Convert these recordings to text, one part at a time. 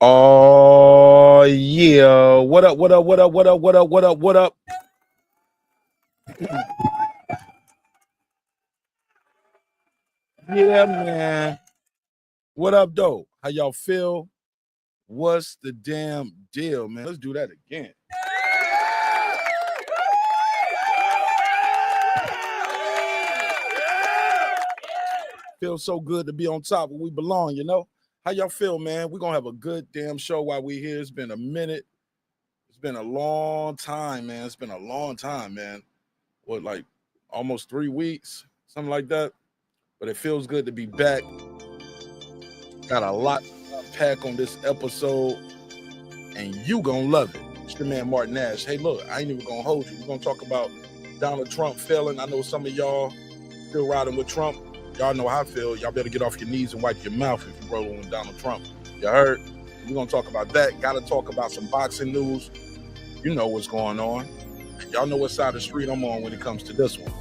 Oh yeah, what up, what up, what up, what up, what up, what up, what up? Yeah, man. What up, though? How y'all feel? What's the damn deal, man? Let's do that again. Feels so good to be on top where we belong, you know? How y'all feel, man? We're going to have a good damn show while we're here. It's been a minute. It's been a long time, man. It's been a long time, man. What, like almost 3 weeks? Something like that. But it feels good to be back. Got a lot to unpack on this episode, and you gonna love it. It's your man, Martin Nash. Hey, look, I ain't even gonna hold you. We're gonna talk about Donald Trump failing. I know some of y'all still riding with Trump. Y'all know how I feel. Y'all better get off your knees and wipe your mouth if you're rolling with Donald Trump. You heard? We're gonna talk about that. Gotta talk about some boxing news. You know what's going on. Y'all know what side of the street I'm on when it comes to this one.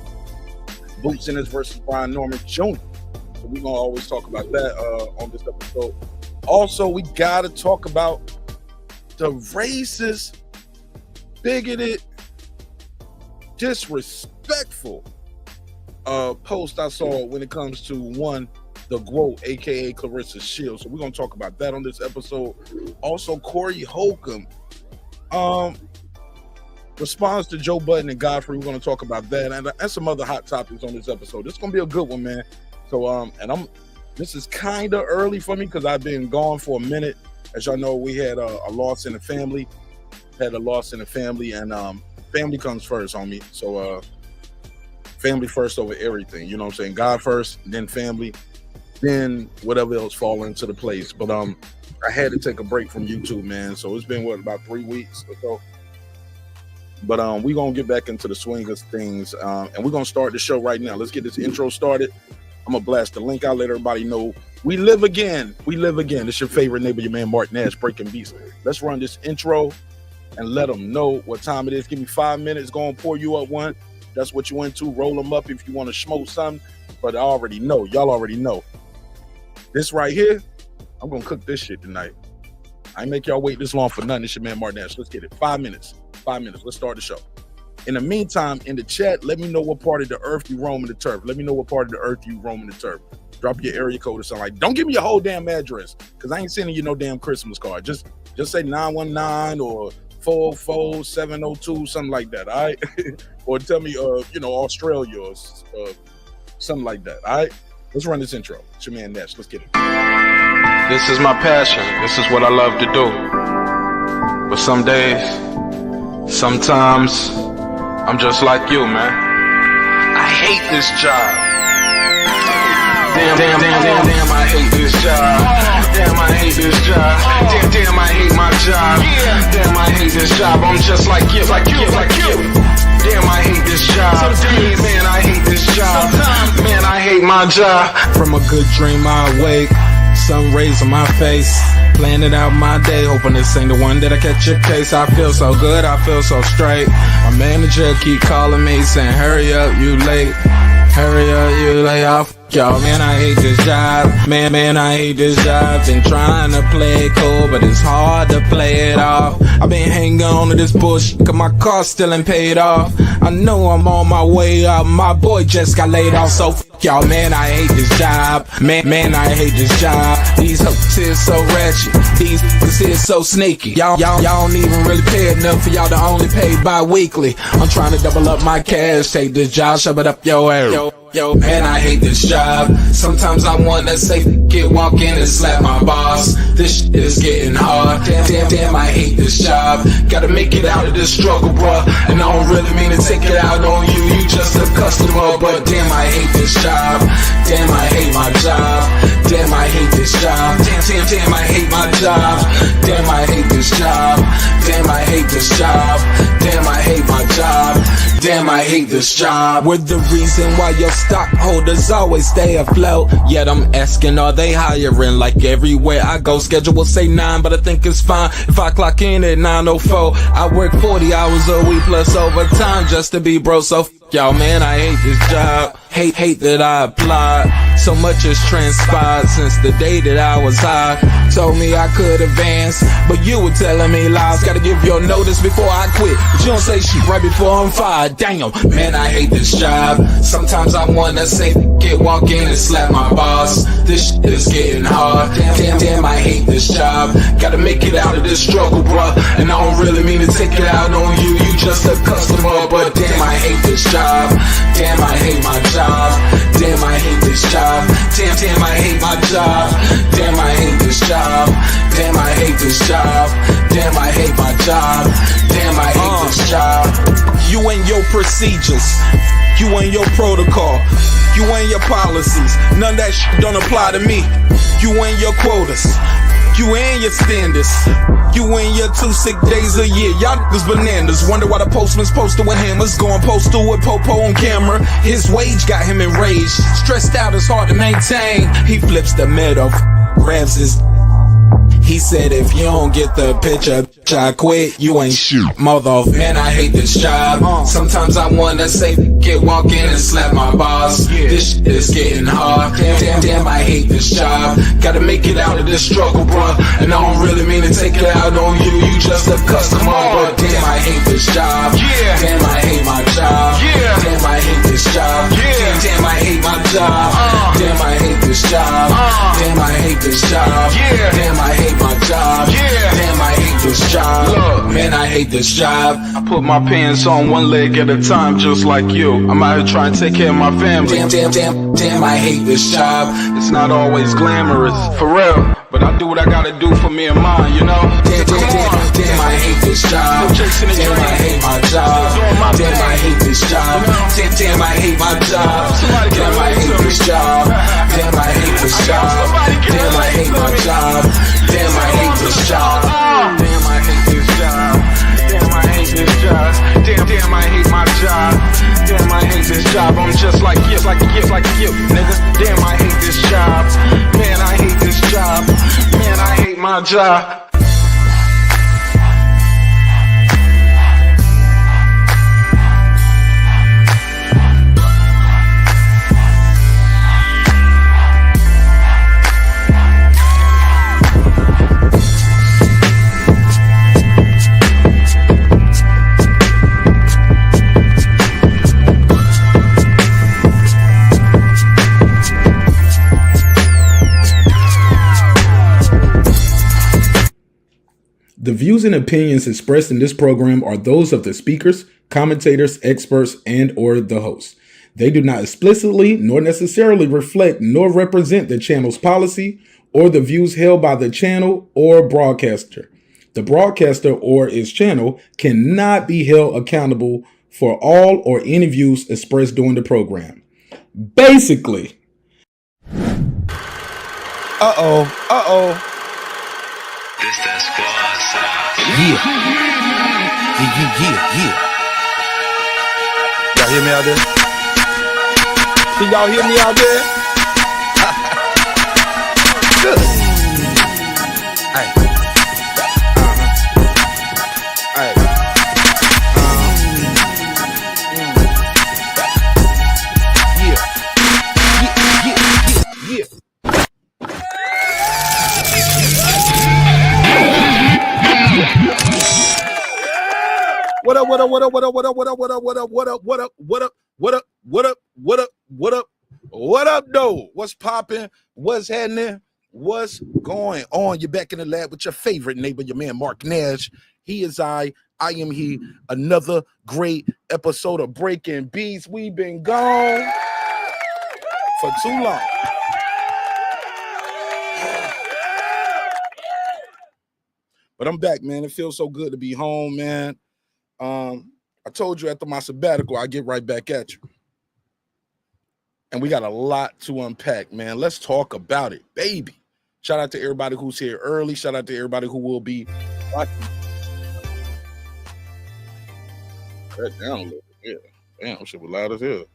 Boots Ennis versus Brian Norman Jr. So we're gonna always talk about that on this episode. Also, we gotta talk about the racist, bigoted, disrespectful post I saw when it comes to the GWOAT, aka Claressa Shields. So we're gonna talk about that on this episode. Also, Corey Holcomb responds to Joe Budden and Godfrey. We're going to talk about that and some other hot topics on this episode. This is going to be a good one, man. So, this is kind of early for me because I've been gone for a minute. As y'all know, we had a loss in the family. And family comes first, homie. So, family first over everything. You know what I'm saying? God first, then family, then whatever else fall into the place. But I had to take a break from YouTube, man. So it's been about 3 weeks or so. But we're going to get back into the swing of things, and we're going to start the show right now. Let's get this intro started. I'm going to blast the link out, let everybody know we live again. We live again. It's your favorite neighbor, your man, Martin Nash, breaking beats. Let's run this intro and let them know what time it is. Give me 5 minutes. Go and pour you up one. That's what you into. Roll them up if you want to smoke something. But I already know. Y'all already know. This right here, I'm going to cook this shit tonight. I ain't make y'all wait this long for nothing. It's your man, Martin Nash. Let's get it. 5 minutes. 5 minutes. Let's start the show. In the meantime, in the chat, let me know what part of the earth you roam in the turf. Let me know what part of the earth you roam in the turf. Drop your area code or something like. Don't give me your whole damn address because I ain't sending you no damn Christmas card. Just say 919 or 404 702, something like that. All right, or tell me Australia or something like that. All right, let's run this intro. It's your man Nash. Let's get it. This is my passion. This is what I love to do. But some days, sometimes, I'm just like you, man. I hate this job. Damn, I hate this job. Damn, I hate this job. Damn, I hate my job. Damn, I hate this job. I'm just like you. Damn, I hate this job. Man, I hate this job. Man, I hate my job. From a good dream I awake, sun rays on my face, planning out my day, hoping this ain't the one that I catch a case. I feel so good, I feel so straight. My manager keep calling me saying, hurry up, you late. Hurry up, you lay off. Y'all, man, I hate this job. Man, I hate this job. Been trying to play it cool, but it's hard to play it off. I've been hanging on to this bullshit, cause my car still ain't paid off. I know I'm on my way up. My boy just got laid off, so y'all, man, I hate this job. Man, I hate this job. These hoes is so ratchet. These niggas is so sneaky. Y'all don't even really pay enough for y'all to only pay bi-weekly. I'm trying to double up my cash. Take this job, shove it up your area. Yo, man, I hate this job. Sometimes I wanna say, walk in and slap my boss. This shit is getting hard. Damn, I hate this job. Gotta make it out of this struggle, bruh. And I don't really mean to take it out on you. You just a customer, but damn, I hate this job. Damn, I hate my job. Damn, I hate this job. Damn, I hate my job. Damn, I hate this job. Damn, I hate this job. Damn, I hate my job. Damn, I hate this job. We're the reason why your stockholders always stay afloat. Yet I'm asking, are they hiring? Like everywhere I go, schedule will say 9, but I think it's fine if I clock in at 9:04. I work 40 hours a week plus overtime just to be bro. So y'all, man, I hate this job. Hate that I applied. So much has transpired since the day that I was high. Told me I could advance, but you were telling me lies. Gotta give your notice before I quit, but you don't say shit right before I'm fired. Damn, man, I hate this job. Sometimes I wanna say get walk in and slap my boss. This shit is getting hard. Damn, I hate this job. Gotta make it out of this struggle, bruh. And I don't really mean to take it out on you. You just a customer, but damn, I hate this job. Damn, I hate my job. Damn, I hate this job. Damn, I hate my job. Damn, I hate this job. Damn, I hate this job. Damn, I hate my job. Damn, I hate this job. You and your procedures, you and your protocol, you and your policies, none of that shit don't apply to me. You and your quotas, you and your standards, you and your 2 sick days a year. Y'all niggas bananas. Wonder why the postman's posted with hammers, going postal with Popo on camera. His wage got him enraged, stressed out, it's hard to maintain. He flips the middle, grabs his. He said, if you don't get the picture, I quit, you ain't shoot. Mother, man, I hate this job. Sometimes I wanna say, get walk in and slap my boss. This shit is getting hard. Damn, I hate this job. Gotta make it out of this struggle, bruh. And I don't really mean to take it out on you. You just a customer, but damn, I hate this job. Damn, I hate my job. Damn, I hate this job. Damn, I hate my job. Damn, I hate this job. Damn, I hate this job. Damn, I hate my job. Damn, I hate this job. Look, man, I hate this job. I put my pants on one leg at a time, just like you. I'm out here trying to take care of my family. Damn, I hate this job. It's not always glamorous, for real, but I do what I gotta do for me and mine, you know? Damn, I hate this job. Damn, I hate my job. Damn, I hate this job. Damn, I hate my job. Damn, I hate this job. Damn, I hate this job. Damn, I hate my job. Damn, I hate this job. Damn, I hate this job. Damn, I hate this job. Damn, I hate my job. Damn, I hate this job. I'm just like you, nigga. Damn, I hate this job. Man, I hate this job. Man, I hate my job. The views and opinions expressed in this program are those of the speakers, commentators, experts, and or the host. They do not explicitly nor necessarily reflect nor represent the channel's policy or the views held by the channel or broadcaster. The broadcaster or its channel cannot be held accountable for all or any views expressed during the program. Basically. This that squad sound. Yeah. Y'all hear me out there? Can y'all hear me out there? Good. Hey. Hey. Yeah. What up, though? What's popping? What's happening? What's going on? You're back in the lab with your favorite neighbor, your man, Mark Nash. He is I am he. Another great episode of Breaking Beats. We've been gone for too long. But I'm back, man. It feels so good to be home, man. I told you after my sabbatical, I get right back at you. And we got a lot to unpack, man. Let's talk about it, baby. Shout out to everybody who's here early. Shout out to everybody who will be watching. That down a little bit. Yeah. Damn, shit was loud as hell.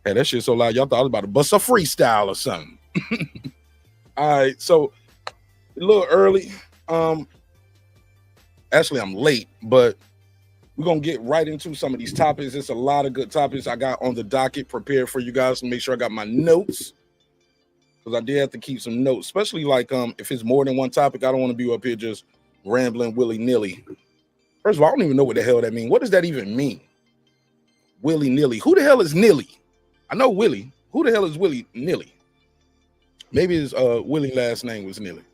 Hey, that shit so loud, y'all thought I was about to bust a freestyle or something. All right, so a little early. Actually, I'm late, but we're going to get right into some of these topics. It's a lot of good topics I got on the docket prepared for you guys to make sure I got my notes. because I did have to keep some notes, especially like if it's more than one topic. I don't want to be up here just rambling willy-nilly. First of all, I don't even know what the hell that means. What does that even mean? Willy-nilly. Who the hell is Nilly? I know Willie. Who the hell is Willie Nilly? Maybe his Willie last name was Nilly.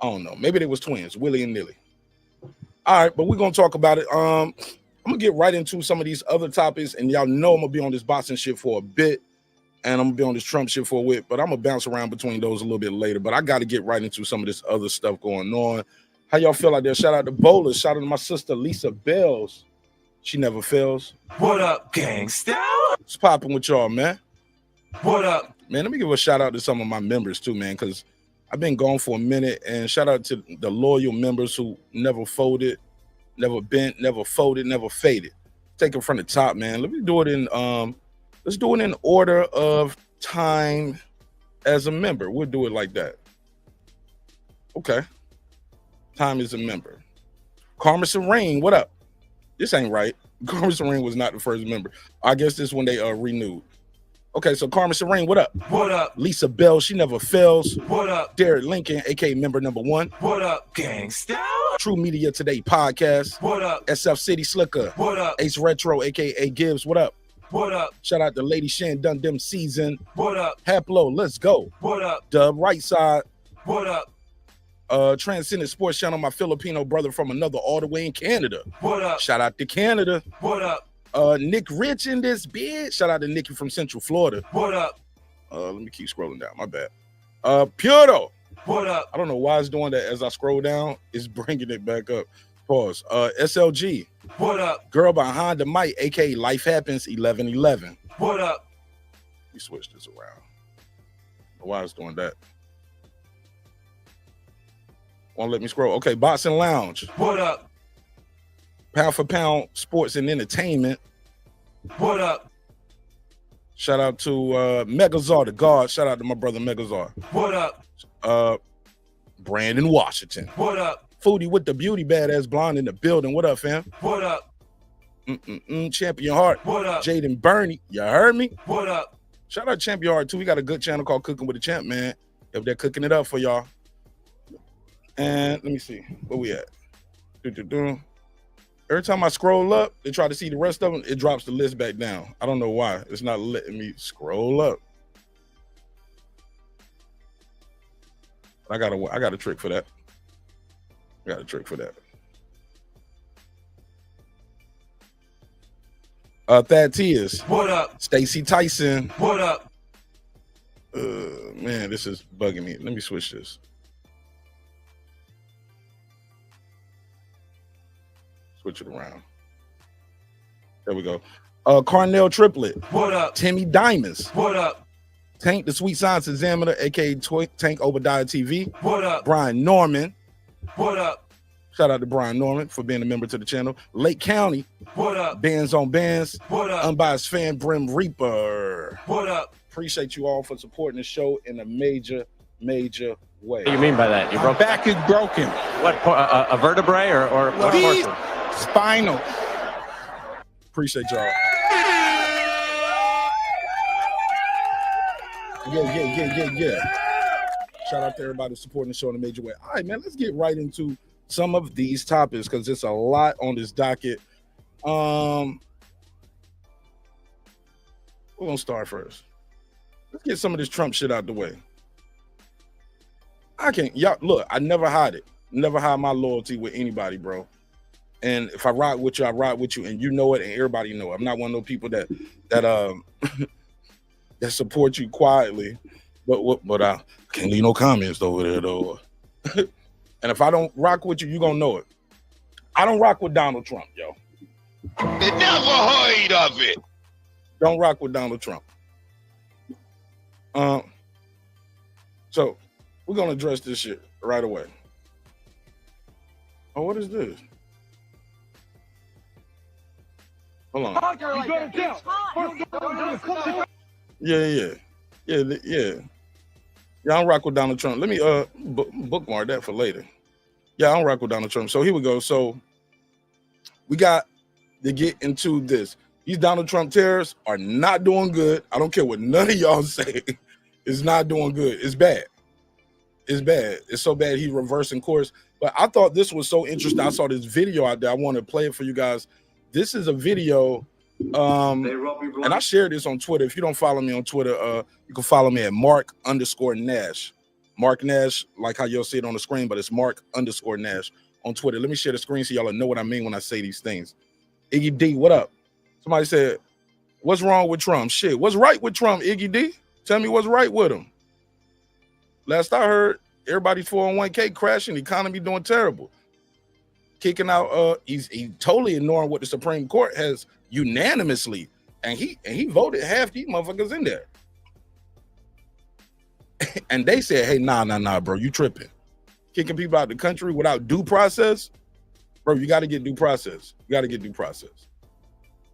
I don't know. Maybe they was twins, Willie and Nilly. All right, but we're gonna talk about it. I'm gonna get right into some of these other topics, and y'all know I'm gonna be on this boxing shit for a bit, and I'm gonna be on this Trump shit for a bit, but I'm gonna bounce around between those a little bit later. But I gotta get right into some of this other stuff going on. How y'all feel out there? Shout out to Bowlers. Shout out to my sister Lisa Bells. She never fails. What up, gangsta? What's popping with y'all, man? What up? Man, let me give a shout out to some of my members too, man, because I've been gone for a minute. And shout out to the loyal members who never folded, never bent, never folded, never faded. Take it from the top, man. Let me do it in let's do it in order of time as a member. We'll do it like that. Okay. Time as a member. Karma Serene, what up? This ain't right. Karma Serene was not the first member. I guess this when they renewed. Okay, so Karma Serene, what up? What up? Lisa Bell, she never fails. What up? Derek Lincoln, aka member number 1. What up, gangsta? True Media Today podcast. What up? SF City Slicker. What up? Ace Retro, aka Gibbs, what up? What up? Shout out to Lady Shan Dun Dem Season. What up? Haplo, let's go. What up? Dub Right Side. What up? Transcendent Sports Channel, my Filipino brother from another all the way in Canada. What up? Shout out to Canada. What up? Nick Rich in this bitch. Shout out to Nicky from Central Florida. What up? Let me keep scrolling down. My bad. Puro. What up? I don't know why it's doing that. As I scroll down, it's bringing it back up. Pause. SLG. What up? Girl behind the mic, aka Life Happens 1111. What up? We switch this around. Why it's doing that? Won't let me scroll. Okay, Boxing Lounge. What up? Pound for Pound Sports and Entertainment. What up? Shout out to Megazar, the God. Shout out to my brother Megazar. What up? Brandon Washington. What up? Foodie with the beauty, badass blonde in the building. What up, fam? What up? Champion Heart. What up? Jaden Burney. You heard me? What up? Shout out to Champion Heart too. We got a good channel called Cooking with the Champ, man. If they're cooking it up for y'all. And let me see where we at. Every time I scroll up, they try to see the rest of them. It drops the list back down. I don't know why. It's not letting me scroll up. I got a trick for that. I got a trick for that. Thad Tears. What up? Stacy Tyson. What up? Man, this is bugging me. Let me switch this. Switch it around. There we go. Carnell Triplet. What up? Timmy Diamonds. What up? Tank the Sweet Science Examiner, aka Tank Obadiah TV. What up? Brian Norman. What up? Shout out to Brian Norman for being a member to the channel. Lake County. What up? Bands on Bands. What up? Unbiased Fan Brim Reaper. What up? Appreciate you all for supporting the show in a major way. What do you mean by that? You broke Back is broken. what? A vertebrae or what Deep. portion? Spinal. Appreciate y'all. Yeah. Shout out to everybody supporting the show in a major way. All right, man, let's get right into some of these topics because there's a lot on this docket. We're gonna start first. Let's get some of this Trump shit out the way. Y'all look, I never hide it. Never hide my loyalty with anybody, bro. And if I ride with you, I ride with you, and you know it, and everybody know it. I'm not one of those people that that support you quietly, but I can't leave no comments over there though. And if I don't rock with you, you gonna know it. I don't rock with Donald Trump, yo. They never heard of it. Don't rock with Donald Trump. So we're gonna address this shit right away. Oh, what is this? Hold on. Yeah. Yeah, I don't rock with Donald Trump. Let me bookmark that for later. Yeah, I don't rock with Donald Trump. So here we go. So we got to get into this. These Donald Trump terrorists are not doing good. I don't care what none of y'all say. It's not doing good. It's bad. It's bad. It's so bad he's reversing course. But I thought this was so interesting. I saw this video out there. I want to play it for you guys. This is a video. And I shared this on Twitter. If you don't follow me on Twitter, you can follow me at Mark_Nash. Mark Nash, like how you'll see it on the screen, but it's Mark_Nash on Twitter. Let me share the screen so y'all know what I mean when I say these things. Iggy D, what up? Somebody said, what's wrong with Trump? Shit, what's right with Trump, Iggy D? Tell me what's right with him. Last I heard, everybody's 401k crashing, the economy doing terrible. Kicking out, he's totally ignoring what the Supreme Court has unanimously, and he voted half these motherfuckers in there. And they said, hey, nah, bro, you tripping. Kicking people out of the country without due process, bro, you got to get due process. You got to get due process.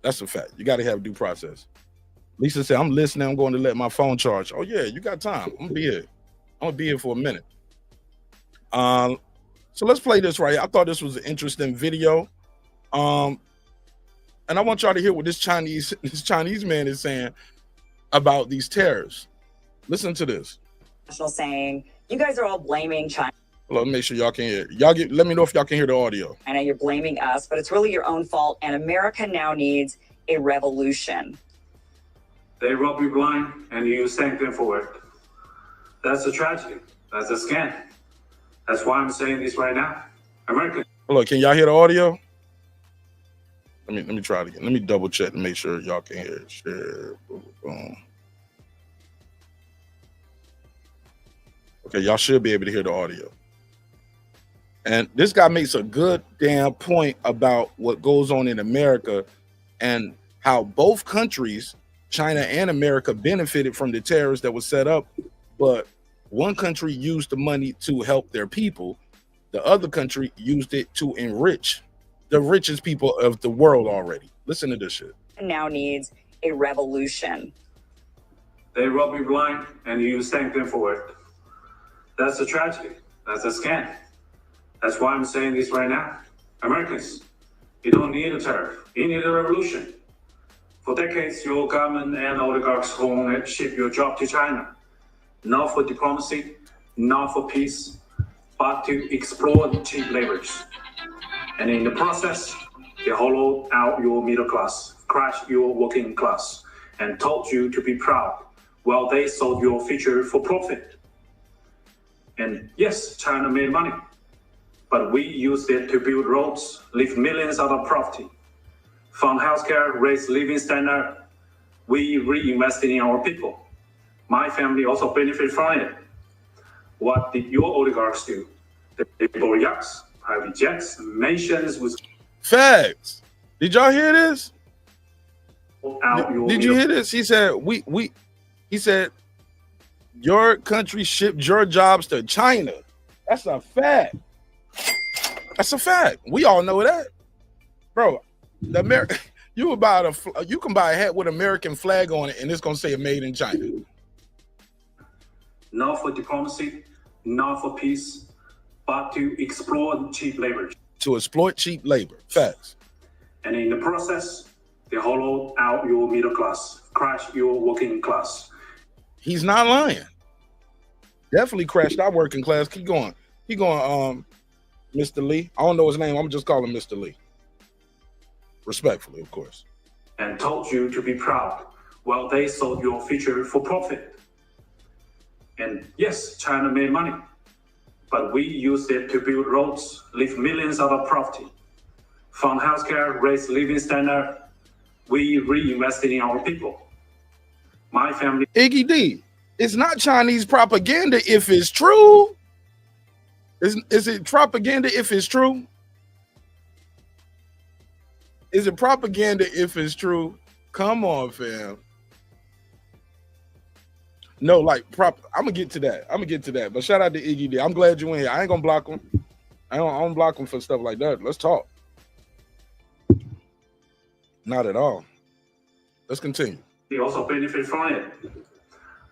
That's a fact. You got to have due process. Lisa said, I'm listening. I'm going to let my phone charge. Oh, yeah, you got time. I'm going to be here. I'm going to be here for a minute. So let's play this right here. I thought this was an interesting video. And I want y'all to hear what this Chinese man is saying about these tariffs. Listen to this. Saying, you guys are all blaming China. Let me make sure y'all can hear. Let me know if y'all can hear the audio. I know you're blaming us, but it's really your own fault. And America now needs a revolution. They rob you blind and you thank them for it. That's a tragedy. That's a scam. That's why I'm saying this right now. America. Look, can y'all hear the audio? Let me try it again. Let me double check to make sure y'all can hear it. Share. Boom. Okay, y'all should be able to hear the audio. And this guy makes a good damn point about what goes on in America and how both countries, China and America, benefited from the tariffs that was set up, but one country used the money to help their people. The other country used it to enrich the richest people of the world already. Listen to this shit. Now needs a revolution. They rob you blind and you thank them for it. That's a tragedy. That's a scam. That's why I'm saying this right now. Americans, you don't need a tariff. You need a revolution. For decades, your government and oligarchs home ship your job to China. Not for diplomacy, not for peace, but to exploit cheap labors. And in the process, they hollowed out your middle class, crushed your working class, and told you to be proud while they sold your future for profit. And yes, China made money, but we used it to build roads, lift millions out of poverty, fund healthcare, raise living standard. We reinvested in our people. My family also benefited from it. What did your oligarchs do? They bought yachts, private jets, mansions with facts. Did y'all hear this? Did you hear this? He said, he said, your country shipped your jobs to China. That's a fact. That's a fact. We all know that, bro. You can buy a hat with American flag on it, and it's gonna say made in China. Not for diplomacy, not for peace, but to exploit cheap labor. To exploit cheap labor. Facts. And in the process, they hollowed out your middle class, crushed your working class. He's not lying. Definitely crashed our working class. Keep going. Keep going, Mr. Lee. I don't know his name. I'm just calling Mr. Lee. Respectfully, of course. And told you to be proud while they sold your future for profit. And yes, China made money, but we used it to build roads, lift millions out of poverty, fund healthcare, raise living standard. We reinvested in our people. My family. Iggy D, it's not Chinese propaganda if it's true. Is it propaganda if it's true? Is it propaganda if it's true? Come on, fam. No, like I'm gonna get to that. But shout out to Iggy D. I'm glad you in here. I ain't gonna block him. I don't block him for stuff like that. Let's talk. Not at all. Let's continue. They also benefit from it.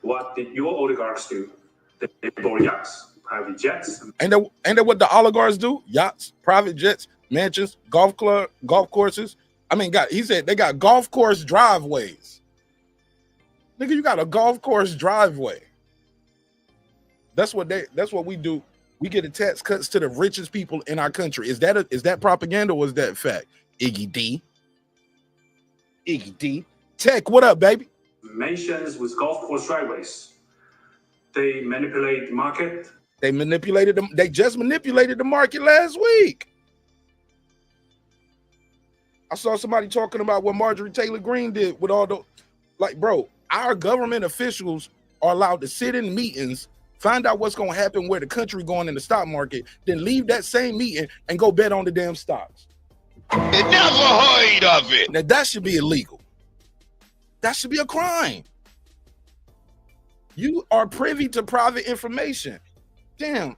What did your oligarchs do? They bought yachts, private jets. Ain't that what the oligarchs do? Yachts, private jets, mansions, golf courses. I mean, he said they got golf course driveways. Nigga, you got a golf course driveway. That's what we do. We get the tax cuts to the richest people in our country. Is that propaganda or is that fact? Iggy D. Tech, what up, baby? Mentions with golf course driveways. They manipulate the market. They manipulated them. They just manipulated the market last week. I saw somebody talking about what Marjorie Taylor Greene did with all the, like, bro, our government officials are allowed to sit in meetings, find out what's going to happen, where the country going in the stock market, then leave that same meeting and go bet on the damn stocks. They never heard of it. Now that should be illegal. That should be a crime. You are privy to private information. Damn,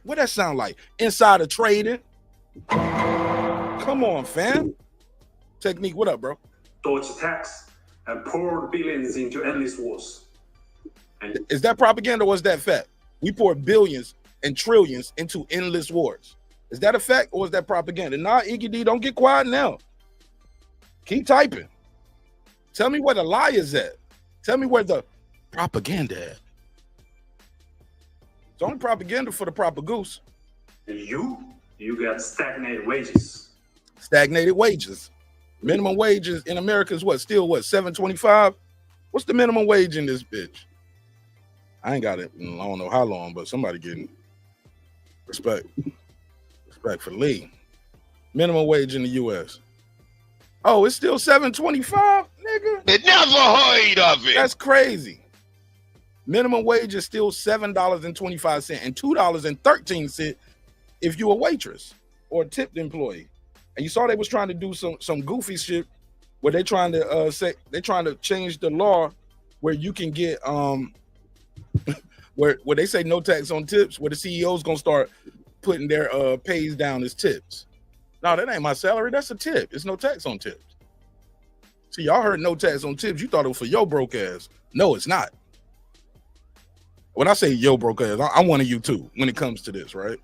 what that sound like? Insider trading? Come on, fam. Technique, what up, bro? Dodge attacks and pour billions into endless wars. And is that propaganda or is that fact? We pour billions and trillions into endless wars. Is that a fact or is that propaganda? Nah, Iggy D, don't get quiet now. Keep typing. Tell me where the lie is at. Tell me where the propaganda at. It's only propaganda for the proper goose. you get stagnated wages. Stagnated wages. Minimum wages in America is what? Still what? $7.25? What's the minimum wage in this bitch? I ain't got it in I don't know how long, but somebody getting respect. Respect for Lee. Minimum wage in the US. Oh, it's still $7.25, nigga? They never heard of it. That's crazy. Minimum wage is still $7.25 and $2.13 if you're a waitress or a tipped employee. And you saw they was trying to do some goofy shit where they trying to change the law where you can get where they say no tax on tips, where the CEO's gonna start putting their pays down as tips. No, that ain't my salary. That's a tip. It's no tax on tips. See, y'all heard no tax on tips. You thought it was for your broke ass. No, it's not. When I say yo broke ass, I'm one of you too when it comes to this, right?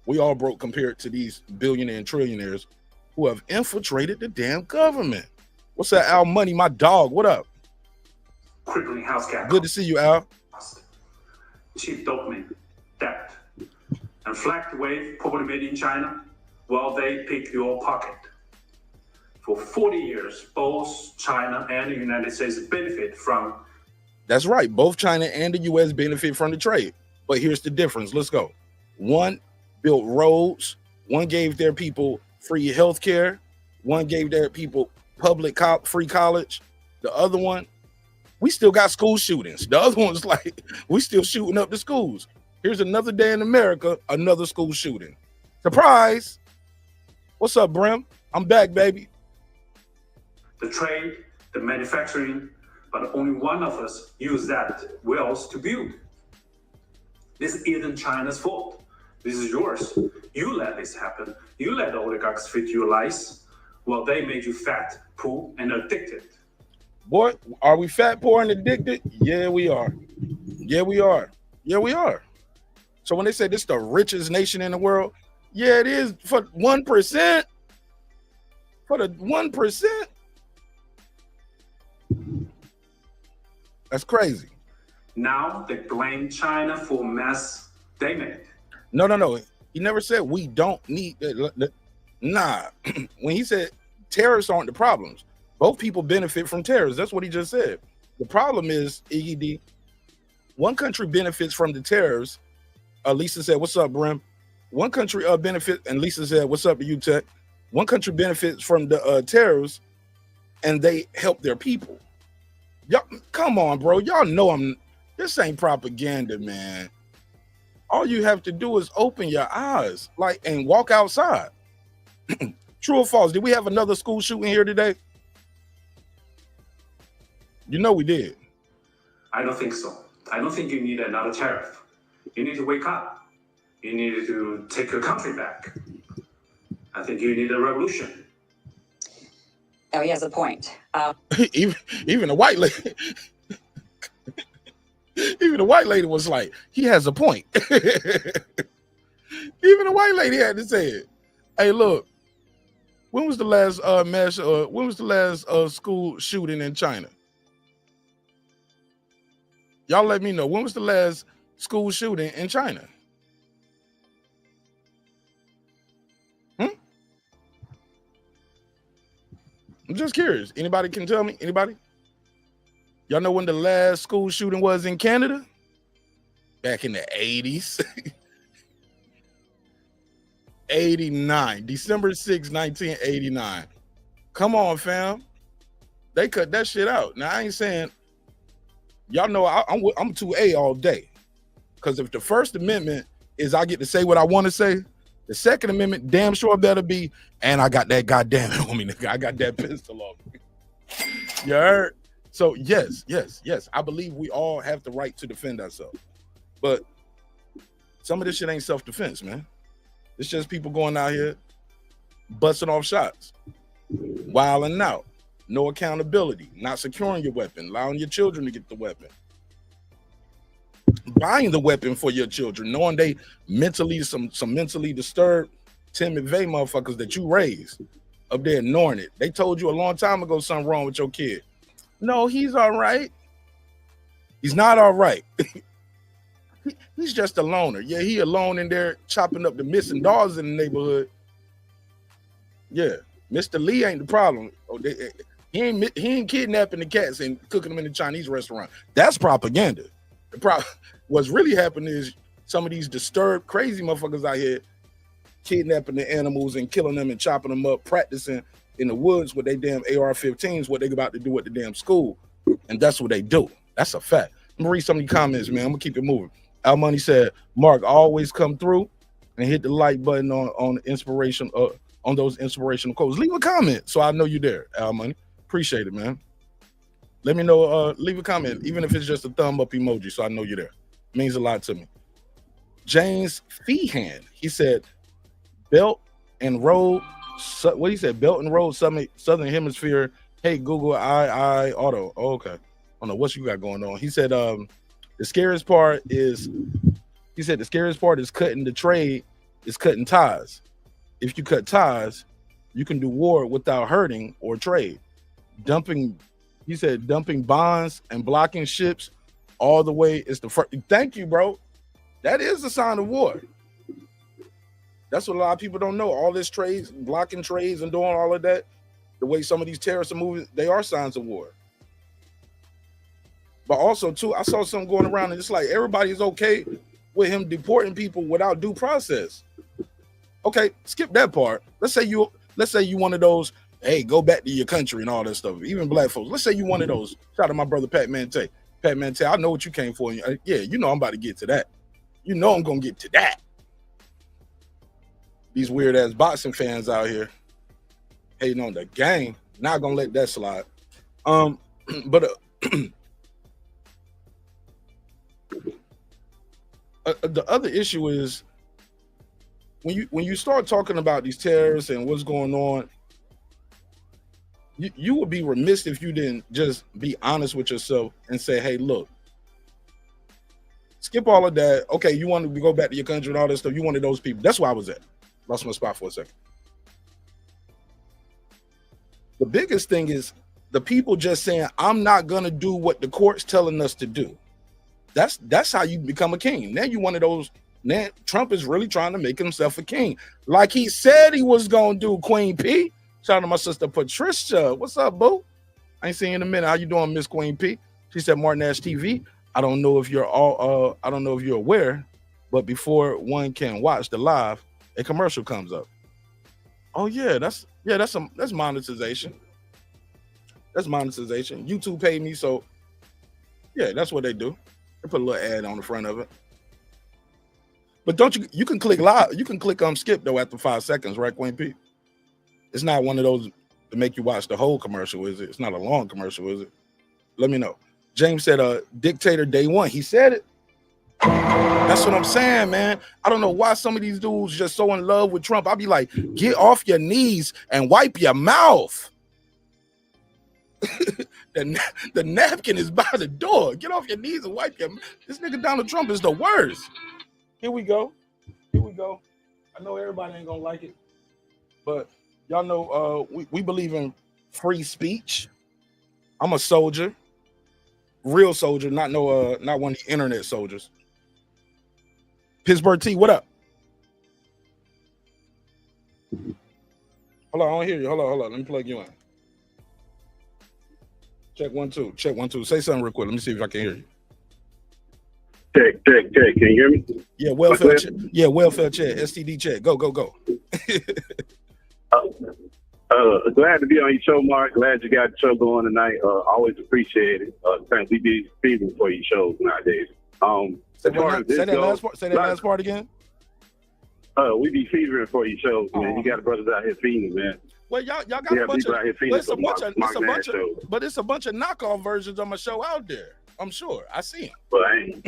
We all broke compared to these billionaire and trillionaires who have infiltrated the damn government. What's that, Al Money, my dog? What up? Crippling house cap. Good to see you, Al. Cheap dopamine, debt, and flagged wave poverty made in China while they pick your pocket. For 40 years, both China and the United States benefit from. That's right. Both China and the U.S. benefit from the trade. But here's the difference. Let's go. One built roads. One gave their people free health care. One gave their people public free college. The other one, we still got school shootings. The other one's like, we still shooting up the schools. Here's another day in America, another school shooting. Surprise. What's up, Brim? I'm back, baby. The trade, the manufacturing, but only one of us use that wealth to build. This isn't China's fault. This is yours. You let this happen. You let the oligarchs fit your lies. Well, they made you fat, poor, and addicted. Boy, are we fat, poor, and addicted? Yeah, we are. Yeah, we are. Yeah, we are. So when they say this is the richest nation in the world, yeah, it is for 1%. For the 1%. That's crazy. Now they blame China for mess they made. No. He never said we don't need. Nah. When he said terrorists aren't the problems, both people benefit from terrorists. That's what he just said. The problem is, Iggy D, one country benefits from the terrorists. Lisa said, "What's up, Brim?" One country benefit, and Lisa said, "What's up to you, Tech?" One country benefits from the terrorists, and they help their people. Y'all, come on, bro. Y'all know this ain't propaganda, man. All you have to do is open your eyes, and walk outside. True or false? Did we have another school shooting here today? You know we did. I don't think so. I don't think you need another tariff. You need to wake up. You need to take your country back. I think you need a revolution. Oh, he has a point. Even a white lady, even a white lady was like, he has a point. Even a white lady had to say it. Hey, look, when was the last when was the last school shooting in China? Y'all let me know. When was the last school shooting in China? I'm just curious. Anybody can tell me? Anybody? Y'all know when the last school shooting was in Canada? Back in the 80s. 89. December 6, 1989. Come on, fam. They cut that shit out. Now, I ain't saying, y'all know I'm 2A all day. Because if the First Amendment is I get to say what I want to say, the Second Amendment damn sure better be, and I got that goddamn it on me, nigga. I got that pistol on me. You heard? So yes, I believe we all have the right to defend ourselves. But some of this shit ain't self-defense, man. It's just people going out here busting off shots, wilding out, no accountability, not securing your weapon, allowing your children to get the weapon, buying the weapon for your children, knowing they mentally some mentally disturbed, timid vey motherfuckers that you raised up there, knowing it. They told you a long time ago something wrong with your kid. No, he's all right. He's not all right. He's just a loner. Yeah, he alone in there chopping up the missing dogs in the neighborhood. Yeah, Mr. Lee ain't the problem. He ain't kidnapping the cats and cooking them in the Chinese restaurant. That's propaganda. What's really happening is some of these disturbed, crazy motherfuckers out here kidnapping the animals and killing them and chopping them up, practicing in the woods with their damn AR-15s, what they about to do at the damn school. And that's what they do. That's a fact. I'm gonna read some of the comments, man. I'm gonna keep it moving. Al Money said, Mark, always come through and hit the like button on inspiration on those inspirational quotes. Leave a comment so I know you're there, Al Money. Appreciate it, man. Let me know, leave a comment, even if it's just a thumb up emoji, so I know you're there. It means a lot to me. James Feehan, he said, Belt and Road, what he said, Belt and Road Southern Hemisphere. Hey, Google I Auto. Oh, okay. I don't know what you got going on. He said, the scariest part is cutting the trade, is cutting ties. If you cut ties, you can do war without hurting or trade. He said dumping bonds and blocking ships all the way is the first. Thank you, bro. That is a sign of war. That's what a lot of people don't know. All this trades, blocking trades and doing all of that, the way some of these terrorists are moving, they are signs of war. But also, too, I saw something going around and it's like everybody's okay with him deporting people without due process. Okay, skip that part. Let's say you one of those, hey, go back to your country and all that stuff. Even black folks. Let's say you one of those. Shout out to my brother Pat Mante. Pat Mante, I know what you came for. Yeah, you know I'm about to get to that. You know I'm gonna get to that. These weird ass boxing fans out here hating on the game. Not gonna let that slide. But the other issue is when you start talking about these terrorists and what's going on, you would be remiss if you didn't just be honest with yourself and say, hey, look, skip all of that. Okay, you want to go back to your country and all that stuff. You wanted those people. That's where I was at. Lost my spot for a second. The biggest thing is the people just saying, I'm not going to do what the court's telling us to do. That's how you become a king. Now you one of those. Now Trump is really trying to make himself a king, like he said he was gonna do. Queen P, shout out to my sister Patricia. What's up, boo? I ain't seen you in a minute. How you doing, Miss Queen P? She said, Martin Nash TV. I don't know if you're aware, but before one can watch the live, a commercial comes up. Oh yeah, that's monetization. That's monetization. YouTube paid me, so yeah, that's what they do. They put a little ad on the front of it. But don't you can click live, you can click skip though after 5 seconds, right, Queen P? It's not one of those to make you watch the whole commercial, is it? It's not a long commercial, is it? Let me know. James said dictator day one. He said it. That's what I'm saying, man. I don't know why some of these dudes just so in love with Trump. I'll be like, get off your knees and wipe your mouth. The napkin is by the door. Get off your knees and wipe your mouth. This nigga Donald Trump is the worst. Here we go. I know everybody ain't gonna like it, but y'all know we believe in free speech. I'm a soldier, real soldier, not one of the internet soldiers. Pittsburgh T, what up? Hold on, I don't hear you. Hold on. Let me plug you in. Check 1 2. Check 1 2. Say something real quick. Let me see if I can hear you. Check. Can you hear me? Yeah, welfare check. Yeah, welfare check. STD check. Go. Glad to be on your show, Mark. Glad you got the show going tonight. Always appreciate it. Thanks. We be feeding for your shows nowadays. Say that last part again. We be feeding for your shows, man. You got the brothers out here feeding, man. Well, y'all got a bunch of, it's a bunch of knockoff versions of my show out there. I'm sure. I see them. Well, I ain't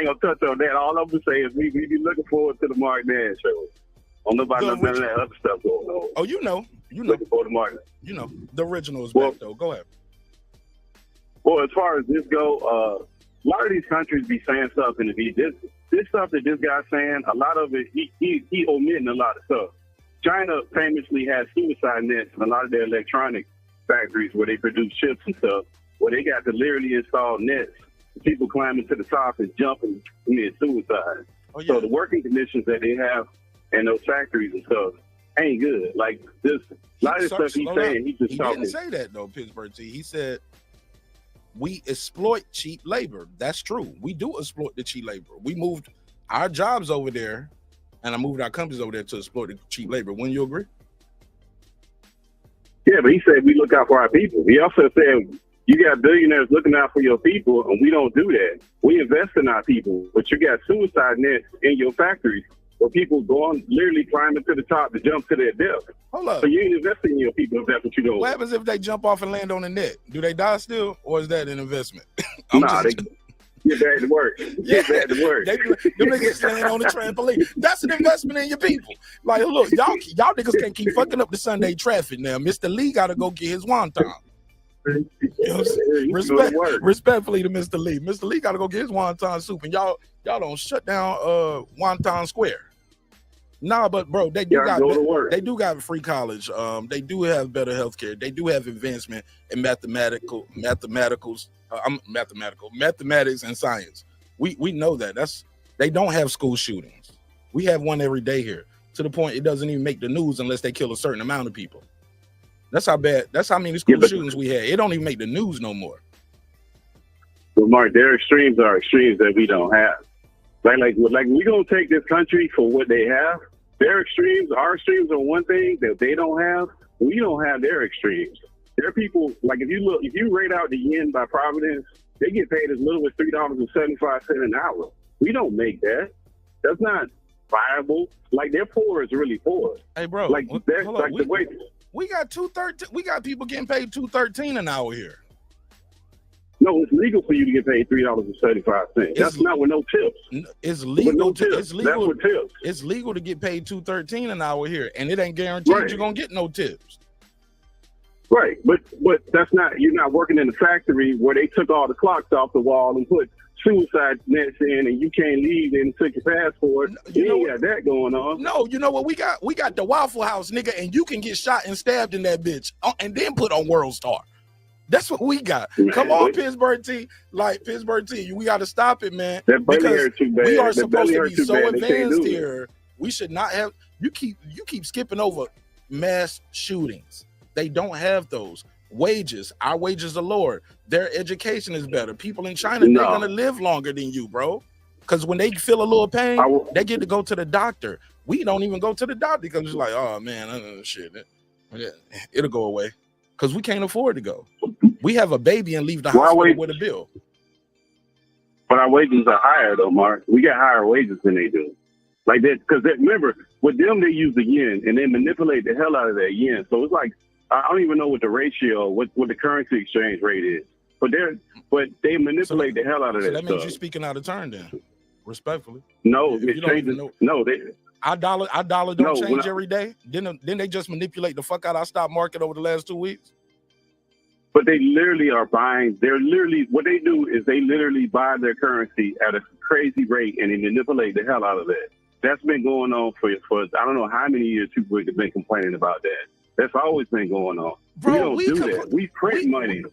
gonna touch on that. All I'm gonna say is we be looking forward to the Mark Nash show. I don't know about none of that other stuff going on. Oh, you know. Looking forward to Mark. You know, the original is back though. Go ahead. Well, as far as this go, a lot of these countries be saying stuff, and this stuff that this guy's saying, a lot of it, he omitting a lot of stuff. China famously has suicide nets in a lot of their electronic factories where they produce chips and stuff, where they got to literally install nets. People climbing to the top and jumping commit suicide. Oh, yeah. So the working conditions that they have in those factories and stuff ain't good. Like this, a lot of the stuff he's saying, he's just talking. He didn't say that though, Pittsburgh T. He said we exploit cheap labor. That's true. We do exploit the cheap labor. We moved our jobs over there, and I moved our companies over there to exploit the cheap labor. Wouldn't you agree? Yeah, but he said we look out for our people. He also said you got billionaires looking out for your people, and we don't do that. We invest in our people, but you got suicide nets in your factories where people going literally climbing to the top to jump to their death. Hold up. So you ain't investing in your people if that's what you do. What happens if they jump off and land on the net? Do they die still, or is that an investment? They get back to work. Get back to work. Them niggas land on the trampoline. That's an investment in your people. Like, look, y'all niggas can't keep fucking up the Sunday traffic now. Mr. Lee got to go get his wonton. You know what I'm saying? Respectfully to Mr. Lee. Mr. Lee got to go get his wonton soup, and y'all don't shut down Wonton Square. Nah, but bro, they do got free college. They do have better healthcare. They do have advancement in mathematics and science. We know that. They don't have school shootings. We have one every day here. To the point it doesn't even make the news unless they kill a certain amount of people. That's how many school shootings we had. It don't even make the news no more. Well, Mark, their extremes are extremes that we don't have. Like we gonna take this country for what they have. Their extremes, our extremes are one thing that they don't have. We don't have their extremes. There are people, like if you rate out the yen by Providence, they get paid as little as $3.75 an hour. We don't make that. That's not viable. Like their poor is really poor. Hey, bro, like that's like the way we got $2.13. We got people getting paid $2.13 an hour here. No, it's legal for you to get paid $3.75. That's not with no tips. It's legal. No tips. It's legal. That's with tips. It's legal to get paid $2.13 an hour here, and it ain't guaranteed you're gonna get no tips. Right, but that's not. You're not working in the factory where they took all the clocks off the wall and put suicide nets in, and you can't leave and took your passport. You ain't got that going on. No, you know what we got? We got the Waffle House, nigga, and you can get shot and stabbed in that bitch, and then put on World Star. That's what we got. Man, come on, Pittsburgh T. Like Pittsburgh T. We got to stop it, man. Because we are supposed to be so advanced here. We should not have. You keep skipping over mass shootings. They don't have those wages. Our wages are lower. Their education is better. People in China, they're gonna live longer than you, bro. Because when they feel a little pain, they get to go to the doctor. We don't even go to the doctor because it's like, oh man, shit, it'll go away. Because we can't afford to go. We have a baby and leave the hospital with a bill. But our wages are higher, though, Mark. We got higher wages than they do. Like that, because remember, with them, they use the yen and they manipulate the hell out of that yen. So it's like, I don't even know what the ratio, what the currency exchange rate is. But they manipulate the hell out of that that stuff. means you're speaking out of turn then, respectfully. No, it changes. Our dollar don't change every day. Then they just manipulate the fuck out of our stock market over the last 2 weeks. But they literally are buying. What they do is they literally buy their currency at a crazy rate and they manipulate the hell out of it. That's been going on for I don't know how many years people have been complaining about that. That's always been going on. Bro, we don't do that. We print money.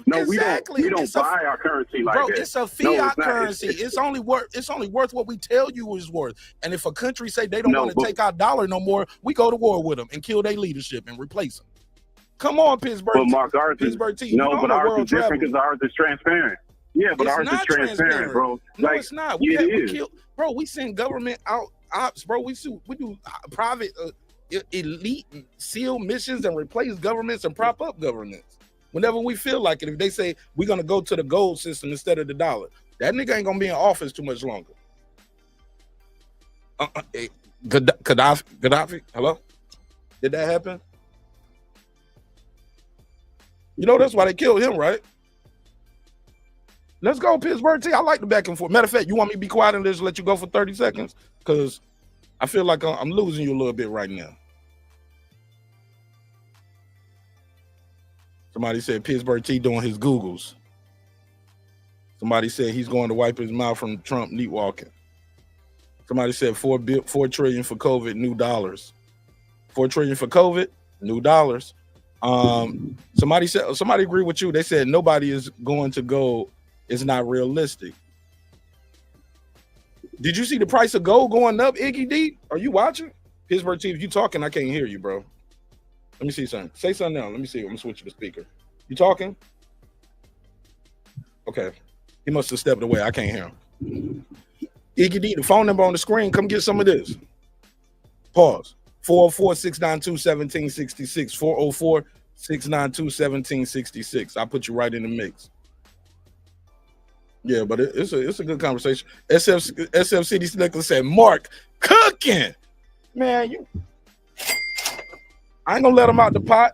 No, exactly. we don't buy our currency like that. It's a fiat No, it's not. currency. It's only worth what we tell you is worth. And if a country say they don't want to take our dollar no more, we go to war with them and kill their leadership and replace them. Come on, Pittsburgh. But Mark, ours is, no, but ours is different because ours is transparent. Yeah, but ours is transparent, bro. No, like, it's not. We send government out ops, bro. We do private elite SEAL missions and replace governments and prop up governments whenever we feel like it. If they say we're gonna go to the gold system instead of the dollar, that nigga ain't gonna be in office too much longer. Gaddafi, hello? Did that happen? You know that's why they killed him, right? Let's go, Pittsburgh T. I like the back and forth. Matter of fact, you want me to be quiet and just let you go for 30 seconds? Because I feel like I'm losing you a little bit right now. Somebody said Pittsburgh T doing his Googles. Somebody said he's going to wipe his mouth from Trump neat walking. Somebody said 4 trillion for COVID, new dollars. 4 trillion for COVID, new dollars. Somebody agree with you. They said nobody is going to go. It's not realistic. Did you see the price of gold going up, Iggy D? Are you watching? Pittsburgh T, if you talking, I can't hear you, bro. Let me see something. Say something now. Let me see. I'm gonna switch to the speaker. You talking? Okay. He must have stepped away. I can't hear him. Iggy D, the phone number on the screen. Come get some of this. Pause. 404-692-1766. 404-692-1766. I'll put you right in the mix. Yeah, but it's a good conversation. SF City Snickler said, Mark cooking. Man, I ain't gonna let him out the pot.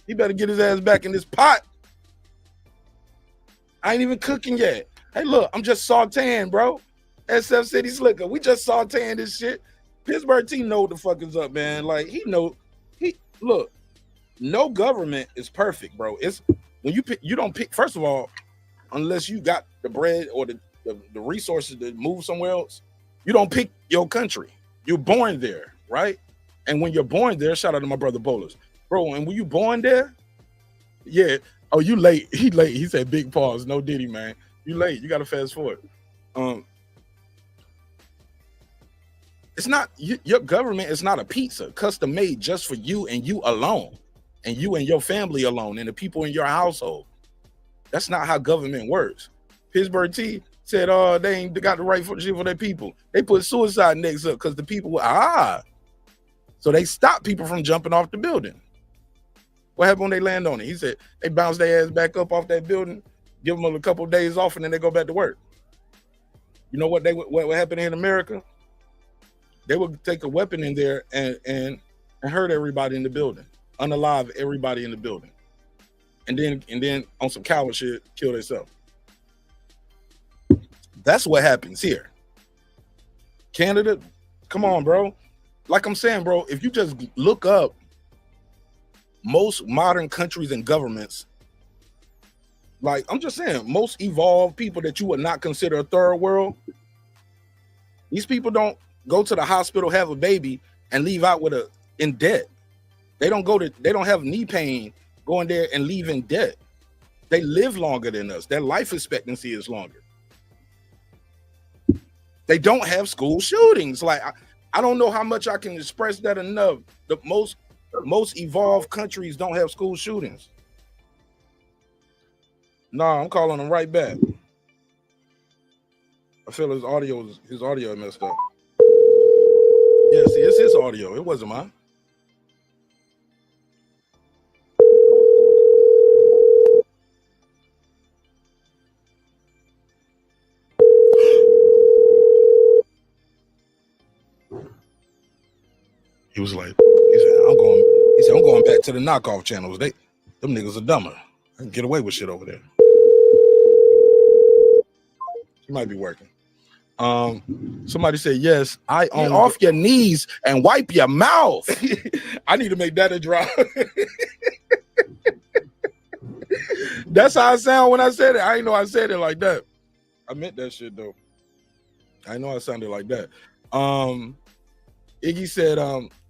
He better get his ass back in this pot. I ain't even cooking yet. Hey, look, I'm just sauteing, bro. SF City Slicker, we just sauteing this shit. Pittsburgh T know what the fuck is up, man. Like look, no government is perfect, bro. It's when you don't pick, first of all, unless you got the bread or the resources to move somewhere else, you don't pick your country. You're born there, right? And when you're born there, shout out to my brother Bolus, bro. And when you born there, yeah. Oh, you late? He late. He said big pause. No Diddy, man. You late. You got to fast forward. It's not your government is not a pizza custom made just for you and you alone, and you and your family alone, and the people in your household. That's not how government works. Pittsburgh T said, "Oh, they ain't got the right shit for their people. They put suicide next up because the people were so they stop people from jumping off the building. What happened when they land on it? He said they bounce their ass back up off that building, give them a couple of days off, and then they go back to work. You know what happened in America? They would take a weapon in there and hurt everybody in the building, unalive everybody in the building, and then on some coward shit, kill themselves. That's what happens here. Canada, come on, bro. Like I'm saying, bro, if you just look up most modern countries and governments, like I'm just saying, most evolved people that you would not consider a third world, these people don't go to the hospital, have a baby, and leave out in debt. They don't have knee pain going there and leave in debt. They live longer than us. Their life expectancy is longer. They don't have school shootings. Like I don't know how much I can express that enough. The most evolved countries don't have school shootings. No, I'm calling him right back. I feel his audio messed up. Yeah, see, it's his audio. It wasn't mine. He was like, he said, I'm going back to the knockoff channels. Them niggas are dumber. I can get away with shit over there. He might be working. Somebody said, yes, I own off your knees and wipe your mouth. I need to make that a drop. That's how I sound when I said it. I didn't know I said it like that. I meant that shit though. I know I sounded like that. Iggy said,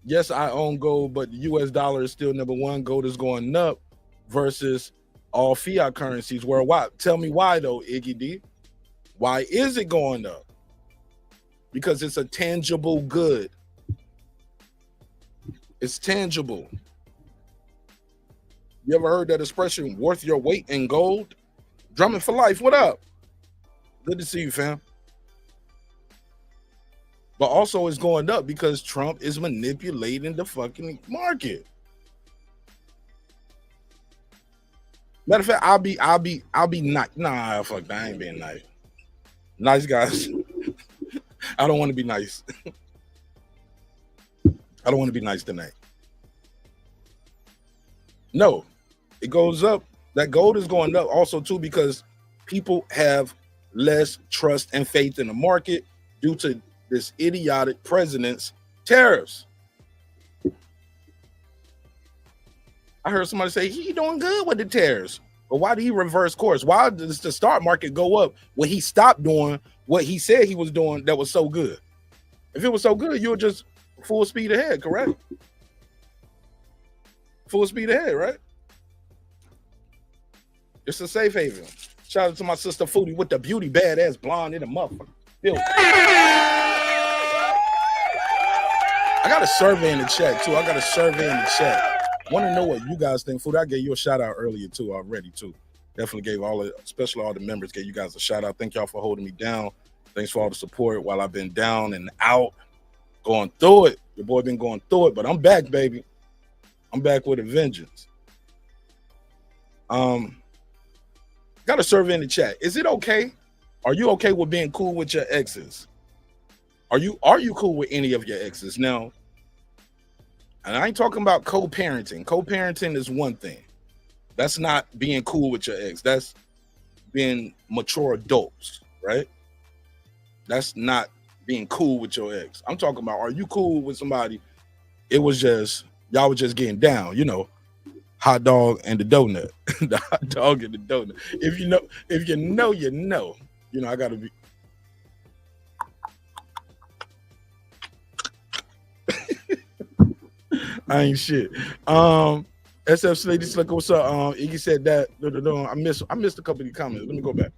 yes, I own gold, but the US dollar is still number one. Gold is going up versus all fiat currencies worldwide. Tell me why though, Iggy D. Why is it going up? Because it's a tangible good. It's tangible. You ever heard that expression, worth your weight in gold? Drummond for life, what up? Good to see you, fam. But also it's going up because Trump is manipulating the fucking market. Matter of fact, I'll be nice. Nah, fuck that. I ain't being nice. Nice guys. I don't want to be nice. I don't want to be nice tonight. No, it goes up. That gold is going up also too because people have less trust and faith in the market due to this idiotic president's tariffs. I heard somebody say he doing good with the tariffs, but why did he reverse course? Why does the stock market go up when he stopped doing what he said he was doing that was so good? If it was so good, you were just full speed ahead, correct? Full speed ahead, right? It's a safe haven. Shout out to my sister Foodie with the beauty, badass blonde in the motherfucker. I got a survey in the chat too. Want to know what you guys think, Food? I gave you a shout out earlier too, already too. Definitely gave especially all the members, gave you guys a shout out. Thank y'all for holding me down. Thanks for all the support while I've been down and out, going through it. Your boy been going through it, but I'm back, baby. I'm back with a vengeance. Got a survey in the chat. Is it okay? Are you okay with being cool with your exes? Are you cool with any of your exes? Now, and I ain't talking about co-parenting. Co-parenting is one thing. That's not being cool with your ex. That's being mature adults, right? That's not being cool with your ex. I'm talking about, are you cool with somebody? It was just, y'all were just getting down, you know, hot dog and the donut. The hot dog and the donut. If you know, you know. You know, I gotta be. I ain't shit. SF Slady Slicker, what's up? Iggy said that. I missed a couple of the comments. Let me go back,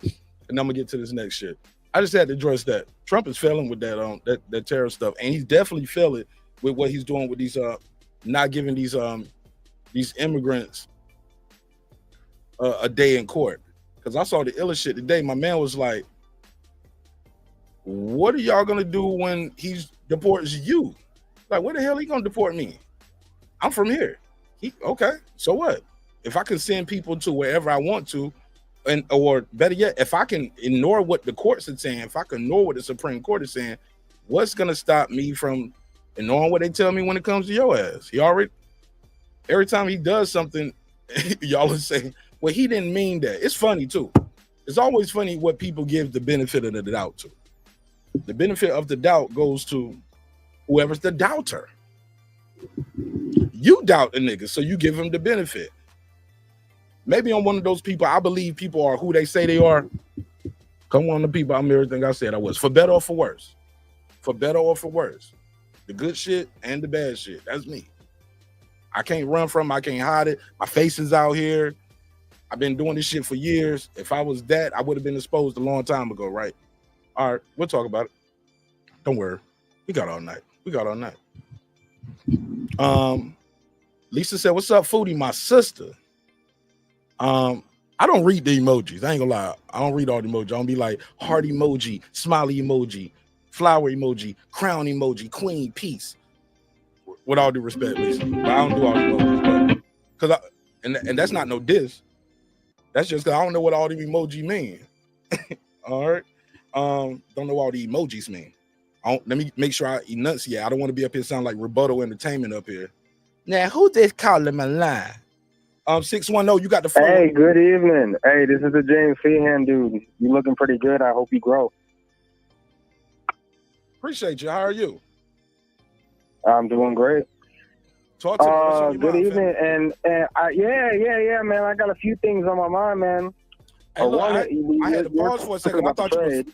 and I'm gonna get to this next shit. I just had to address that Trump is failing with that terror stuff, and he's definitely failing with what he's doing with these not giving these immigrants a day in court. Because I saw the illest shit today. My man was like, "What are y'all gonna do when he deports you? Like, where the hell he gonna deport me? I'm from here." Okay, so what? If I can send people to wherever I want to, or better yet, if I can ignore what the courts are saying, if I can ignore what the Supreme Court is saying, what's gonna stop me from ignoring what they tell me when it comes to your ass? He already, every time he does something, y'all are saying, well, he didn't mean that. It's funny too. It's always funny what people give the benefit of the doubt to. The benefit of the doubt goes to whoever's the doubter. You doubt a nigga, so you give him the benefit. Maybe I'm one of those people. I believe people are who they say they are. Come on, the people. I'm everything I said I was, for better or for worse. For better or for worse. The good shit and the bad shit. That's me. I can't run from it. I can't hide it. My face is out here. I've been doing this shit for years. If I was that, I would have been exposed a long time ago, right? All right, we'll talk about it. Don't worry. We got all night. Lisa said, "What's up, Foodie, my sister?" I don't read the emojis. I ain't gonna lie. I don't read all the emojis. I don't be like heart emoji, smiley emoji, flower emoji, crown emoji, queen, peace. With all due respect, Lisa, but I don't do all the emojis. Because and that's not no diss. That's just because I don't know what all the emoji mean. All right. Don't know what all the emojis mean. Let me make sure I enunciate. I don't want to be up here sound like rebuttal entertainment up here. Now, who this calling my line? 610, you got the phone. Hey, good evening. Hey, this is the James Feehan dude. You looking pretty good. I hope you grow. Appreciate you. How are you? I'm doing great. Talk to me. What's on your good mind, evening. And man. I got a few things on my mind, man. Hey, look, I had to pause for a second. I thought you was,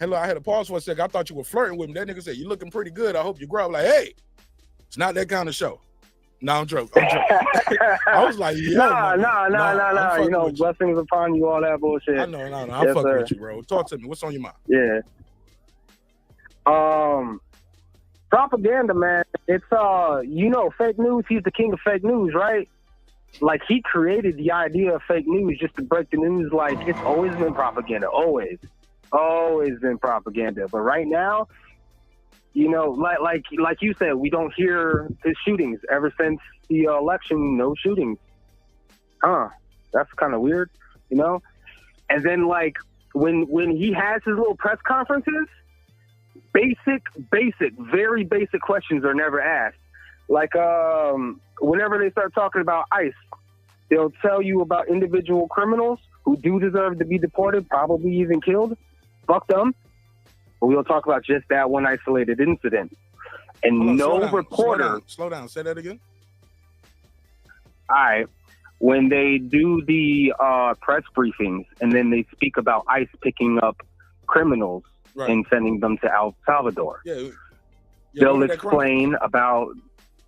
hello, I had to pause for a second. I thought you were flirting with me. That nigga said, "You looking pretty good. I hope you grow." I'm like, hey, it's not that kind of show. No, I'm joking. I was like, yeah. Nah. You know, blessings upon you, all that bullshit. I know. I'm fucking with you, bro. Talk to me. What's on your mind? Yeah. Propaganda, man. It's you know, fake news. He's the king of fake news, right? Like, he created the idea of fake news just to break the news. Like, it's always been propaganda. Always been propaganda. But right now, you know, like you said, we don't hear the shootings ever since the election. No shootings. That's kind of weird, you know. And then, like, when he has his little press conferences, very basic questions are never asked. Like, whenever they start talking about ICE, they'll tell you about individual criminals who do deserve to be deported, probably even killed. Fuck them. But we'll talk about just that one isolated incident. And reporter... Slow down. Say that again. All right. When they do the press briefings and then they speak about ICE picking up criminals and sending them to El Salvador, they'll explain about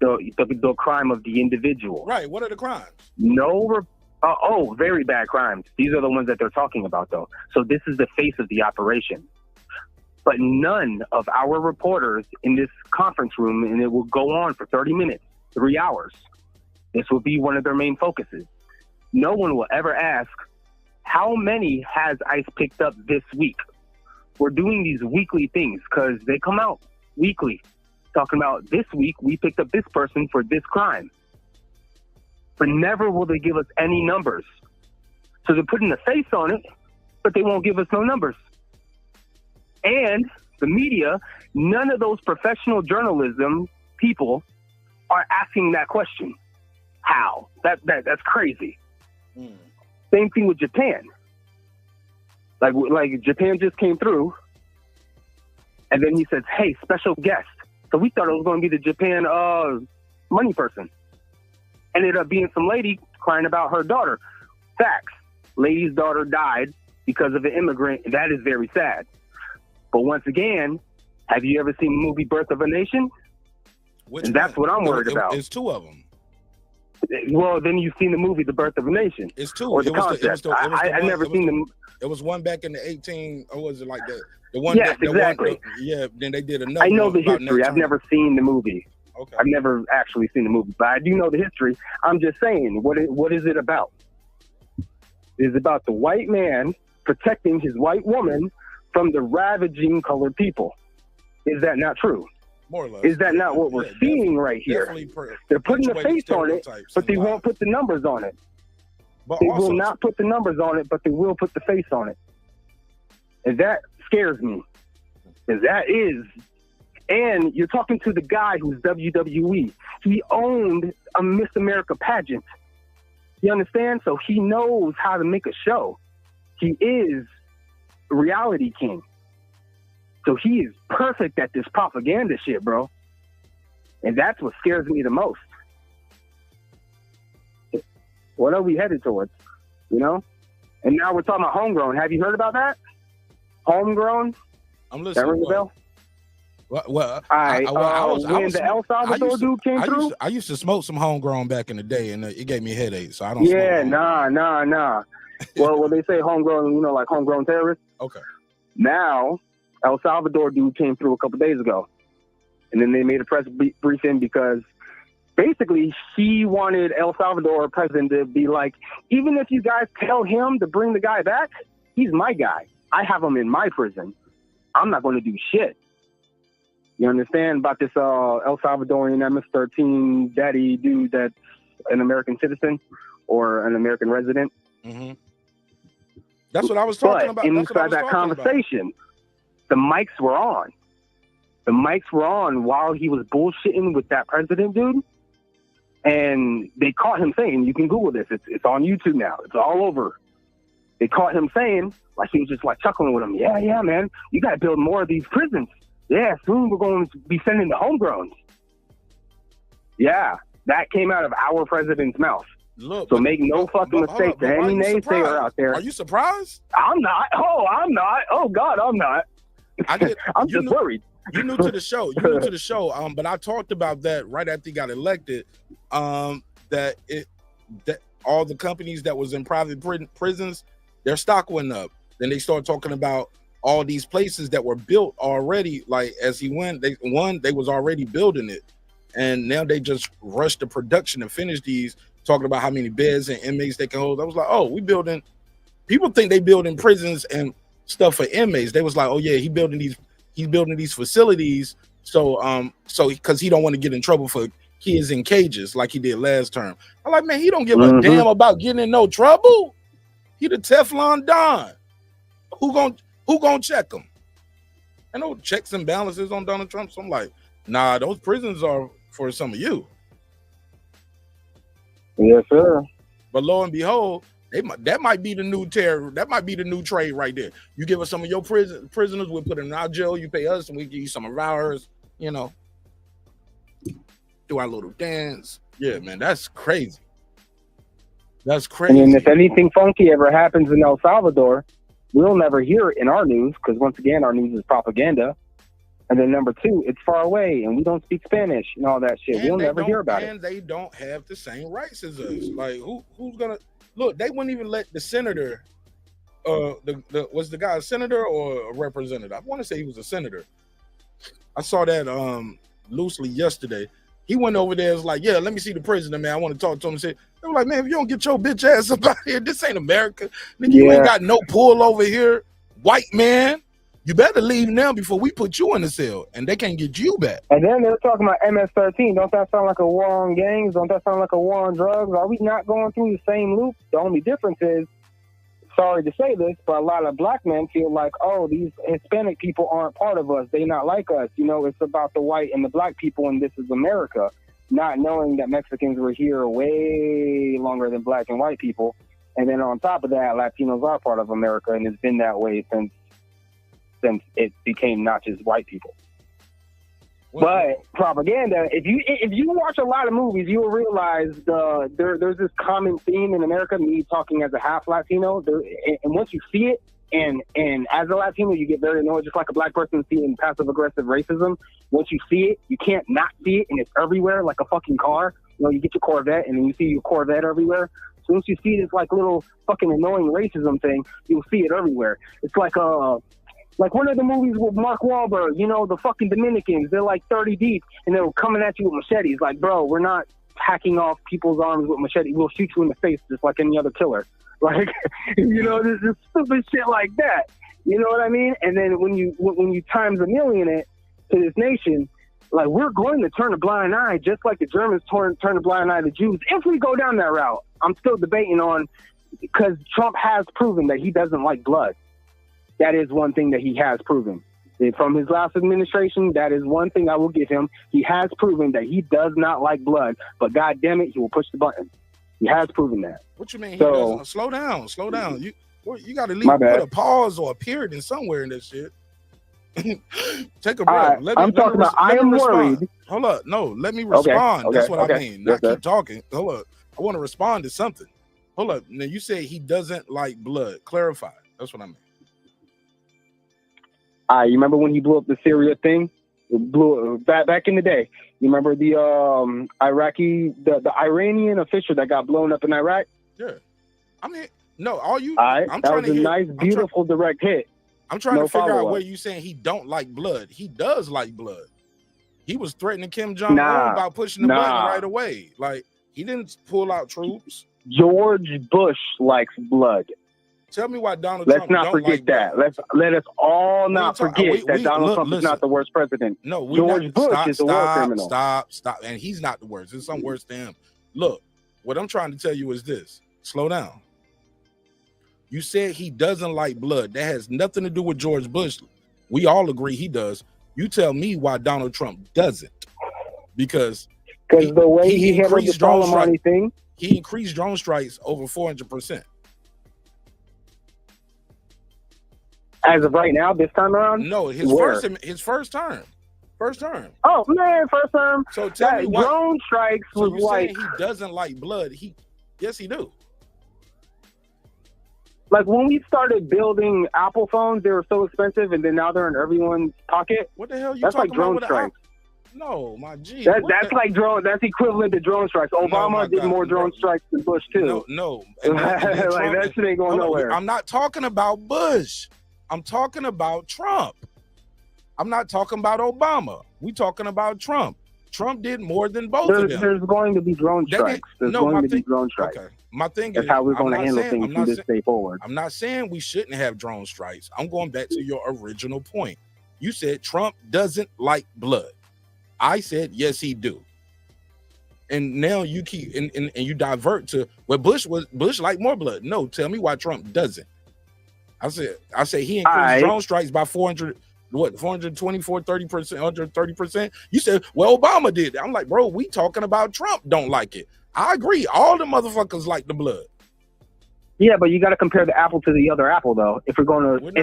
the crime of the individual. Right. What are the crimes? Very bad crimes. These are the ones that they're talking about, though. So this is the face of the operation. But none of our reporters in this conference room, and it will go on for 30 minutes, 3 hours. This will be one of their main focuses. No one will ever ask, how many has ICE picked up this week? We're doing these weekly things because they come out weekly, talking about this week we picked up this person for this crime. But never will they give us any numbers. So they're putting a face on it, but they won't give us no numbers. And the media, none of those professional journalism people are asking that question. How? That's crazy. Same thing with Japan. Like Japan just came through, and then he says, "Hey, special guest." So we thought it was going to be the Japan money person. Ended up being some lady crying about her daughter. Facts. Lady's daughter died because of an immigrant. That is very sad. But once again, have you ever seen the movie Birth of a Nation? And that's what I'm worried about. There's two of them. Well, then you've seen the movie The Birth of a Nation. It's two. Or the concept. I've never seen them. It was one back in the 18, or was it like that? The one. Yes, exactly. Then they did another. I know the history. I've never seen the movie. Okay. I've never actually seen the movie, but I do know the history. I'm just saying, what is it about? It's about the white man protecting his white woman from the ravaging colored people. Is that not true? More or less. Is that not what we're seeing right here? They're putting a face on it, but they won't put the numbers on it. They will not put the numbers on it, but they will put the face on it. And that scares me. And that is... And you're talking to the guy who's WWE. He owned a Miss America pageant. You understand? So he knows how to make a show. He is a reality king. So he is perfect at this propaganda shit, bro. And that's what scares me the most. What are we headed towards? You know? And now we're talking about homegrown. Have you heard about that? Homegrown? I'm listening. That ring a bell? Well, when the El Salvador dude came through? I used to smoke some homegrown back in the day, and it gave me a headache, so I don't smoke. Nah. Well, they say homegrown, you know, like homegrown terrorists. Okay. Now, El Salvador dude came through a couple days ago, and then they made a press briefing because basically he wanted El Salvador president to be like, even if you guys tell him to bring the guy back, he's my guy. I have him in my prison. I'm not going to do shit. You understand about this El Salvadorian MS-13 daddy dude that's an American citizen or an American resident? Mm-hmm. That's what I was talking about. Inside that conversation, the mics were on. The mics were on while he was bullshitting with that president dude. And they caught him saying, you can Google this. It's on YouTube now. It's all over. They caught him saying, like he was just like chuckling with him. Yeah, man. You got to build more of these prisons. Yeah, soon we're going to be sending the homegrowns. Yeah, that came out of our president's mouth. Look, so make no fucking mistake to any naysayer out there. Are you surprised? I'm not. Oh, I'm not. Oh, God, I'm not. I'm just worried. You new to the show. You new to the show. But I talked about that right after he got elected. That all the companies that was in private prisons, their stock went up. Then they started talking about all these places that were built already. Like as he went, they was already building it, and now they just rushed the production and finished these. Talking about how many beds and inmates they can hold. I was like, oh, we building. People think they building prisons and stuff for inmates. They was like, oh yeah, he's building these facilities. So because he don't want to get in trouble for kids in cages like he did last term. I'm like, man, he don't give a damn about getting in no trouble. He the Teflon Don. Who gonna check him? I know checks and balances on Donald Trump. So I'm like, nah, those prisons are for some of you. Yes, sir. But lo and behold, that might be the new terror. That might be the new trade right there. You give us some of your prisoners, we'll put them in our jail. You pay us, and we give you some of ours. You know, do our little dance. Yeah, man, that's crazy. That's crazy. And if anything funky ever happens in El Salvador, we'll never hear it in our news because once again, our news is propaganda. And then number two, it's far away and we don't speak Spanish and all that shit. We'll never hear about it. And they don't have the same rights as us. Like who's gonna look? They wouldn't even let the senator, was the guy a senator or a representative? I want to say he was a senator. I saw that loosely yesterday. He went over there, was like, yeah, let me see the president, man. I want to talk to him and say, they were like, man, if you don't get your bitch ass up out here, this ain't America. Nigga, you ain't got no pull over here, white man. You better leave now before we put you in the cell, and they can't get you back. And then they're talking about MS-13. Don't that sound like a war on gangs? Don't that sound like a war on drugs? Are we not going through the same loop? The only difference is, sorry to say this, but a lot of black men feel like, oh, these Hispanic people aren't part of us. They not like us. You know, it's about the white and the black people, and this is America. Not knowing that Mexicans were here way longer than black and white people. And then on top of that, Latinos are part of America, and it's been that way since it became not just white people. But propaganda, if you watch a lot of movies, you will realize there's this common theme in America, me talking as a half Latino, and once you see it, and as a Latino, you get very annoyed, just like a black person seeing passive-aggressive racism. Once you see it, you can't not see it, and it's everywhere, like a fucking car. You know, you get your Corvette, and then you see your Corvette everywhere. So once you see this, like, little fucking annoying racism thing, you'll see it everywhere. It's like one of the movies with Mark Wahlberg, you know, the fucking Dominicans, they're like 30 deep, and they're coming at you with machetes. Like, bro, we're not hacking off people's arms with machetes. We'll shoot you in the face just like any other killer. Like, you know, there's this stupid shit like that. You know what I mean? And then when you times a million it to this nation, like, we're going to turn a blind eye, just like the Germans turn a blind eye to Jews. If we go down that route, I'm still debating on, because Trump has proven that he doesn't like blood. That is one thing that he has proven. From his last administration, that is one thing I will give him. He has proven that he does not like blood, but God damn it, he will push the button. He has proven that. What you mean he doesn't? Slow down. You got to leave, put a pause or a period in somewhere in this shit. Take a breath. I am worried. Hold up. No, let me respond. Okay. That's what I mean. Not keep talking. Hold up. I want to respond to something. Hold up. Now, you say he doesn't like blood. Clarify. That's what I mean. You remember when he blew up the Syria thing? Back in the day. You remember the the Iranian official that got blown up in Iraq? Yeah. I mean, no, all you. That was a nice, beautiful direct hit. I'm trying to figure out where you saying he don't like blood. He does like blood. He was threatening Kim Jong-un about pushing the button right away. Like, he didn't pull out troops. George Bush likes blood. Tell me why Donald Trump don't forget that. Let us all not forget that Donald Trump is not the worst president. No, George Bush is a war criminal. Stop. And he's not the worst. There's something worse than him. Look, what I'm trying to tell you is this. Slow down. You said he doesn't like blood. That has nothing to do with George Bush. We all agree he does. You tell me why Donald Trump doesn't. Because the way he handled the Soleimani thing. He increased drone strikes over 400%. As of right now, this time around? No, his first term. Oh man, first term. So tell me why drone strikes was like he doesn't like blood. Yes, he do. Like when we started building Apple phones, they were so expensive, and then now they're in everyone's pocket. What the hell you That's talking like drone about? strikes. No, my G. That's like drone. That's equivalent to drone strikes. Obama did more drone strikes than Bush too. No. Like that shit ain't going nowhere. I'm not talking about Bush. I'm talking about Trump. I'm not talking about Obama. We talking about Trump. Trump did more than both of them. There's going to be drone strikes. There's going to be drone strikes. Okay. My thing That's is, how we're going to handle things from this day forward. I'm not saying we shouldn't have drone strikes. I'm going back to your original point. You said Trump doesn't like blood. I said yes, he do. And now you keep and you divert to well, Bush liked more blood. No, tell me why Trump doesn't. I said he increased drone strikes by 424, 30%, 130%. You said, well, Obama did. I'm like, bro, we talking about Trump don't like it. I agree. All the motherfuckers like the blood. Yeah, but you got to compare the apple to the other apple, though. If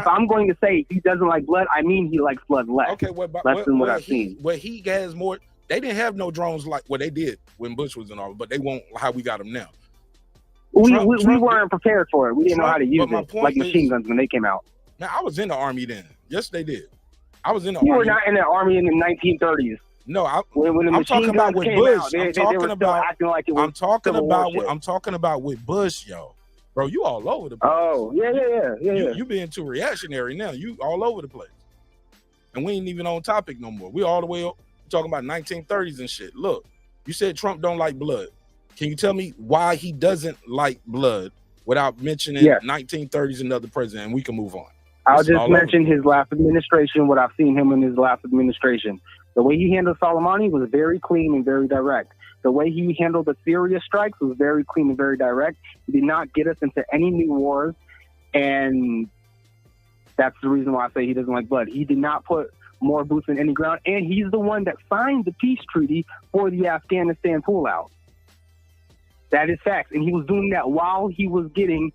I'm going to say he doesn't like blood, I mean he likes blood less. Okay, less than what I've seen. Well, he has more. They didn't have no drones like what they did when Bush was in office, but they won't how we got them now. We weren't prepared for it. We didn't know how to use it, like machine guns when they came out. Now, I was in the Army then. Yes, they did. I was in the Army. You were not in the Army in the 1930s. No, when the I'm talking about with Bush. I'm talking about acting like it was I'm talking about with Bush, yo. Bro, you all over the place. Oh, yeah. You being too reactionary now. You all over the place. And we ain't even on topic no more. We all the way up talking about 1930s and shit. Look, you said Trump don't like blood. Can you tell me why he doesn't like blood without mentioning 1930s another president? And we can move on. I'll just mention his last administration, what I've seen him in his last administration. The way he handled Soleimani was very clean and very direct. The way he handled the Syria strikes was very clean and very direct. He did not get us into any new wars, and that's the reason why I say he doesn't like blood. He did not put more boots in any ground, and he's the one that signed the peace treaty for the Afghanistan pullout. That is facts, and he was doing that while he was getting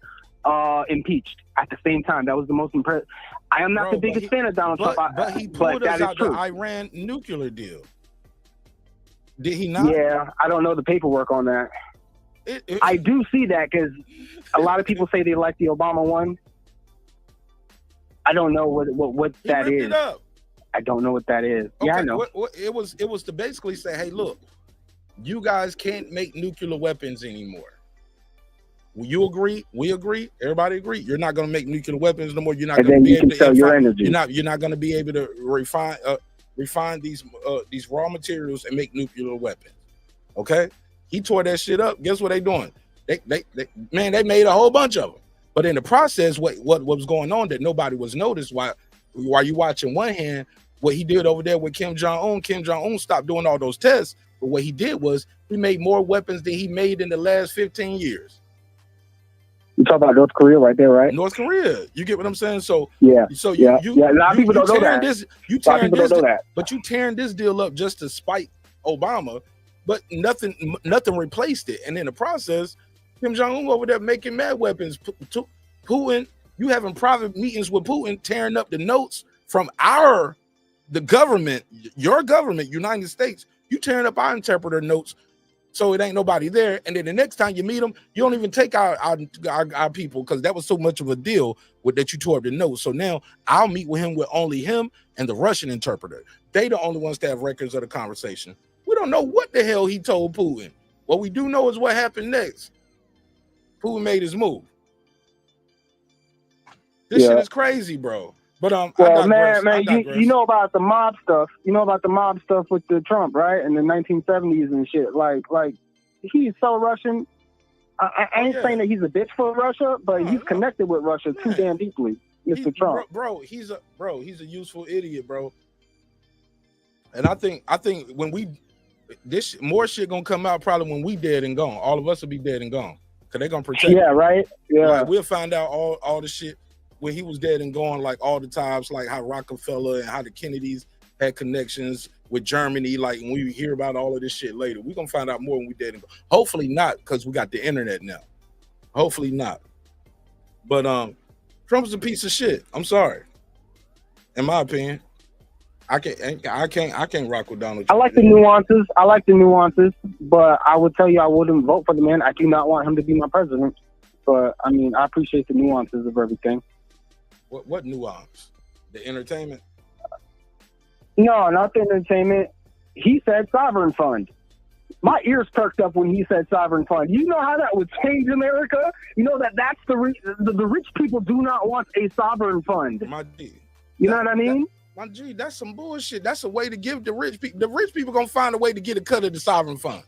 impeached at the same time. That was the most impressive. I am not the biggest fan of Donald Trump, but he pulled us out the Iran nuclear deal. Did he not? Yeah, I don't know the paperwork on that. I do see that because a lot of people say they like the Obama one. I don't know what that is. I don't know what that is. Okay, yeah, I know. It was to basically say, hey, look, you guys can't make nuclear weapons anymore. Will you agree? We agree. Everybody agree. You're not going to make nuclear weapons no more. You're not going to be able to sell your energy. You're not going to be able to refine these raw materials and make nuclear weapons. Okay, he tore that shit up. Guess what they doing? They made a whole bunch of them. But in the process, what was going on that nobody was noticed while you watching one hand what he did over there with Kim Jong-un. Kim Jong-un stopped doing all those tests, but what he did was he made more weapons than he made in the last 15 years. You talk about North Korea right there, right? North Korea. You get what I'm saying? So yeah. So a lot of people don't know that. But you tearing this deal up just to spite Obama, but nothing replaced it. And in the process, Kim Jong-un over there making mad weapons. Putin, you having private meetings with Putin, tearing up the notes from the government, your government, United States. You tearing up our interpreter notes. So it ain't nobody there, and then the next time you meet them, you don't even take our people because that was so much of a deal that you tore up the notes. So now I'll meet with him with only him and the Russian interpreter. They the only ones that have records of the conversation. We don't know what the hell he told Putin. What we do know is what happened next. Putin made his move. This shit is crazy, bro. But well, man, you know about the mob stuff. You know about the mob stuff with the Trump, right? In the 1970s and shit. Like he's so Russian. I ain't saying that he's a bitch for Russia, but he's connected with Russia too damn deeply, Mr. Trump. Bro, he's a useful idiot, bro. And I think when more shit gonna come out probably when we dead and gone. All of us will be dead and gone. Cause they gonna protect. Yeah, right. Yeah, like, we'll find out all the shit when he was dead and gone, like all the times, like how Rockefeller and how the Kennedys had connections with Germany. Like when we hear about all of this shit later, we're gonna find out more when we dead and gone. Hopefully not, because we got the internet now. Hopefully not. But Trump's a piece of shit. I'm sorry. In my opinion. I can't rock with Donald Trump. I like the nuances, but I would tell you I wouldn't vote for the man. I do not want him to be my president. but I mean, I appreciate the nuances of everything. What nuance? The entertainment? No, not the entertainment. He said sovereign fund. My ears perked up when he said sovereign fund. You know how that would change America? You know that's the rich people do not want a sovereign fund. My G. You know what I mean? My G, that's some bullshit. That's a way to give the rich people. The rich people gonna find a way to get a cut of the sovereign fund.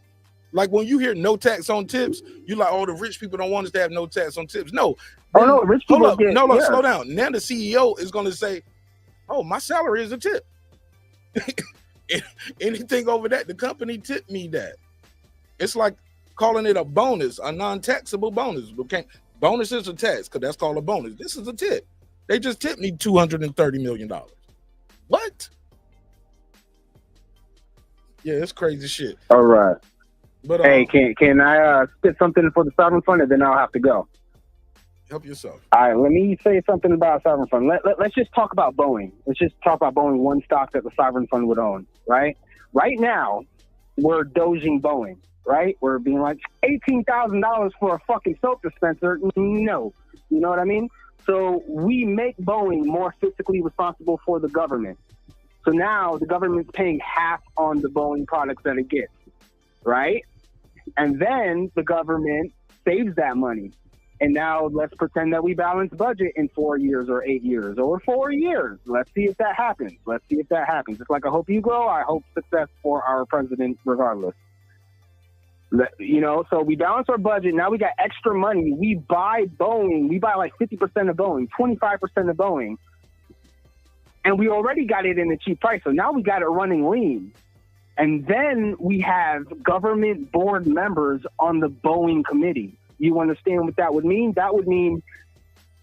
Like when you hear no tax on tips, you like, oh, the rich people don't want us to have no tax on tips. No. Oh no, rich people hold up. get, No, yeah. slow down. Now the CEO is gonna say, oh, my salary is a tip. Anything over that, the company tipped me that. It's like calling it a bonus, a non-taxable bonus. Bonus is a tax because that's called a bonus. This is a tip. They just tipped me $230 million. What? Yeah, it's crazy shit. All right. But hey, can I spit something for the sovereign fund, and then I'll have to go? Help yourself. All right, let me say something about sovereign fund. Let's just talk about Boeing. Let's just talk about Boeing, one stock that the sovereign fund would own, right? Right now, we're doging Boeing, right? We're being like, $18,000 for a fucking soap dispenser. No. You know what I mean? So we make Boeing more fiscally responsible for the government. So now the government's paying half on the Boeing products that it gets, right? And then the government saves that money. And now let's pretend that we balance budget in 4 years or 8 years or 4 years. Let's see if that happens. Let's see if that happens. Just like I hope you grow, I hope success for our president regardless. You know, so we balance our budget. Now we got extra money. We buy Boeing. We buy like 50% of Boeing, 25% of Boeing. And we already got it in a cheap price. So now we got it running lean. And then we have government board members on the Boeing committee. You understand what that would mean? That would mean,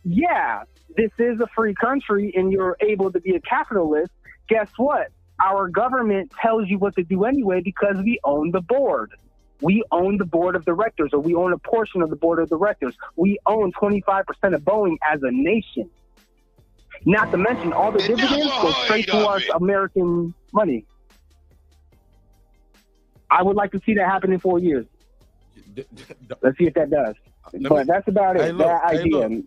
yeah, this is a free country and you're able to be a capitalist. Guess what? Our government tells you what to do anyway because we own the board. We own the board of directors, or we own a portion of the board of directors. We own 25% of Boeing as a nation. Not to mention all the dividends go straight to us American money. I would like to see that happen in 4 years. Let's see if that does. But that's about it. Hey, look, that idea.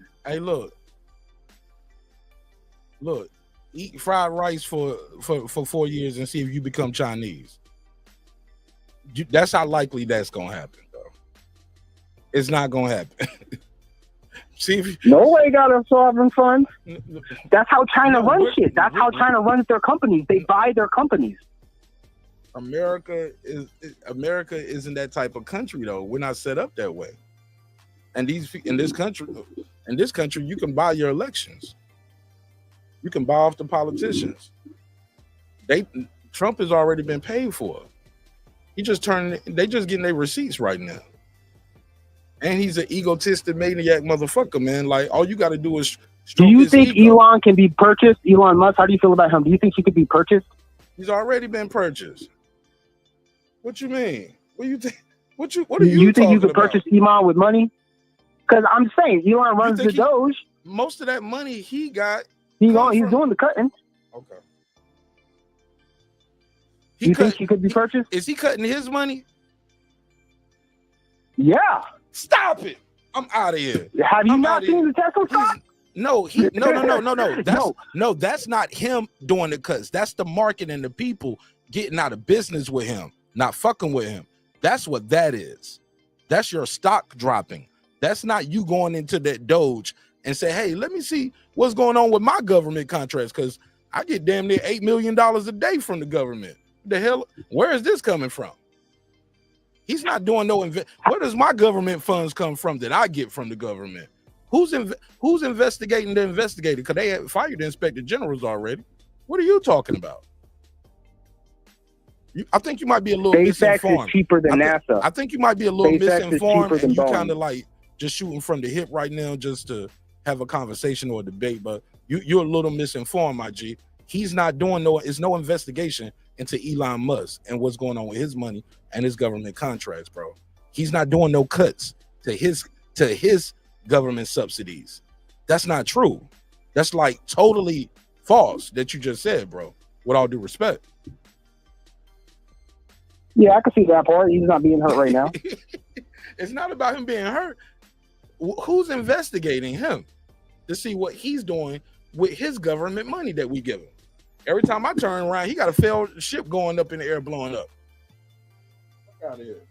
Look. Eat fried rice for 4 years and see if you become Chinese. That's how likely that's gonna happen, though. It's not gonna happen. See if no way got a sovereign fund. That's how China runs shit. That's how China runs their companies. They buy their companies. America isn't that type of country, though. We're not set up that way. And in this country, you can buy your elections. You can buy off the politicians. Trump has already been paid for. They just getting their receipts right now. And he's an egotistic maniac motherfucker, man. Like, all you got to do is do you think Elon can be purchased? Elon Musk, how do you feel about him? Do you think he could be purchased? He's already been purchased. What you mean? What do you think? What are you think you could about? purchase Elon with money? Because I'm saying Elon runs the Doge. Most of that money he got. He's doing the cutting. Okay. You think he could be purchased? Is he cutting his money? Yeah. Stop it. I'm out of here. Have you not seen the Tesla stock? No. That's not him doing the cuts. That's the market and the people getting out of business with him, not fucking with him. That's what that is. That's your stock dropping. That's not you going into that Doge and say, hey, let me see what's going on with my government contracts, because I get damn near $8 million a day from the government. The hell, where is this coming from? He's not doing no where does my government funds come from that I get from the government? Who's investigating the investigator? Because they have fired the inspector generals already. What are you talking about? I think you might be a little misinformed. Is cheaper than NASA. I think you might be a little misinformed, and you kind of like just shooting from the hip right now just to have a conversation or a debate. But you're a little misinformed, my G. He's not doing it's no investigation into Elon Musk and what's going on with his money and his government contracts, bro. He's not doing no cuts to his government subsidies. That's not true. That's like totally false that you just said, bro. With all due respect. Yeah, I can see that part. He's not being hurt right now. It's not about him being hurt. who's investigating him to see what he's doing with his government money that we give him? Every time I turn around, he got a failed ship going up in the air, blowing up. Fuck out of here.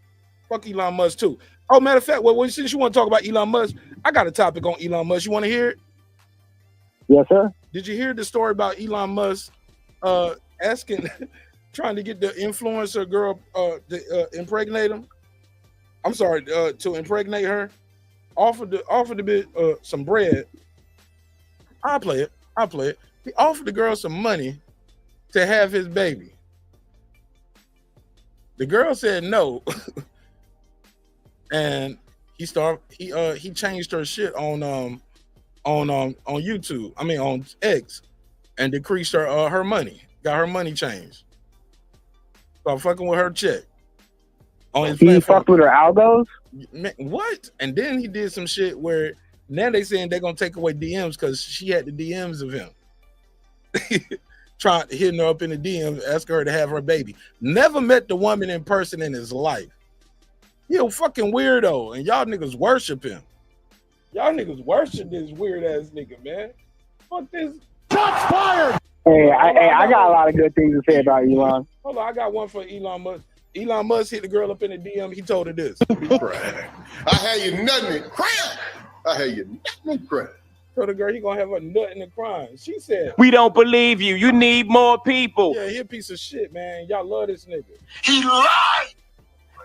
Fuck Elon Musk too. Oh, matter of fact, well, since you want to talk about Elon Musk, I got a topic on Elon Musk. You want to hear it? Yes, sir. Did you hear the story about Elon Musk asking, trying to get the influencer girl to impregnate him? I'm sorry, to impregnate her. Offered the bit some bread. I'll play it. He offered the girl some money to have his baby. The girl said no. And he changed her shit on YouTube. I mean on X, and decreased her money. Got her money changed. Start fucking with her check. On his he fucked with her algos? Man, what? And then he did some shit where now they saying they're gonna take away DMs because she had the DMs of him. Trying hitting her up in the DMs, asking her to have her baby. Never met the woman in person in his life. He a fucking weirdo, and y'all niggas worship him. Y'all niggas worship this weird ass nigga, man. Fuck this. Shots fired. Hey, I got a lot of good things to say about Elon. Hold on, I got one for Elon Musk. Elon Musk hit the girl up in the DM. He told her this. I had you nothing in crap. I had you nothing in crap. Told the girl he gonna have a nut in the crime. She said, "We don't believe you. You need more people." Yeah, he a piece of shit, man. Y'all love this nigga. He lied.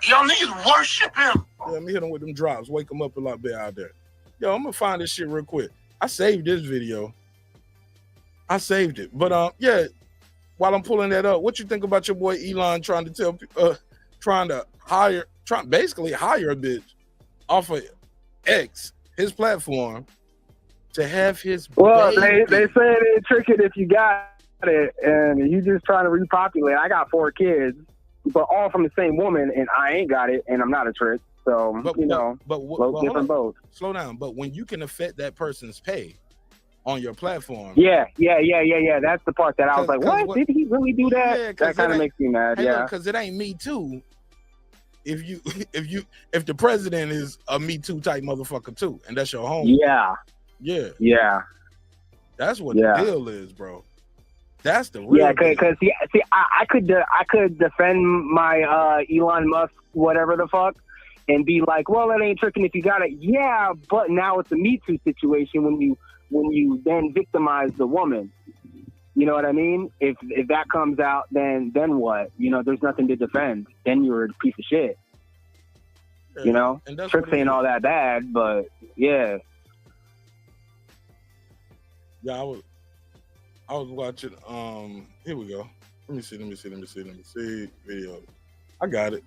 Y'all niggas worship him. Yeah, let me hit him with them drops. Wake him up a lot bit out there. Yo, I'm gonna find this shit real quick. I saved this video. I saved it, but yeah. While I'm pulling that up, what you think about your boy Elon trying to basically hire a bitch off of X, his platform, to have his baby. They say they trick it if you got it, and you just trying to repopulate. I got 4 kids, but all from the same woman, and I ain't got it, and I'm not a trick. So different both. Slow down. But when you can affect that person's pay on your platform, yeah. That's the part that I was like, what? Did he really do that? Yeah, that kind of makes me mad. Yeah, because it ain't Me Too. If the president is a Me Too type motherfucker too, and that's your home. Yeah. That's what the deal is, bro. That's the real. Yeah, because see, I could defend my Elon Musk whatever the fuck, and be like, well, it ain't tricking if you got it. Yeah, but now it's a Me Too situation when you then victimize the woman. You know what I mean? If that comes out, then what? You know, there's nothing to defend. Then you're a piece of shit. Yeah, you know, tricks ain't all that bad, but yeah. Yeah, I was watching. Here we go. Let me see. Video. I got it.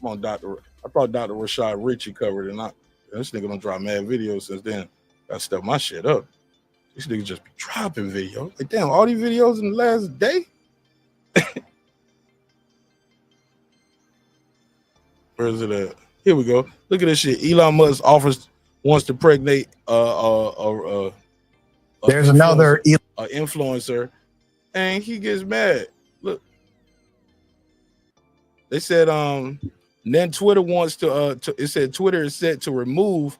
I'm on Dr. I thought Dr. Rashad Richie covered it. This nigga don't drop mad videos since then. I step my shit up. These niggas just be dropping videos. Like, damn, all these videos in the last day? Where is it at? Here we go. Look at this shit. Elon Musk wants to pregnate there's another influencer, and he gets mad. Look. They said then Twitter wants to it said Twitter is set to remove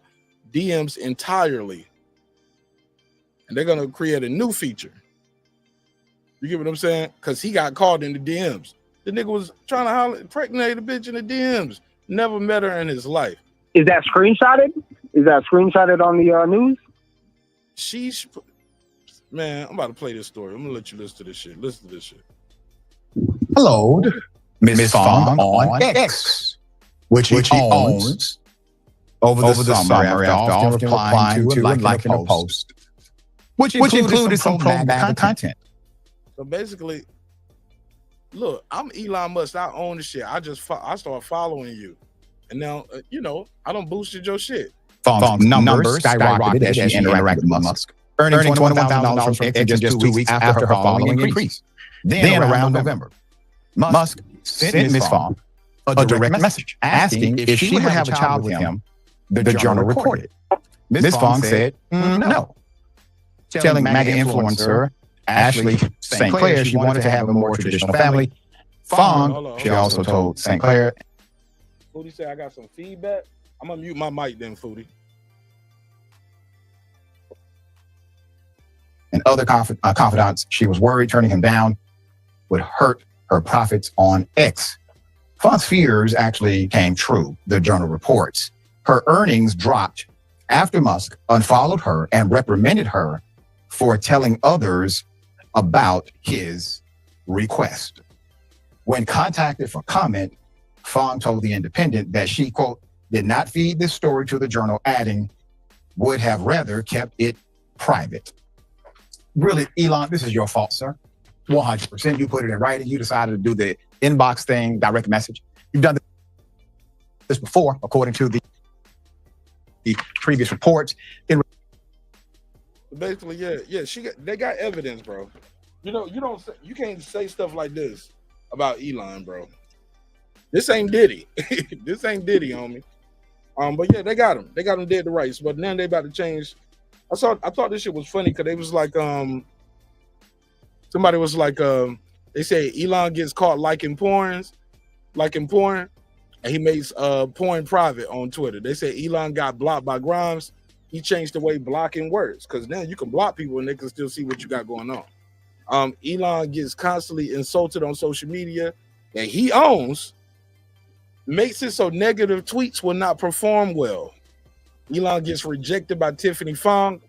DMs entirely. And they're gonna create a new feature. You get what I'm saying? Because he got caught in the DMs. The nigga was trying to impregnate a bitch in the DMs. Never met her in his life. Is that screenshotted? Is that screenshotted on the news? Man, I'm about to play this story. I'm gonna let you listen to this shit. Listen to this shit. Hello, Miss Fong on X, which he owns over the summer after often replying to and liking a post. Which included some pro-MAGA content. So basically, look, I'm Elon Musk. I own the shit. I start following you, and now I don't boosted your shit. Fong's numbers skyrocketed as she interacted with Musk, earning $21,000 from X in just 2 weeks after her following increased. Then around November, Musk sent Ms. Fong a direct message asking if she would have a child with him. The journal reported. Ms. Fong said no, telling MAGA influencer Ashley St. Clair she wanted to have a more traditional family. Fong, she also told St. Clair. Foodie said I got some feedback. I'm gonna mute my mic then, Foodie. other confidants, she was worried turning him down would hurt her profits on X. Fawn's fears actually came true, the journal reports. Her earnings dropped after Musk unfollowed her and reprimanded her for telling others about his request. When contacted for comment, Fawn told The Independent that she, quote, did not feed this story to the journal, adding, would have rather kept it private. Really, Elon, this is your fault, sir. 100%. You put it in writing. You decided to do the inbox thing, direct message. You've done this before, according to the previous reports. Basically, yeah. They got evidence, bro. You can't say stuff like this about Elon, bro. This ain't Diddy. This ain't Diddy, homie. But yeah, they got him. They got him dead to rights. But now they about to change. I thought this shit was funny because they was like, somebody was like, they say Elon gets caught liking porn, and he makes porn private on Twitter. They say Elon got blocked by Grimes. He changed the way blocking works because now you can block people and they can still see what you got going on. Elon gets constantly insulted on social media that he owns, makes it so negative tweets will not perform well. Elon gets rejected by Tiffany Fong,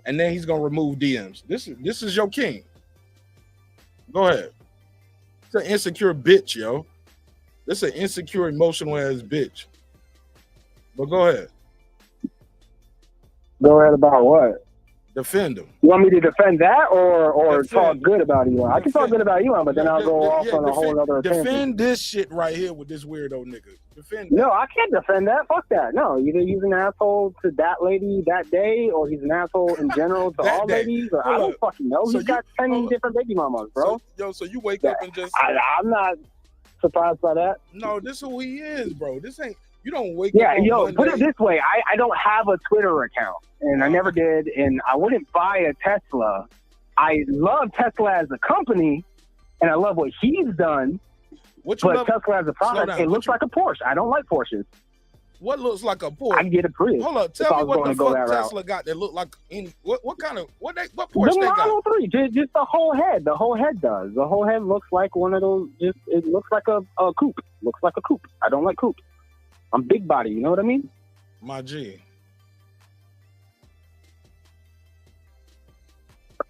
and then he's gonna remove DMs. This is your king. Go ahead. It's an insecure bitch, yo. This is an insecure, emotional ass bitch. But go ahead. Go ahead about what? Defend him. You want me to defend that or talk good about Elon? I can talk good about Elon, but then I'll go off on a whole other tangent. Defend this shit right here with this weirdo nigga. Defend that. No, I can't defend that. Fuck that. No, either he's an asshole to that lady that day, or he's an asshole in general to all ladies, or I don't fucking know. He's got 10 different baby mamas, bro. So you wake up and just... I'm not surprised by that. No, this is who he is, bro. This ain't... You don't wake up. Yeah, yo, put it this way. I don't have a Twitter account, and I never did, and I wouldn't buy a Tesla. I love Tesla as a company, and I love what he's done. But Tesla as a product, it looks like a Porsche. I don't like Porsches. What looks like a Porsche? I can get a Prius. Hold up, tell me what the fuck Tesla got that look like any what Porsche the they got? Model 3, just the whole head. The whole head does. The whole head looks like one of those. It looks like a coupe. Looks like a coupe. I don't like coupes. I'm big body, you know what I mean? My G.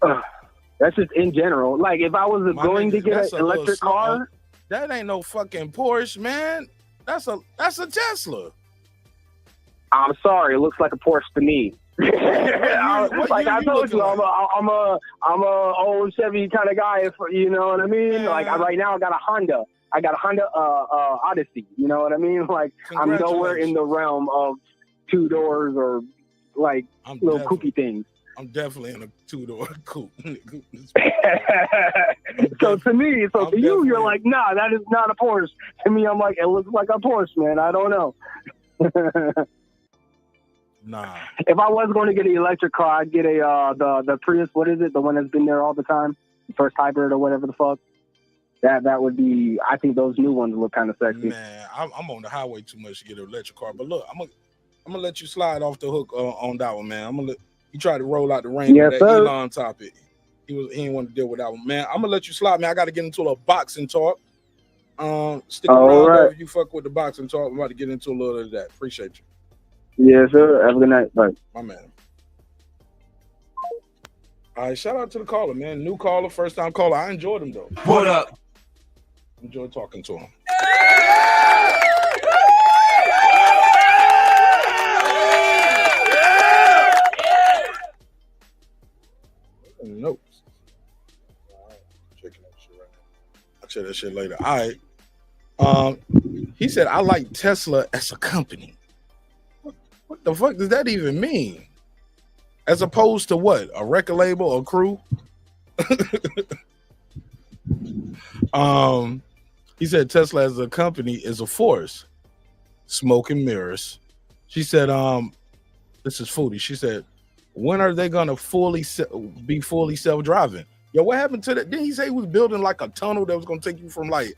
That's just in general. Like, if I was going to get an electric car... That ain't no fucking Porsche, man. That's a Tesla. I'm sorry, it looks like a Porsche to me. Like I told you, I'm a old Chevy kind of guy, you know what I mean? Yeah. Like, right now I got a Honda. I got a Honda Odyssey, you know what I mean? Like, I'm nowhere in the realm of 2 doors or, like, little coupey things. I'm definitely in a 2-door coupe. So to me, to you, you're like, nah, that is not a Porsche. To me, I'm like, it looks like a Porsche, man. I don't know. Nah. If I was going to get an electric car, I'd get the Prius. What is it? The one that's been there all the time? The first hybrid or whatever the fuck. That would be. I think those new ones look kind of sexy. Man, I'm on the highway too much to get an electric car. But look, I'm gonna let you slide off the hook on that one, man. I'm gonna let you try to roll out the rain with that Elon topic. He didn't want to deal with that one, man. I'm gonna let you slide, man. I got to get into a little boxing talk. Stick around if you fuck with the boxing talk. I'm about to get into a little of that. Appreciate you. Yeah, sir. Have a good night. Bye. My man. All right, shout out to the caller, man. New caller, first time caller. I enjoyed him though. What up? Enjoyed talking to him. Notes. Checking that shit right now. I'll check that shit later. All right. He said, I like Tesla as a company. What the fuck does that even mean? As opposed to what? A record label or crew? He said Tesla as a company is a force. Smoke and mirrors. She said, this is Foodie. She said, when are they gonna be fully self-driving? Yo, what happened to that? Didn't he say he was building like a tunnel that was gonna take you from like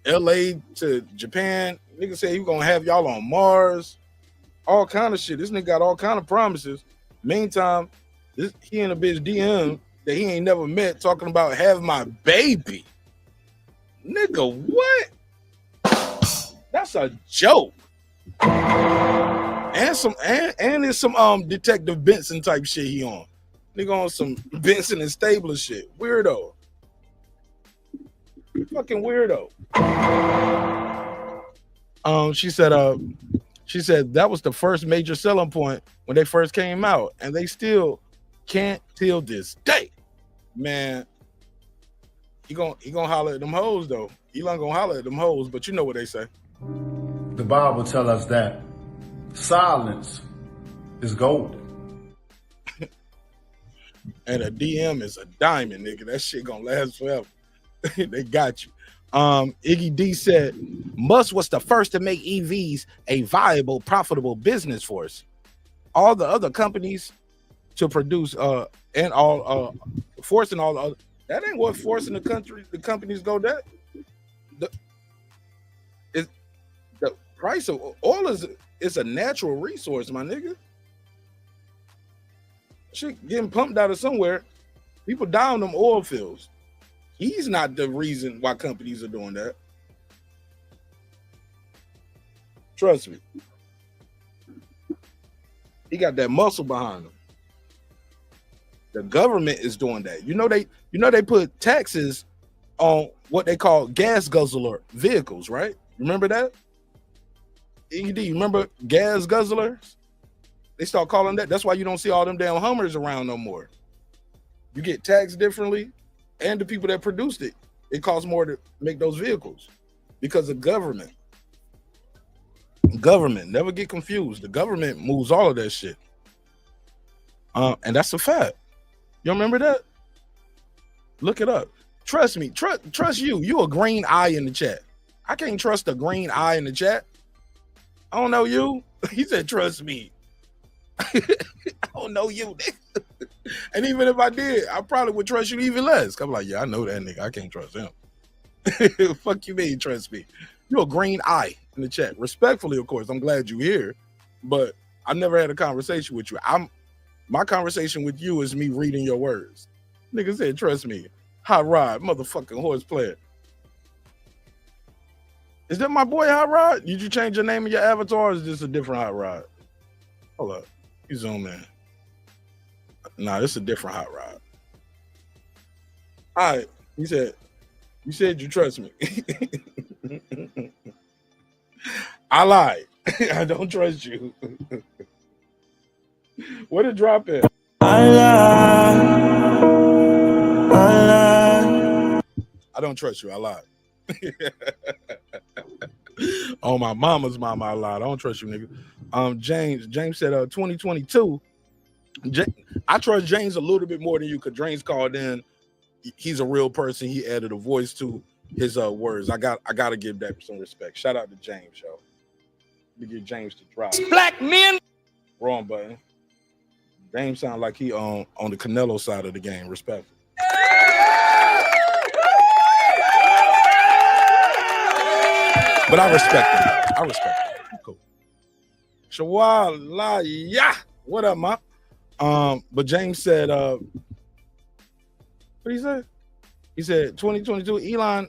LA to Japan? Nigga said he was gonna have y'all on Mars. All kind of shit. This nigga got all kind of promises. Meantime, he and a bitch DM that he ain't never met talking about have my baby. Nigga, what? That's a joke. And there's some Detective Benson type shit he on. Nigga on some Benson and Stabler shit. Weirdo. Fucking weirdo. She said that was the first major selling point when they first came out, and they still can't till this day. Man, he gonna holler at them hoes though. Elon gonna holler at them hoes, but you know what they say. The Bible tell us that silence is golden. And a DM is a diamond, nigga. That shit gonna last forever. They got you. Iggy D said Musk was the first to make EVs a viable, profitable business for us. All the other companies to produce and all forcing all the other, that ain't what forcing the companies go that. The price of oil is a natural resource, my nigga. Shit getting pumped out of somewhere. People die on them oil fields. He's not the reason why companies are doing that. Trust me. He got that muscle behind him. The government is doing that. You know they put taxes on what they call gas guzzler vehicles, right? Remember that? ED, you remember gas guzzlers? They start calling that. That's why you don't see all them damn Hummers around no more. You get taxed differently, and the people that produced it, it costs more to make those vehicles because of government. Government, never get confused. The government moves all of that shit. And that's a fact. You remember that? Look it up. Trust me. Trust you. You a green eye in the chat. I can't trust a green eye in the chat. I don't know you. He said, trust me. I don't know you. And even if I did, I probably would trust you even less. I'm like, yeah, I know that nigga. I can't trust him. Fuck you mean, trust me. You're a green eye in the chat. Respectfully, of course. I'm glad you're here, but I never had a conversation with you. My conversation with you is me reading your words. Nigga said, trust me. Hot Rod, motherfucking horse player. Is that my boy Hot Rod? Did you change your name of your avatar, or is this a different Hot Rod? Hold up. You zoom in. Nah, this is a different Hot Rod. All right. You said you trust me. I lied. I don't trust you. Where did drop it? I don't trust you. I lied. Oh, my mama's mama, I lied. I don't trust you, nigga. James said 2022. I trust James a little bit more than you, because James called in. He's a real person. He added a voice to his words. I gotta give that some respect. Shout out to James, yo. Let me get James to drop. Black men. Wrong button. James sound like he on the Canelo side of the game. Respect. But I respect him. Cool. Shawala, yeah. What up, ma? But James said, what he said? He said 2022, Elon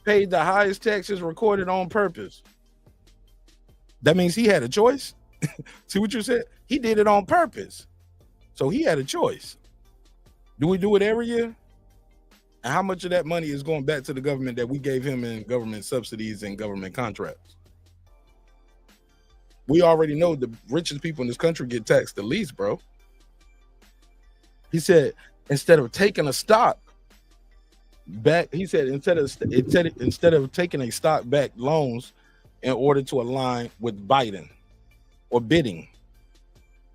paid the highest taxes recorded on purpose. That means he had a choice. See what you said? He did it on purpose. So he had a choice. Do we do it every year? And how much of that money is going back to the government that we gave him in government subsidies and government contracts? We already know the richest people in this country get taxed the least, bro. He said, instead of taking a stock back, he said, instead of taking a stock back loans in order to align with Biden or bidding.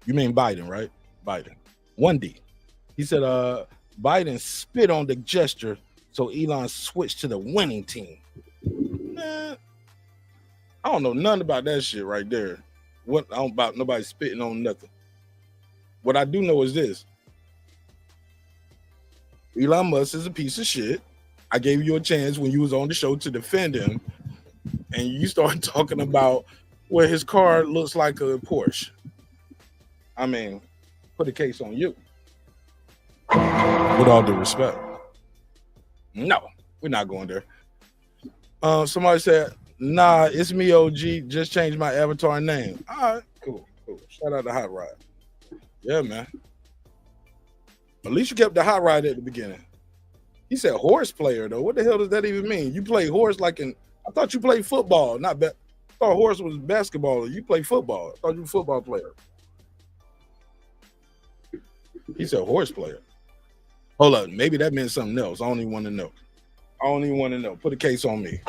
You mean Biden, right? Biden. 1D. He said, Biden spit on the gesture, so Elon switched to the winning team. Man, I don't know nothing about that shit right there. I don't about nobody spitting on nothing. What I do know is this. Elon Musk is a piece of shit. I gave you a chance when you was on the show to defend him, and you started talking about where his car looks like a Porsche. I mean, put a case on you. With all due respect. No, we're not going there. Somebody said, nah, it's me, OG. Just changed my avatar name. All right, cool. Shout out to Hot Rod. Yeah, man. At least you kept the Hot Rod at the beginning. He said horse player, though. What the hell does that even mean? You play horse like in, I thought you played football, I thought horse was basketball. You play football. I thought you were a football player. He said horse player. Hold up, maybe that meant something else. I don't even want to know. Put a case on me.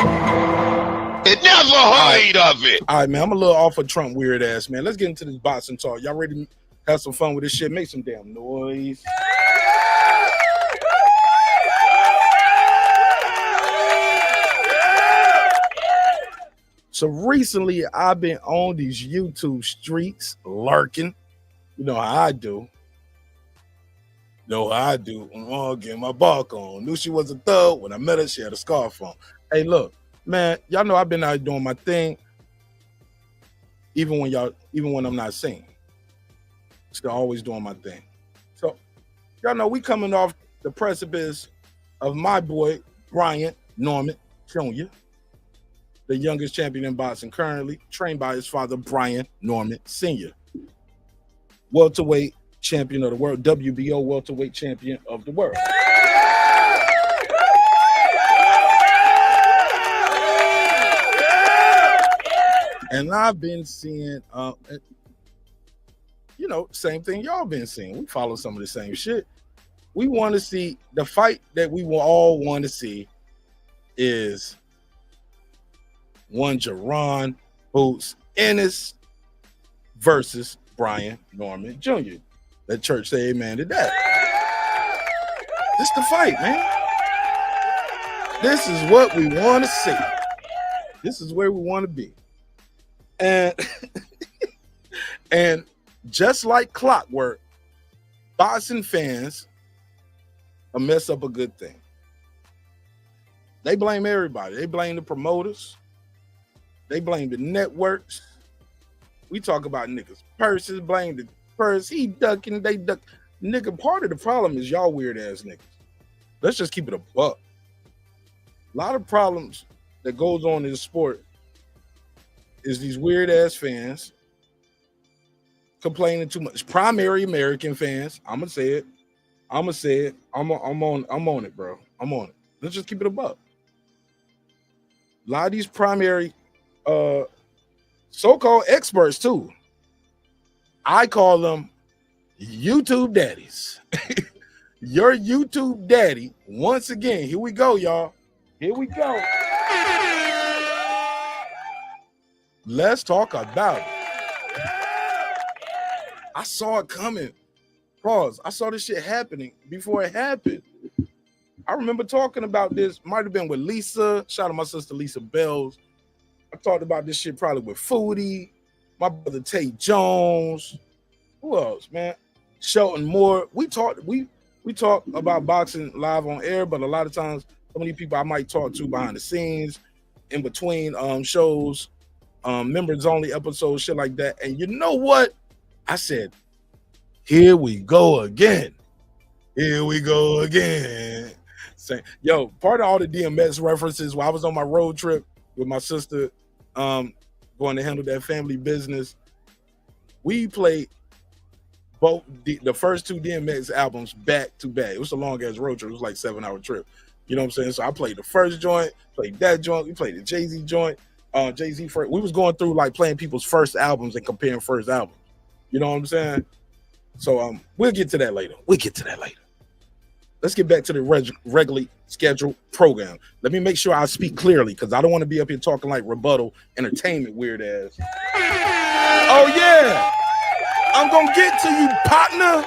It never heard of it. All right, man. I'm a little off of Trump weird ass, man. Let's get into this boxing talk. Y'all ready to have some fun with this shit? Make some damn noise. So recently, I've been on these YouTube streets lurking. You know how I do. Oh, getting my bark on. Knew she was a thug. When I met her, she had a scarf on. Hey, look, man, y'all know I've been out doing my thing. Even when I'm not singing. Still always doing my thing. So, y'all know we coming off the precipice of my boy, Brian Norman Jr., the youngest champion in boxing currently, trained by his father, Brian Norman Sr., welterweight champion of the world, WBO welterweight champion of the world. And I've been seeing, same thing y'all been seeing. We follow some of the same shit. We want to see, the fight that we will all want to see is one Jerron Boots Ennis versus Brian Norman Jr. Let church say amen to that. This the fight, man. This is what we want to see. This is where we want to be. And just like clockwork, boxing fans mess up a good thing. They blame everybody. They blame the promoters. They blame the networks. We talk about niggas' purses, blame the purse. He ducking, they duck. Nigga, part of the problem is y'all weird ass niggas. Let's just keep it a buck. A lot of problems that goes on in the sport is these weird ass fans complaining too much. Primary American fans. I'ma say it. I'm on it, bro. I'm on it. Let's just keep it a buck. A lot of these primary so-called experts too. I call them YouTube daddies. Your YouTube daddy, once again, here we go, y'all. Here we go. Let's talk about it. I saw it coming. Pause. I saw this shit happening before it happened. I remember talking about this, might have been with Lisa. Shout out to my sister Lisa Bells. I talked about this shit probably with Foodie, my brother Tate Jones. Who else, man? Shelton Moore. We talk about boxing live on air, but a lot of times, so many people I might talk to behind the scenes, in between shows, members only episodes, shit like that. And you know what? I said, here we go again. Here we go again. Yo, part of all the DMX references while I was on my road trip with my sister, going to handle that family business, we played both the first two DMX albums back to back. It was a long ass road trip. It was like 7-hour trip. You know what I'm saying? So I played the first joint, played that joint. We played the Jay-Z joint. Jay-Z first. We was going through like playing people's first albums and comparing first albums. You know what I'm saying? So we'll get to that later. Let's get back to the regularly scheduled program. Let me make sure I speak clearly because I don't want to be up here talking like rebuttal entertainment weird ass. Oh yeah, I'm gonna get to you, partner.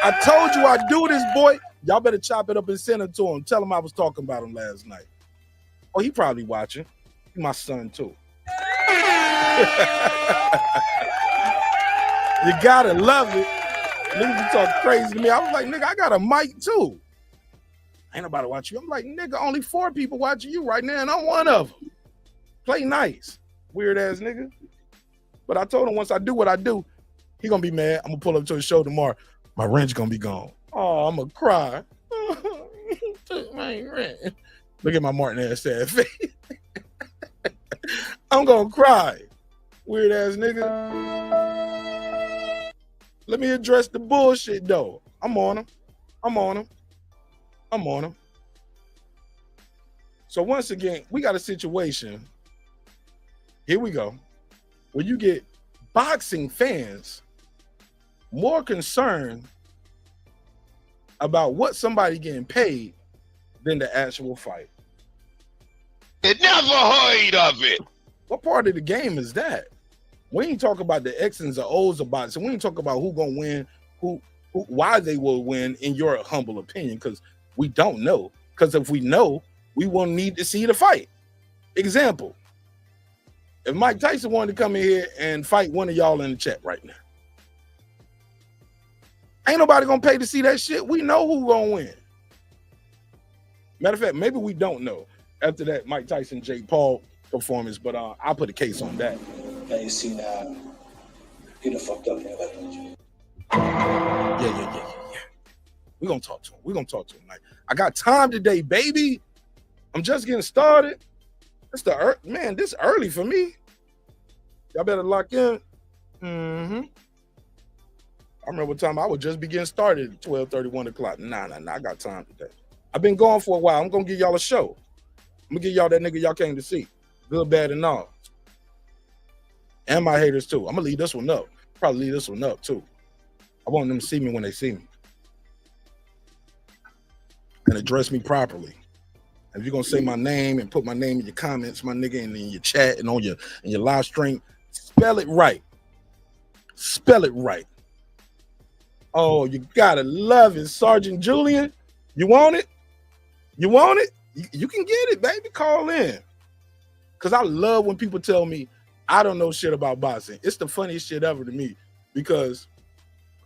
I told you I'd do this, boy. Y'all better chop it up and send it to him. Tell him I was talking about him last night. Oh, he probably watching. He my son too. You gotta love it. Niggas be talking crazy to me. I was like, nigga, I got a mic too. Ain't nobody watch you. I'm like, nigga, only 4 people watching you right now, and I'm one of them. Play nice, weird ass nigga. But I told him once I do what I do, he gonna be mad. I'm gonna pull up to his show tomorrow. My rent's gonna be gone. Oh, I'm gonna cry. Took my rent. Look at my Martin ass sad face. I'm gonna cry. Weird ass nigga. Let me address the bullshit though. I'm on him. So once again, we got a situation. Here we go. Where you get boxing fans more concerned about what somebody getting paid than the actual fight. It never heard of it. What part of the game is that? We ain't talk about the X's and O's of boxing. We ain't talk about who gonna win, who why they will win in your humble opinion, because we don't know. Because if we know, we won't need to see the fight. Example, if Mike Tyson wanted to come in here and fight one of y'all in the chat right now, ain't nobody gonna pay to see that shit. We know who gonna win. Matter of fact, maybe we don't know after that Mike Tyson Jake Paul performance, but I'll put a case on that. Now you see now, get the fucked up in like that. Yeah. We're gonna talk to him. Like, I got time today, baby. I'm just getting started. It's man, this early for me. Y'all better lock in. I remember what time I would just be getting started at 12:30, 1 o'clock. Nah, I got time today. I've been gone for a while. I'm gonna give y'all a show. I'm gonna give y'all that nigga y'all came to see. Good, bad, and all. And my haters too. I'm gonna leave this one up. Probably leave this one up too. I want them to see me when they see me. And address me properly. If you're gonna say my name and put my name in your comments, my nigga, and in your chat and on your live stream, spell it right. Spell it right. Oh, you gotta love it, Sergeant Julian. You want it? You want it? You can get it, baby. Call in. Cause I love when people tell me I don't know shit about boxing. It's the funniest shit ever to me, because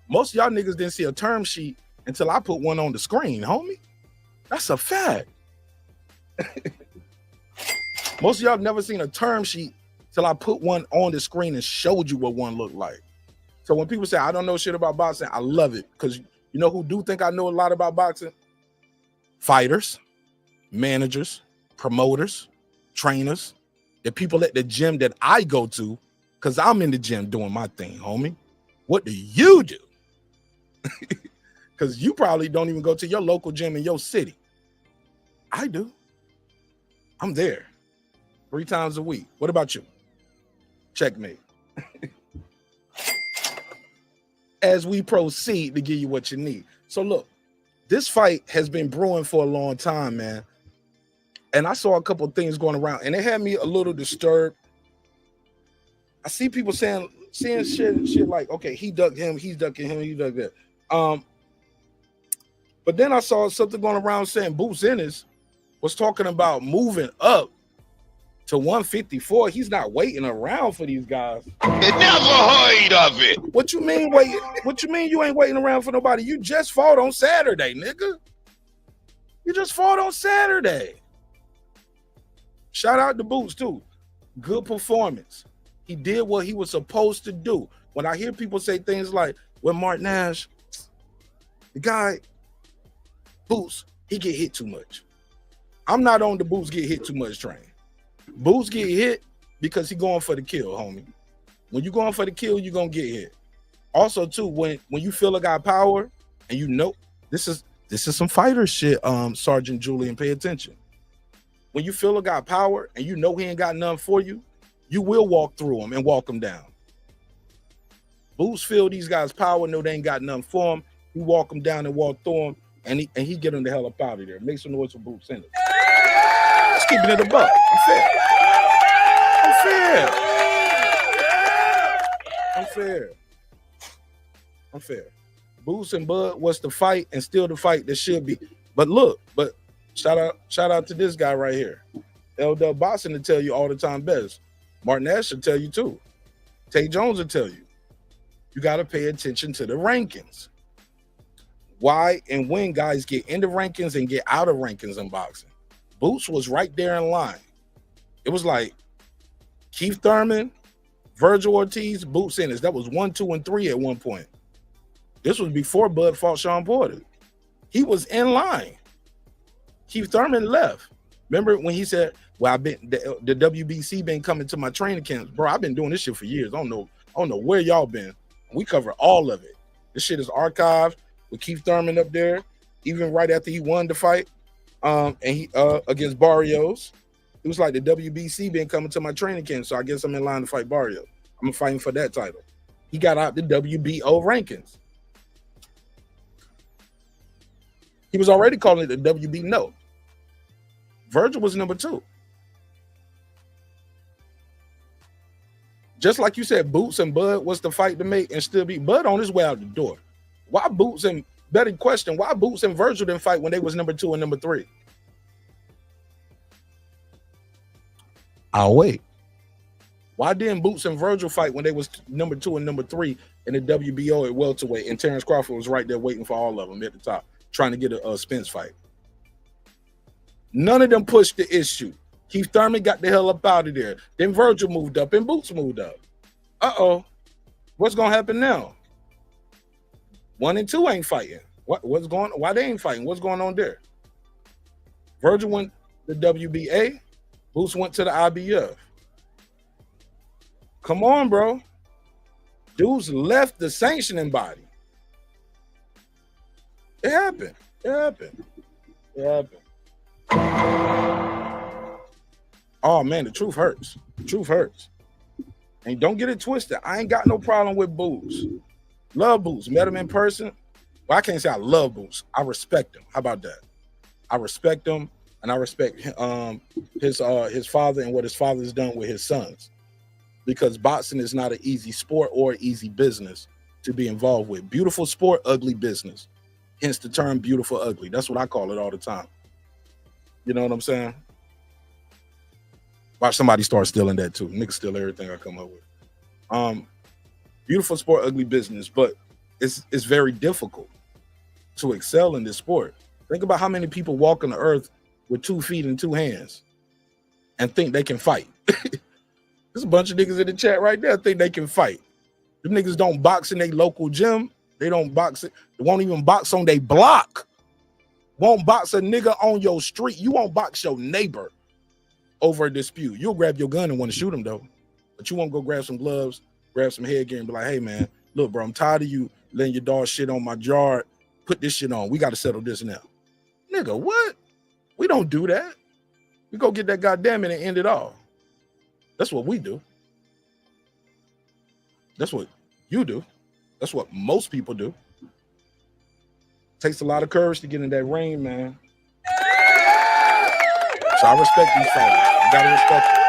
most of y'all niggas didn't see a term sheet until I put one on the screen, homie. That's a fact. Most of y'all never seen a term sheet till I put one on the screen and showed you what one looked like. So when people say I don't know shit about boxing, I love it, because you know who do think I know a lot about boxing? Fighters, managers, promoters, trainers, the people at the gym that I go to, because I'm in the gym doing my thing, homie. What do you do? Because you probably don't even go to your local gym in your city. I do. I'm there 3 times a week. What about you? Checkmate. As we proceed to give you what you need. So look, this fight has been brewing for a long time, man. And I saw a couple of things going around, and it had me a little disturbed. I see people saying shit like, okay, he ducked him, he's ducking him, he ducked that. But then I saw something going around saying Boots Ennis was talking about moving up to 154. He's not waiting around for these guys. It never heard of it. What you mean wait? What you mean you ain't waiting around for nobody? You just fought on Saturday, nigga. You just fought on Saturday. Shout out to Boots too. Good performance. He did what he was supposed to do. When I hear people say things like, well, Mark Nash, the guy, Boots, he get hit too much. I'm not on the Boots get hit too much train. Boots get hit because he going for the kill, homie. When you going for the kill, you gonna get hit. Also, too, when you feel a guy power and you know this is some fighter shit, Sergeant Julian, pay attention. When you feel a guy power and you know he ain't got nothing for you, you will walk through him and walk him down. Boots feel these guys power, know they ain't got nothing for him. He walk them down and walk through him, and he get him the hell up out of there. Make some noise for Boots Ennis. Just keeping it a buck. I'm fair. Boots and Bud was the fight and still the fight that should be. But look, shout out to this guy right here. LW Boxing to tell you all the time best. Martin Nash will tell you too. Tay Jones will tell you. You got to pay attention to the rankings. Why and when guys get into rankings and get out of rankings in boxing. Boots was right there in line. It was like Keith Thurman, Virgil Ortiz, Boots Ennis. That was 1, 2, and 3 at one point. This was before Bud fought Sean Porter. He was in line. Keith Thurman left. Remember when he said, well, I've been the WBC been coming to my training camps. Bro, I've been doing this shit for years. I don't know where y'all been. We cover all of it. This shit is archived with Keith Thurman up there, even right after he won the fight. And he against Barrios. It was like the WBC been coming to my training camp. So I guess I'm in line to fight Barrios. I'm fighting for that title. He got out the WBO rankings. He was already calling it the WB no. Virgil was number 2. Just like you said, Boots and Bud was the fight to make and still be Bud on his way out the door. Why Boots and better question, why Boots and Virgil didn't fight when they was number 2 and number 3? I'll wait. Why didn't Boots and Virgil fight when they was number 2 and number 3 in the WBO at welterweight, and Terrence Crawford was right there waiting for all of them at the top, trying to get a Spence fight? None of them pushed the issue. Keith Thurman got the hell up out of there. Then Virgil moved up and Boots moved up. Uh-oh. What's going to happen now? 1 and 2 ain't fighting. What's going on? Why they ain't fighting? What's going on there? Virgil went to the WBA. Boots went to the IBF. Come on, bro. Dudes left the sanctioning body. It happened. It happened. It happened. Oh, man, the truth hurts. The truth hurts. And don't get it twisted. I ain't got no problem with Boots. Love Boots. Met him in person. Well, I can't say I love Boots. I respect him. How about that? I respect him, and I respect his father and what his father's done with his sons. Because boxing is not an easy sport or easy business to be involved with. Beautiful sport, ugly business. Hence the term beautiful ugly. That's what I call it all the time. You know what I'm saying? Watch somebody start stealing that too. Niggas steal everything I come up with. Beautiful sport, ugly business, but it's very difficult to excel in this sport. Think about how many people walk on the earth with 2 feet and 2 hands and think they can fight. There's a bunch of niggas in the chat right there think they can fight. Them niggas don't box in their local gym. They don't box it. They won't even box on their block. Won't box a nigga on your street. You won't box your neighbor over a dispute. You'll grab your gun and want to shoot him though. But you won't go grab some gloves, grab some headgear and be like, hey man, look bro, I'm tired of you letting your dog shit on my yard. Put this shit on. We got to settle this now. Nigga, what? We don't do that. We go get that goddamn it and end it all. That's what we do. That's what you do. That's what most people do. Takes a lot of courage to get in that ring, man. So I respect these fighters. You gotta respect them.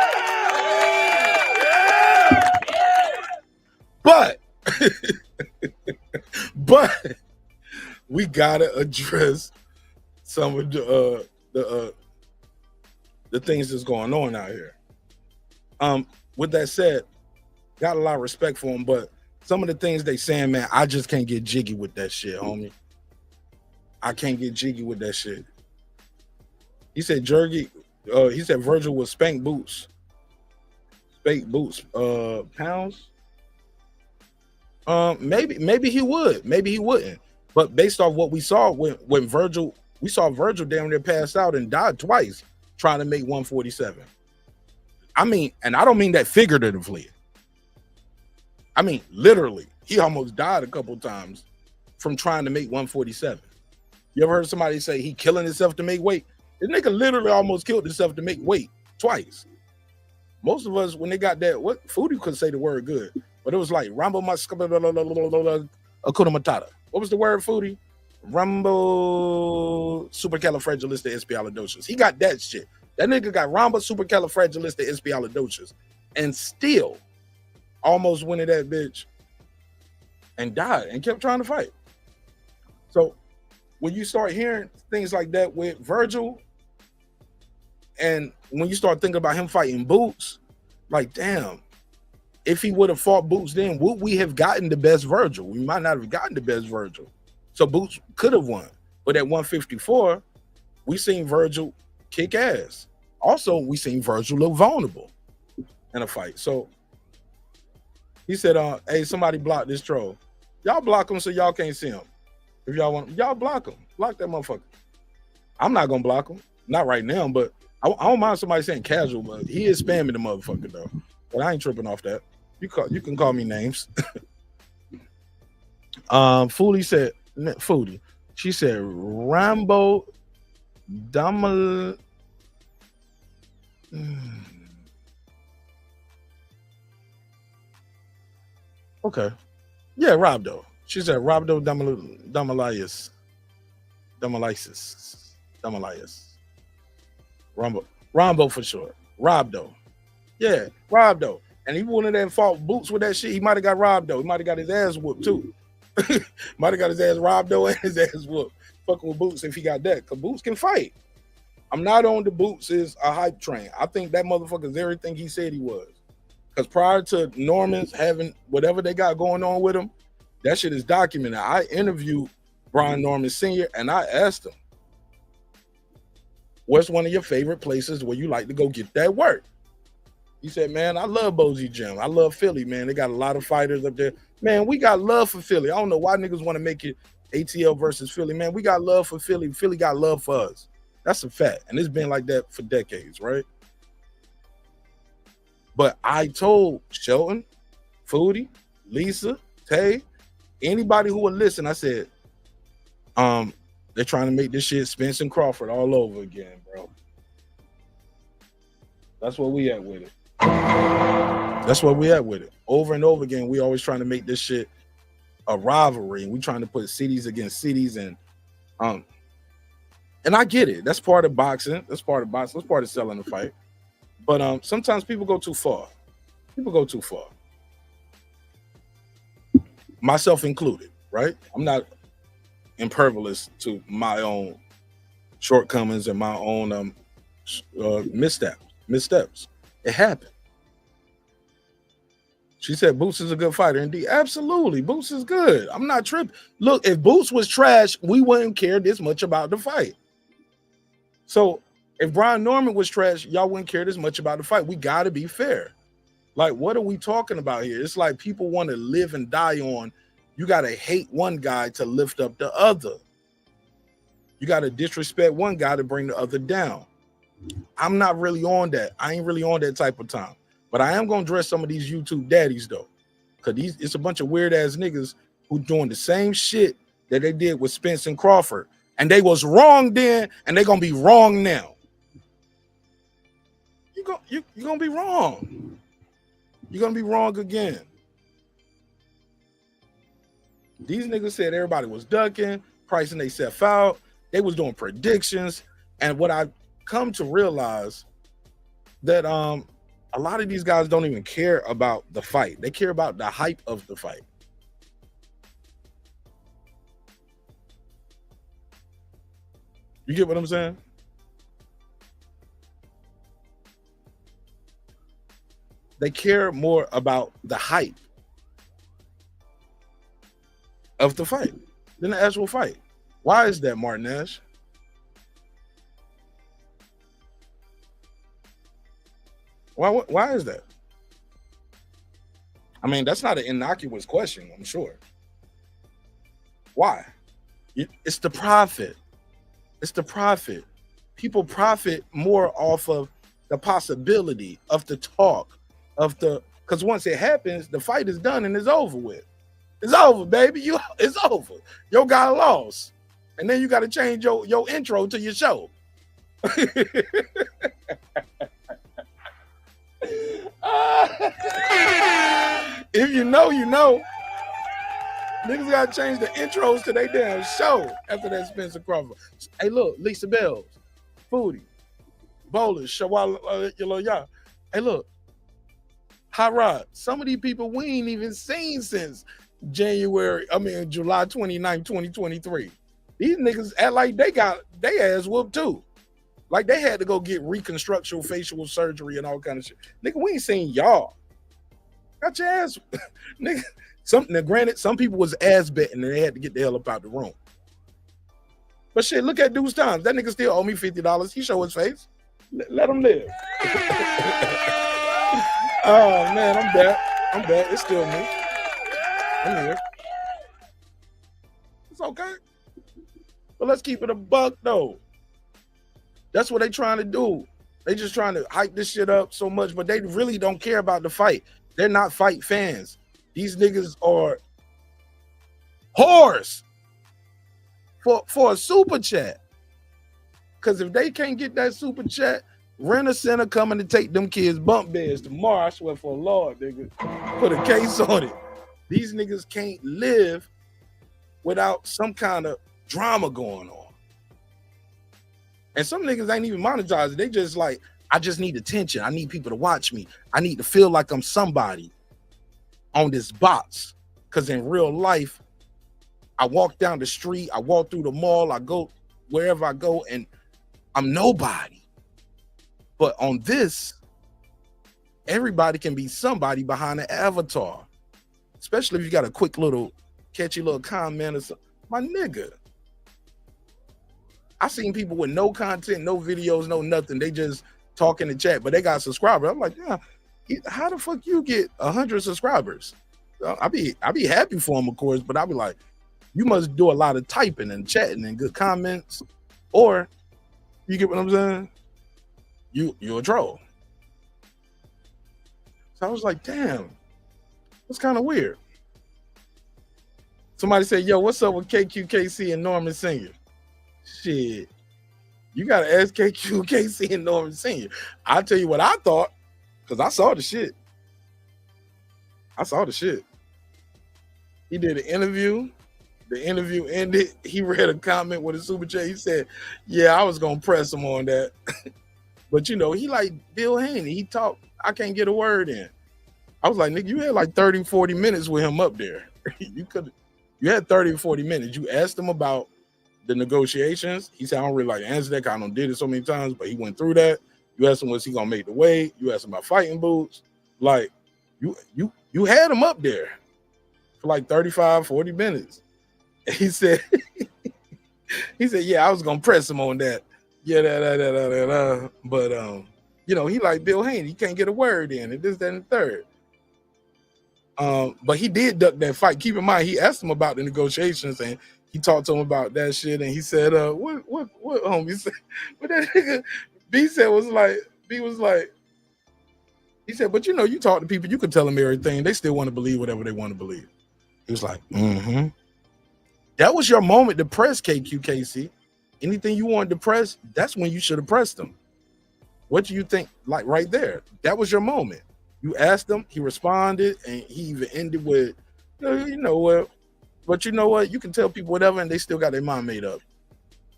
But we gotta address some of the things that's going on out here. With that said, got a lot of respect for them, but some of the things they saying, man, I just can't get jiggy with that shit, homie. I can't get jiggy with that shit. He said Virgil was spank boots. Spank boots pounds. Maybe he would, maybe he wouldn't. But based off what we saw when Virgil, we saw Virgil down there pass out and died twice trying to make 147. I mean, and I don't mean that figuratively. I mean, literally, he almost died a couple times from trying to make 147. You ever heard somebody say he killing himself to make weight? This nigga literally almost killed himself to make weight twice. Most of us, when they got that, what Foodie couldn't say the word good, but it was like Rambo Akuna Matata. What was the word, Foodie? Rambo Supercalifragilisticexpialidocious. He got that shit. That nigga got Rambo Supercalifragilisticexpialidocious and still almost went in that bitch and died and kept trying to fight. So when you start hearing things like that with Virgil, and when you start thinking about him fighting Boots, like, damn, if he would have fought Boots then, would we have gotten the best Virgil? We might not have gotten the best Virgil. So Boots could have won. But at 154, we seen Virgil kick ass. Also, we seen Virgil look vulnerable in a fight. So he said, hey, somebody block this troll. Y'all block him so y'all can't see him. If y'all want, y'all block him. Block that motherfucker. I'm not gonna block him. Not right now, but I don't mind somebody saying casual, but he is spamming the motherfucker though. But I ain't tripping off that. You can call me names. Foodie said, Foodie. She said Rambo Damal. Okay. Yeah, Robdo. She said Robdo Damalias. Rombo for sure. Robdo. Yeah, Robdo. And he wouldn't have fought Boots with that shit. He might have got Robdo. He might have got his ass whooped too. Might have got his ass Robdo and his ass whooped. Fucking with Boots if he got that. Because Boots can fight. I'm not on the Boots is a hype train. I think that motherfucker is everything he said he was. Because prior to Norman's having whatever they got going on with him, that shit is documented. I interviewed Brian Norman Sr. and I asked him, what's one of your favorite places where you like to go get that work? He said, man, I love Bozy Gym. I love Philly, man. They got a lot of fighters up there. Man, we got love for Philly. I don't know why niggas want to make it ATL versus Philly. Man, we got love for Philly. Philly got love for us. That's a fact. And it's been like that for decades, right? But I told Shelton, Foodie, Lisa, Tay, anybody who would listen, I said, they're trying to make this shit Spence and Crawford all over again, bro. That's where we at with it. That's where we at with it. Over and over again, we always trying to make this shit a rivalry. We trying to put cities against cities, and I get it. That's part of boxing. That's part of boxing. That's part of selling the fight. But sometimes people go too far. People go too far. Myself included, right? I'm not impervious to my own shortcomings and my own missteps. It happened. She said Boots is a good fighter. Indeed, absolutely. Boots is good. I'm not tripping. Look, if Boots was trash, we wouldn't care this much about the fight. So if Brian Norman was trash, y'all wouldn't care this much about the fight. We got to be fair. Like, what are we talking about here? It's like people want to live and die on, you got to hate one guy to lift up the other. You got to disrespect one guy to bring the other down. I'm not really on that. I ain't really on that type of time. But I am going to dress some of these YouTube daddies, though. Because it's a bunch of weird-ass niggas who doing the same shit that they did with Spence and Crawford. And they was wrong then, and they going to be wrong now. You're going to be wrong. You're going to be wrong again. These niggas said everybody was ducking, pricing themselves out. They was doing predictions. And what I come to realize that a lot of these guys don't even care about the fight. They care about the hype of the fight. You get what I'm saying? They care more about the hype of the fight than the actual fight. Why is that, Martin Nash? Why is that? I mean, that's not an innocuous question, I'm sure. Why? It's the profit. It's the profit. People profit more off of the possibility of the talk, of the, because once it happens, the fight is done and it's over with. It's over, baby. It's over. Your guy lost. And then you got to change your intro to your show. If you know, you know. Niggas got to change the intros to their damn show after that Spencer Crawford. Hey, look, Lisa Bells, Foodie, Bowlers, Shawala, y'all. Hey, look, Hot Rod. Some of these people we ain't even seen since July 29, 2023. These niggas act like they got their ass whooped too. Like they had to go get reconstructional facial surgery and all kind of shit. Nigga, we ain't seen y'all. Got your ass. Nigga, granted, some people was ass betting and they had to get the hell up out the room. But shit, look at Deuce Times. That nigga still owe me $50. He show his face. Let him live. Oh man, I'm back. It's still me. I'm here. It's okay. But let's keep it a buck though. That's what they trying to do. They just trying to hype this shit up so much, but they really don't care about the fight. They're not fight fans. These niggas are whores for a super chat. Because if they can't get that super chat, rent a center coming to take them kids bump beds tomorrow. I swear for the Lord, nigga. Put a case on it. These niggas can't live without some kind of drama going on. And some niggas ain't even monetizing. They just like, I just need attention. I need people to watch me. I need to feel like I'm somebody on this box. Because in real life, I walk down the street, I walk through the mall, I go wherever I go, and I'm nobody. But on this, everybody can be somebody behind an avatar. Especially if you got a quick little, catchy little comment or something. My nigga. I seen people with no content, no videos, no nothing. They just talk in the chat, but they got subscribers. I'm like, yeah, how the fuck you get 100 subscribers? I be happy for them, of course, but I'll be like, you must do a lot of typing and chatting and good comments, or you get what I'm saying? You're a troll. So I was like, damn, that's kind of weird. Somebody said, yo, what's up with KQKC and Norman Sr.? Shit, you gotta ask KQKC and Norman Sr. I'll tell you what I thought, because I saw the shit. He did an interview. The interview ended. He read a comment with a super chat. He said, yeah, I was gonna press him on that. But you know, he like Bill Haney. He talked, I can't get a word in. I was like, nigga, you had like 30, 40 minutes with him up there. You had 30 or 40 minutes. You asked him about the negotiations. He said, I don't really like to answer that because I done did it so many times, but he went through that. You asked him, was he gonna make the weight? You asked him about fighting boots. Like, you had him up there for like 35, 40 minutes. And he said, yeah, I was gonna press him on that. Yeah, but you know, he like Bill Haney, he can't get a word in, and this, that, and the third. But he did duck that fight. Keep in mind, he asked him about the negotiations, and he talked to him about that shit, and he said, what homie said? But that nigga B said was like, he said, but you know, you talk to people, you can tell them everything. They still want to believe whatever they want to believe. He was like, That was your moment to press KQKC. Anything you wanted to press, that's when you should have pressed them. What do you think? Like right there, that was your moment. You asked him, he responded, and he even ended with, you know what? But you know what? You can tell people whatever, and they still got their mind made up.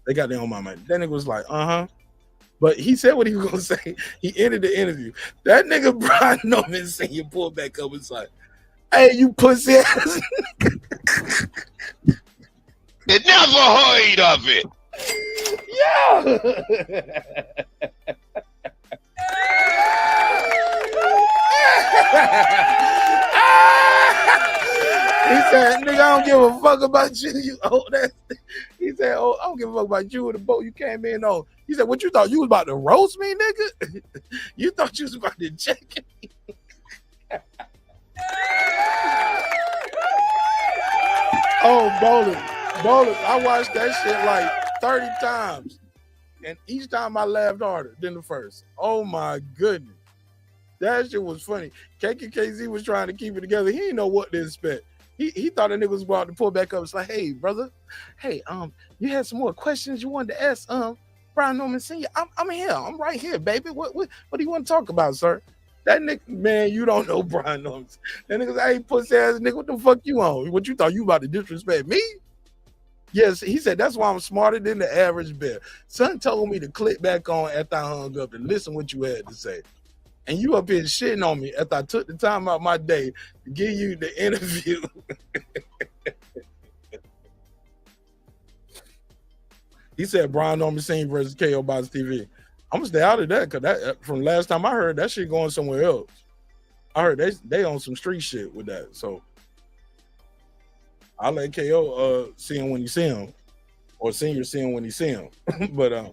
They got their own mind made up. Then it was like, But he said what he was gonna say. He ended the interview. That nigga Brian Norman Sr. pulled back up and was like, hey, you pussy ass. They never heard of it. Yeah. He said, nigga, I don't give a fuck about you. You old ass. He said, oh, I don't give a fuck about you and the boat you came in on. He said, what you thought? You was about to roast me, nigga? You thought you was about to check me? Oh, bowling. I watched that shit like 30 times. And each time I laughed harder than the first. Oh my goodness. That shit was funny. KKKZ was trying to keep it together. He didn't know what to expect. He thought a nigga was about to pull back up. It's like, hey, brother. Hey, you had some more questions you wanted to ask Brian Norman Sr. I'm here. I'm right here, baby. What do you want to talk about, sir? That nigga, man, you don't know Brian Norman. That nigga, hey, pussy ass nigga, what the fuck you on? What you thought you about to disrespect me? Yes, he said, that's why I'm smarter than the average bear. Son told me to click back on after I hung up and listen what you had to say. And you up here shitting on me after I took the time out my day to give you the interview. He said Brian Norman Sr. versus KO Box TV. I'm gonna stay out of that because that from last time I heard that shit going somewhere else. I heard they on some street shit with that. So I'll let KO see him when he see him, or Senior see him when he see him. But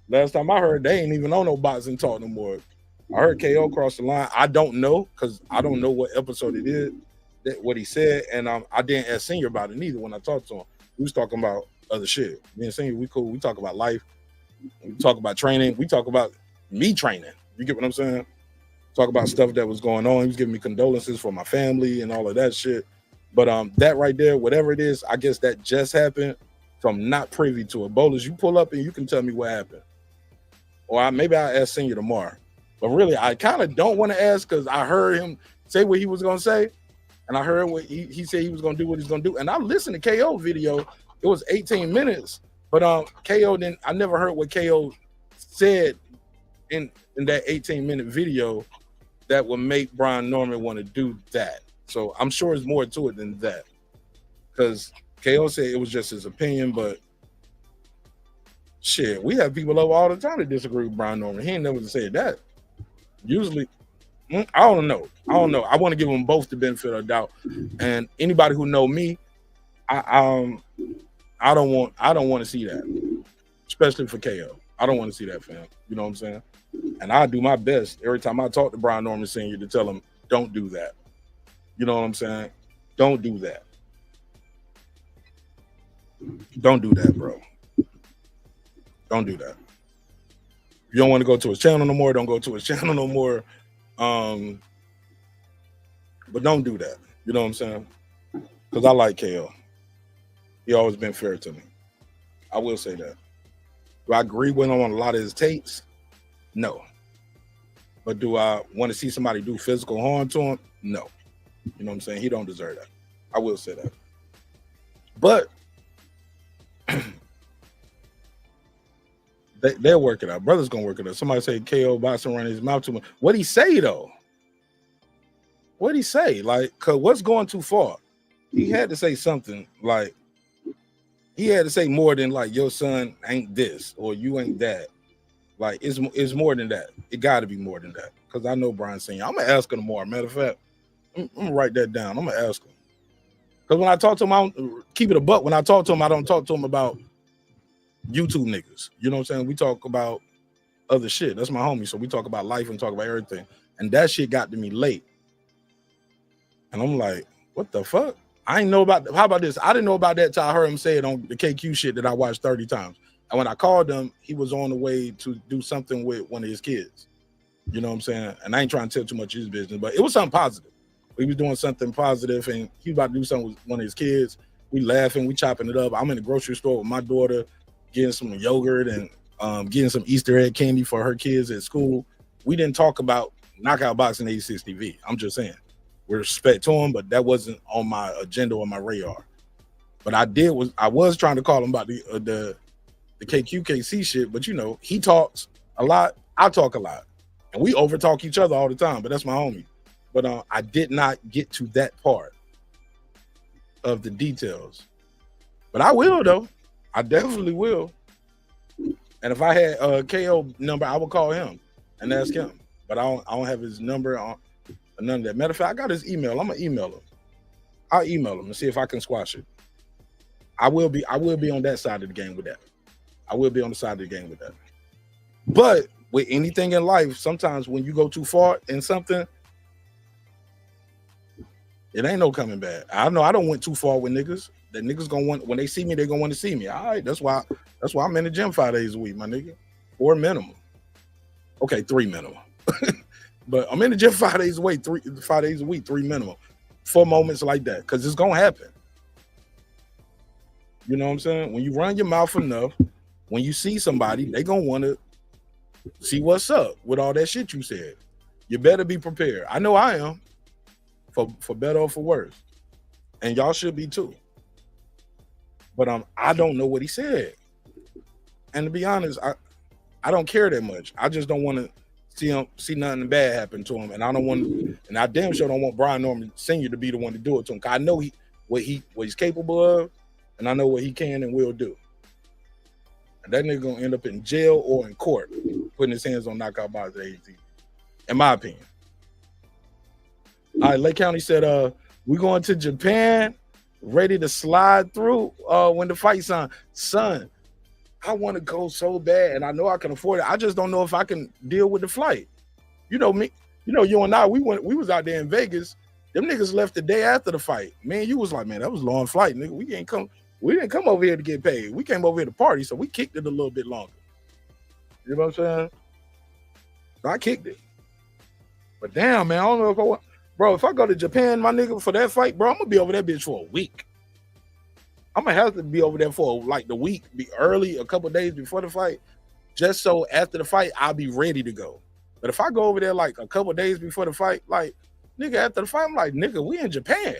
last time I heard they ain't even on no boxing talk no more. I heard KO cross the line. I don't know because I don't know what episode it is, what he said, and I didn't ask Senior about it neither when I talked to him. We was talking about other shit. Me and Senior, we cool. We talk about life. We talk about training. We talk about me training. You get what I'm saying? Talk about stuff that was going on. He was giving me condolences for my family and all of that shit. But that right there, whatever it is, I guess that just happened. So I'm not privy to it. Bowlers, you pull up and you can tell me what happened. Or maybe I'll ask Senior tomorrow. But really, I kind of don't want to ask because I heard him say what he was going to say. And I heard what he said he was going to do what he's going to do. And I listened to KO video. It was 18 minutes. But KO I never heard what KO said in that 18-minute video that would make Brian Norman want to do that. So I'm sure there's more to it than that. Because KO said it was just his opinion, but shit, we have people over all the time that disagree with Brian Norman. He ain't never said that. Usually, I don't know. I want to give them both the benefit of the doubt. And anybody who know me, I don't want to see that, especially for KO. I don't want to see that, fam. You know what I'm saying? And I do my best every time I talk to Brian Norman Sr. to tell him, don't do that. You know what I'm saying? Don't do that. Don't do that, bro. Don't do that. If you don't want to go to his channel no more, don't go to his channel no more. But don't do that. You know what I'm saying? Because I like KO. He always been fair to me. I will say that. Do I agree with him on a lot of his takes? No. But do I want to see somebody do physical harm to him? No. You know what I'm saying? He don't deserve that. I will say that. But they'll work it out. Brother's gonna work it out. Somebody say KO boxing running his mouth too much. What'd he say though? What'd he say? Like, cause what's going too far? He had to say something like, he had to say more than like your son ain't this or you ain't that. Like it's more than that. It got to be more than that. Cause I know Brian Senior. I'm gonna ask him tomorrow. Matter of fact, I'm gonna write that down. I'm gonna ask him. Cause when I talk to him, I don't keep it a buck. When I talk to him, I don't talk to him about YouTube niggas. You know what I'm saying? We talk about other shit. That's my homie. So we talk about life and talk about everything. And that shit got to me late. And I'm like, what the fuck? I ain't know about, how about this? I didn't know about that till I heard him say it on the KQ shit that I watched 30 times. And when I called him, he was on the way to do something with one of his kids. You know what I'm saying? And I ain't trying to tell too much of his business, but it was something positive. He was doing something positive and he was about to do something with one of his kids. We laughing, we chopping it up. I'm in the grocery store with my daughter, getting some yogurt and getting some Easter egg candy for her kids at school. We didn't talk about knockout boxing 86 TV. I'm just saying, with respect to him, but that wasn't on my agenda or my radar. But I was trying to call him about the KQKC shit, but you know, he talks a lot, I talk a lot. And we over talk each other all the time, but that's my homie. But I did not get to that part of the details. But I will though. I definitely will. And if I had a KO number, I would call him and ask him. But I don't have his number on none of that. Matter of fact, I got his email. I'm gonna email him. I'll email him and see if I can squash it. I will be on that side of the game with that. I will be on the side of the game with that. But with anything in life, sometimes when you go too far in something, it ain't no coming back. I know I don't went too far with niggas. The niggas gonna want, when they see me, they gonna want to see me. All right, that's why I'm in the gym 5 days a week, my nigga. 4 minimum. Okay, 3 minimum. But I'm in the gym 5 days a week, 5 days a week, 3 minimum. For moments like that, because it's gonna happen. You know what I'm saying? When you run your mouth enough, when you see somebody, they gonna want to see what's up with all that shit you said. You better be prepared. I know I am, for better or for worse, and y'all should be too. But I don't know what he said, and to be honest, I don't care that much. I just don't want to see nothing bad happen to him, and I don't want, and I damn sure don't want Brian Norman Sr. to be the one to do it to him. Cause I know what he's capable of, and I know what he can and will do. And that nigga gonna end up in jail or in court, putting his hands on knockout boxing at AT, in my opinion. All right, Lake County said, we going to Japan, ready to slide through when the fight's on. Son, I want to go so bad, and I know I can afford it. I just don't know if I can deal with the flight. You know me, you and I, we was out there in Vegas. Them niggas left the day after the fight. Man, you was like, man, that was a long flight, nigga. We ain't come. We didn't come over here to get paid. We came over here to party, so we kicked it a little bit longer. You know what I'm saying? So I kicked it. But damn, man, I don't know if I want, bro, if I go to Japan, my nigga, for that fight, bro, I'm gonna be over that bitch for a week. I'm gonna have to be over there for like the week, be early, a couple days before the fight, just so after the fight, I'll be ready to go. But if I go over there like a couple days before the fight, like, nigga, after the fight, I'm like, nigga, we in Japan.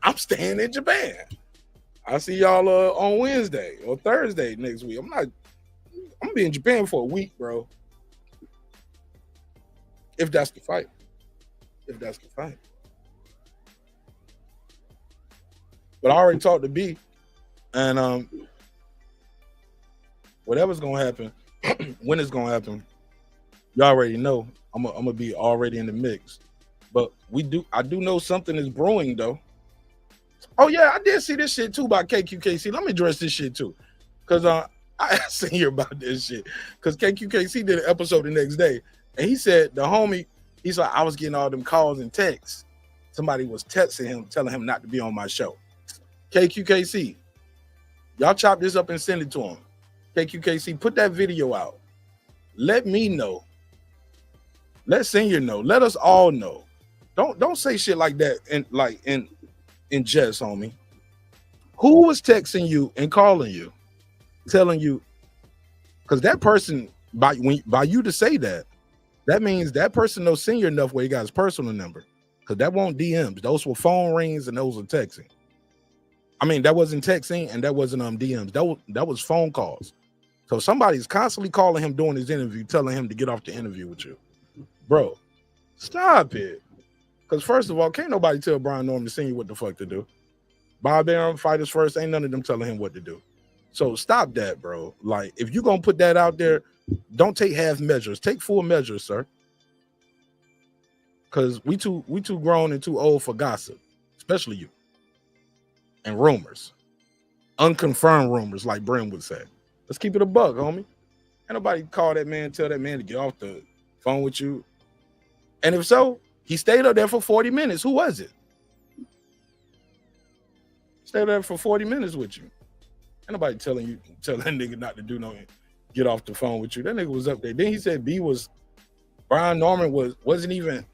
I'm staying in Japan. I'll see y'all on Wednesday or Thursday next week. I'm gonna be in Japan for a week, bro. If that's the fight. If that's the fight. But I already talked to B, and whatever's gonna happen, when it's gonna happen, you already know. I'm gonna be already in the mix. But I do know something is brewing though. Oh yeah, I did see this shit too by KQKC. Let me address this shit too, because I asked him about this shit. Because KQKC did an episode the next day, and he said the homie, he's like, I was getting all them calls and texts. Somebody was texting him, telling him not to be on my show. KQKC, y'all chop this up and send it to him. KQKC, put that video out. Let me know. Let Senior know. Let us all know. Don't say shit like that in jest, homie. Who was texting you and calling you, telling you? Because that person, by you to say that, that means that person knows Senior enough where he got his personal number. Because that won't DMs. Those were phone rings and those were texting. I mean, that wasn't texting and that wasn't DMs. That was phone calls. So somebody's constantly calling him during his interview, telling him to get off the interview with you. Bro, stop it. Because first of all, can't nobody tell Brian Norman Sr. what the fuck to do. Bob Arum, Fighters First, ain't none of them telling him what to do. So stop that, bro. Like, if you're going to put that out there, don't take half measures. Take full measures, sir. Because we too grown and too old for gossip, especially you. And rumors. Unconfirmed rumors, like Bren would say. Let's keep it a buck, homie. Ain't nobody call that man, tell that man to get off the phone with you. And if so, he stayed up there for 40 minutes. Who was it? Stayed there for 40 minutes with you. Ain't nobody telling that nigga not to do no get off the phone with you. That nigga was up there. Then he said Brian Norman wasn't even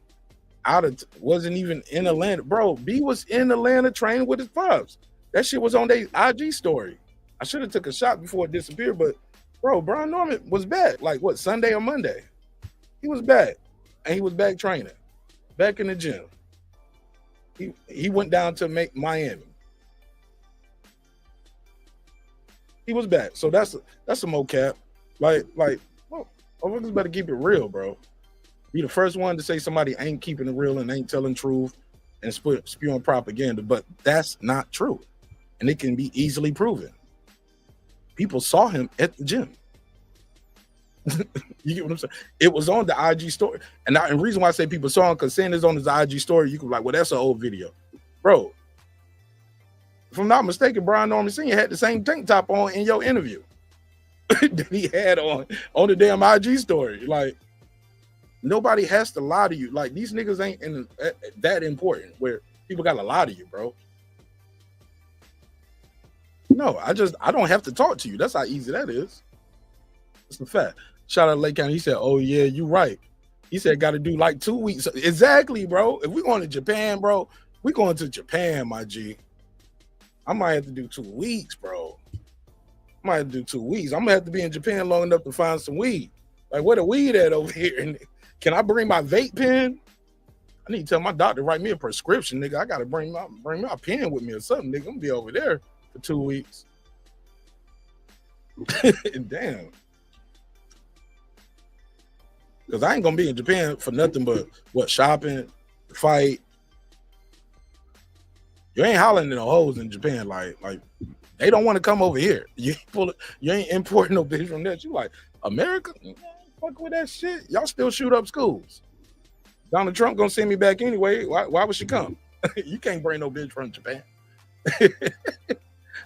in Atlanta. Bro, B was in Atlanta training with his pops. That shit was on their IG story. I should have took a shot before it disappeared, but bro, Brian Norman was back. Like what, Sunday or Monday? He was back. And he was back training. Back in the gym. He went down to Miami. He was back. So that's some mocap. Like, well, motherfuckers better keep it real, bro. Be the first one to say somebody ain't keeping it real and ain't telling truth and spewing propaganda, but that's not true. And it can be easily proven. People saw him at the gym. You get what I'm saying? It was on the IG story. And the reason why I say people saw him, because saying it's on his IG story, you can be like, well, that's an old video. Bro, if I'm not mistaken, Brian Norman Sr. had the same tank top on in your interview that he had on the damn IG story. Like, nobody has to lie to you. Like, these niggas ain't that important where people gotta lie to you, bro. No, I don't have to talk to you. That's how easy that is. It's the fact. Shout out to Lake County. He said, oh yeah, you right. He said, got to do like 2 weeks. Exactly, bro. If we're going to Japan, bro, we going to Japan, my G. I might have to do 2 weeks, bro. I might have to do 2 weeks. I'm gonna have to be in Japan long enough to find some weed. Like, where the weed at over here? And can I bring my vape pen? I need to tell my doctor to write me a prescription, nigga. I gotta bring my pen with me or something, nigga. I'm gonna be over there for 2 weeks. Damn. Because I ain't gonna be in Japan for nothing but what, shopping, fight. You ain't hollering at no hoes in Japan. Like they don't want to come over here. You ain't importing no bitch from that. You like, America? Fuck with that shit. Y'all still shoot up schools. Donald Trump gonna send me back anyway. Why would she come? You can't bring no bitch from Japan.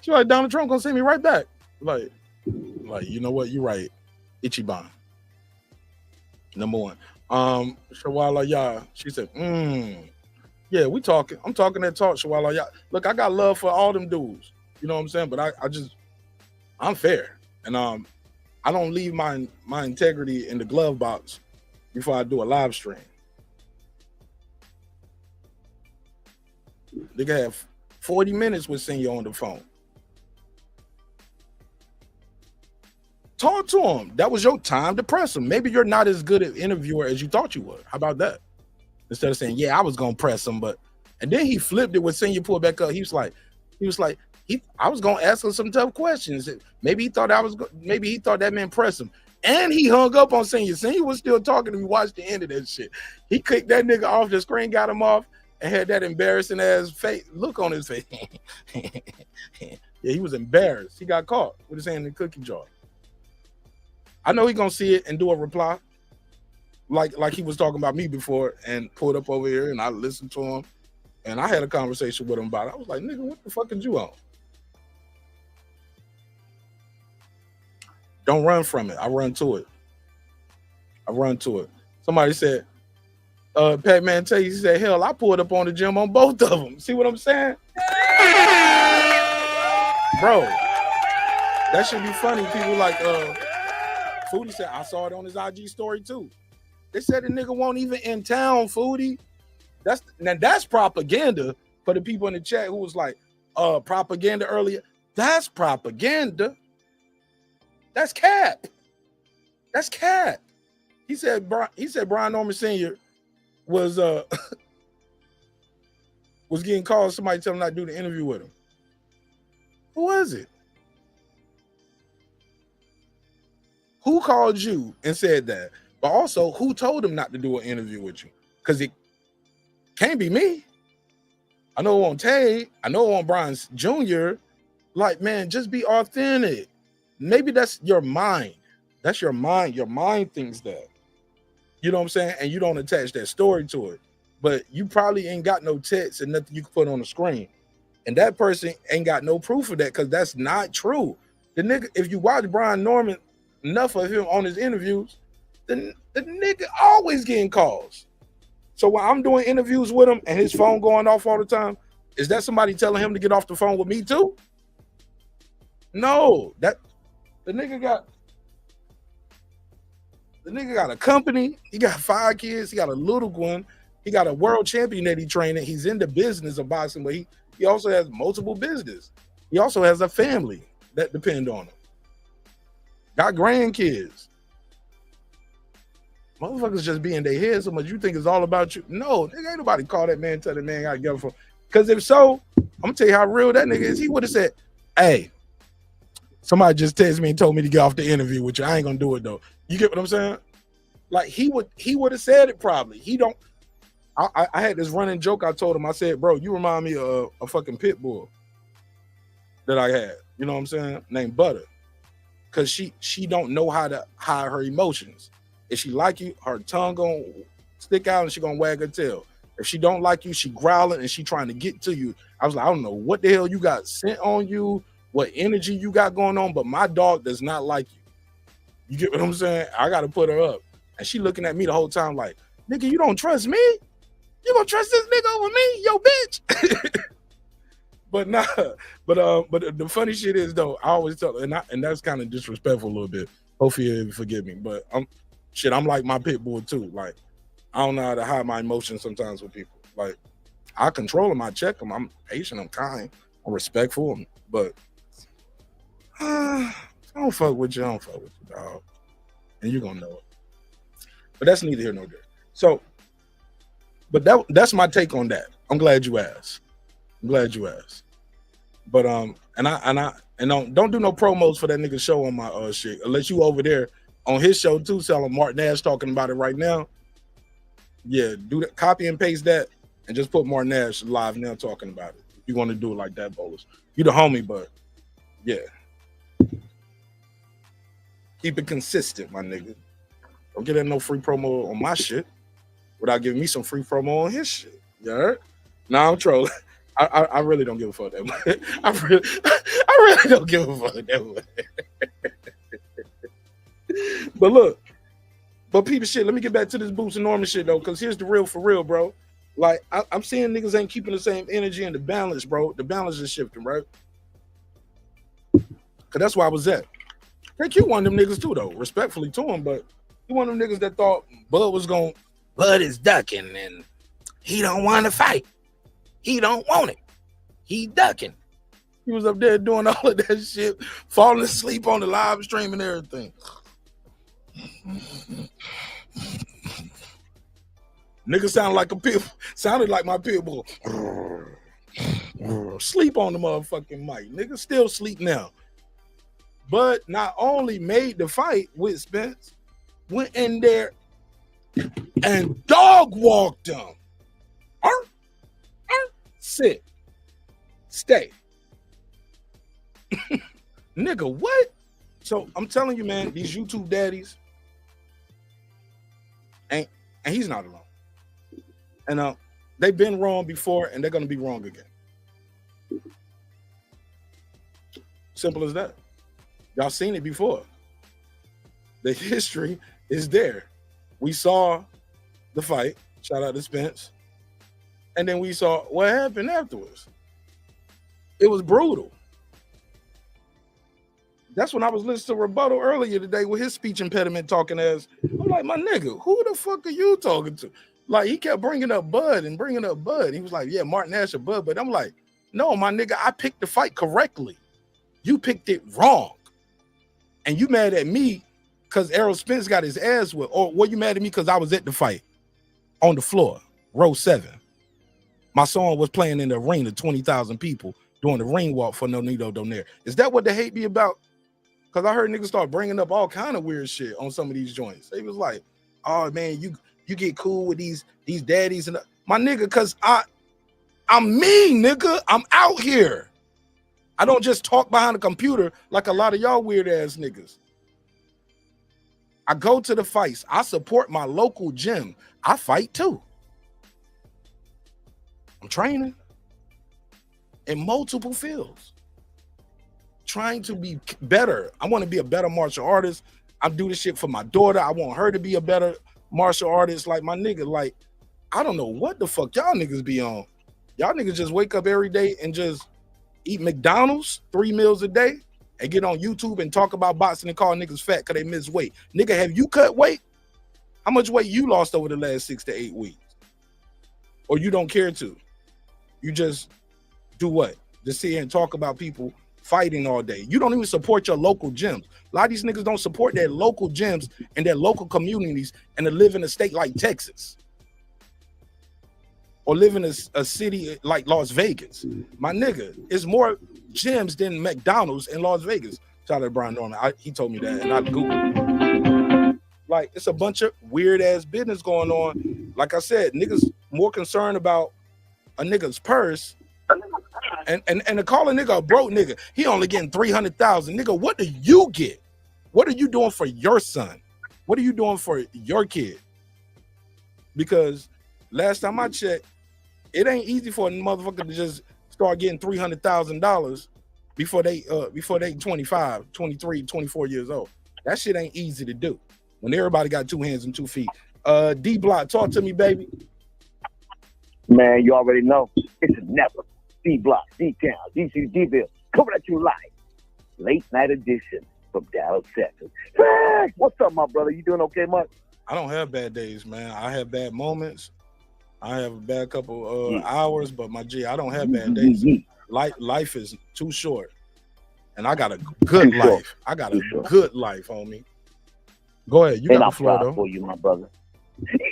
She like, Donald Trump gonna send me right back. Like, you know what? You're right. Ichiban. Number one. Shawala Ya. She said, Yeah, we talking. I'm talking that talk show while y'all. Look, I got love for all them dudes. You know what I'm saying? But I'm fair. And I don't leave my integrity in the glove box before I do a live stream. They can have 40 minutes with Senior on the phone. Talk to him. That was your time to press him. Maybe you're not as good an interviewer as you thought you were. How about that? Instead of saying, yeah, I was gonna press him, and then he flipped it when Senior pulled back up. He was like, I was gonna ask him some tough questions. Maybe he thought that meant press him. And he hung up on Senior. Senior was still talking to me. Watch the end of that shit. He kicked that nigga off the screen, got him off, and had that embarrassing ass face look on his face. Yeah, he was embarrassed. He got caught with his hand in the cookie jar. I know he gonna see it and do a reply, like he was talking about me before, and pulled up over here, and I listened to him, and I had a conversation with him about it. I was like, nigga, what the fuck is you on? Don't run from it. I run to it. Somebody said, Pac-Man tell you, he said, hell, I pulled up on the gym on both of them. See what I'm saying? Bro, that should be funny. People like, Foodie said, I saw it on his IG story too. They said the nigga won't even in town, Foodie. That's propaganda for the people in the chat who was like, propaganda earlier. That's propaganda. That's cap. That's cap. He said Brian Norman Sr. was getting called. Somebody tell him not to do the interview with him. Who was it? Who called you and said that? But also, who told him not to do an interview with you? Because it can't be me. I know it won't Tay. I know it won't Brian Jr. Like, man, just be authentic. Maybe that's your mind. That's your mind. Your mind thinks that. You know what I'm saying? And you don't attach that story to it. But you probably ain't got no text and nothing you can put on the screen. And that person ain't got no proof of that because that's not true. The nigga, if you watch Brian Norman, enough of him on his interviews, the nigga always getting calls. So when I'm doing interviews with him and his phone going off all the time, is that somebody telling him to get off the phone with me too? No, that the nigga got a company. He got 5 kids. He got a little one. He got a world champion that he training. He's in the business of boxing, but he also has multiple business. He also has a family that depend on him. Got grandkids. Motherfuckers just be in their head so much. You think it's all about you? No, nigga, ain't nobody call that man, tell that man gotta get him for. Because if so, I'm gonna tell you how real that nigga is. He would have said, hey, somebody just texted me and told me to get off the interview with you. I ain't gonna do it though. You get what I'm saying? Like he would have said it probably. He don't. I had this running joke. I told him, I said, bro, you remind me of a fucking pit bull that I had. You know what I'm saying? Named Butter. Cause she don't know how to hide her emotions. If she like you, her tongue gonna stick out and she gonna wag her tail. If she don't like you, she growling and she trying to get to you. I was like, I don't know what the hell you got sent on you, what energy you got going on, but my dog does not like you. You get what I'm saying? I gotta put her up. And she looking at me the whole time like, nigga, you don't trust me? You gonna trust this nigga over me, yo bitch? But nah, but the funny shit is though, I always tell, and that's kind of disrespectful a little bit. Hopefully you forgive me, but I'm like my pit bull too. Like I don't know how to hide my emotions sometimes with people. Like I control them, I check them. I'm patient, I'm kind, I'm respectful, but I don't fuck with you, dog. And you're gonna know it. But that's neither here nor there. So, but that's my take on that. I'm glad you asked. But don't do no promos for that nigga show on my shit unless you over there on his show too, selling Mark Nash talking about it right now. Yeah, do that, copy and paste that and just put Mark Nash live now talking about it. If you want to do it like that, Bolus. You the homie, but yeah. Keep it consistent, my nigga. Don't get no free promo on my shit without giving me some free promo on his shit. You heard? Nah, I'm trolling. I really don't give a fuck that much. I really don't give a fuck that much. But look, but people shit, let me get back to this Boots and Norman shit though, because here's the real for real, bro. Like I'm seeing niggas ain't keeping the same energy and the balance, bro. The balance is shifting, right? Cause that's where I was at. Rick, you one of them niggas too, though. Respectfully to him, but you one of them niggas that thought Bud is ducking and he don't want to fight. He don't want it. He ducking. He was up there doing all of that shit, falling asleep on the live stream and everything. Nigga sounded like my pit bull. Sleep on the motherfucking mic. Nigga still sleep now. But not only made the fight with Spence, went in there and dog walked him. Sit. Stay. Nigga, what? So I'm telling you, man, these YouTube daddies, and he's not alone. And they've been wrong before, and they're gonna be wrong again. Simple as that. Y'all seen it before. The history is there. We saw the fight. Shout out to Spence. And then we saw what happened afterwards. It was brutal. That's when I was listening to Rebuttal earlier today with his speech impediment talking as. I'm like, my nigga, who the fuck are you talking to? Like, he kept bringing up Bud. He was like, yeah, Martin Nash or Bud. But I'm like, no, my nigga, I picked the fight correctly. You picked it wrong. And you mad at me because Errol Spence got his ass whipped. Or were you mad at me because I was at the fight on the floor, row 7? My song was playing in the arena, 20,000 people doing the ring walk for No Nido Donaire. Is that what they hate me about? Because I heard niggas start bringing up all kind of weird shit on some of these joints. They was like, oh, man, you get cool with these daddies. And my nigga, because I'm me, nigga. I'm out here. I don't just talk behind a computer like a lot of y'all weird ass niggas. I go to the fights. I support my local gym. I fight too. I'm training in multiple fields, trying to be better. I want to be a better martial artist. I do this shit for my daughter. I want her to be a better martial artist. Like, my nigga, like, I don't know what the fuck y'all niggas be on. Y'all niggas just wake up every day and just eat McDonald's 3 meals a day and get on YouTube and talk about boxing and call niggas fat because they miss weight. Nigga, have you cut weight? How much weight you lost over the last 6 to 8 weeks? Or you don't care to? You just do what? Just sit here and talk about people fighting all day. You don't even support your local gyms. A lot of these niggas don't support their local gyms and their local communities and to live in a state like Texas. Or live in a city like Las Vegas. My nigga, it's more gyms than McDonald's in Las Vegas. Shout out to Brian Norman. He told me that, and I Googled. Like, it's a bunch of weird ass business going on. Like I said, niggas more concerned about a nigga's purse, and to call a nigga a broke nigga, he only getting 300,000. Nigga, what do you get? What are you doing for your son? What are you doing for your kid? Because last time I checked, it ain't easy for a motherfucker to just start getting $300,000 before they 25, 23, 24 years old. That shit ain't easy to do when everybody got 2 hands and 2 feet. D Block, talk to me, baby. Man, you already know. It's a never. D Block, D Town, DC D-Ville, coming at you live. Late night edition from Dallas, Texas. Hey, what's up, my brother? You doing okay, Mike? I don't have bad days, man. I have bad moments. I have a bad couple hours, but my G, I don't have bad days. Life is too short, and I got a good life. I got a good life, homie. Go ahead. You got the floor, though. For you, my brother.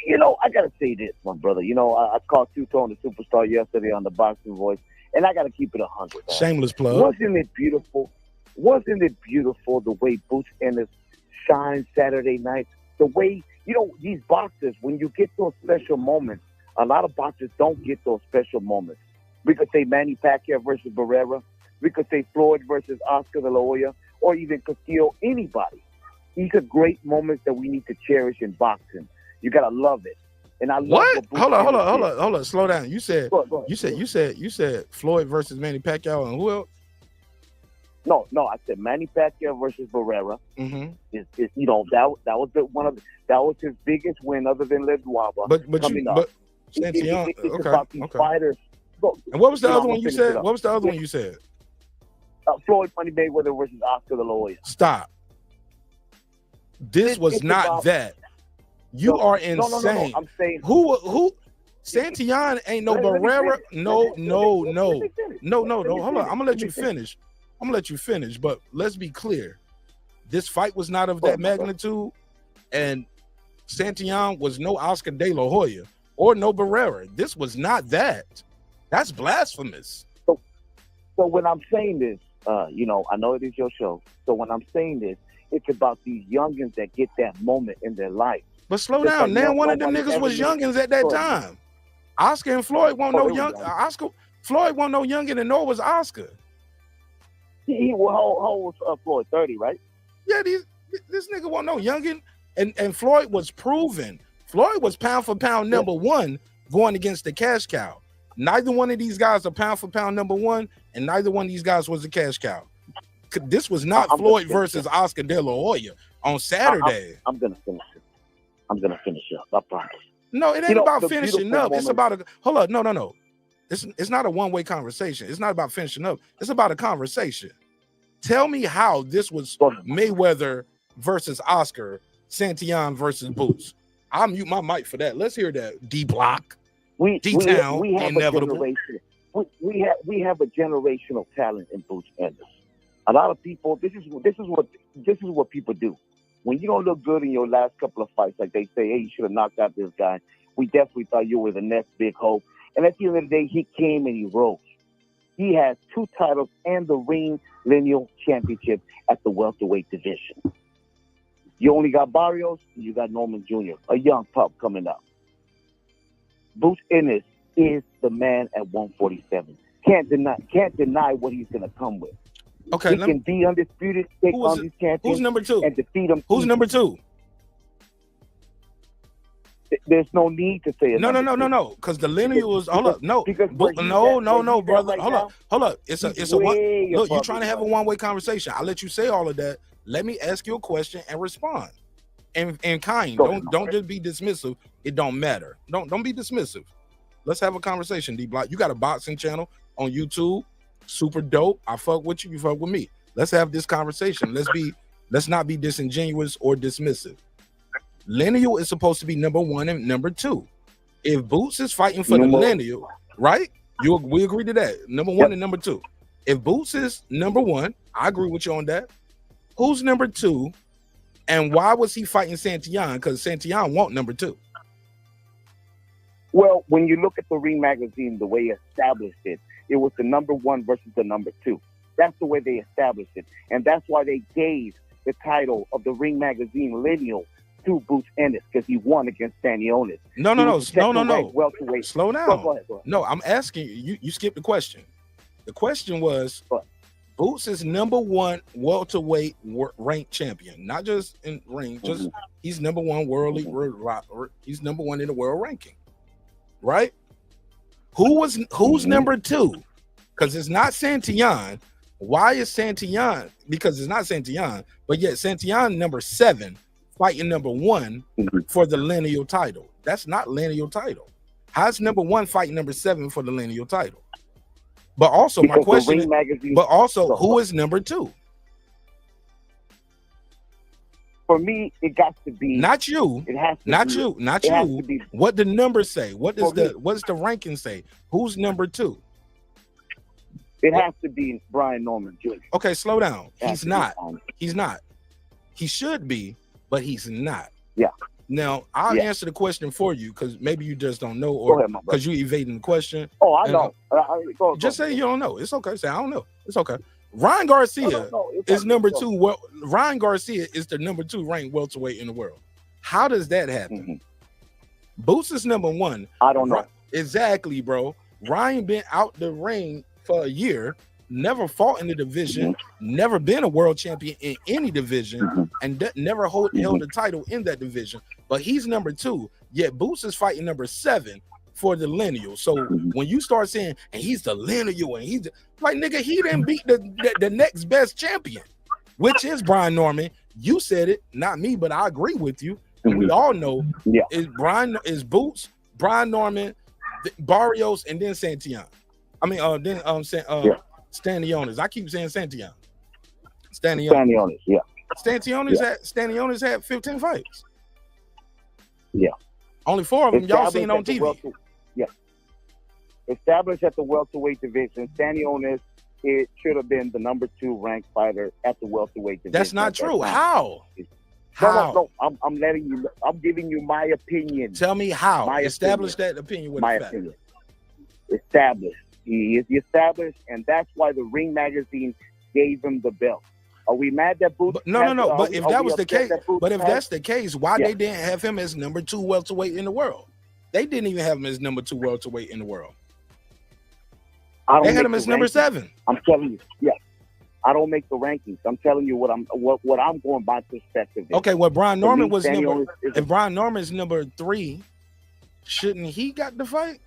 You know, I gotta say this, my brother. You know, I called Two-Tone the Superstar yesterday on the Boxing Voice, and I gotta keep it 100. Shameless plug. Wasn't it beautiful? Wasn't it beautiful the way Boots Ennis shined Saturday night? The way, you know, these boxers, when you get those special moments, a lot of boxers don't get those special moments. We could say Manny Pacquiao versus Barrera. We could say Floyd versus Oscar De La Hoya, or even Castillo, anybody. These are great moments that we need to cherish in boxing. You gotta love it. And I love what? Hold on. Slow down. You said you said Floyd versus Manny Pacquiao and who else? No. I said Manny Pacquiao versus Barrera. Mm-hmm. You know, that was one of that was his biggest win other than Les Duaba. But Santian. It's Okay. about these Okay. fighters. Look, And what was the you know, other I'm one you gonna finish said? it up. What was the other one you said? Floyd Money Mayweather versus Oscar the Lawyer. Stop. This was It's not about- that. You No, are no, no, insane. I'm saying Who? Santian ain't no Let me Barrera. finish. No. Let me finish. Hold on. Let me I'm gonna let you finish. finish. But let's be clear. This fight was not of that magnitude, and Santian was no Oscar De La Hoya or no Barrera. This was not that. That's blasphemous. So when I'm saying this, you know, I know it is your show. So when I'm saying this, it's about these youngins that get that moment in their life. But slow Just down. like Now one of them nobody niggas ever was knew. youngins at that Go time. ahead. Oscar and Floyd won't know they were young. young. Oscar Floyd won't know youngin, and nor was Oscar. He was Floyd 30, right? Yeah, this nigga won't know youngin, and Floyd was proven. Floyd was pound for pound number one going against the cash cow. Neither one of these guys are pound for pound number one, and neither one of these guys was a cash cow. This was not Floyd versus Oscar De La Hoya on Saturday. I'm gonna finish it. I'm gonna finish up. I promise. No, it ain't You know, about the finishing beautiful up. It's moment- about a hold up. No. It's not a one-way conversation. It's not about finishing up. It's about a conversation. Tell me how this was Mayweather versus Oscar, Santian versus Boots. I'll mute my mic for that. Let's hear that. D Block. D-Town, we have inevitable. a generation. We have a generational talent in Boots Ennis. A lot of people. This is what people do. When you don't look good in your last couple of fights, like they say, hey, you should have knocked out this guy. We definitely thought you were the next big hope. And at the end of the day, he came and he rose. He has 2 titles and the ring lineal championship at the welterweight division. You only got Barrios, you got Norman Jr., a young pup coming up. Boots Ennis is the man at 147. Can't deny what he's gonna come with. Okay, he can be undisputed, take on these champions. Who's number 2? And defeat him. Who's number 2? There's no need to say it. No. Because the lineal was hold up. No, brother. Hold up. It's a one. Look, you're trying to have a one-way conversation. I'll let you say all of that. Let me ask you a question and respond. And kind. Don't just be dismissive. It don't matter. Don't be dismissive. Let's have a conversation, D Block. You got a boxing channel on YouTube. Super dope. I fuck with you. You fuck with me. Let's have this conversation. Let's not be disingenuous or dismissive. Lineal is supposed to be number 1 and number 2. If Boots is fighting for the lineal, right? We agree to that. Number 1 and number 2. If Boots is number 1, I agree with you on that. Who's number 2? And why was he fighting Santian? Because Santian want number 2. Well, when you look at the Ring magazine, the way it established it, it was the number 1 versus the number 2. That's the way they established it. And that's why they gave the title of the Ring magazine lineal to Boots Ennis, because he won against Stanionis. No. Welterweight. Slow down. Go ahead. No, I'm asking you. You skipped the question. The question was, Boots is number 1 welterweight ranked champion, not just in ring. Just he's number 1 he's number 1 in the world ranking, right? Who's number 2? Because it's not Santian. Why is Santian? Because it's not Santian, but yet Santian number 7 fighting number 1 for the lineal title. That's not lineal title. How's number 1 fighting number 7 for the lineal title? But also my question is, who is number 2? For me, it got to be not you. It has to not be, you. Not it has you. to be, what the numbers say? What does the ranking say? Who's number 2? It has to be Brian Norman Jr. Okay, slow down. He's not. He's not. He should be, but he's not. Yeah. Now I'll answer the question for you because maybe you just don't know, or because you evading the question. Oh, I know. Just say you don't know. It's okay. Say I don't know. It's okay. Ryan Garcia is number 2. Well, Ryan Garcia is the number 2 ranked welterweight in the world. How does that happen? Boots is number 1. I don't know. Exactly, bro. Ryan been out the ring for a year, never fought in the division, never been a world champion in any division, and never held a title in that division. But he's number 2. Yet Boots is fighting number 7 for the lineal. So when you start saying, and he's the lineal, and he's like, nigga, he didn't beat the next best champion, which is Brian Norman. You said it, not me, but I agree with you. And we all know is Boots, Brian Norman, Barrios and then Santillan. I mean, Stanionis. I keep saying Santillan. Stanionis, yeah. Stanionis had 15 fights. Yeah. Only 4 of them y'all seen on TV. Yeah. Established at the welterweight division, Stanionis, it should have been the number 2 ranked fighter at the welterweight division. That's not true. How? No. I'm giving you my opinion. Tell me how. Establish that opinion with my opinion. Established. He is established, and that's why the Ring magazine gave him the belt. Are we mad that Boots? No. But if that was the case, that's the case, why they didn't have him as number 2 welterweight in the world? They didn't even have him as number 2 welterweight in the world. They had him as number 7. I'm telling you, yes. I don't make the rankings. I'm telling you what I'm going by perspective. Okay, well, Brian Norman was if Brian Norman's number 3, shouldn't he got the fight?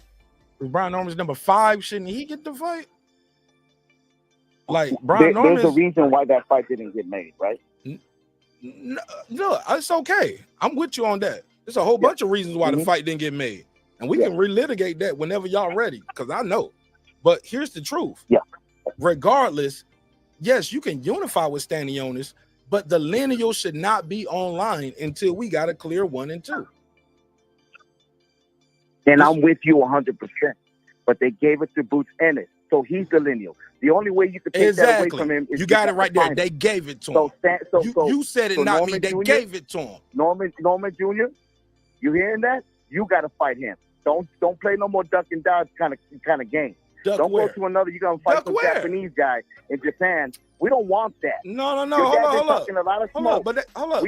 If Brian Norman's number 5, shouldn't he get the fight? Like Brian Norman. There's a reason why that fight didn't get made, right? No, it's okay. I'm with you on that. There's a whole bunch of reasons why the fight didn't get made, and we can relitigate that whenever y'all ready, because I know. But here's the truth. Yeah. Regardless, yes, you can unify with Stanionis, but the lineal should not be online until we got a clear 1 and 2. And I'm with you 100%. But they gave it to Boots Ennis, so he's the lineal. The only way you could take that away from him is you got it right there. They gave it to him. You said it, not me. They gave it to him. Norman Jr., you hearing that? You got to fight him. Don't play no more duck and dodge kind of game. Don't go to another. You're gonna fight some Japanese guy in Japan. We don't want that. No. Hold up.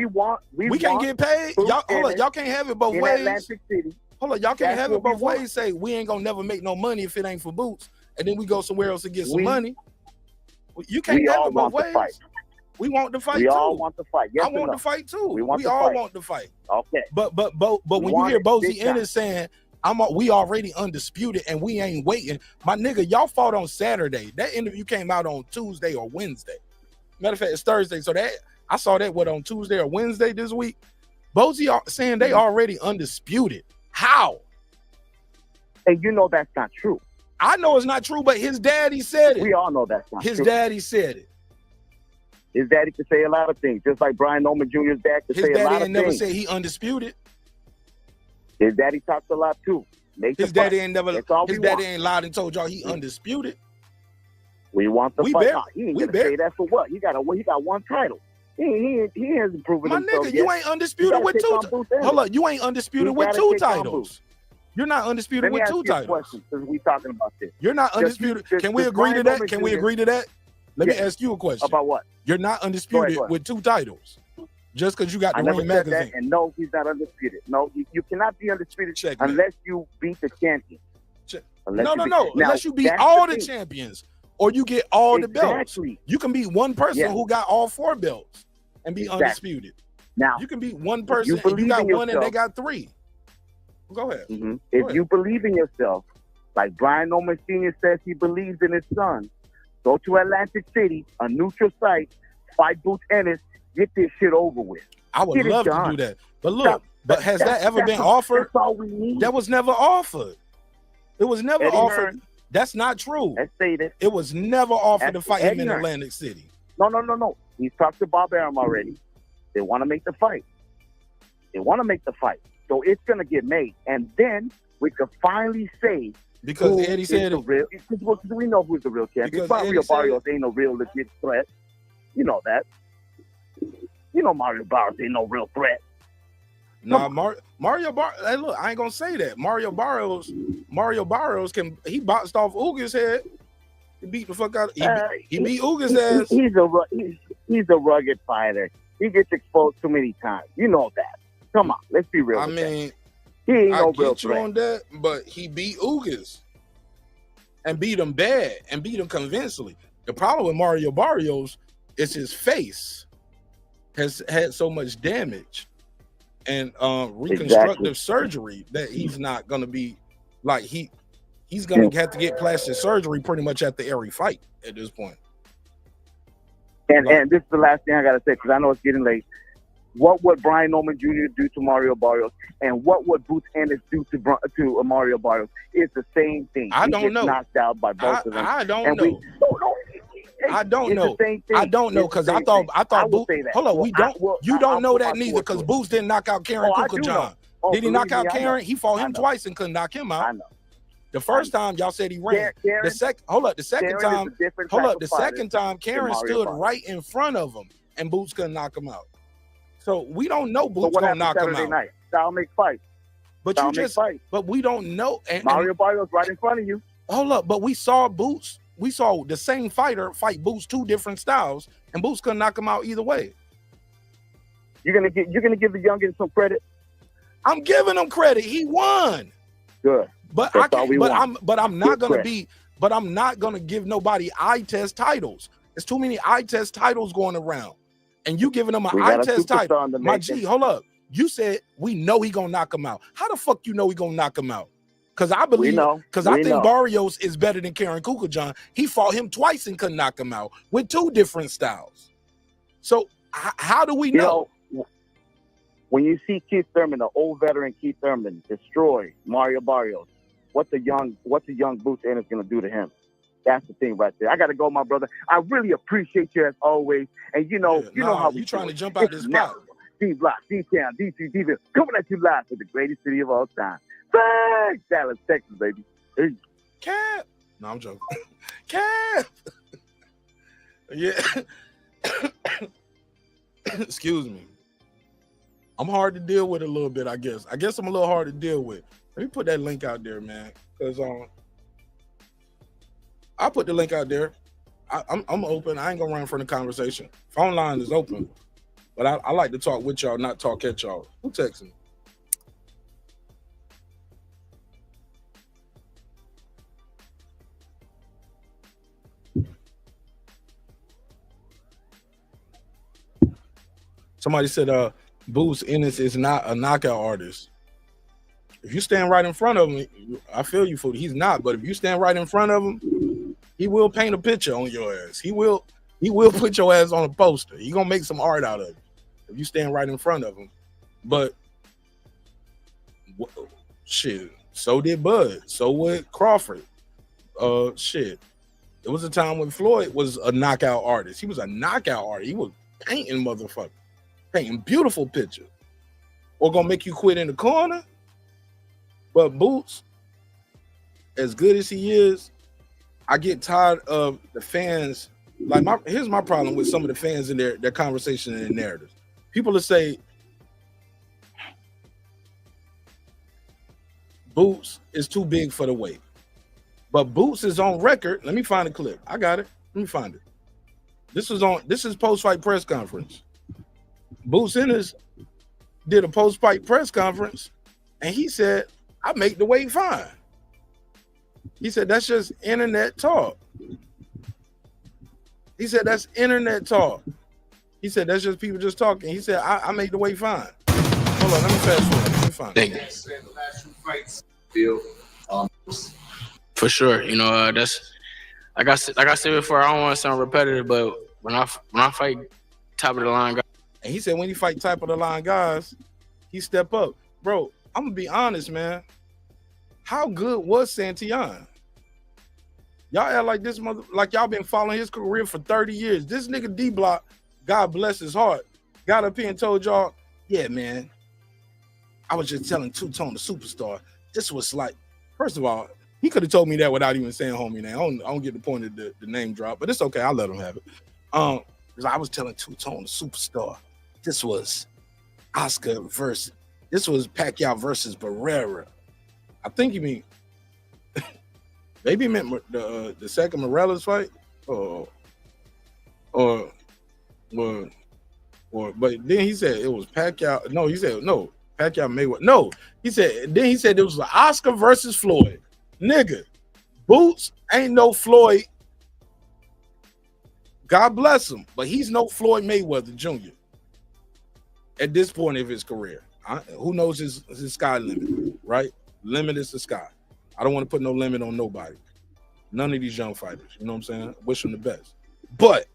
We can't get paid. Y'all, hold up. Y'all can't have it both ways. Atlantic City. Hold up. Y'all can't have it both ways. Say we ain't gonna never make no money if it ain't for Boots, and then we go somewhere else to get some money. You can't have it both ways. We want the fight too. We all want the fight. Yes, I want the fight too. We all want the fight. Okay. But when you hear Bozy Ennis saying we already undisputed and we ain't waiting, my nigga, y'all fought on Saturday. That interview came out on Tuesday or Wednesday. Matter of fact, it's Thursday. So that I saw that on Tuesday or Wednesday this week. Bozy saying they already undisputed. How? And you know that's not true. I know it's not true, but his daddy said it. We all know that's not true. His daddy said it. His daddy could say a lot of things, just like Brian Norman Jr.'s dad could say a lot of things. His daddy ain't never said he undisputed. His daddy talks a lot too. His daddy ain't never. His daddy ain't lied and told y'all he undisputed. We want the fight. He ain't gonna say that for what? He got 1 title. He hasn't proven himself yet. My nigga, you ain't undisputed with 2. Hold up, you ain't undisputed with 2 titles. You're not undisputed with 2 titles. Since we talking about this, you're not undisputed. Can we agree to that? Can we agree to that? Let me ask you a question. About what? You're not undisputed with 2 titles. Just because you got the Ring magazine. That, and no, he's not undisputed. No, you cannot be undisputed unless you beat the champion. No. Unless you beat all the champions or you get all the belts. You can beat one person who got all 4 belts and be undisputed. Now you can beat one person and you got 1 and they got 3. Go ahead. If you believe in yourself, like Brian Norman Sr. says he believes in his son, go to Atlantic City, a neutral site, fight Boots Ennis, get this shit over with. I would love to do that. But look, has that ever been offered? That's all we need. That was never offered. It was never offered. That's not true. Let's say that. It was never offered to fight him in Atlantic City. No. He's talked to Bob Arum already. They want to make the fight. So it's going to get made. And then we can finally say, because Eddie said it. Because we know who's the real champion. Mario Barrios ain't no real legit threat. You know that. You know Mario Barrios ain't no real threat. Nah, Mario Barrios. Hey, look, I ain't gonna say that. Mario Barrios he boxed off Uga's head. He beat the fuck out. He beat Uga's ass. He's a rugged fighter. He gets exposed too many times. You know that. Come on, let's be real. I mean, he ain't no real get you on that, but he beat Uga's and beat him bad and beat him convincingly. The problem with Mario Barrios is his face has had so much damage and reconstructive surgery that he's not gonna be like he's gonna have to get plastic surgery pretty much after every fight at this point. And this is the last thing I gotta say because I know it's getting late. What would Brian Norman Jr. do to Mario Barrios? And what would Boots Ennis do to Mario Barrios? It's the same thing. I He don't gets know. knocked out by both of them. I don't And know. I don't know. I don't know because I thought Boots. Hold on, we don't. You don't know that neither because Boots didn't knock out Karen Kukajan. Did he knock out Karen? He fought him twice and couldn't knock him out. I know. The first time y'all said he ran. The second time Karen stood right in front of him and Boots couldn't knock him out. So we don't know Boots gonna knock him out. Night? Style makes fight. But you just but we don't know. And Mario Barrios right in front of you. Hold up, but we saw Boots. We saw the same fighter fight Boots 2 different styles, and Boots couldn't knock him out either way. You're gonna give the youngin some credit. I'm giving him credit. He won. Good. But That's I'm not gonna give nobody eye test titles. There's too many eye test titles going around. And you giving him an eye test title. My G, hold up. You said we know he gonna knock him out. How the fuck you know he gonna knock him out? Because I believe, because I think Barrios is better than Karen Kukajan. He fought him twice and couldn't knock him out with 2 different styles. So how do we know? When you see Keith Thurman, the old veteran Keith Thurman, destroy Mario Barrios, what the young Boots Ennis gonna do to him? That's the thing right there. I gotta go, my brother. I really appreciate you as always. And you know how you trying to jump out this spot. D Block, D Town, D2, D coming at you live with the greatest city of all time. Thanks, Dallas, Texas, baby. Hey. Cap. No, I'm joking. Cap. Yeah. Excuse me. I'm hard to deal with a little bit, I guess. I guess I'm a little hard to deal with. Let me put that link out there, man. Because I'll put the link out there. I'm open. I ain't gonna run from the conversation. Phone line is open. But I like to talk with y'all, not talk at y'all. Who texting me? Somebody said Boots Ennis is not a knockout artist. If you stand right in front of him, I feel you, Foodie. He's not, but if you stand right in front of him, he will paint a picture on your ass. He will put your ass on a poster. He gonna make some art out of it if you stand right in front of him. But shit, so did Bud. So would Crawford. Shit. There was a time when Floyd was a knockout artist. He was a knockout artist. He was painting motherfucker. Painting beautiful pictures. Or gonna make you quit in the corner. But Boots, as good as he is, I get tired of the fans. Like here's my problem with some of the fans in their conversation and their narratives. People will say Boots is too big for the weight. But Boots is on record. Let me find a clip. I got it. Let me find it. This is post-fight press conference. Boots Ennis did a post-fight press conference and he said, I make the weight fine. He said, that's just internet talk. He said, that's internet talk. He said, that's just people just talking. He said, I make the weight fine. Hold on, let me fast forward. Let me find it. For sure. You know, that's like I said before, I don't want to sound repetitive, but when I fight top of the line guys. And he said when he fight top of the line guys, he step up. Bro, I'm gonna be honest, man. How good was Santillan? Y'all act like this like y'all been following his career for 30 years. This nigga D Block, God bless his heart, got up here and told y'all, yeah, man, I was just telling Two-Tone the Superstar. This was like, first of all, he could have told me that without even saying homie name. I don't get the point of the name drop, but it's okay. I'll let him have it. Because I was telling Two-Tone the Superstar, this was Oscar versus, this was Pacquiao versus Barrera. I think you mean, maybe he meant the second Morella's fight, or but then he said it was Pacquiao. No, he said no, Pacquiao Mayweather. No, he said it was Oscar versus Floyd. Nigga, Boots ain't no Floyd. God bless him, but he's no Floyd Mayweather Jr. at this point of his career. Who knows his sky limit, right? Limit is the sky. I don't want to put no limit on nobody. None of these young fighters. You know what I'm saying? Wish them the best. But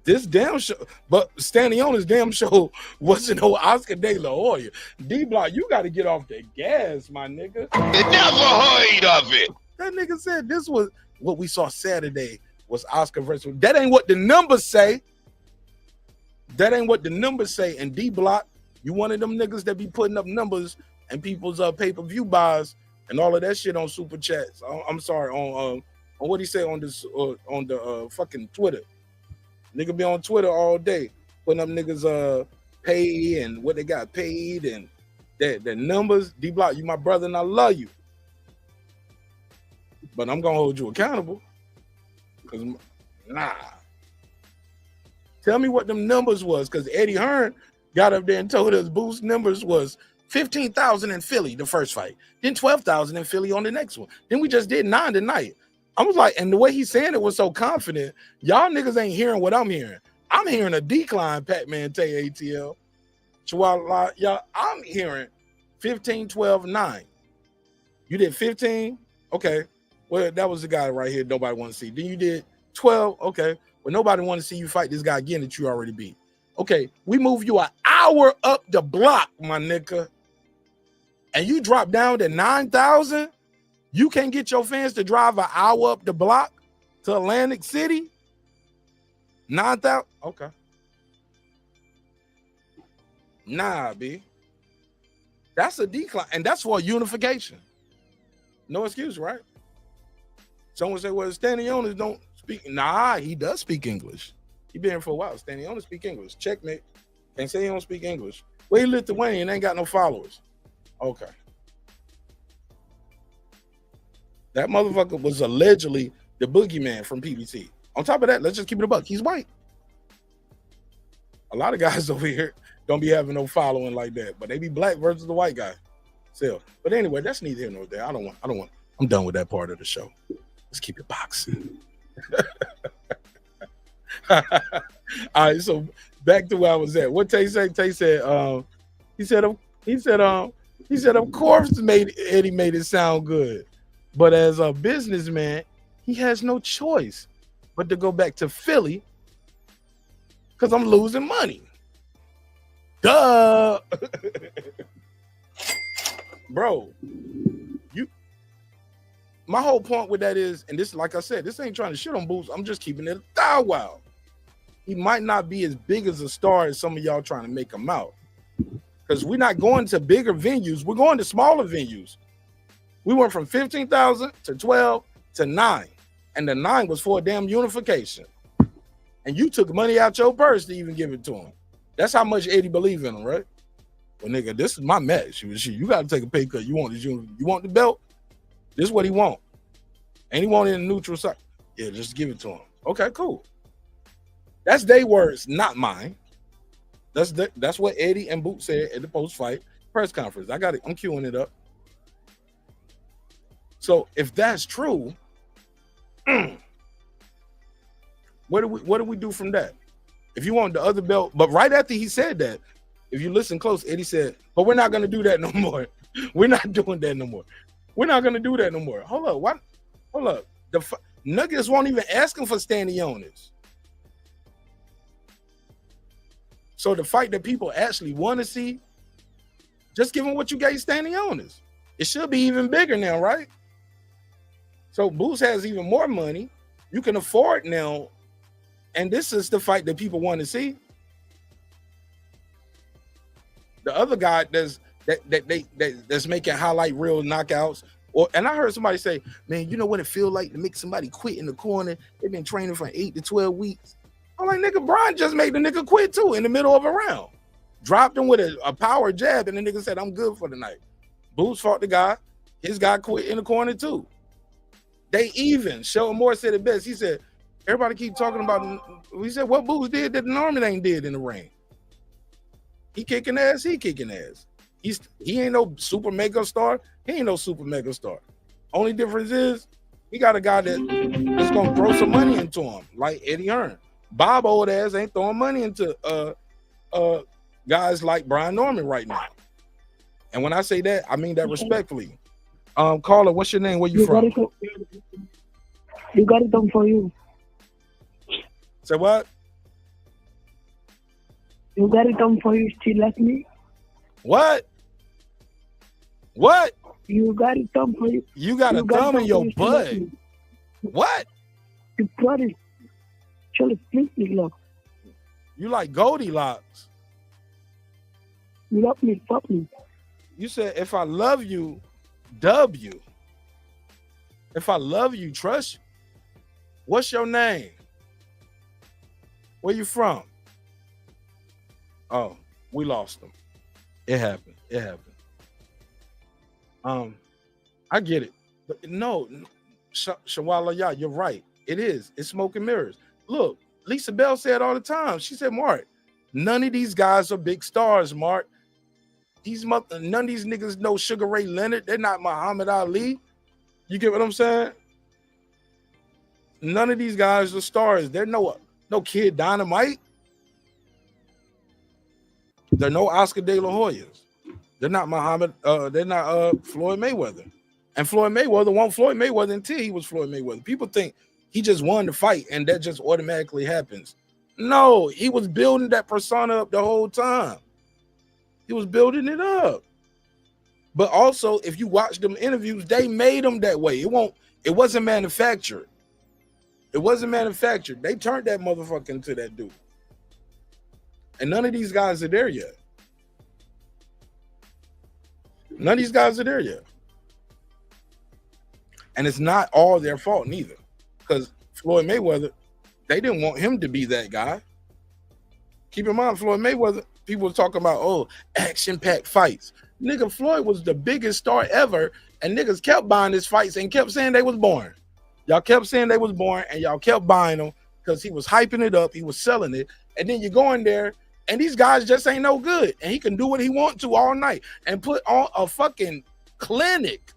This damn show, but standing on his damn show wasn't no Oscar De La Hoya. D-Block, you got to get off the gas, my nigga. Never heard of it. That nigga said this was what we saw Saturday was Oscar versus. That ain't what the numbers say. That ain't what the numbers say. And D-Block, you one of them niggas that be putting up numbers and people's pay-per-view buys and all of that shit on super chats. I'm sorry, on what he say on this on the fucking Twitter. Nigga be on Twitter all day putting up niggas pay and what they got paid and the numbers. D-Block, you my brother and I love you. But I'm gonna hold you accountable. Cause nah. Tell me what them numbers was, because Eddie Hearn got up there and told us Boo's numbers was 15,000 in Philly the first fight, then 12,000 in Philly on the next one. Then we just did 9 tonight. I was like, and the way he's saying it was so confident. Y'all niggas ain't hearing what I'm hearing. I'm hearing a decline, Pac-Man Tay ATL. Chihuahua, y'all, I'm hearing 15, 12, 9. You did 15? Okay. Well, that was the guy right here nobody want to see. Then you did 12. Okay. Well, nobody want to see you fight this guy again that you already beat. Okay. We move you an hour up the block, my nigga. And you drop down to 9,000? You can't get your fans to drive an hour up the block to Atlantic City? 9,000? Okay. Nah, B. That's a decline. And that's for unification. No excuse, right? Someone say, well, standing owners don't speak. Nah, he does speak English. He been here for a while. Standing owners speak English. Checkmate. Can't say he don't speak English. Well, he Lithuanian, ain't got no followers. Okay. That motherfucker was allegedly the boogeyman from PBC. On top of that, let's just keep it a buck. He's white. A lot of guys over here don't be having no following like that, but they be black versus the white guy. Still. But anyway, that's neither here nor there. I'm done with that part of the show. Let's keep it boxing. All right, so back to where I was at. What Tay said? Tay said, he said, of course, Eddie made it sound good. But as a businessman, he has no choice but to go back to Philly because I'm losing money. Duh. Bro, my whole point with that is, and this, like I said, this ain't trying to shit on Boots. I'm just keeping it a thou wow. He might not be as big as a star as some of y'all trying to make him out. Because we're not going to bigger venues. We're going to smaller venues. We went from 15,000 to 12 to 9. And the 9 was for a damn unification. And you took money out your purse to even give it to him. That's how much Eddie believe in him, right? Well, nigga, this is my match. You got to take a pay cut. You want the belt? This is what he want. And he want it in the neutral side. Yeah, just give it to him. Okay, cool. That's their words, not mine. That's what Eddie and Boot said at the post-fight press conference. I got it. I'm queuing it up. So if that's true, what do we do from that? If you want the other belt, but right after he said that, if you listen close, Eddie said, but we're not going to do that no more. We're not doing that no more. We're not going to do that no more. Hold up. What? Hold up. The Nuggets won't even ask him for standing owners. So the fight that people actually want to see, just give them what you gave standing owners. It should be even bigger now, right? So Boots has even more money. You can afford now. And this is the fight that people want to see. The other guy that's making highlight reel knockouts. And I heard somebody say, man, you know what it feel like to make somebody quit in the corner? They've been training for 8 to 12 weeks. I'm like, nigga, Brian just made the nigga quit too in the middle of a round. Dropped him with a power jab, and the nigga said, I'm good for the night. Boots fought the guy. His guy quit in the corner too. They even. Sheldon Moore said it best. He said, everybody keep talking about, he said, what Boots did that Norman ain't did in the ring. He kicking ass, he kicking ass. He ain't no super mega star. He ain't no super mega star. Only difference is he got a guy that's gonna throw some money into him, like Eddie Hearn. Bob old ass ain't throwing money into guys like Brian Norman right now. And when I say that, I mean that respectfully. Caller, what's your name? Where you from? You got it done for you. Say what? You got it on for you still like me? What? What? You got it on for you. You got a thumb in your butt. What? You got it. Charlie, please, look. You like Goldilocks. You love me, fuck me. You said, if I love you, W. If I love you, trust you. What's your name? Where you from? Oh, we lost them. It happened. It happened. I get it. But no, Shawala, yeah, you're right. It is. It's smoke and mirrors. Look, Lisa Bell said all the time. She said, Mark, none of these guys are big stars, Mark. None of these niggas know Sugar Ray Leonard. They're not Muhammad Ali. You get what I'm saying? None of these guys are stars. They're no Kid Dynamite. They're no Oscar De La Hoyas. They're not they're not Floyd Mayweather. And Floyd Mayweather won't Floyd Mayweather until he was Floyd Mayweather. People think he just won the fight and that just automatically happens. No, he was building that persona up the whole time. He was building it up. But also, if you watch them interviews, they made him that way. It wasn't manufactured. It wasn't manufactured. They turned that motherfucker into that dude. And none of these guys are there yet. None of these guys are there yet. And it's not all their fault neither. Because Floyd Mayweather, they didn't want him to be that guy. Keep in mind, Floyd Mayweather, people were talking about, oh, action-packed fights. Nigga, Floyd was the biggest star ever, and niggas kept buying his fights and kept saying they was boring. Y'all kept saying they was boring, and y'all kept buying them because he was hyping it up, he was selling it, and then you go in there, and these guys just ain't no good, and he can do what he wants to all night and put on a fucking clinic,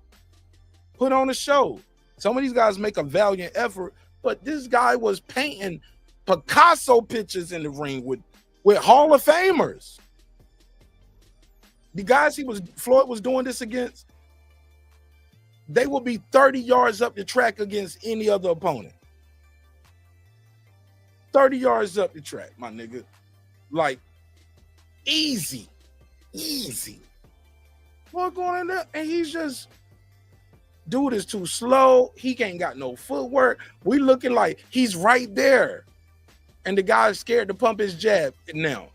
put on a show. Some of these guys make a valiant effort, but this guy was painting Picasso pictures in the ring with Hall of Famers. The guys Floyd was doing this against, they will be 30 yards up the track against any other opponent. 30 yards up the track, my nigga. Like, easy. What going in there? And he's just, dude is too slow. He ain't got no footwork. We looking like he's right there. And the guy's scared to pump his jab now.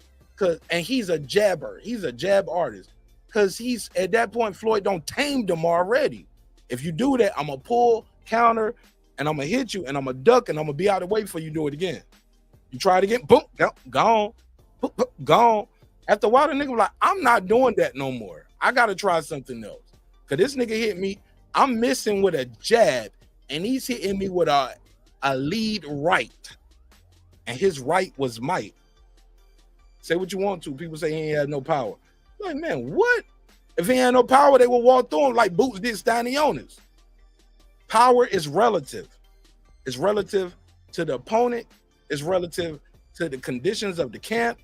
And he's a jabber. He's a jab artist. Because he's, at that point, Floyd don't tamed him already. If you do that, I'm going to pull, counter, and I'm going to hit you, and I'm going to duck, and I'm going to be out of the way before you do it again. You try it again, boom, gone, boom, gone. After a while, the nigga was like, I'm not doing that no more. I got to try something else. Because this nigga hit me, I'm missing with a jab, and he's hitting me with a lead right. And his right was might. Say what you want to. People say he ain't had no power. Like, man, what? If he had no power, they would walk through him like Boots did Stanionis. Power is relative. It's relative to the opponent. It's relative to the conditions of the camp.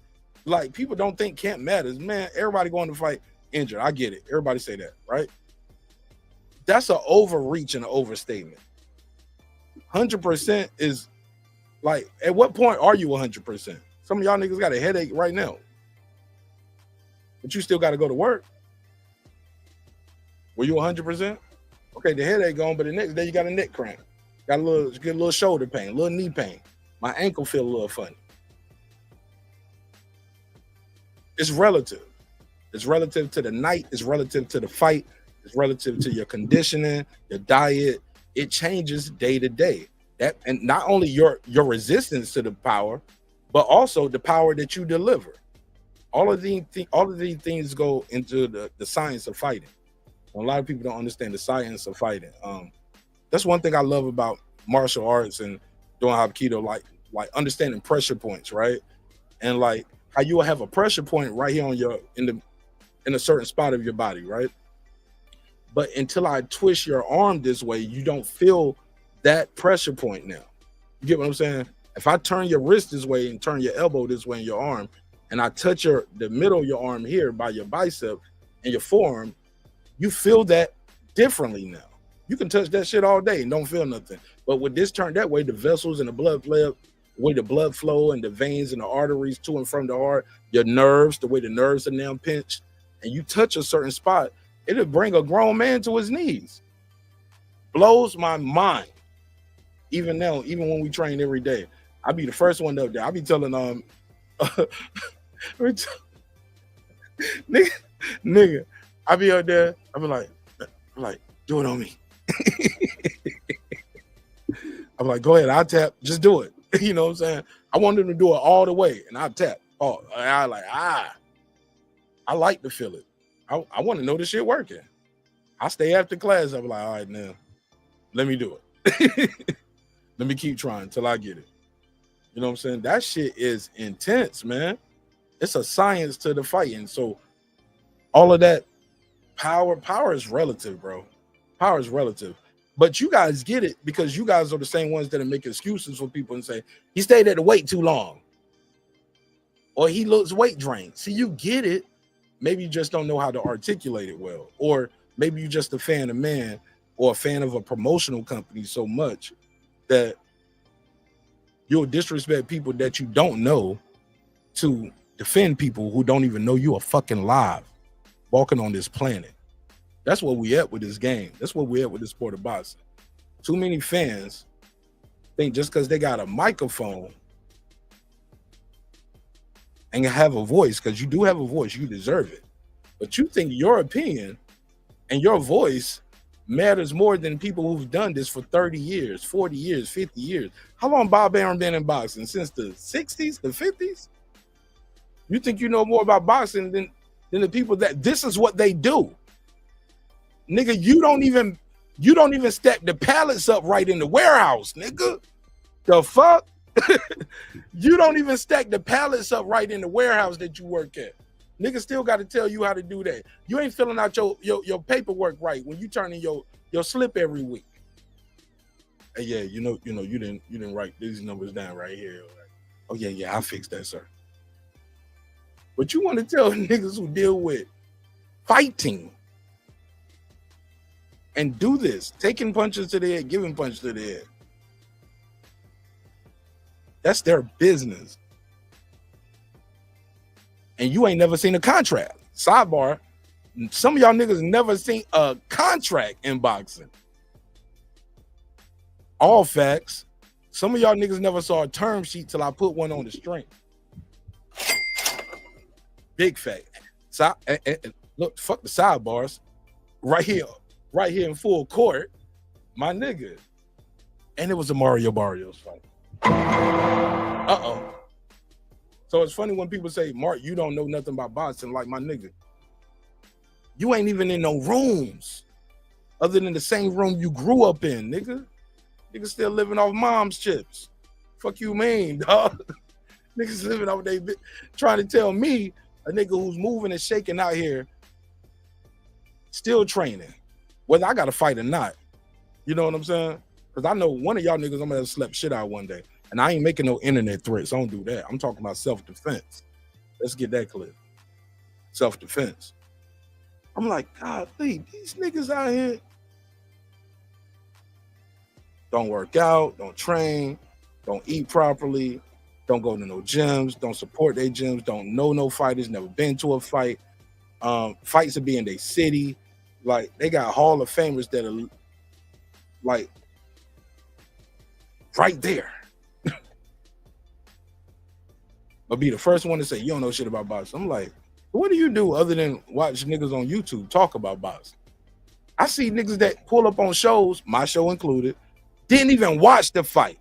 Like, people don't think camp matters. Man, everybody going to fight injured. I get it. Everybody say that, right? That's an overreach and an overstatement. 100% is like, at what point are you 100%? Some of y'all niggas got a headache right now. But you still got to go to work. Were you 100%? Okay, the headache gone, but the next day you got a neck cramp. Got a little shoulder pain, a little knee pain. My ankle feel a little funny. It's relative. It's relative to the night. It's relative to the fight. It's relative to your conditioning, your diet. It changes day to day. That, and not only your resistance to the power, but also the power that you deliver. All of these things go into the science of fighting. A lot of people don't understand the science of fighting. That's one thing I love about martial arts and doing Hapkido, like understanding pressure points, right? And like how you will have a pressure point right here on in a certain spot of your body, right? But until I twist your arm this way, you don't feel that pressure point now. You get what I'm saying? If I turn your wrist this way and turn your elbow this way in your arm, and I touch the middle of your arm here by your bicep and your forearm, you feel that differently now. You can touch that shit all day and don't feel nothing. But with this turned that way, the vessels and the blood flow the way the blood flow and the veins and the arteries to and from the heart, your nerves, the way the nerves are now pinched, and you touch a certain spot, it'll bring a grown man to his knees. Blows my mind. Even now, even when we train every day, I be the first one up there. I be telling nigga, I be out there. I be like, do it on me. I'm like, go ahead, I'll tap. Just do it. You know what I'm saying? I want them to do it all the way, and I'll tap. Oh, I like to feel it. I want to know this shit working. I stay after class. I'm like, all right, now, let me do it. Let me keep trying till I get it. You know what I'm saying? That shit is intense, man. It's a science to the fighting. So all of that power is relative, bro. Power is relative. But you guys get it because you guys are the same ones that make excuses for people and say, he stayed at the weight too long. Or he looks weight drained. See, you get it. Maybe you just don't know how to articulate it well. Or maybe you're just a fan of man or a fan of a promotional company so much that you'll disrespect people that you don't know to defend people who don't even know you are fucking alive walking on this planet. That's what we at with this game. That's what we at with this sport of boxing. Too many fans think just because they got a microphone and have a voice, because you do have a voice, you deserve it. But you think your opinion and your voice matters more than people who've done this for 30 years, 40 years, 50 years. How long Bob Arum been in boxing? Since the 60s, the 50s? You think you know more about boxing than the people that this is what they do. Nigga, you don't even stack the pallets up right in the warehouse, nigga. The fuck? You don't even stack the pallets up right in the warehouse that you work at. Nigga still got to tell you how to do that. You ain't filling out your paperwork right when you turn in your slip every week. Hey, yeah, you know, you didn't write these numbers down right here. Oh yeah, I'll fix that, sir. But you want to tell niggas who deal with fighting and do this, taking punches to the head, giving punches to the head. That's their business. And you ain't never seen a contract. Sidebar, some of y'all niggas never seen a contract in boxing. All facts. Some of y'all niggas never saw a term sheet till I put one on the string. Big fact. So, look, fuck the sidebars. Right here in full court, my nigga. And it was a Mario Barrios fight. Uh-oh. So it's funny when people say, Mark, you don't know nothing about boxing. Like, my nigga, you ain't even in no rooms other than the same room you grew up in, nigga. Niggas still living off mom's chips. Fuck you mean, dog? Niggas living off they trying to tell me, a nigga who's moving and shaking out here, still training, whether I got to fight or not. You know what I'm saying? Because I know one of y'all niggas I'm gonna slap shit out one day. And I ain't making no internet threats. I don't do that. I'm talking about self-defense. Let's get that clear. Self-defense. I'm like, God, these niggas out here don't work out, don't train, don't eat properly, don't go to no gyms, don't support their gyms, don't know no fighters, never been to a fight. Fights will be in their city. Like, they got Hall of Famers that are like right there. But be the first one to say, you don't know shit about boxing. I'm like, what do you do other than watch niggas on YouTube talk about boxing? I see niggas that pull up on shows, my show included, didn't even watch the fight.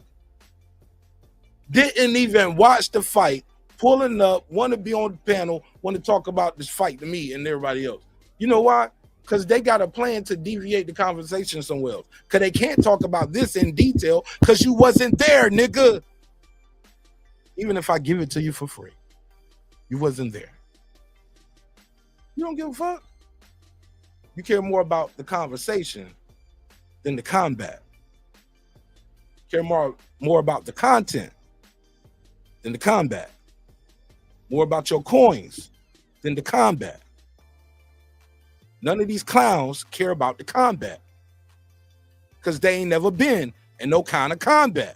Didn't even watch the fight, pulling up, want to be on the panel, want to talk about this fight to me and everybody else. You know why? Because they got a plan to deviate the conversation somewhere else. Because they can't talk about this in detail because you wasn't there, nigga. Even if I give it to you for free, you wasn't there. You don't give a fuck. You care more about the conversation than the combat. You care more about the content than the combat. More about your coins than the combat. None of these clowns care about the combat because they ain't never been in no kind of combat.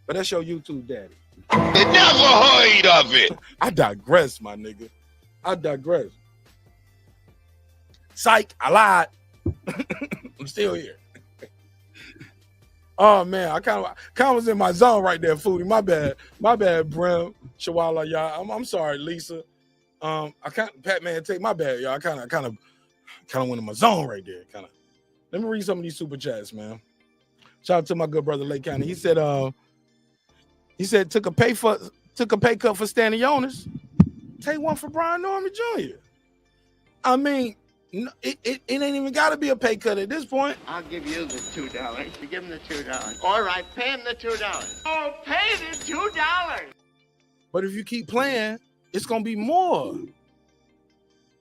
But that's your YouTube daddy. Never heard of it. I digress, my nigga. I digress. Psych, I lied. I'm still here. Oh man, I kind of was in my zone right there, Foodie. My bad, Brim, Shawala, y'all. I'm sorry, Lisa. I can't, Pat-Man, take my bad, y'all. I kind of went in my zone right there. Let me read some of these super chats, man. Shout out to my good brother Lake County. He said took a pay cut for Stanley Jonas. Take one for Brian Norman Jr. I mean, it ain't even got to be a pay cut at this point. I'll give you the $2. You give him the $2. All right, pay him the $2. Oh, pay the $2. But if you keep playing, it's gonna be more.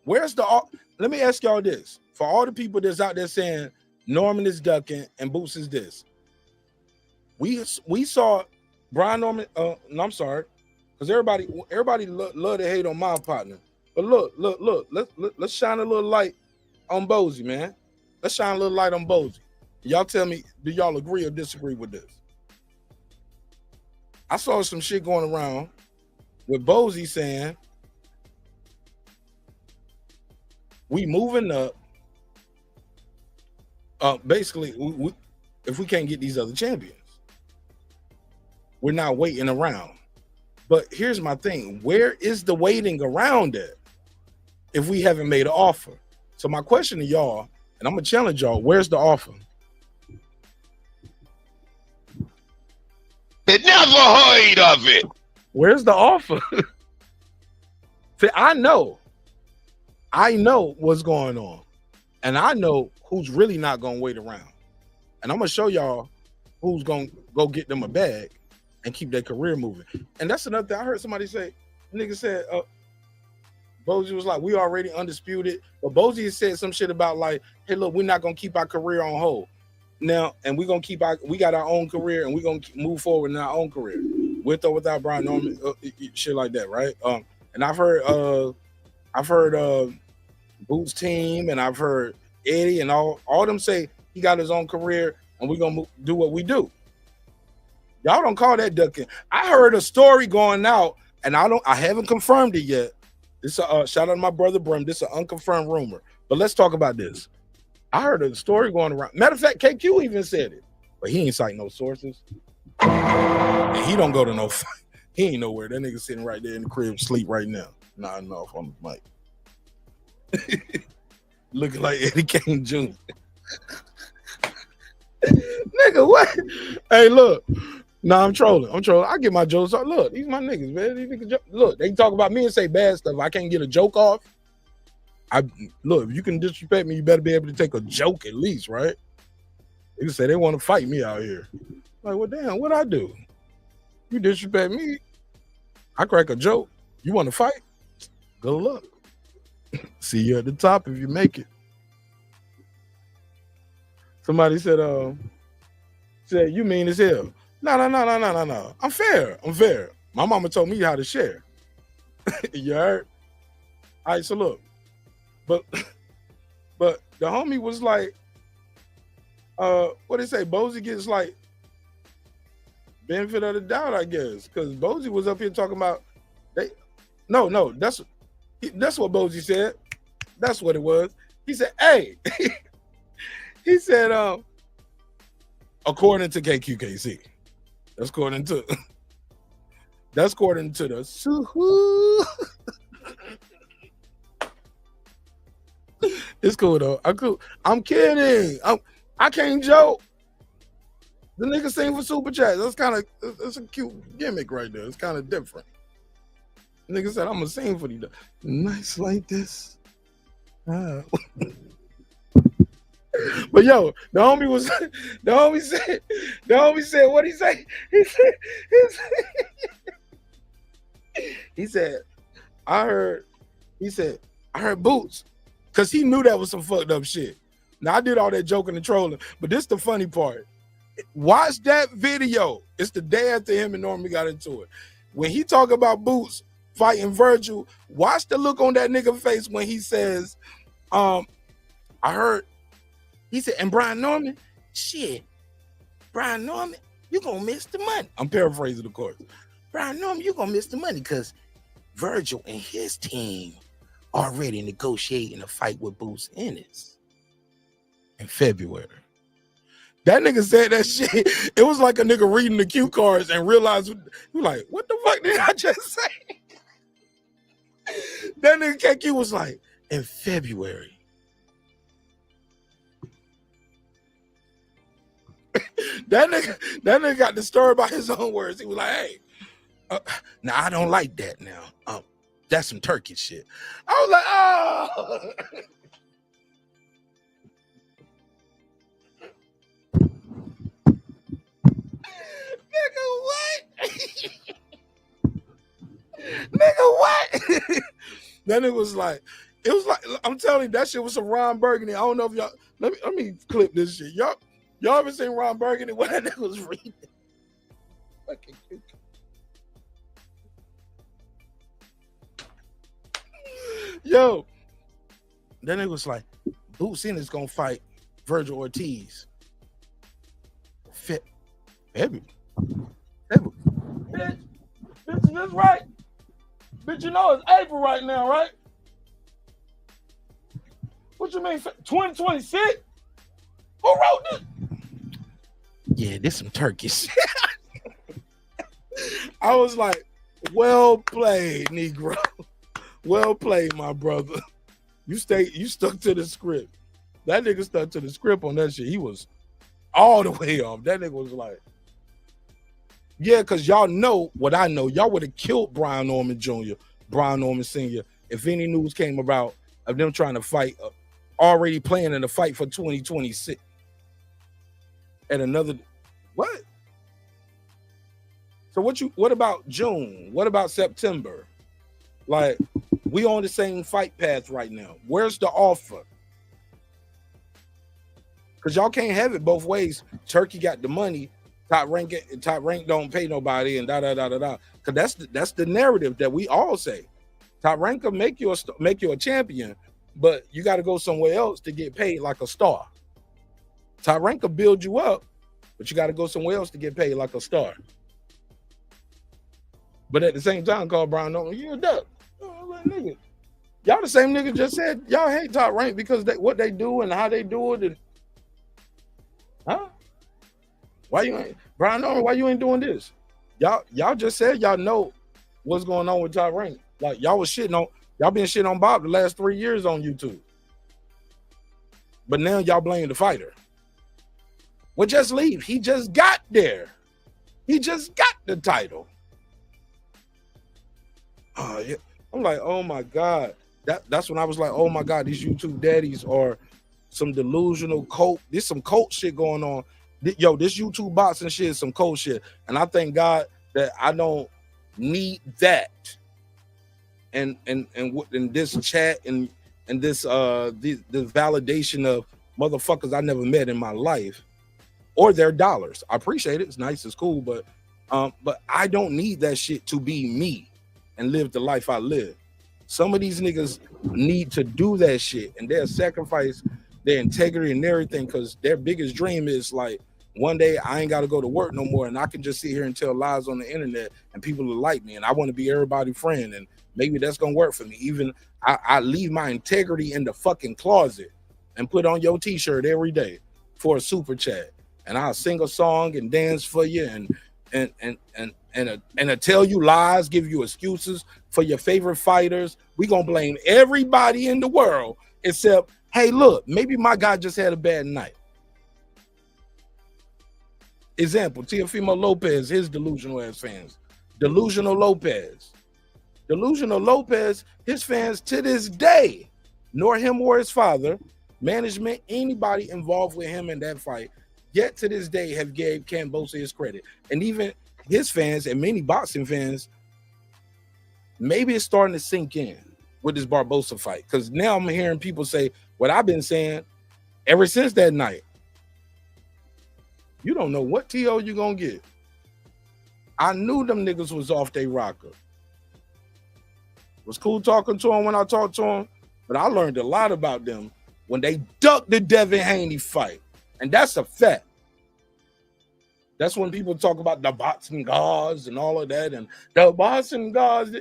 Where's the? Let me ask y'all this: for all the people that's out there saying Norman is ducking and Boots is this, we saw Brian Norman. No, I'm sorry, because everybody love to hate on my partner. But look, let's shine a little light on Boozy, man. Let's shine a little light on Boozy. Y'all tell me, do y'all agree or disagree with this? I saw some shit going around with Boozy saying, we moving up. Basically, if we can't get these other champions, we're not waiting around. But here's my thing. Where is the waiting around at if we haven't made an offer? So my question to y'all, and I'm going to challenge y'all, where's the offer? Never heard of it. Where's the offer? See, I know what's going on. And I know who's really not going to wait around. And I'm going to show y'all who's going to go get them a bag and keep their career moving. And that's another thing. I heard somebody say, nigga said, Boozy was like, we already undisputed. But Boozy said some shit about like, hey, look, we're not going to keep our career on hold. Now, and we're going to we got our own career and we're going to move forward in our own career. With or without Brian Norman, shit like that, right? And I've heard Boots team and I've heard Eddie and all them say he got his own career and we're going to do what we do. Y'all don't call that ducking. I heard a story going out and I haven't confirmed it yet. This shout out to my brother Brim. This is an unconfirmed rumor. But let's talk about this. I heard a story going around. Matter of fact, KQ even said it, but he ain't cite no sources. And he don't go to no fight. He ain't nowhere. That nigga sitting right there in the crib, sleep right now. Nodding off on the mic. Looking like Eddie Kane Jr. Nigga, what? Hey, look. Nah, I'm trolling. I get my jokes off. Look, these my niggas, man. These niggas look, they talk about me and say bad stuff. I can't get a joke off. Look, if you can disrespect me, you better be able to take a joke at least, right? They say they want to fight me out here. Like, well, damn, what I do? You disrespect me, I crack a joke. You want to fight? Good luck. See you at the top if you make it. Somebody said, you mean as hell. No. I'm fair. My mama told me how to share. You heard? All right, so look. But the homie was like, what they say? Boozy gets like benefit of the doubt, I guess, because Boozy was up here talking about no, that's what Boozy said. That's what it was. He said, hey, he said, according to KQKC, that's according to the It's cool though. I'm kidding. I can't joke. The nigga sing for super chat. That's a cute gimmick right there. It's kind of different. The nigga said I'm gonna sing for you. Nice like this. But yo, the homie said what he say? He said I heard Boots. Because he knew that was some fucked up shit. Now, I did all that joking and trolling, but this is the funny part. Watch that video. It's the day after him and Norman got into it. When he talk about Boots fighting Virgil, watch the look on that nigga face when he says, I heard, he said, and Brian Norman, shit, Brian Norman, you're going to miss the money. I'm paraphrasing, of course. Brian Norman, you're going to miss the money because Virgil and his team already negotiating a fight with Boots Ennis in February. That nigga said that shit. It was like a nigga reading the cue cards and realized, he was like, what the fuck did I just say? That nigga KQ was like, in February. That nigga got disturbed by his own words. He was like, hey, now I don't like that now. That's some Turkish shit. I was like, oh. Nigga, what? Nigga, what? That nigga was like, it was like, I'm telling you, that shit was some Ron Burgundy. I don't know if y'all, let me clip this shit. Y'all ever seen Ron Burgundy? What that nigga was reading? Fucking cute. Yo, that nigga was like, Boots Ennis gonna fight Virgil Ortiz. February. Bitch, that's right. Bitch, you know it's April right now, right? What you mean, 2026? Who wrote this? Yeah, this some Turkish. I was like, well played, Negro. Well played, my brother. You stuck to the script. That nigga stuck to the script on that shit. He was all the way off. That nigga was like, yeah, because y'all know what I know. Y'all would have killed Brian Norman Jr., Brian Norman Sr. if any news came about of them trying to fight, already planning a fight for 2026. And another, what? So what about June? What about September? Like, we on the same fight path right now. Where's the offer? Because y'all can't have it both ways. Turkey got the money, top rank don't pay nobody, and da. Because that's the narrative that we all say. Top rank will make you a champion, but you got to go somewhere else to get paid like a star. Top rank will build you up, but you got to go somewhere else to get paid like a star. But at the same time, call Brian Norman, you a duck. Nigga. Y'all the same nigga just said y'all hate Top Rank because what they do and how they do it. And, huh? Why you ain't Brian Norman? Why you ain't doing this? Y'all just said y'all know what's going on with Top Rank. Like y'all been shitting on Bob the last 3 years on YouTube. But now y'all blame the fighter. Well, just leave. He just got there. He just got the title. Oh yeah. I'm like, oh my God. That's when I was like, oh my God, these YouTube daddies are some delusional cult. There's some cult shit going on. Yo, this YouTube boxing shit is some cult shit. And I thank God that I don't need that. And this chat and this validation of motherfuckers I never met in my life or their dollars. I appreciate it. It's nice, it's cool, but I don't need that shit to be me and live the life I live. Some of these niggas need to do that shit and they'll sacrifice their integrity and everything because their biggest dream is like, one day I ain't got to go to work no more and I can just sit here and tell lies on the internet and people will like me and I want to be everybody's friend and maybe that's going to work for me. Even I leave my integrity in the fucking closet and put on your t-shirt every day for a super chat and I'll sing a song and dance for you and tell you lies, give you excuses for your favorite fighters. We gonna blame everybody in the world except, hey, look, maybe my guy just had a bad night. Example, Teofimo Lopez, his delusional ass fans. Delusional Lopez, his fans to this day, nor him or his father, management, anybody involved with him in that fight, yet to this day have gave Cambosa his credit. And even his fans and many boxing fans, maybe it's starting to sink in with this Barbosa fight. Because now I'm hearing people say what I've been saying ever since that night. You don't know what TO you gonna get. I knew them niggas was off they rocker. It was cool talking to him when I talked to him, but I learned a lot about them when they ducked the Devin Haney fight. And that's a fact. That's when people talk about the boxing gods and all of that, and the boxing gods.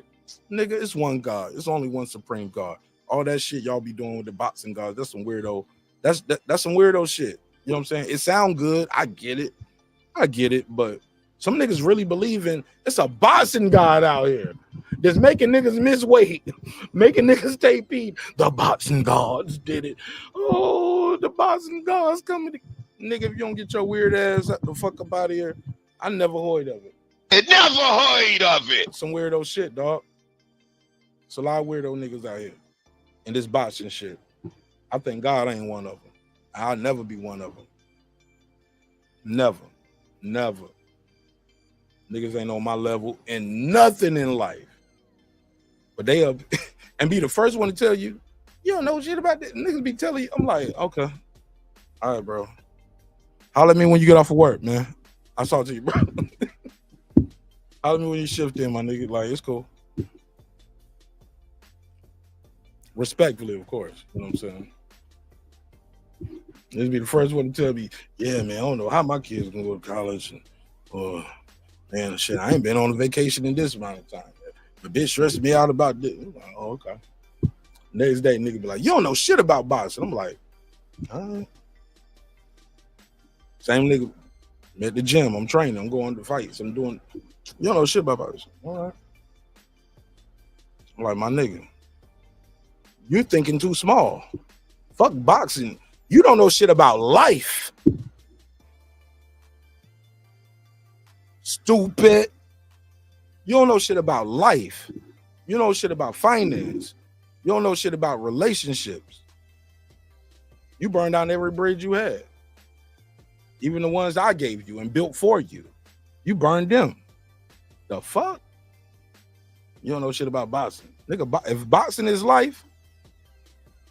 Nigga, it's one God. It's only one supreme God. All that shit y'all be doing with the boxing gods, that's some weirdo. That's some weirdo shit. You know what I'm saying? It sound good. I get it. But some niggas really believe in it's a boxing god out here that's making niggas miss weight, making niggas take peed. The boxing gods did it. Oh, the boxing gods coming to nigga. If you don't get your weird ass the fuck up out of here, I never heard of it. Never heard of it. Some weirdo shit, dog. It's a lot of weirdo niggas out here in this boxing shit. I think God ain't one of them. I'll never be one of them. Never. Niggas ain't on my level in nothing in life. But they up and be the first one to tell you, you don't know shit about this. Niggas be telling you. I'm like, okay. All right, bro. Holler at me when you get off of work, man. I'll talk to you, bro. Holler at me when you shift in, my nigga. Like, it's cool. Respectfully, of course. You know what I'm saying? This be the first one to tell me, yeah, man, I don't know how my kids gonna go to college. And, man, shit, I ain't been on a vacation in this amount of time. The bitch stressed me out about this. I'm like, oh, okay. Next day, nigga be like, you don't know shit about boxing. I'm like, all right. Same nigga at the gym. I'm training. I'm going to fights. I'm doing, you don't know shit about boxing. All right. I'm like, my nigga, you're thinking too small. Fuck boxing. You don't know shit about life. Stupid. You don't know shit about life. You don't know shit about finance. You don't know shit about relationships. You burned down every bridge you had. Even the ones I gave you and built for you. You burned them. The fuck? You don't know shit about boxing. Nigga, if boxing is life,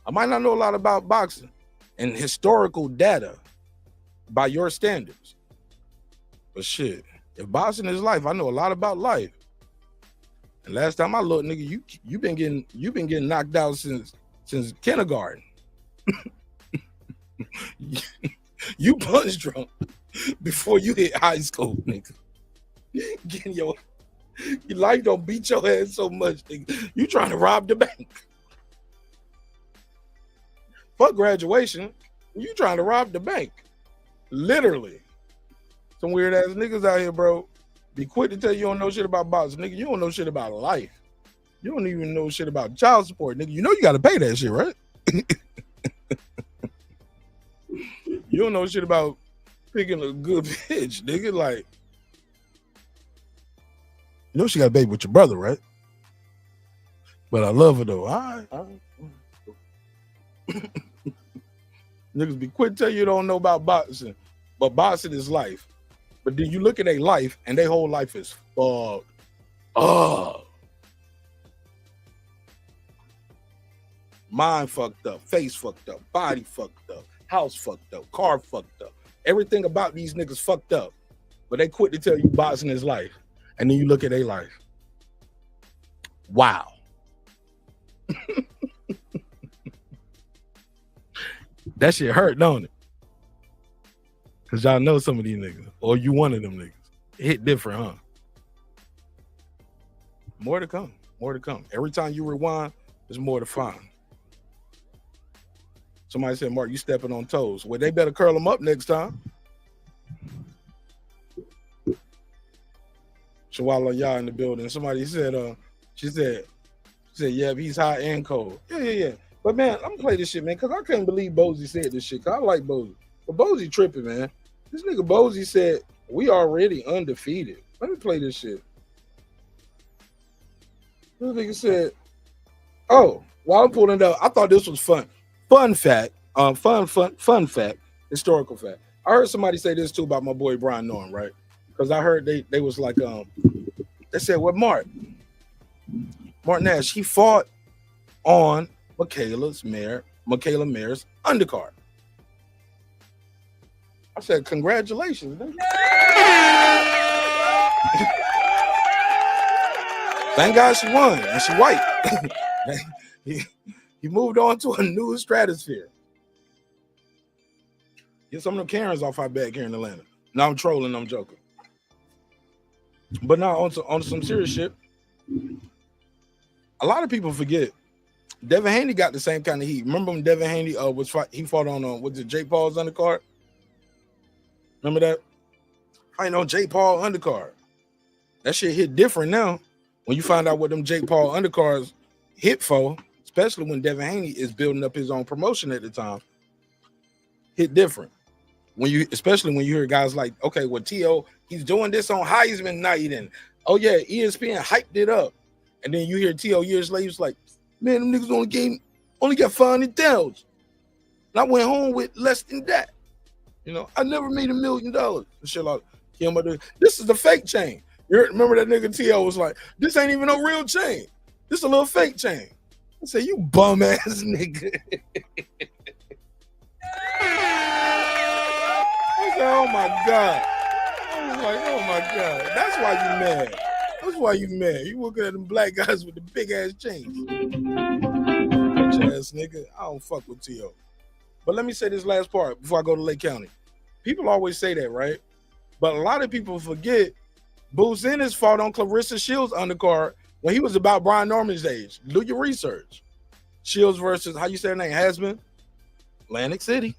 I might not know a lot about boxing and historical data by your standards. But shit, if boxing is life, I know a lot about life. And last time I looked, nigga, you've been getting knocked out since kindergarten. You punch drunk before you hit high school, nigga. Getting your life don't beat your head so much, nigga. You trying to rob the bank. Fuck graduation. You trying to rob the bank. Literally. Some weird ass niggas out here, bro. Be quick to tell you don't know shit about boxing, nigga. You don't know shit about life. You don't even know shit about child support, nigga. You know you gotta pay that shit, right? You don't know shit about picking a good bitch, nigga. Like, you know she got a baby with your brother, right? But I love her though. All right. Niggas be quick to tell you don't know about boxing, but boxing is life. But then you look at their life, and their whole life is fucked up. Mind fucked up, face fucked up, body fucked up, house fucked up, car fucked up. Everything about these niggas fucked up. But they quit to tell you boxing is life. And then you look at their life. Wow. That shit hurt, don't it? Because y'all know some of these niggas. Or you one of them niggas. It hit different, huh? More to come. More to come. Every time you rewind, there's more to find. Somebody said, Mark, you stepping on toes. Well, they better curl them up next time. Shawala y'all in the building. Somebody said, she said, yeah, he's hot and cold. Yeah. But man, I'm gonna play this shit, man, because I can't believe Bozy said this shit. Cause I like Bozy. But Bozy tripping, man. This nigga Bozy said, we already undefeated. Let me play this shit. This nigga said, oh, while I'm pulling it up, I thought this was fun. Fun fact, fun fact, historical fact. I heard somebody say this too about my boy Brian Norm, right? Because I heard they was like, they said, well, Mark Nash, he fought on Michaela Mayer's undercard. I said, congratulations, nigga. Thank God she won, and she white. He moved on to a new stratosphere. Get some of them Karens off our back here in Atlanta. No, I'm trolling, I'm joking. But now on some serious shit, a lot of people forget Devin Haney got the same kind of heat. Remember when Devin Haney he fought on was it Jake Paul's undercard? Remember that? I know Jake Paul undercard. That shit hit different now. When you find out what them Jake Paul undercards hit for, especially when Devin Haney is building up his own promotion at the time, hit different. Especially when you hear guys like, okay, well, T.O., he's doing this on Heisman night, and oh yeah, ESPN hyped it up. And then you hear T.O. years later, it's like, man, them niggas only got $500,000. And I went home with less than that. You know, I never made $1 million. And shit like this is the fake chain. You remember that nigga T.O. was like, this ain't even no real chain. This is a little fake chain. I said, you bum ass nigga. I said, oh my God. I was like, oh my God. That's why you mad. That's why you mad. You looking at them black guys with the big ass chains. Bitch ass nigga. I don't fuck with T.O. But let me say this last part before I go to Lake County. People always say that, right? But a lot of people forget Boots Ennis fought on Claressa Shields' undercard when he was about Brian Norman's age. Do your research. Shields versus, how you say her name, Hasman? Atlantic City.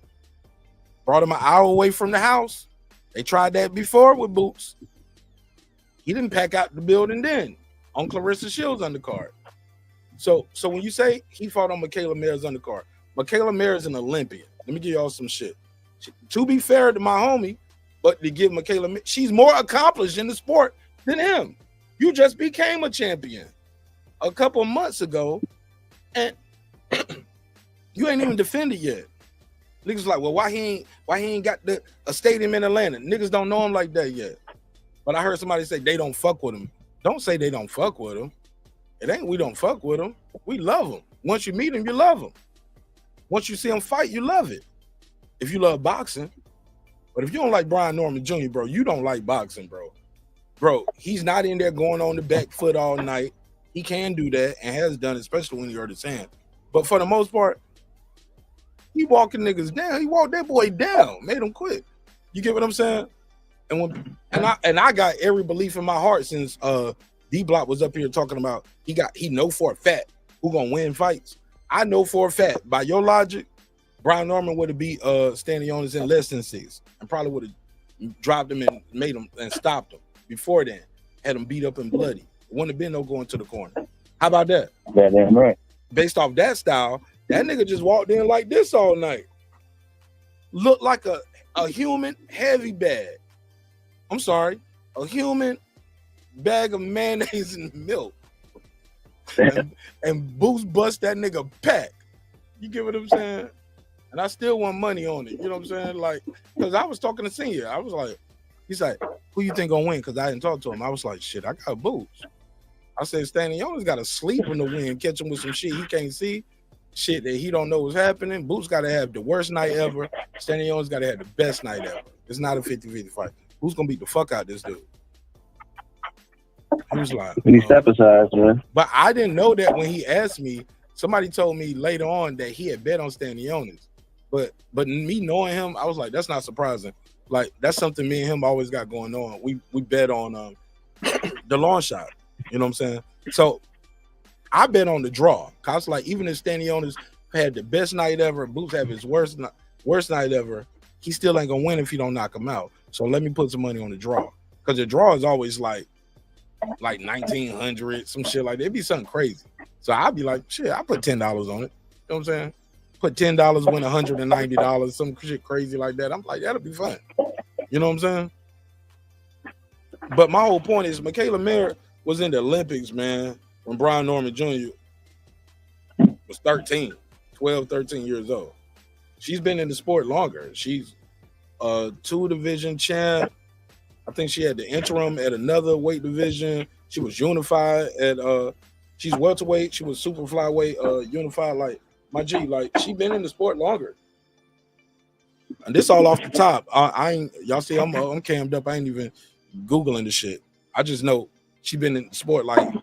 Brought him an hour away from the house. They tried that before with Boots. He didn't pack out the building then on Claressa Shields' undercard. So when you say he fought on Michaela Mayer's undercard, Michaela Mayer is an Olympian. Let me give y'all some shit. To be fair to my homie, but to give Michaela, she's more accomplished in the sport than him. You just became a champion a couple of months ago, and you ain't even defended yet. Niggas like, well, why he ain't got a stadium in Atlanta? Niggas don't know him like that yet. But I heard somebody say they don't fuck with him. Don't say they don't fuck with him. It ain't we don't fuck with him. We love him. Once you meet him, you love him. Once you see him fight, you love it. If you love boxing. But if you don't like Brian Norman Jr., bro, you don't like boxing, bro. Bro, he's not in there going on the back foot all night. He can do that and has done it, especially when he hurt his hand. But for the most part, he walking niggas down. He walked that boy down, made him quit. You get what I'm saying? And I got every belief in my heart since D-Block was up here talking about he know for a fact who gonna win fights. I know for a fact, by your logic, Brian Norman would have beat Stanionis in less than 6 and probably would have dropped him and made him and stopped him before then. Had him beat up and bloody. It wouldn't have been no going to the corner. How about that? Damn right. Based off that style, that nigga just walked in like this all night. Looked like a human heavy bag. I'm sorry, a human bag of mayonnaise and milk. and Boots bust that nigga pack. You get what I'm saying? And I still want money on it. You know what I'm saying? Like, because I was talking to Senior. I was like, he's like, who you think gonna win? Because I didn't talk to him. I was like, shit, I got Boots. I said, Stanionis got to sleep in the wind, catch him with some shit he can't see, shit that he don't know what's happening. Boots got to have the worst night ever. Stanionis got to have the best night ever. It's not a 50-50 fight. Who's gonna beat the fuck out this dude? He was like, He step aside, man. But I didn't know that when he asked me. Somebody told me later on that he had bet on Stanionis. But me knowing him, I was like, that's not surprising. Like, that's something me and him always got going on. We bet on the long shot. You know what I'm saying? So I bet on the draw. Cause like, even if Stanionis had the best night ever, Boots have his worst night ever, he still ain't gonna win if he don't knock him out. So let me put some money on the draw. Because the draw is always like 1900, some shit like that. It'd be something crazy. So I'd be like, shit, I put $10 on it. You know what I'm saying? Put $10, win $190, some shit crazy like that. I'm like, that'll be fun. You know what I'm saying? But my whole point is Michaela Mayer was in the Olympics, man, when Brian Norman Jr. was 12, 13 years old. She's been in the sport longer. She's a 2-division champ. I think she had the interim at another weight division. She was unified at she's welterweight. She was super flyweight, unified. Like, my G, like, she been in the sport longer. And this all off the top. I ain't, y'all see, I'm cammed up. I ain't even Googling the shit. I just know she been in the sport. Like,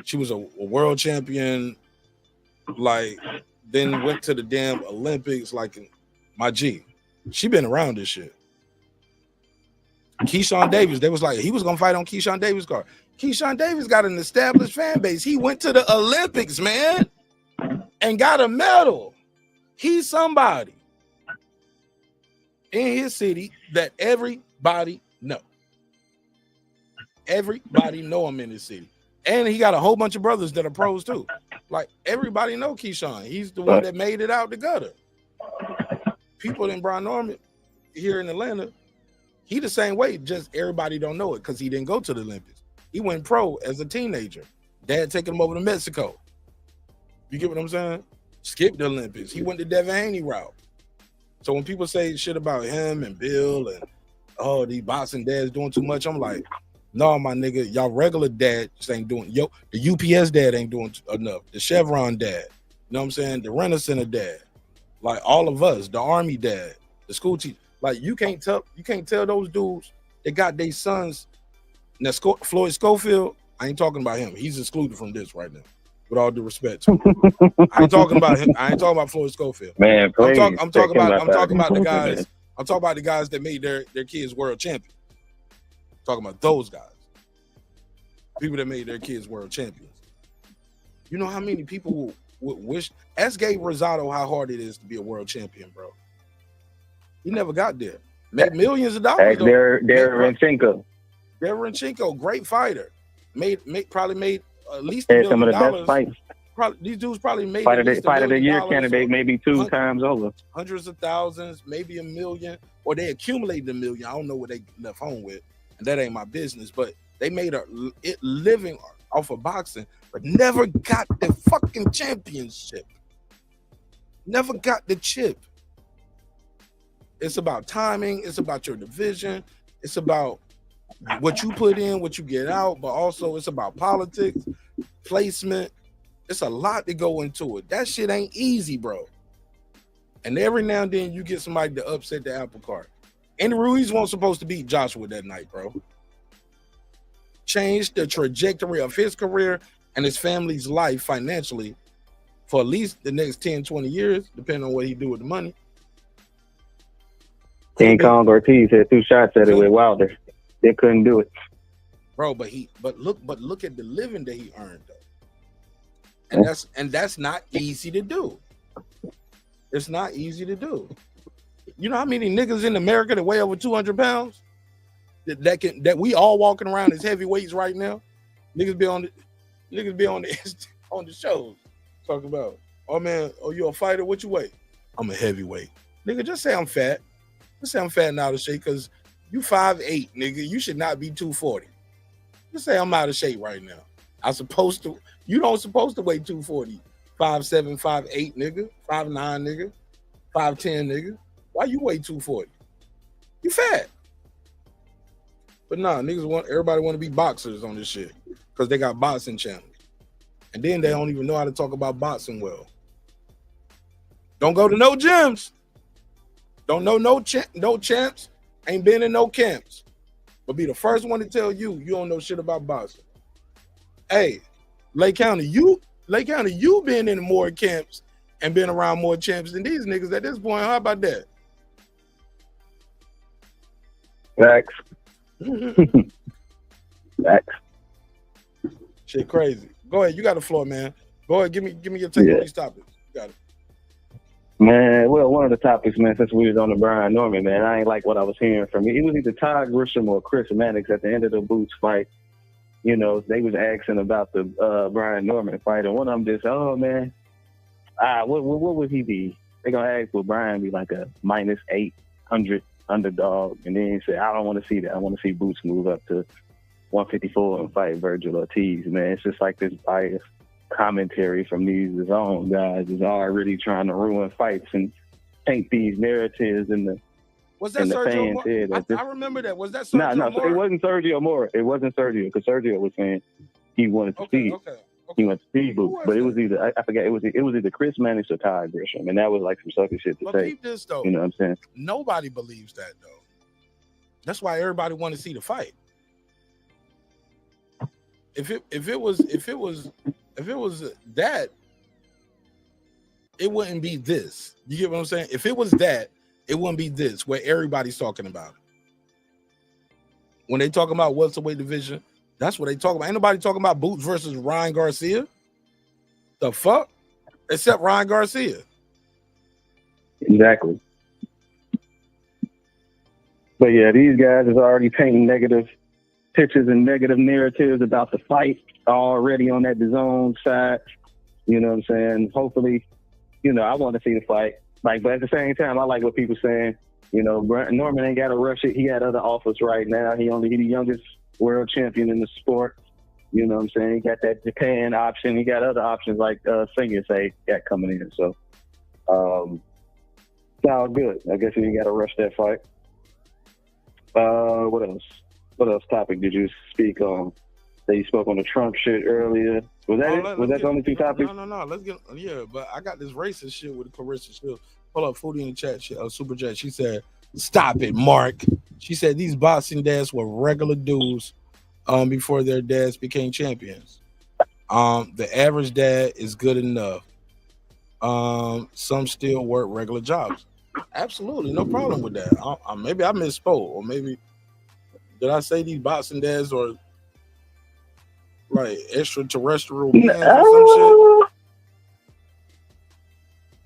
she was a world champion, like, then went to the damn Olympics. Like, my G, she been around this shit. Keyshawn Davis, they was like, he was gonna fight on Keyshawn Davis' card. Keyshawn Davis got an established fan base. He went to the Olympics, man, and got a medal. He's somebody in his city that everybody know. Everybody know him in his city. And he got a whole bunch of brothers that are pros too. Like everybody know Keyshawn. He's the one that made it out the gutter. People in Brian Norman here in Atlanta, he the same way, just everybody don't know it because he didn't go to the Olympics. He went pro as a teenager. Dad taking him over to Mexico. You get what I'm saying? Skipped the Olympics. He went the Devin Haney route. So when people say shit about him and Bill and oh, these boxing dads doing too much, I'm like, no, my nigga, y'all regular dad just ain't doing. Yo, the UPS dad ain't doing enough. The Chevron dad, you know what I'm saying? The Rent a Center dad, like all of us, the Army dad, the school teacher. Like you can't tell those dudes that got their sons. Now Floyd Schofield, I ain't talking about him. He's excluded from this right now. With all due respect to him. I ain't talking about him. I ain't talking about Floyd Schofield. Man, I'm talking about the guys. I'm talking about the guys that made their kids world champions. I'm talking about those guys. People that made their kids world champions. You know how many people would wish? Ask Gabe Rosado how hard it is to be a world champion, bro. He never got there. Made millions of dollars. Derenchenko. Derenchenko, great fighter. Probably made at least $1 $1 some of the million. best fights. These dudes probably made fight of the year candidate, maybe 2 times over. Hundreds of thousands, maybe $1 million, or they accumulated $1 million. I don't know what they left home with, and that ain't my business. But they made a living off of boxing, but never got the fucking championship. Never got the chip. It's about timing. It's about your division. It's about what you put in, what you get out, but also it's about politics, placement. It's a lot to go into it. That shit ain't easy, bro. And every now and then you get somebody to upset the apple cart. Andy Ruiz wasn't supposed to beat Joshua that night, bro. Changed the trajectory of his career and his family's life financially for at least the next 10, 20 years, depending on what he do with the money. King Kong Ortiz had 2 shots at it with Wilder. They couldn't do it, bro. But look at the living that he earned, though. And that's not easy to do. It's not easy to do. You know how many niggas in America that weigh over 200 pounds that we all walking around as heavyweights right now? Niggas be on the shows talking about, oh man, oh you a fighter? What you weigh? I'm a heavyweight. Nigga, just say I'm fat. Just say I'm fat and out of shape because you 5'8", nigga. You should not be 240. Just say I'm out of shape right now. You don't supposed to weigh 240. 5'7", 5'8", nigga. 5'9", nigga. 5'10", nigga. Why you weigh 240? You fat. But nah, everybody want to be boxers on this shit because they got boxing channels. And then they don't even know how to talk about boxing well. Don't go to no gyms. Don't know no champs. Ain't been in no camps. But be the first one to tell you don't know shit about boxing. Hey, Lake County, you been in more camps and been around more champs than these niggas at this point. How about that? Facts. Facts. Shit crazy. Go ahead, you got the floor, man. Go ahead, give me your take on these topics. You got it. Man, well, one of the topics, man, since we was on the Brian Norman, man, I ain't like what I was hearing from you. It was either Todd Grisham or Chris Mannix at the end of the Boots fight. You know, they was asking about the Brian Norman fight, and one of them just, oh, man, what would he be? They gonna ask, will Brian be like a minus 800 underdog? And then he said, I don't want to see that. I want to see Boots move up to 154 and fight Virgil Ortiz, man. It's just like this biased commentary from these his own guys is already trying to ruin fights and paint these narratives in the was that Sergio Moore? I remember that. Was that Sergio Moore? No, it wasn't Sergio Moore. It wasn't Sergio because Sergio was saying he wanted to see. Okay. He wanted to see Boots, but it was either I forget. It was either Chris Mannix or Todd Grisham, and that was like some sucker shit to say. This, though, you know what I'm saying? Nobody believes that though. That's why everybody want to see the fight. If it was that, it wouldn't be this. You get what I'm saying? If it was that, it wouldn't be this where everybody's talking about it. When they talking about welterweight division, that's what they talking about. Ain't nobody talking about Boots versus Ryan Garcia. The fuck? Except Ryan Garcia. Exactly. But yeah, these guys is already painting negative pictures and negative narratives about the fight already on that DAZN side. You know what I'm saying? Hopefully, you know, I want to see the fight. Like, but at the same time, I like what people saying. You know, Norman ain't got to rush it. He had other offers right now. He the youngest world champion in the sport. You know what I'm saying? He got that Japan option. He got other options like Singers got coming in. So, it's all good. I guess you got to rush that fight. What else? What else topic did you speak on? That you spoke on the Trump shit earlier. Was that it? Was that the only two topics? No. Let's get but I got this racist shit with Claressa still. Hold up, Foodie in the chat, Super Jet. She said, "Stop it, Mark." She said these boxing dads were regular dudes before their dads became champions. The average dad is good enough. Some still work regular jobs. Absolutely, no problem with that. Maybe I misspoke, or maybe did I say these boxing dads are like extraterrestrial beings or some shit?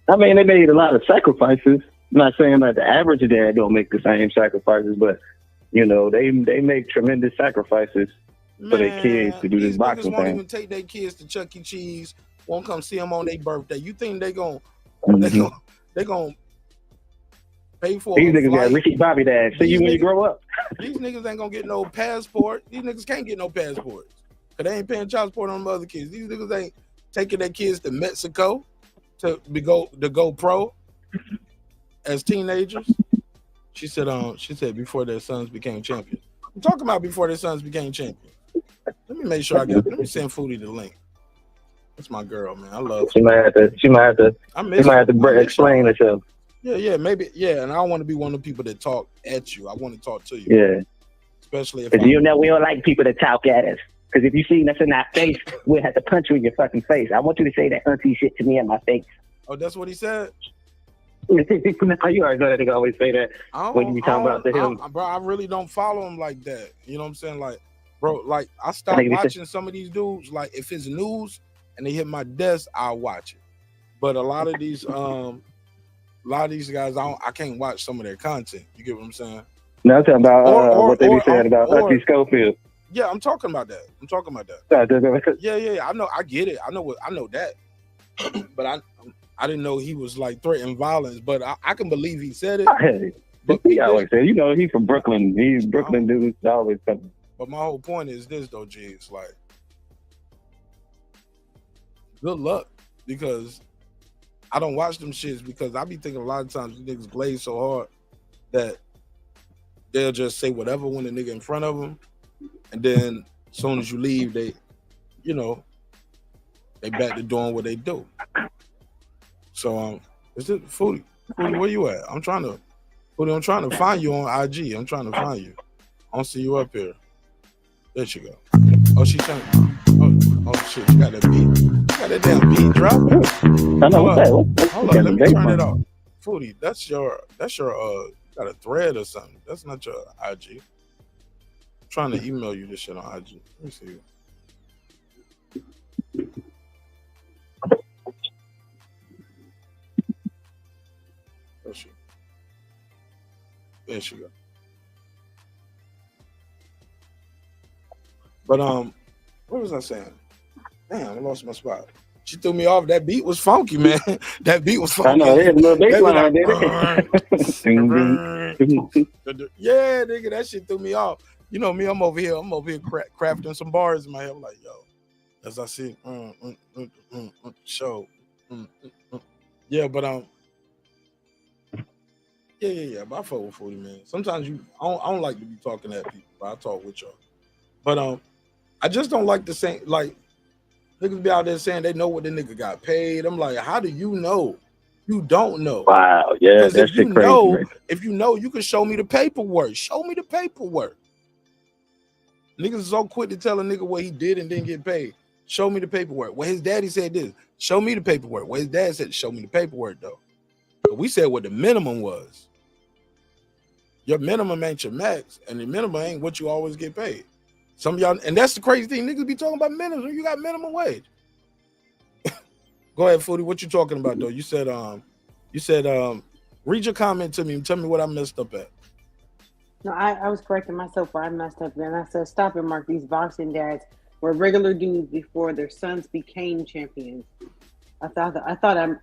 I mean, they made a lot of sacrifices. I'm not saying that the average dad don't make the same sacrifices, but you know, they make tremendous sacrifices for their kids to do this boxing won't thing. even take their kids to Chuck E. Cheese. Won't come see them on their birthday. You think they gonna pay for these a niggas flight? got Ricky Bobby dad. See you when you grow up. These niggas ain't gonna get no passport. These niggas can't get no passports because they ain't paying child support on them other kids. These niggas ain't taking their kids to Mexico to go pro as teenagers. She said before their sons became champions. I'm talking about before their sons became champions. Let me make sure let me send Foodie the link. That's my girl, man. I love her. She might have to explain herself. Yeah, maybe. Yeah, and I don't want to be one of the people that talk at you. I want to talk to you. Yeah. Especially if you know we don't like people to talk at us. Because if you see us in our face, we'll have to punch you in your fucking face. I want you to say that auntie shit to me in my face. Oh, that's what he said? You already know that nigga always say that when you talking about him. Bro, I really don't follow him like that. You know what I'm saying? Like, bro, like I stopped watching some of these dudes. Like, if it's news and they hit my desk, I'll watch it. But a lot of these guys, I can't watch some of their content. You get what I'm saying? No, I'm talking about what they be saying about Auntie Schofield. Yeah, I'm talking about that. Yeah. I know. I get it. I know that. But I didn't know he was like threatening violence. But I can believe he said it. But he always said, you know, he's from Brooklyn. He's Brooklyn dude. Always something. But my whole point is this though, G. It's like, good luck, because I don't watch them shits because I be thinking a lot of times these niggas glaze so hard that they'll just say whatever when the nigga in front of them, and then as soon as you leave, they back to doing what they do. So is it Foodie? Foodie, where you at? I'm trying to find you on IG. I'm trying to find you. I don't see you up here. There she go. Oh, she's trying. Oh shit, you got that beat. You got that damn beat dropping. I know what's that. Hold on, let me turn it off. Foodie, that's your got a thread or something. That's not your IG. I'm trying to email you this shit on IG. Let me see. There she go. But what was I saying? Damn, I lost my spot. She threw me off. That beat was funky, man. That beat was funky. I know, there's a little bass line, yeah, nigga, that shit threw me off. You know me, I'm over here crafting some bars in my head. I'm like, yo, as I see, show. Yeah, but yeah. But I fuck with 40, man. Sometimes I don't like to be talking at people, but I talk with y'all. But I just don't like the same, like, niggas be out there saying they know what the nigga got paid. I'm like, how do you know? You don't know. Wow, yeah, that shit crazy. If you know, you can show me the paperwork. Show me the paperwork. Niggas is so quick to tell a nigga what he did and didn't get paid. Show me the paperwork. Well, his daddy said this. Show me the paperwork. Well, his dad said, show me the paperwork, though. But we said what the minimum was. Your minimum ain't your max, and the minimum ain't what you always get paid. Some of y'all, and that's the crazy thing. Niggas be talking about minimum. You got minimum wage. Go ahead, Foodie. What you talking about though? You said read your comment to me and tell me what I messed up at. No, I was correcting myself where I messed up. Then I said, stop it, Mark. These boxing dads were regular dudes before their sons became champions. I thought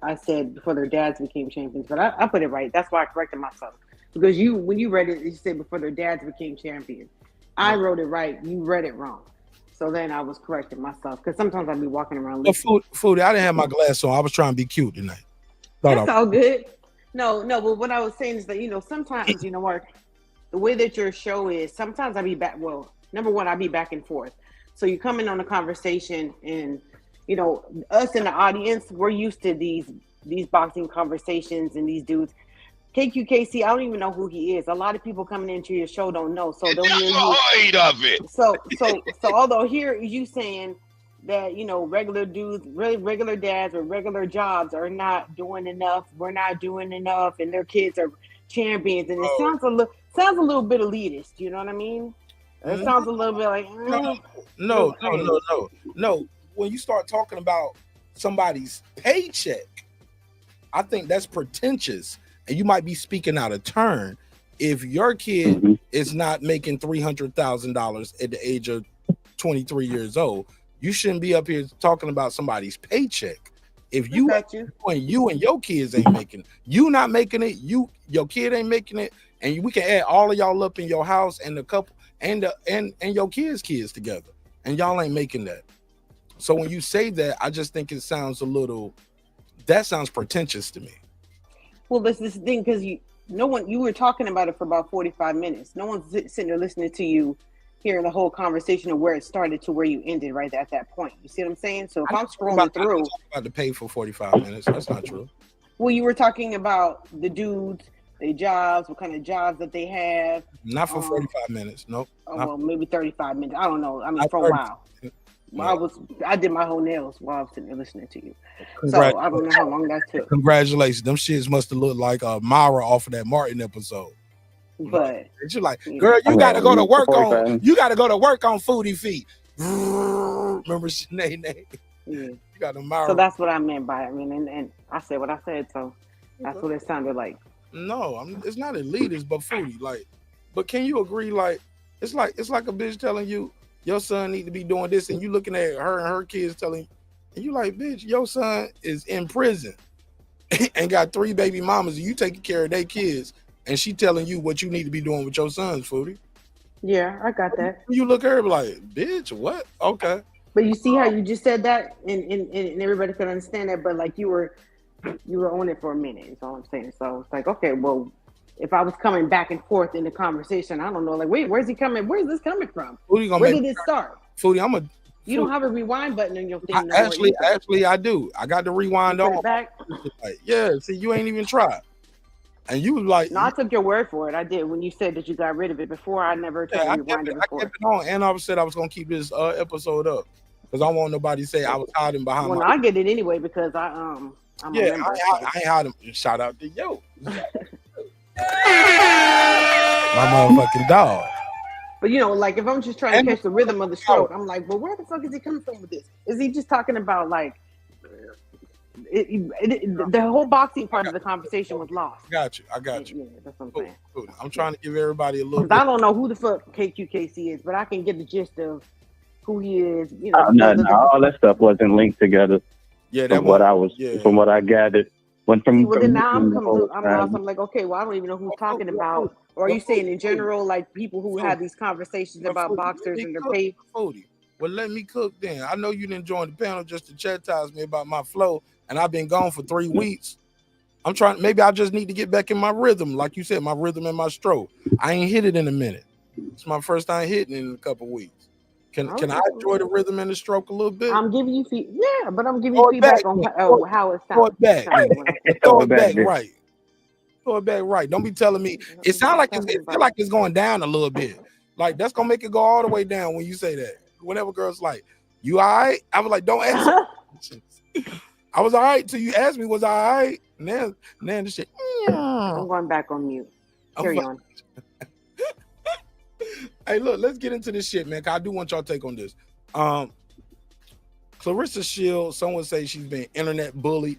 I said before their dads became champions, but I put it right. That's why I corrected myself. Because when you read it, you said before their dads became champions. I wrote it right. You read it wrong. So then I was correcting myself. Because sometimes I'd be walking around listening. Foodie, I didn't have my glass on. I was trying to be cute tonight. That's all good. No, but what I was saying is that, sometimes, Mark, the way that your show is, sometimes I be back. Well, number one, I be back and forth. So you come in on a conversation and, us in the audience, we're used to these boxing conversations and these dudes. KQKC, I don't even know who he is. A lot of people coming into your show don't know. So they'll hear you. Of it. So although here you saying that, regular dudes, really regular dads or regular jobs are not doing enough. We're not doing enough, and their kids are champions. And it sounds a little bit elitist. You know what I mean? It sounds a little bit like no. When you start talking about somebody's paycheck, I think that's pretentious, and you might be speaking out of turn. If your kid is not making $300,000 at the age of 23 years old, you shouldn't be up here talking about somebody's paycheck. If you and your kids ain't making, you not making it, your kid ain't making it, and we can add all of y'all up in your house and the couple and your kids together, and y'all ain't making that. So when you say that, I just think it sounds that sounds pretentious to me. Well, this is the thing, because you were talking about it for about 45 minutes. No one's sitting there listening to you, hearing the whole conversation of where it started to where you ended right at that point. You see what I'm saying? So if I'm scrolling through, about to pay for 45 minutes. That's not true. Well, you were talking about the dudes, their jobs, what kind of jobs that they have. Not for 45 minutes. Nope. Maybe 35 minutes. I don't know. I mean, for a while. I did my whole nails while I was sitting there listening to you. So I don't know how long that took. Congratulations. Them shits must have looked like Mara off of that Martin episode. But you're like, girl, you gotta go to work on Foodie Feet. Remember Sinead? Yeah. You got the Mara. So that's what I meant by it. I mean, and I said what I said, so that's what it sounded like. No, it's not elitist, but Foodie. Like, but can you agree? Like, it's like a bitch telling you your son need to be doing this, and you looking at her and her kids telling, and you like, bitch, your son is in prison and got 3 baby mamas, and you taking care of their kids, and she telling you what you need to be doing with your sons, Foodie. Yeah, I got that. You look at her like, bitch, what? Okay. But you see how you just said that, and everybody could understand that, but like you were on it for a minute, is all I'm saying. So it's like, okay, well, if I was coming back and forth in the conversation, I don't know, like, wait, where's he coming? Where's this coming from? Where did it start? Foodie, you don't have a rewind button in your thing. Actually, I do. I got the rewind on. Back? Like, yeah, see, you ain't even tried. And you was like, no, I took your word for it. I did. When you said that you got rid of it before, I never tried to rewind it before. I kept it on, and I said I was going to keep this episode up because I don't want nobody to say I was hiding behind I get it anyway because I'm I ain't hiding. Shout out to yo. My motherfucking dog. But like if I'm just trying to catch the rhythm of the stroke, I'm like, well, where the fuck is he coming from with this? Is he just talking about like the whole boxing part of the conversation was lost? I got you. Yeah, that's what I'm saying. I'm trying to give everybody a little. I don't know who the fuck KQKC is, but I can get the gist of who he is. No, all that stuff wasn't linked together. Yeah, from what I gathered. Then now I'm lost. I'm like, okay, well, I don't even know who's talking about. Or are you saying in general, like people who have these conversations about boxers and their pay? Well, let me cook then. I know you didn't join the panel just to chastise me about my flow, and I've been gone for 3 weeks. I'm trying. Maybe I just need to get back in my rhythm, like you said, my rhythm and my stroke. I ain't hit it in a minute. It's my first time hitting in a couple weeks. Can I enjoy the rhythm and the stroke a little bit? I'm giving you feedback. But I'm giving you feedback on how it sounds. Throw it back. Throw it back right. Throw it back right. Don't be telling me. It sounds like it's going down a little bit. Like that's gonna make it go all the way down when you say that. Whenever girls like, you all right? I was like, don't ask. I was all right till you asked me, was I all right? Now the shit. I'm going back on mute. Carry on. Hey, look, let's get into this shit, man. 'Cause I do want y'all to take on this. Claressa Shields, someone say she's been internet bullied.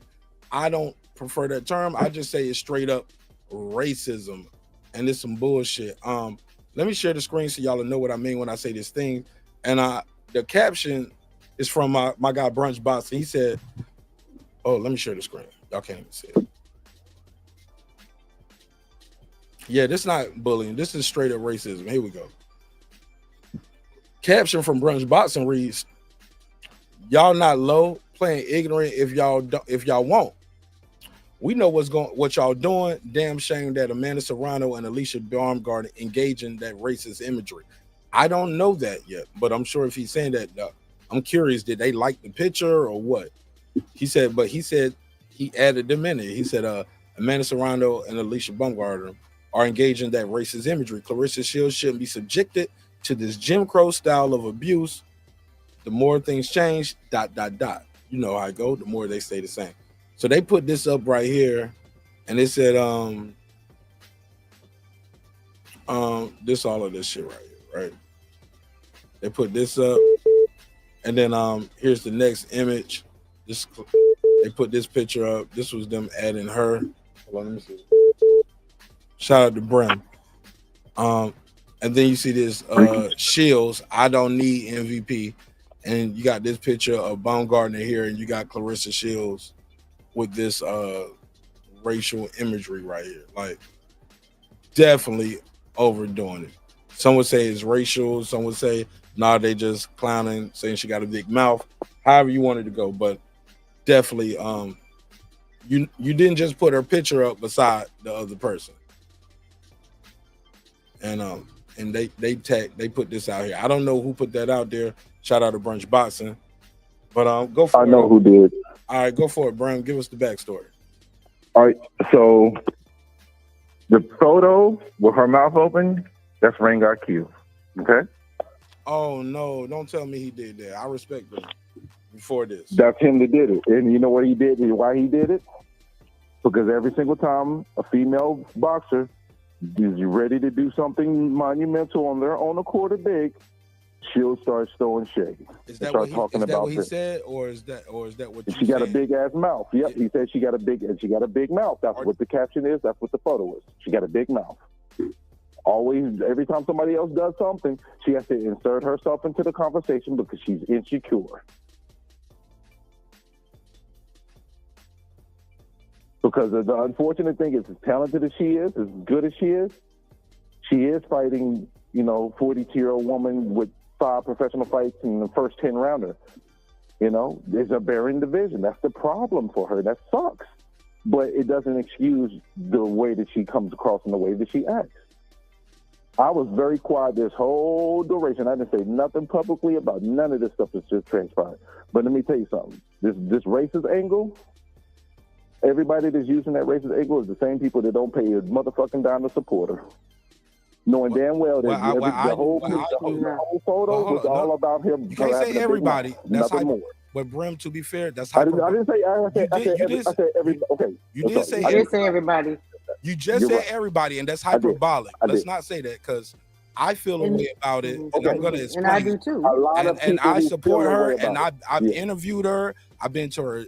I don't prefer that term. I just say it's straight up racism, and it's some bullshit. Let me share the screen so y'all know what I mean when I say this thing. And the caption is from my guy Brunch Box. He said, "Oh, let me share the screen. Y'all can't even see it." Yeah, this is not bullying. This is straight up racism. Here we go. Caption from Brunch Boxing reads, "Y'all not low, playing ignorant if y'all won't. We know what y'all doing. Damn shame that Amanda Serrano and Alicia Baumgarten engage in that racist imagery." I don't know that yet, but I'm sure if he's saying that, I'm curious, did they like the picture or what? He said he added them in it. He said Amanda Serrano and Alicia Baumgarten are engaged in that racist imagery. Claressa Shields shouldn't be subjected to this Jim Crow style of abuse. The more things change, ... You know how I go, the more they stay the same. So they put this up right here, and it said, this all of this shit right here, right? They put this up, and then here's the next image. They put this picture up. This was them adding her. Hold on, let me see. Shout out to Brim. And then you see this Shields, I don't need MVP. And you got this picture of Baumgartner here, and you got Claressa Shields with this racial imagery right here. Like, definitely overdoing it. Some would say it's racial. Some would say, nah, they just clowning, saying she got a big mouth. However you wanted to go. But definitely, you didn't just put her picture up beside the other person. And they put this out here. I don't know who put that out there. Shout out to Brunch Boxing. But go for it. I know who did. All right, go for it, Bram. Give us the backstory. All right, so the photo with her mouth open, that's Rengar Q. Okay? Oh no, don't tell me he did that. I respect him before this. That's him that did it. And you know what he did and why he did it? Because every single time a female boxer is ready to do something monumental on their own accord or big, she'll start throwing shade. Is that what he said, or is that what you she got a big ass mouth? Yep, he said she got a big mouth. That's what the caption is. That's what the photo is. She got a big mouth. Always, every time somebody else does something, she has to insert herself into the conversation because she's insecure. Because the unfortunate thing is, as talented as she is, as good as she is fighting, 42-year-old woman with 5 professional fights in the first 10 rounder. There's a barren division. That's the problem for her. That sucks. But it doesn't excuse the way that she comes across and the way that she acts. I was very quiet this whole duration. I didn't say nothing publicly about none of this stuff that's just transpired. But let me tell you something. This racist angle, everybody that's using that racist angle is the same people that don't pay a motherfucking dime to support her. Knowing damn well that the whole photo was all about him. You can't say everybody. That's nothing more. But Brim, to be fair, that's I didn't say. I said everybody. Okay. You did say. I didn't say everybody. You just said everybody, and that's hyperbolic. Let's not say that, because I feel a way about it, and I'm going to explain. And I do too. And I support her, and I've interviewed her. I've been to her.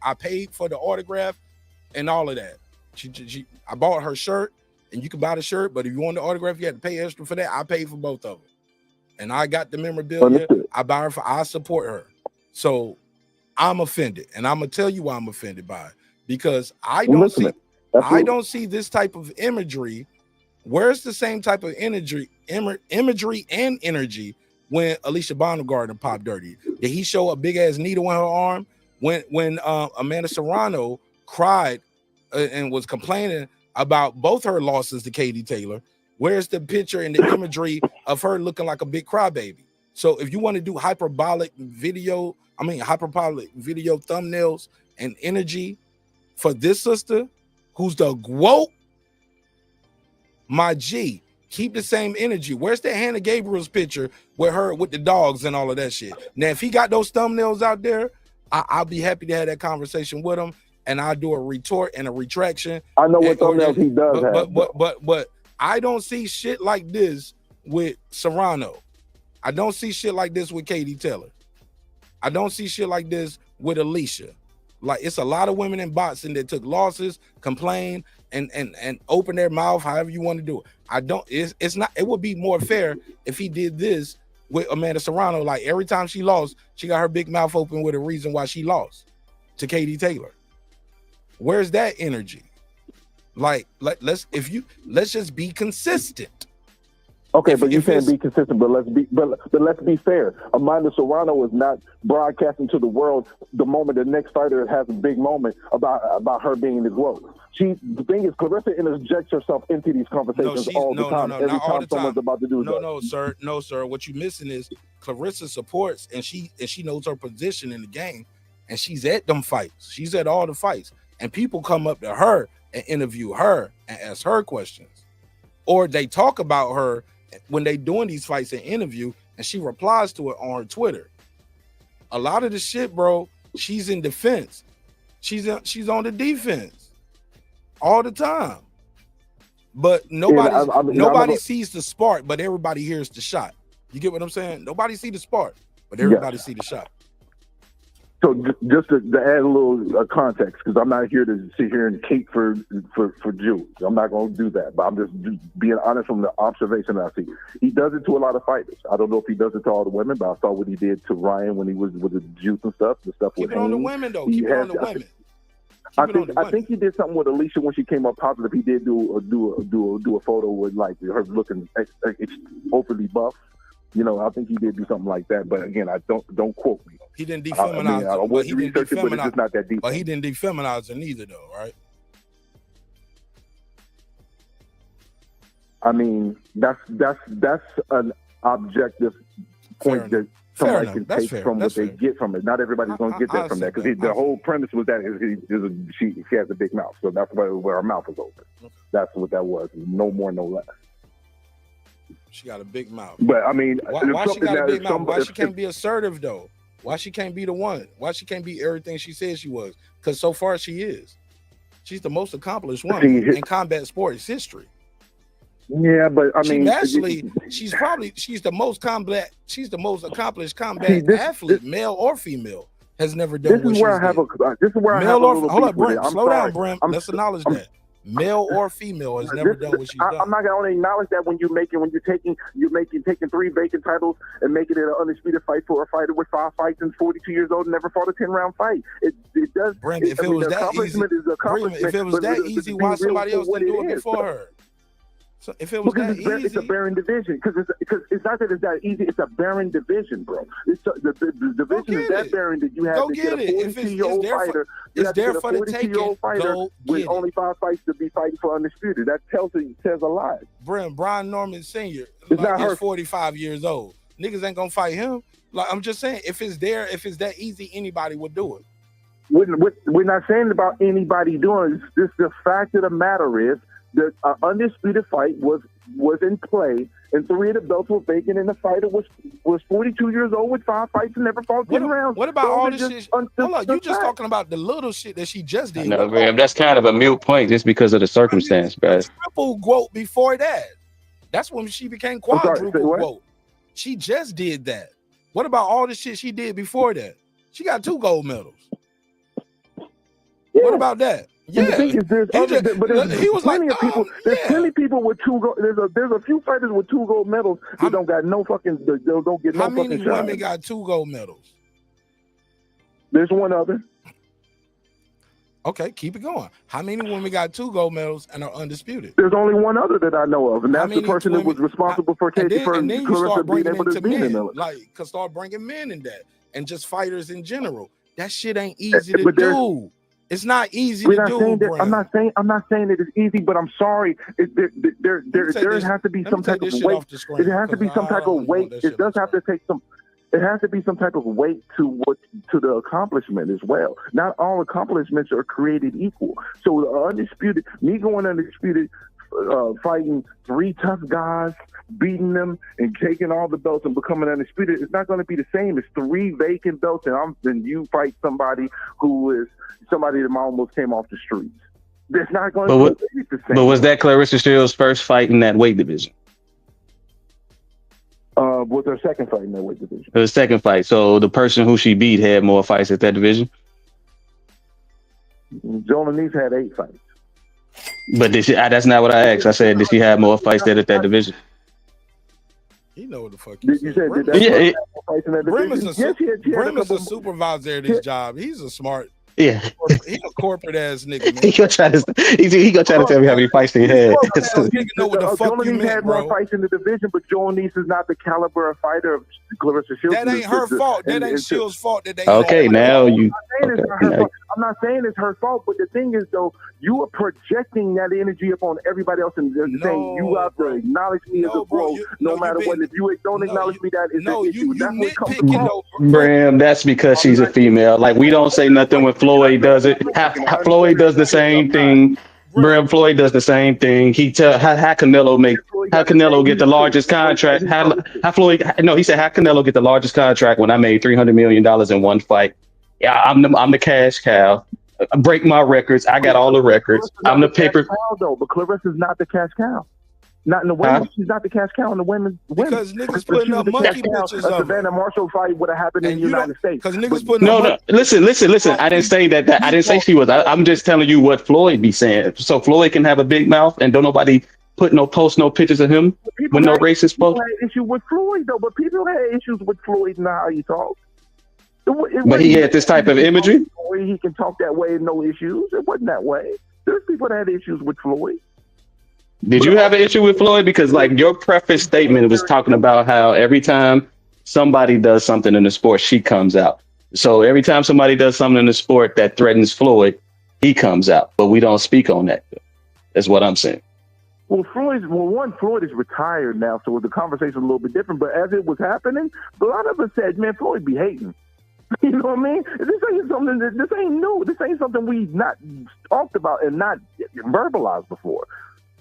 I paid for the autograph and all of that. I bought her shirt, and you can buy the shirt, but if you want the autograph, you have to pay extra for that. I paid for both of them, and I got the memorabilia. I support her. So I'm offended, and I'm gonna tell you why I'm offended by it, because I don't see this type of imagery. Where's the same type of imagery and energy when Alicia Baumgarten popped dirty? Did he show a big ass needle in her arm when Amanda Serrano cried and was complaining about both her losses to Katie Taylor? Where's the picture and the imagery of her looking like a big crybaby? So if you want to do hyperbolic video thumbnails and energy for this sister, who's the GWOAT, my G, keep the same energy. Where's that Hannah Gabriel's picture with her with the dogs and all of that shit? Now, if he got those thumbnails out there, I'll be happy to have that conversation with him, and I'll do a retort and a retraction. I know what thumbnails he does have. But I don't see shit like this with Serrano. I don't see shit like this with Katie Taylor. I don't see shit like this with Alicia. Like, it's a lot of women in boxing that took losses, complained, and open their mouth, however you want to do it. I don't. It's not. It would be more fair if he did this with Amanda Serrano. Like, every time she lost, she got her big mouth open with a reason why she lost to Katie Taylor. Where's that energy? Like, let's just be consistent. Okay, but you're saying be consistent, but let's be fair. Amanda Serrano is not broadcasting to the world the moment the next fighter has a big moment about her being as well. The thing is, Claressa interjects herself into these conversations all the time. Every time someone's about to do that. No, sir. What you're missing is Claressa supports, and she knows her position in the game, and she's at them fights. She's at all the fights, and people come up to her and interview her and ask her questions, or they talk about her when they doing these fights and interview, and she replies to it on her Twitter. A lot of the shit, bro, she's in defense. She's on the defense all the time. But nobody sees the spark, but everybody hears the shot. You get what I'm saying? Nobody see the spark, but everybody see the shot. So just to add a little context, because I'm not here to sit here and cape for Jews. I'm not going to do that, but I'm just being honest from the observation I see. He does it to a lot of fighters. I don't know if he does it to all the women, but I saw what he did to Ryan when he was with the Jews and stuff. The stuff Keep with it on the women, though. Keep it on the women. I think he did something with Alicia when she came up positive. He did do a photo with like her looking overly buff. You know, I think he did do something like that. But again, don't quote me. He didn't defeminize her. But he didn't defeminize, it's not that deep. But he didn't defeminize her neither, though, right? I mean, that's an objective point that somebody can take from what they get from it. Not everybody's going to get that from that, because the whole premise was that she has a big mouth, so that's where her mouth was open. That's what that was. No more, no less. She got a big mouth. But I mean, why she got a big mouth? Why she can't be assertive though? Why she can't be the one? Why she can't be everything she said she was? Because so far she is. She's the most accomplished woman in combat sports history. Yeah, but I mean, she's the most accomplished combat athlete, male or female, has never done. This is where I have a hold up, Brent. Slow down, Brent. Let's acknowledge that. Male or female has never done what she's done. I'm not going to acknowledge that when you're taking 3 vacant titles and making it an undisputed fight for a fighter with 5 fights and 42 years old and never fought a 10-round fight. It does. Brandon, if it was that easy, why somebody else didn't do it before her? So if it was that easy, it's a barren division. Because it's not that it's that easy. It's a barren division, bro. The division is that barren that you have to get a 42-year-old fighter. It's there for the taking. Go with only 5 fights to be fighting for undisputed. That says a lot. Brian Norman Sr. He's 45 years old. Niggas ain't gonna fight him. Like, I'm just saying, if it's that easy, anybody would do it. We're not saying about anybody doing it. Just the fact of the matter is, the undisputed fight was in play, and 3 of the belts were vacant, and the fighter was 42 years old with 5 fights and never fought 10 rounds. What about all this shit? Hold on, you just talking about the little shit that she just did. No, man, that's kind of a mute point just because of the circumstance, guys. Triple quote before that. That's when she became quadruple quote. She just did that. What about all the shit she did before that? She got 2 gold medals. Yeah. What about that? Yeah, the thing is, there's plenty of people. There's plenty of people with 2 gold. There's a few fighters with 2 gold medals who don't got no fucking. They don't get no fucking shot. How many women got 2 gold medals? There's one other. Okay, keep it going. How many women got 2 gold medals and are undisputed? There's only one other that I know of, and that's the person that was responsible for taking for Claressa being able to be in it. Like, start bringing men in that, and just fighters in general. That shit ain't easy to do. It's not easy to do. I'm not saying it is easy, but I'm sorry. There has to be some type of weight. There has to be some type of weight. It does have to take some. It has to be some type of weight to the accomplishment as well. Not all accomplishments are created equal. So me going undisputed, fighting 3 tough guys, beating them and taking all the belts and becoming undisputed, it's not going to be the same. It's 3 vacant belts, and you fight somebody who is somebody that almost came off the streets. It's not going to be the same. But was that Claressa Shields' first fight in that weight division? With her second fight in that weight division. Her second fight. So the person who she beat had more fights at that division? Jolanese had 8 fights. But did she, that's not what I asked. I said, did she have more fights at that division? You know what the fuck you said. Brim is a supervisor at his job. He's a smart. Yeah, he's a corporate ass nigga. Man. he gonna try to tell me how many fights they had. Know what the fuck you meant, had bro. more fights in the division, but Jolanese is not the caliber of fighter of Claressa Shields. That ain't her fault. That ain't Shields' fault. That they. Okay, now you. I'm not saying it's her fault, but the thing is, though, you are projecting that energy upon everybody else and saying you have to acknowledge me as a bro, no matter what. If you don't acknowledge me, that is the issue. That's what comes across. Bram, that's because she's a female. Like, we don't say nothing when Floyd does it. Floyd does the same thing. Bram, Floyd does the same thing. He tell how Canelo get the largest contract. How Floyd? He said how Canelo get the largest contract when I made $300 million in one fight. Yeah, I'm the cash cow. I break my records. I got all the records. I'm the paper. Though, but Claressa's not the cash cow. Not in the women. She's not the cash cow in the women. Because niggas putting up monkey bitches. A Savannah Marshall fight would have happened in the United States. Because niggas putting no. Listen. I didn't say that. I didn't say she was. I'm just telling you what Floyd be saying. So Floyd can have a big mouth and don't nobody post no pictures of him with no racist post. People had issue with Floyd though, but people had issues with Floyd and how he talks. But he had this type of imagery. He can talk that way, no issues. It wasn't that way. There's people that had issues with Floyd. Did you have an issue with Floyd? Because like your preface statement was talking about how every time somebody does something in the sport, she comes out. So every time somebody does something in the sport that threatens Floyd, he comes out. But we don't speak on that. That's what I'm saying. Well, Floyd is retired now, so the conversation is a little bit different. But as it was happening, a lot of us said, man, Floyd be hating. You know what I mean? This ain't something. This ain't new. This ain't something we've not talked about and not verbalized before.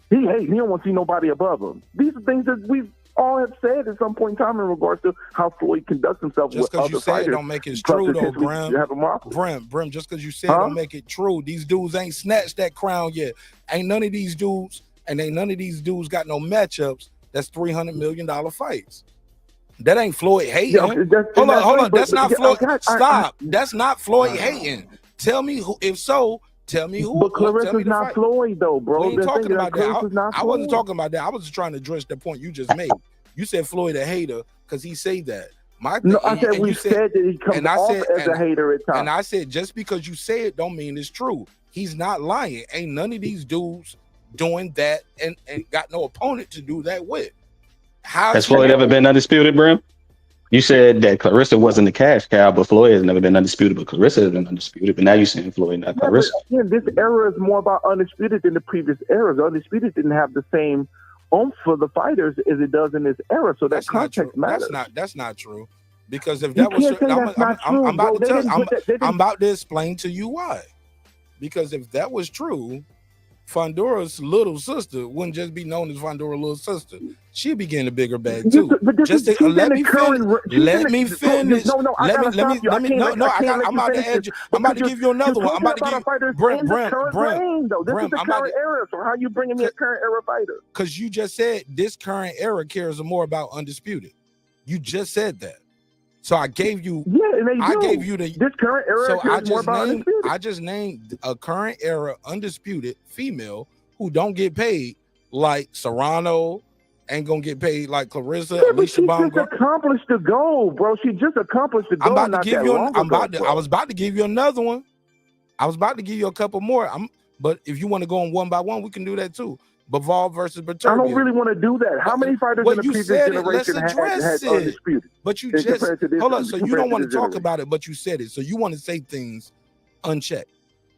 He hates. He don't want to see nobody above him. These are things that we've all have said at some point in time in regards to how Floyd conducts himself with other fighters. Just because you say it don't make it true, though, Brim. Just because you say it don't make it true. These dudes ain't snatched that crown yet. Ain't none of these dudes got no matchups that's $300 million fights. That ain't Floyd hating. Hold on. That's not Floyd. Stop. That's not Floyd hating. Tell me who. If so, tell me who. But Claressa's not Floyd, though, bro. We ain't talking about that. I wasn't talking about that. I was just trying to address the point you just made. You said Floyd a hater because he say that. I said we said that he comes off as a hater at times. And I said just because you say it don't mean it's true. He's not lying. Ain't none of these dudes doing that and got no opponent to do that with. Has Floyd ever been undisputed, Brim? You said that Claressa wasn't the cash cow, but Floyd has never been undisputed, but Claressa has been undisputed. But now you're saying Floyd, not Claressa. Again, this era is more about undisputed than the previous eras. Undisputed didn't have the same oomph for the fighters as it does in this era, so that context matters. That's not true. Because if that was true, I'm about to explain to you why. Because if that was true, Fondora's little sister wouldn't just be known as Fondora's little sister. She'd be getting a bigger bag too. Let me finish. I'm about to add you. I'm about to give you another one. I'm about to give you Brent. This is the current era. So how you bringing me a current era fighter? Because you just said this current era cares more about undisputed. You just said that. So I gave you. Gave you this current era. So I just named a current era undisputed female who don't get paid like Serrano, ain't gonna get paid like Claressa. Alicia Baumgartner just accomplished the goal, bro. She just accomplished the goal. I was about to give you another one. I was about to give you a couple more. But if you want to go on one by one, we can do that too. Bivol versus beterbiev. I don't really want to do that. How many fighters in the previous generation had undisputed? But you just hold on. So you don't want to talk about it, but you said it. So you want to say things unchecked.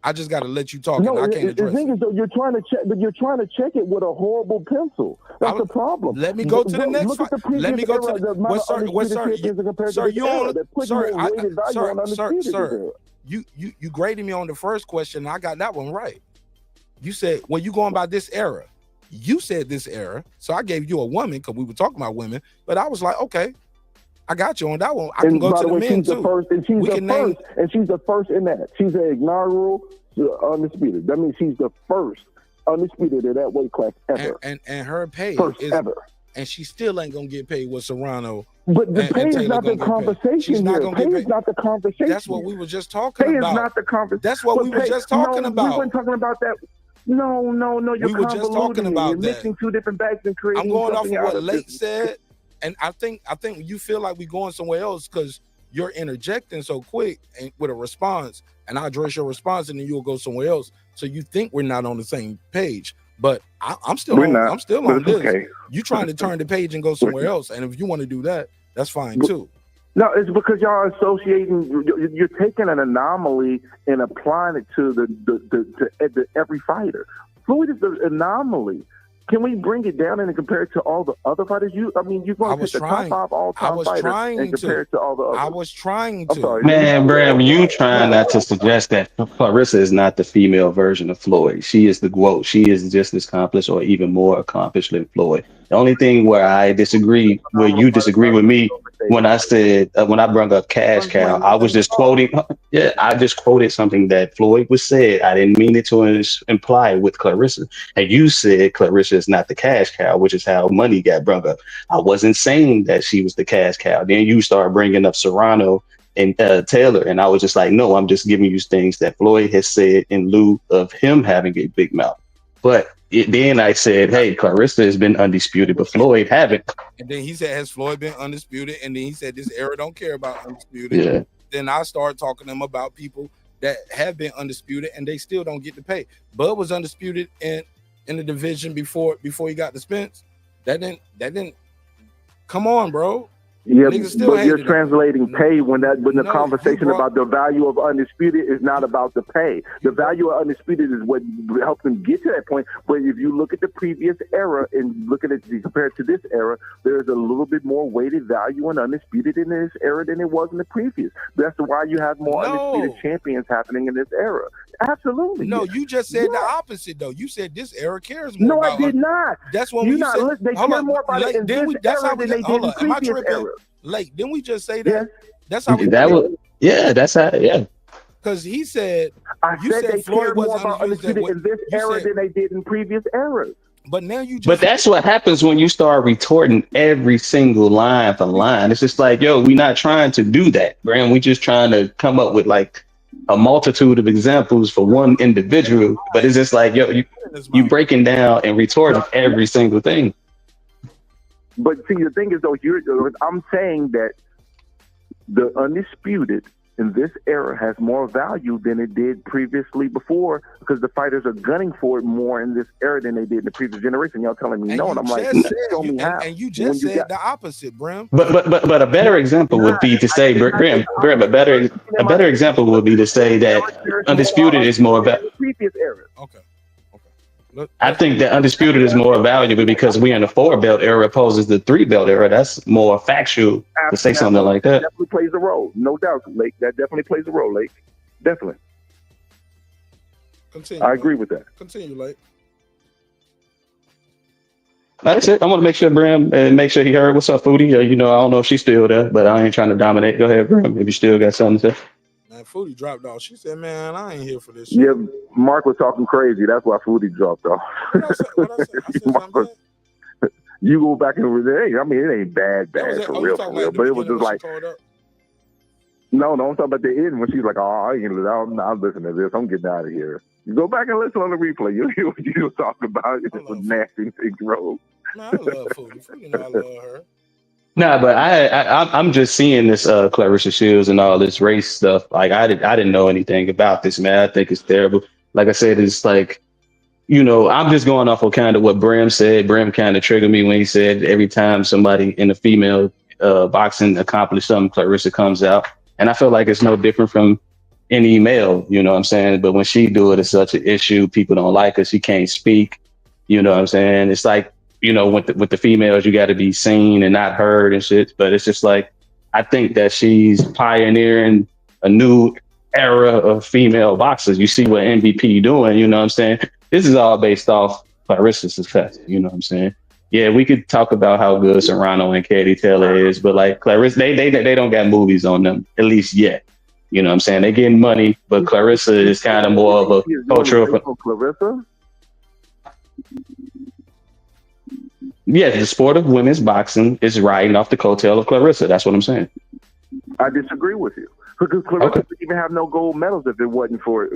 I just got to let you talk. No, and I can't address the thing is, though, you're trying to check, but you're trying to check it with a horrible pencil. That's the problem. Let me go to the next fight. Let me go to the You graded me on the first question. I got that one right. You said, well, you going by this era. You said this era, so I gave you a woman because we were talking about women. But I was like, okay, I got you on that one. I can go to the men too. She's the first in that. She's an inaugural undisputed. That means she's the first undisputed in that weight class ever. And her pay first is ever. and she still ain't gonna get paid what Serrano. But the and pay is Taylor not the gonna get paid. conversation She's not here. gonna Pay get is paid. not the conversation. That's what we were just talking Pay about. is not the conversation. That's what we were just talking We about. weren't talking about that. No. You're We were just talking convoluting it. about You're that. mixing two different bags and creating I'm going off something of out what of Lake this. said, and I think you feel like we're going somewhere else because you're interjecting so quick and with a response, and I address your response, and then you'll go somewhere else. So you think we're not on the same page, but I'm still We're on. not, I'm still but on it's this. okay. You trying to turn the page and go somewhere else, and if you want to do that, that's fine too. No, it's because y'all are associating. You're taking an anomaly and applying it to the every fighter. Floyd is the anomaly. Can we bring it down and compare it to all the other fighters? You're going to take the top 5 all-time fighters and compare it to all the others. I was trying I'm to. sorry. Man, Bram, you trying not to suggest that Claressa is not the female version of Floyd. She is the GOAT. She is just as accomplished or even more accomplished than Floyd. The only thing where I disagree, where you disagree with me, when I said, when I brought up Cash Cow, I was just quoting, I just quoted something that Floyd was said. I didn't mean it to imply with Claressa. And you said Claressa is not the cash cow, which is how money got brought up. I wasn't saying that she was the cash cow. Then you start bringing up Serrano and Taylor, and I was just like, no, I'm just giving you things that Floyd has said in lieu of him having a big mouth. But then I said, hey, Claressa has been undisputed, but Floyd haven't. And then he said, has Floyd been undisputed? And then he said, this era don't care about undisputed. Yeah. Then I started talking to him about people that have been undisputed and they still don't get to pay. Bud was undisputed in the division before he got the Spence. That didn't come on, bro. Yeah, still but you're hated translating pay when the No, conversation about the value of undisputed is not about the pay. The value of undisputed is what helped them get to that point. But if you look at the previous era and look at it compared to this era, there's a little bit more weighted value in undisputed in this era than it was in the previous. That's why you have more undisputed champions happening in this era. Absolutely. No, you just said the opposite though. You said this era cares more. No, about I did not. That's what you you not, said. They Hold care on, more about it in then this that's era how we than they hold did in on. Am I previous tripping? eras. Late, didn't we just say that? Yes. That's how we That was, yeah, that's how, yeah. Because he said, I said they cared more about undisputed in this era than they did in previous eras. But now you just. But that's what happens when you start retorting every single line for line. It's just like, yo, we're not trying to do that, Graham. We just trying to come up with like a multitude of examples for one individual. But it's just like, yo, you breaking down and retorting every single thing. But see, the thing is, though, I'm saying that the undisputed in this era has more value than it did previously before because the fighters are gunning for it more in this era than they did in the previous generation. Y'all telling me no, and I'm like, show me how. And you just said the opposite, Bram. But a better example would be to say, Graham, a better example would be to say that undisputed is more valuable. Previous era. Okay. I think that undisputed is more valuable because we're in the 4-belt era opposed to the 3-belt era. That's more factual to say something like that. Definitely plays a role, no doubt, Lake. That definitely plays a role, Lake. Definitely. Continue. I agree with that. Continue, Lake. That's it. I want to make sure Bram and make sure he heard. What's up, Foodie? I don't know if she's still there, but I ain't trying to dominate. Go ahead, Bram. If you still got something to say. Man, Foodie dropped off. She said, man, I ain't here for this shit. Yeah, Mark was talking crazy. That's why Foodie dropped off. You go back and hey, I mean, it ain't bad for real. But it was just like, no, I'm talking about the end when she's like, oh, I'm listening to this. I'm getting out of here. You go back and listen on the replay. You'll hear what you were talking about. It was nasty things roll. Man, I love Foodie. Foodie know I love her. Nah, but I'm just seeing this Claressa Shields and all this race stuff. Like I didn't know anything about this, man. I think it's terrible. Like I said, it's like, I'm just going off of kind of what Bram said. Bram kind of triggered me when he said every time somebody in the female boxing accomplished something, Claressa comes out. And I feel like it's no different from any male, you know what I'm saying? But when she do it, it's such an issue. People don't like her. She can't speak. You know what I'm saying? It's like, with the females, you got to be seen and not heard and shit. But it's just like, I think that she's pioneering a new era of female boxers. You see what MVP doing, you know what I'm saying? This is all based off Claressa's success, you know what I'm saying? Yeah, we could talk about how good Serrano and Katie Taylor is, but like Claressa, they don't got movies on them, at least yet. You know what I'm saying? They're getting money, but Claressa is kind of more of a cultural. Claressa? Yeah, the sport of women's boxing is riding off the coattail of Claressa. That's what I'm saying. I disagree with you. Because Claressa didn't even have no gold medals if it wasn't for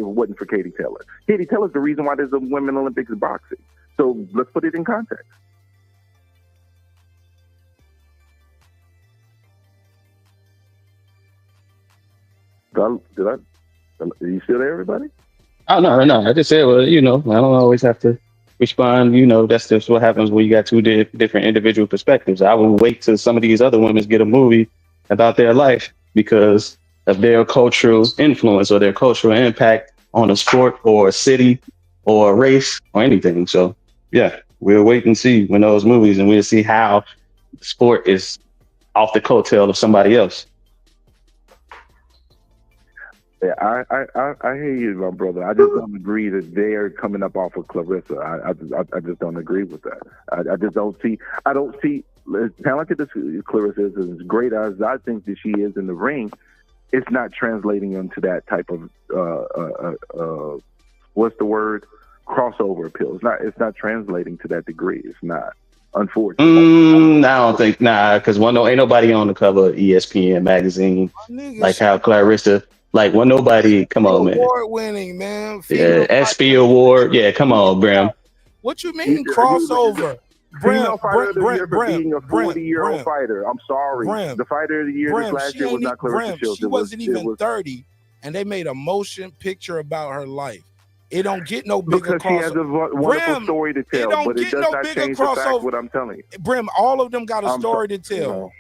Katie Taylor. Katie Taylor's the reason why there's a Women Olympics in boxing. So let's put it in context. Are you still there, everybody? Oh no. I just said, well, I don't always have to respond. That's just what happens when you got two different individual perspectives. I will wait till some of these other women get a movie about their life because of their cultural influence or their cultural impact on a sport or a city or a race or anything. So yeah, we'll wait and see when those movies, and we'll see how sport is off the coattail of somebody else. Yeah, I hear you, my brother. I just don't agree that they're coming up off of Claressa. I just don't agree with that. I don't see as talented as Claressa is, as great as I think that she is in the ring, it's not translating into that type of what's the word? Crossover appeal. It's not translating to that degree. It's not. Unfortunately. I don't think because ain't nobody on the cover of ESPN magazine like how Claressa. Like, nobody, come on, man. Award-winning, man. Yeah, ESPY award. Yeah, come on, Brim. What you mean crossover? Female fighter of the year for being a 40-year-old fighter. I'm sorry. The fighter of the year this last year was not Claressa Shields. She wasn't even 30, and they made a motion picture about her life. It don't get no bigger because she has a wonderful story to tell, but it does not change the fact what I'm telling you. Brim, all of them got a story to tell.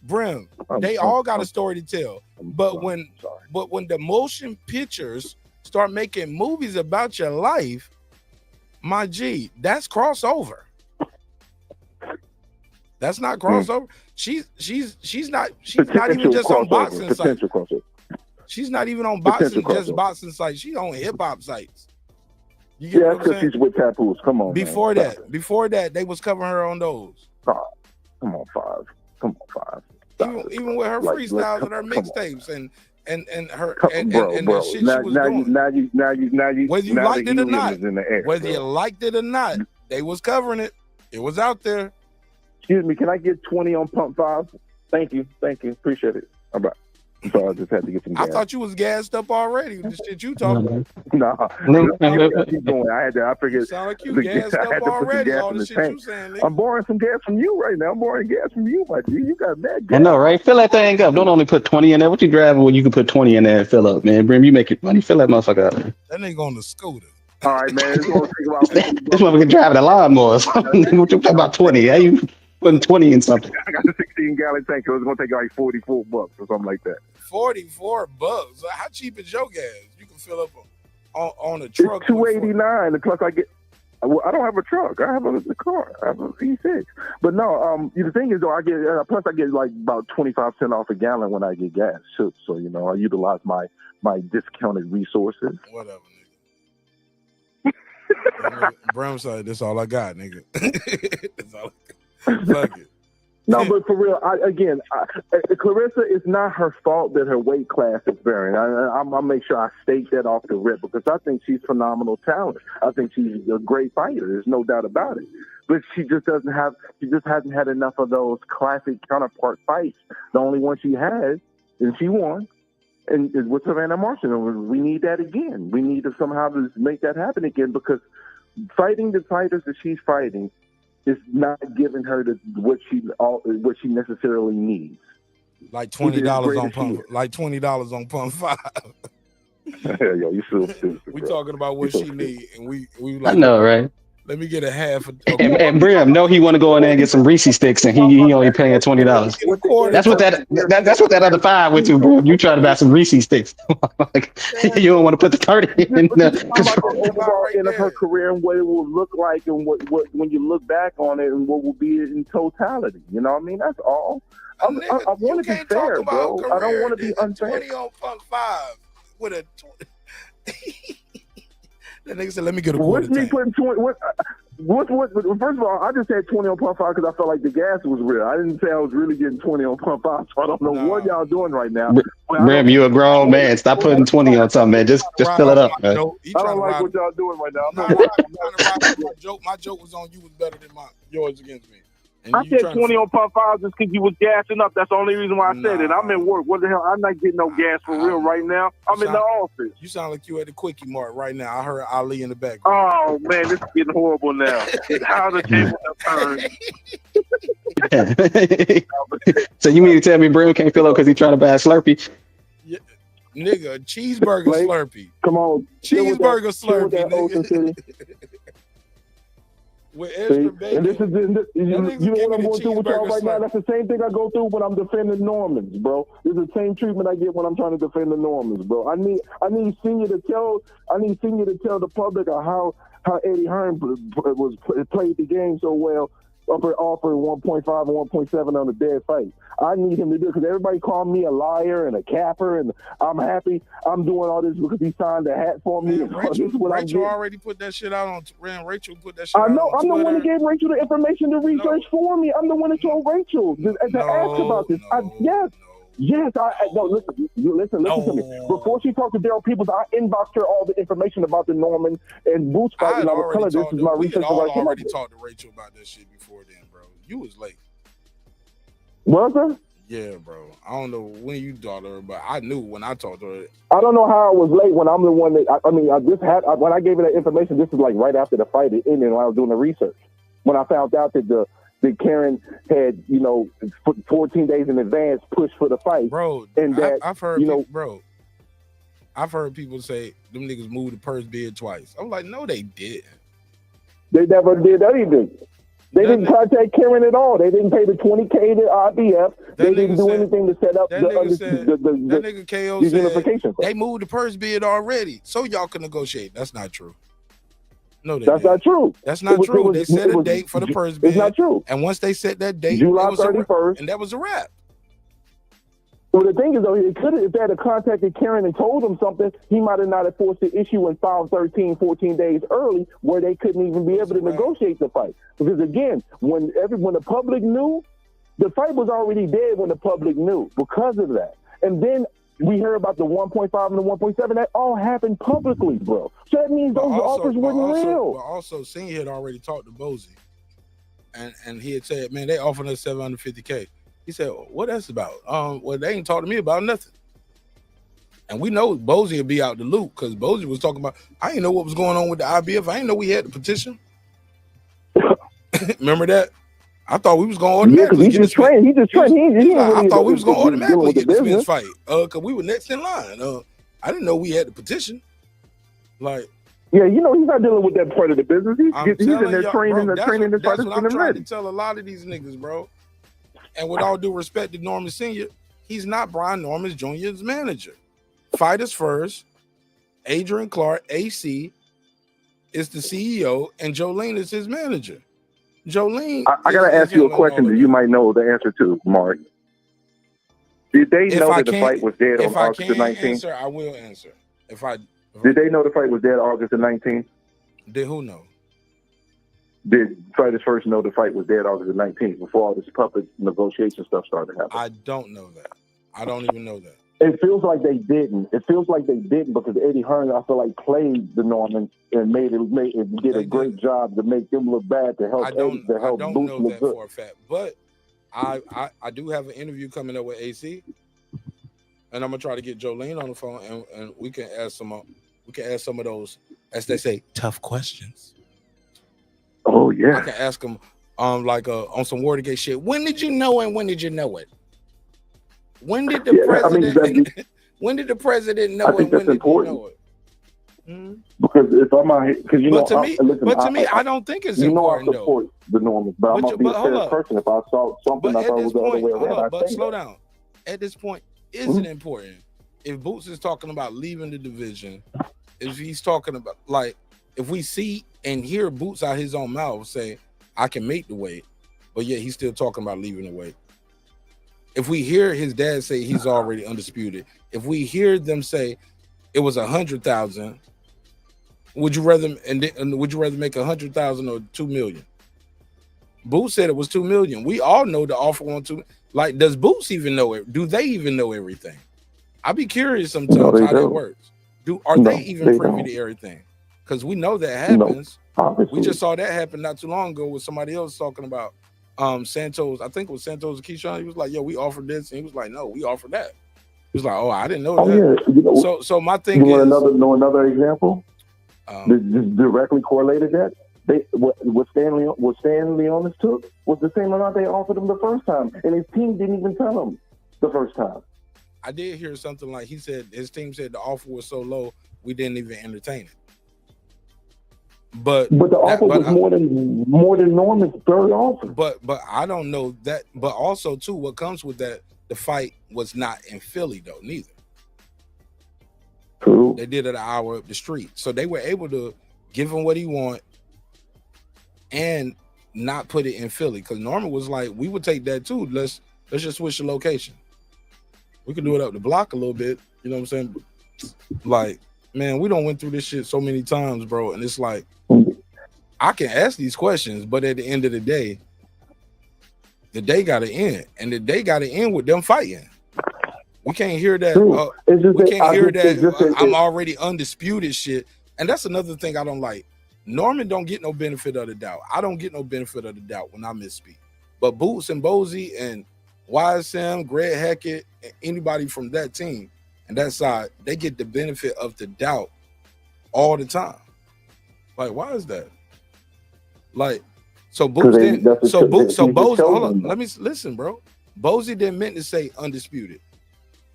Brim, they all got a story to tell. But when the motion pictures start making movies about your life, my G, that's crossover. That's not crossover. She's not even just on boxing sites. She's not even on boxing sites. She's on hip hop sites. You get what I'm saying? She's with tattoos. Come on. Before that, they was covering her on those. Come on, Five. Even with her freestyles and her mixtapes and her and bro. shit she was doing. Now you whether you liked it or not, whether you liked it or not, they was covering it. It was out there. Excuse me, can I get 20 on pump 5? Thank you, appreciate it. All right. So I just had to get some gas. I thought you was gassed up already. The shit you talking about. Keep going. I figured. You sound like you gassed up already. All the shit you saying, nigga. I'm borrowing some gas from you right now. I'm borrowing gas from you, my G. You got that gas. I know, right? Fill that thing up. Don't only put 20 in there. What you driving when you can put 20 in there and fill up, man? Brim, you make it money. Fill that motherfucker up. That nigga on the scooter. All right, man. This motherfucker driving a lawnmower. What you talking about 20? How you putting 20 in something? I got a 16-gallon tank. So it's gonna take like $44 or something like that. $44. How cheap is your gas? You can fill up on a truck. It's $2.89. And plus, I don't have a truck. I have a car. I have a V6. But no, the thing is, though, I get like about 25 cents off a gallon when I get gas. So I utilize my discounted resources. Whatever, nigga. Bram said, "That's all I got, nigga." That's all I got. Fuck it. No, but for real, Claressa, it's not her fault that her weight class is varying. I'll make sure I state that off the rip because I think she's phenomenal talent. I think she's a great fighter. There's no doubt about it. But she just hasn't had enough of those classic counterpart fights. The only one she has, and she won, and is with Savannah Marshall. We need that again. We need to somehow make that happen again because fighting the fighters that she's fighting is not giving her what she necessarily needs. Like $20 on pump. Like $20 on pump 5. Yo, you so stupid. We talking about what she need, and we like. I know, right? Let me get a half. And Brim, no, he want to go in there and get some Reese sticks, and he only paying $20. That's what that other 5 went to, Brim. You try to buy some Reese sticks. You don't want to put the 30 in there. Overall end of her career and what it will look like, and what when you look back on it, and what will be in totality. You know what I mean? That's all. I want to be fair, bro. I don't want to be unfair. 20 on pump 5 with a 20. That nigga said, "Let me get a quarter." What's me putting 20? What? First of all, I just said 20 on pump 5 because I felt like the gas was real. I didn't say I was really getting 20 on pump 5, so I don't know what y'all doing right now. Brim, you a grown man. Stop putting 20 on something, man. Just fill it up, man. I don't like what y'all doing right now. My joke was on you was better than yours against me. I said 20 on pump 5 just because you was gassing up. That's the only reason why I said it. I'm at work. What the hell? I'm not getting no gas for real right now. I'm in the office. You sound like you at the quickie mart right now. I heard Ali in the background. Oh man, this is getting horrible now. How the table have turned. So you mean to tell me Brim can't fill up because he's trying to buy a Slurpee? Yeah. Nigga, cheeseburger Slurpee. Come on. Cheeseburger Slurpee, nigga. With extra bacon. And this is you know what I'm going through with y'all right now? That's the same thing I go through when I'm defending Normans, bro. This is the same treatment I get when I'm trying to defend the Normans, bro. I need Senior to tell the public how Eddie Hearn played the game so well, offering 1.5 and 1.7 on a dead fight. I need him to do it because everybody called me a liar and a capper, and I'm happy I'm doing all this because he signed a hat for me. Man, Rachel already put that shit out on. Rachel put that shit I out know. on I'm the Twitter. one that gave Rachel the information to research for me. I'm the one that told Rachel to ask about this. Yes. No, listen to me. Before she talked to Daryl Peoples, I inboxed her all the information about the Norman and Boots fight, and I was telling her this is my research. I already talked to Rachel about that shit before then, bro. You was late. Was her? Yeah, bro. I don't know when you talked to her, but I knew when I talked to her. I don't know how I was late when I'm the one that when I gave her that information. This is like right after the fight ended when I was doing the research. When I found out that Karen had 14 days in advance pushed for the fight, bro. And that I've heard I've heard people say them niggas moved the purse bid twice. I'm like, no, they did. They never did anything. They didn't contact Karen at all. They didn't pay the $20K to IBF. They didn't do anything to set up the nigga KO unification. They moved the purse bid already, so y'all can negotiate. That's not true. No, that's not true. That's not true. They set a date for the purse bid. It's not true. And once they set that date, July 31st, and that was a wrap. Well, the thing is, though, if they had contacted Karen and told him something, he might have not have forced the issue and filed 14 days early, where they couldn't even be able to negotiate the fight. Because again, when the public knew, the fight was already dead when the public knew because of that. And then we heard about the 1.5 and the 1.7. That all happened publicly, bro. So that means those offers weren't real. But also, Senior had already talked to Boozy, and he had said, "Man, they offered us $750K." He said, "What that's about?" Well, they ain't talked to me about nothing. And we know Boozy would be out the loop because Boozy was talking about, I didn't know what was going on with the IBF. I didn't know we had the petition. Remember that? I thought we was going to automatically get this fight. I thought we was going to automatically get this Spence fight because we were next in line. I didn't know we had the petition. Like, yeah, he's not dealing with that part of the business. He's in there training the fighters. That's what I'm trying to tell a lot of these niggas, bro. And with all due respect to Norman Sr., he's not Brian Norman Jr.'s manager. Fighters First, Adrian Clark, AC, is the CEO, and Jolene is his manager. Jolene. I got to ask you a question that you might know the answer to, Mark. Did they know that the fight was dead on August the 19th? Answer, I will answer. Did they know the fight was dead August the 19th? Did who know? Did Fighters First know the fight was dead August the 19th before all this public negotiation stuff started happening? I don't know that. I don't even know that. It feels like they didn't. Because Eddie Hearn, I feel like, played the Normans and did a great job to make them look bad to help. I don't know that for a fact, but I do have an interview coming up with AC, and I'm gonna try to get Jolene on the phone, and we can ask some of those, as they say, tough questions. Oh yeah, I can ask them on some Watergate shit. When did you know and when did you know it? When did the president? When did the president know? I think that's important. Because if I'm out here, because to me, I don't think it's important. I support the Normans, but I'm gonna be a fair person. If I saw something I thought was the other way around, but slow down. At this point, is it important? If Boots is talking about leaving the division, if he's talking about if we see and hear Boots out his own mouth say, "I can make the weight," but yet he's still talking about leaving the weight. If we hear his dad say he's already undisputed, if we hear them say it was 100,000, would you rather make 100,000 or 2 million? Boots said it was 2 million. We all know the offer on 2. Like, does Boots even know it? Do they even know everything? I'd be curious sometimes how that works. Are they even privy to everything? Because we know that happens. We just saw that happen not too long ago with somebody else talking about Santos, I think it was Santos and Keyshawn. He was like, "Yo, we offered this," and he was like, "No, we offered that." He was like, "Oh, I didn't know that." Yeah. You know, So my thing you is, want another example? Just directly correlated that. What Stan Leonis took was the same amount they offered him the first time, and his team didn't even tell him the first time. I did hear something like he said his team said the offer was so low we didn't even entertain it. But the offer was more than Norman's third offer. But I don't know that. But also too, what comes with that, the fight was not in Philly though, neither. True. They did it an hour up the street, so they were able to give him what he want and not put it in Philly. Because Norman was like, we would take that too. Let's just switch the location. We can do it up the block a little bit. You know what I'm saying? Like, man, we don't went through this shit so many times, bro. And it's like, I can ask these questions, but at the end of the day got to end, and the day got to end with them fighting. We can't hear that. We can't hear that. I'm already undisputed shit, and that's another thing I don't like. Norman don't get no benefit of the doubt. I don't get no benefit of the doubt when I misspeak. But Boots and Bozy and YSM, Greg Hackett, and anybody from that team and that side, they get the benefit of the doubt all the time. Like, why is that? Like, so Boots didn't. So Bozy. Hold on, let me listen, bro. Bozy didn't mean to say undisputed.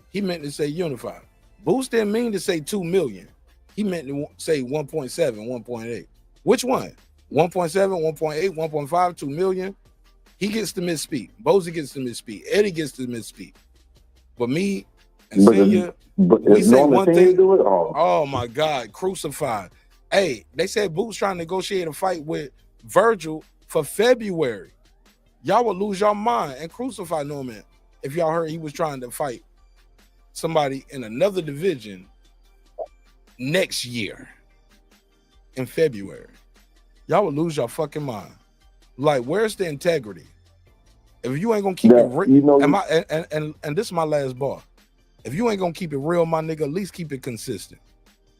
He meant to say unified. Boots didn't mean to say 2 million. He meant to say 1.7, 1.8. Which one? 1.7, 1.8, 1.5, 2 million. He gets to misspeak. Bozy gets to misspeak. Eddie gets to misspeak. But me and Senior, we say one thing. Oh my God, crucified. Hey, they said Boots trying to negotiate a fight with Virgil for February. Y'all would lose your mind and crucify Norman if y'all heard he was trying to fight somebody in another division next year in February. Y'all would lose your fucking mind. Like, where's the integrity? If you ain't gonna keep it real, and this is my last bar. If you ain't gonna keep it real, my nigga, at least keep it consistent.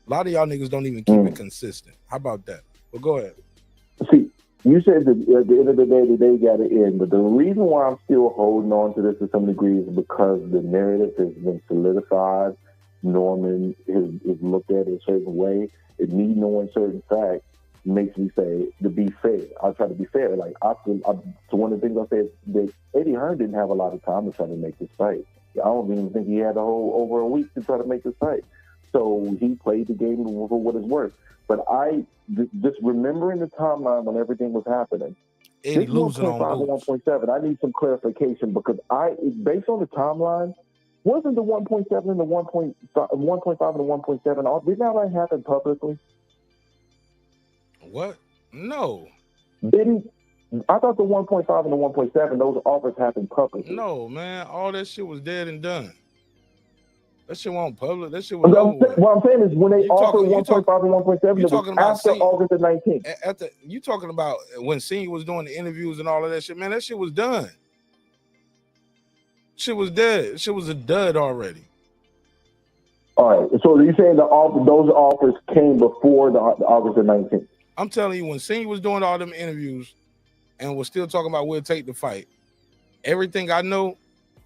A lot of y'all niggas don't even keep it consistent. How about that? Well, go ahead. See, you said that at the end of the day, the day got to end. But the reason why I'm still holding on to this to some degree is because the narrative has been solidified. Norman is looked at in a certain way. And me knowing certain facts makes me say, to be fair, I'll try to be fair. Like, so one of the things I say is that Eddie Hearn didn't have a lot of time to try to make this fight. I don't even think he had over a week to try to make this fight. So he played the game for what it's worth. But just remembering the timeline when everything was happening, Eddie losing on 1.7, I need some clarification because based on the timeline, wasn't the 1.7 and the 1.5 and the 1.7 all? Did that happen publicly? What? No. I thought the 1.5 and the 1.7, those offers happened publicly. No, man. All that shit was dead and done. That shit wasn't public. That shit was over with. What I'm saying is when they offered 1.5 and 1.7, it was after August the 19th. You talking about when Senior was doing the interviews and all of that shit, man, that shit was done. Shit was dead. Shit was a dud already. All right. So you're saying those offers came before the August the 19th? I'm telling you, when Senior was doing all them interviews and was still talking about we'll take the fight, everything I know,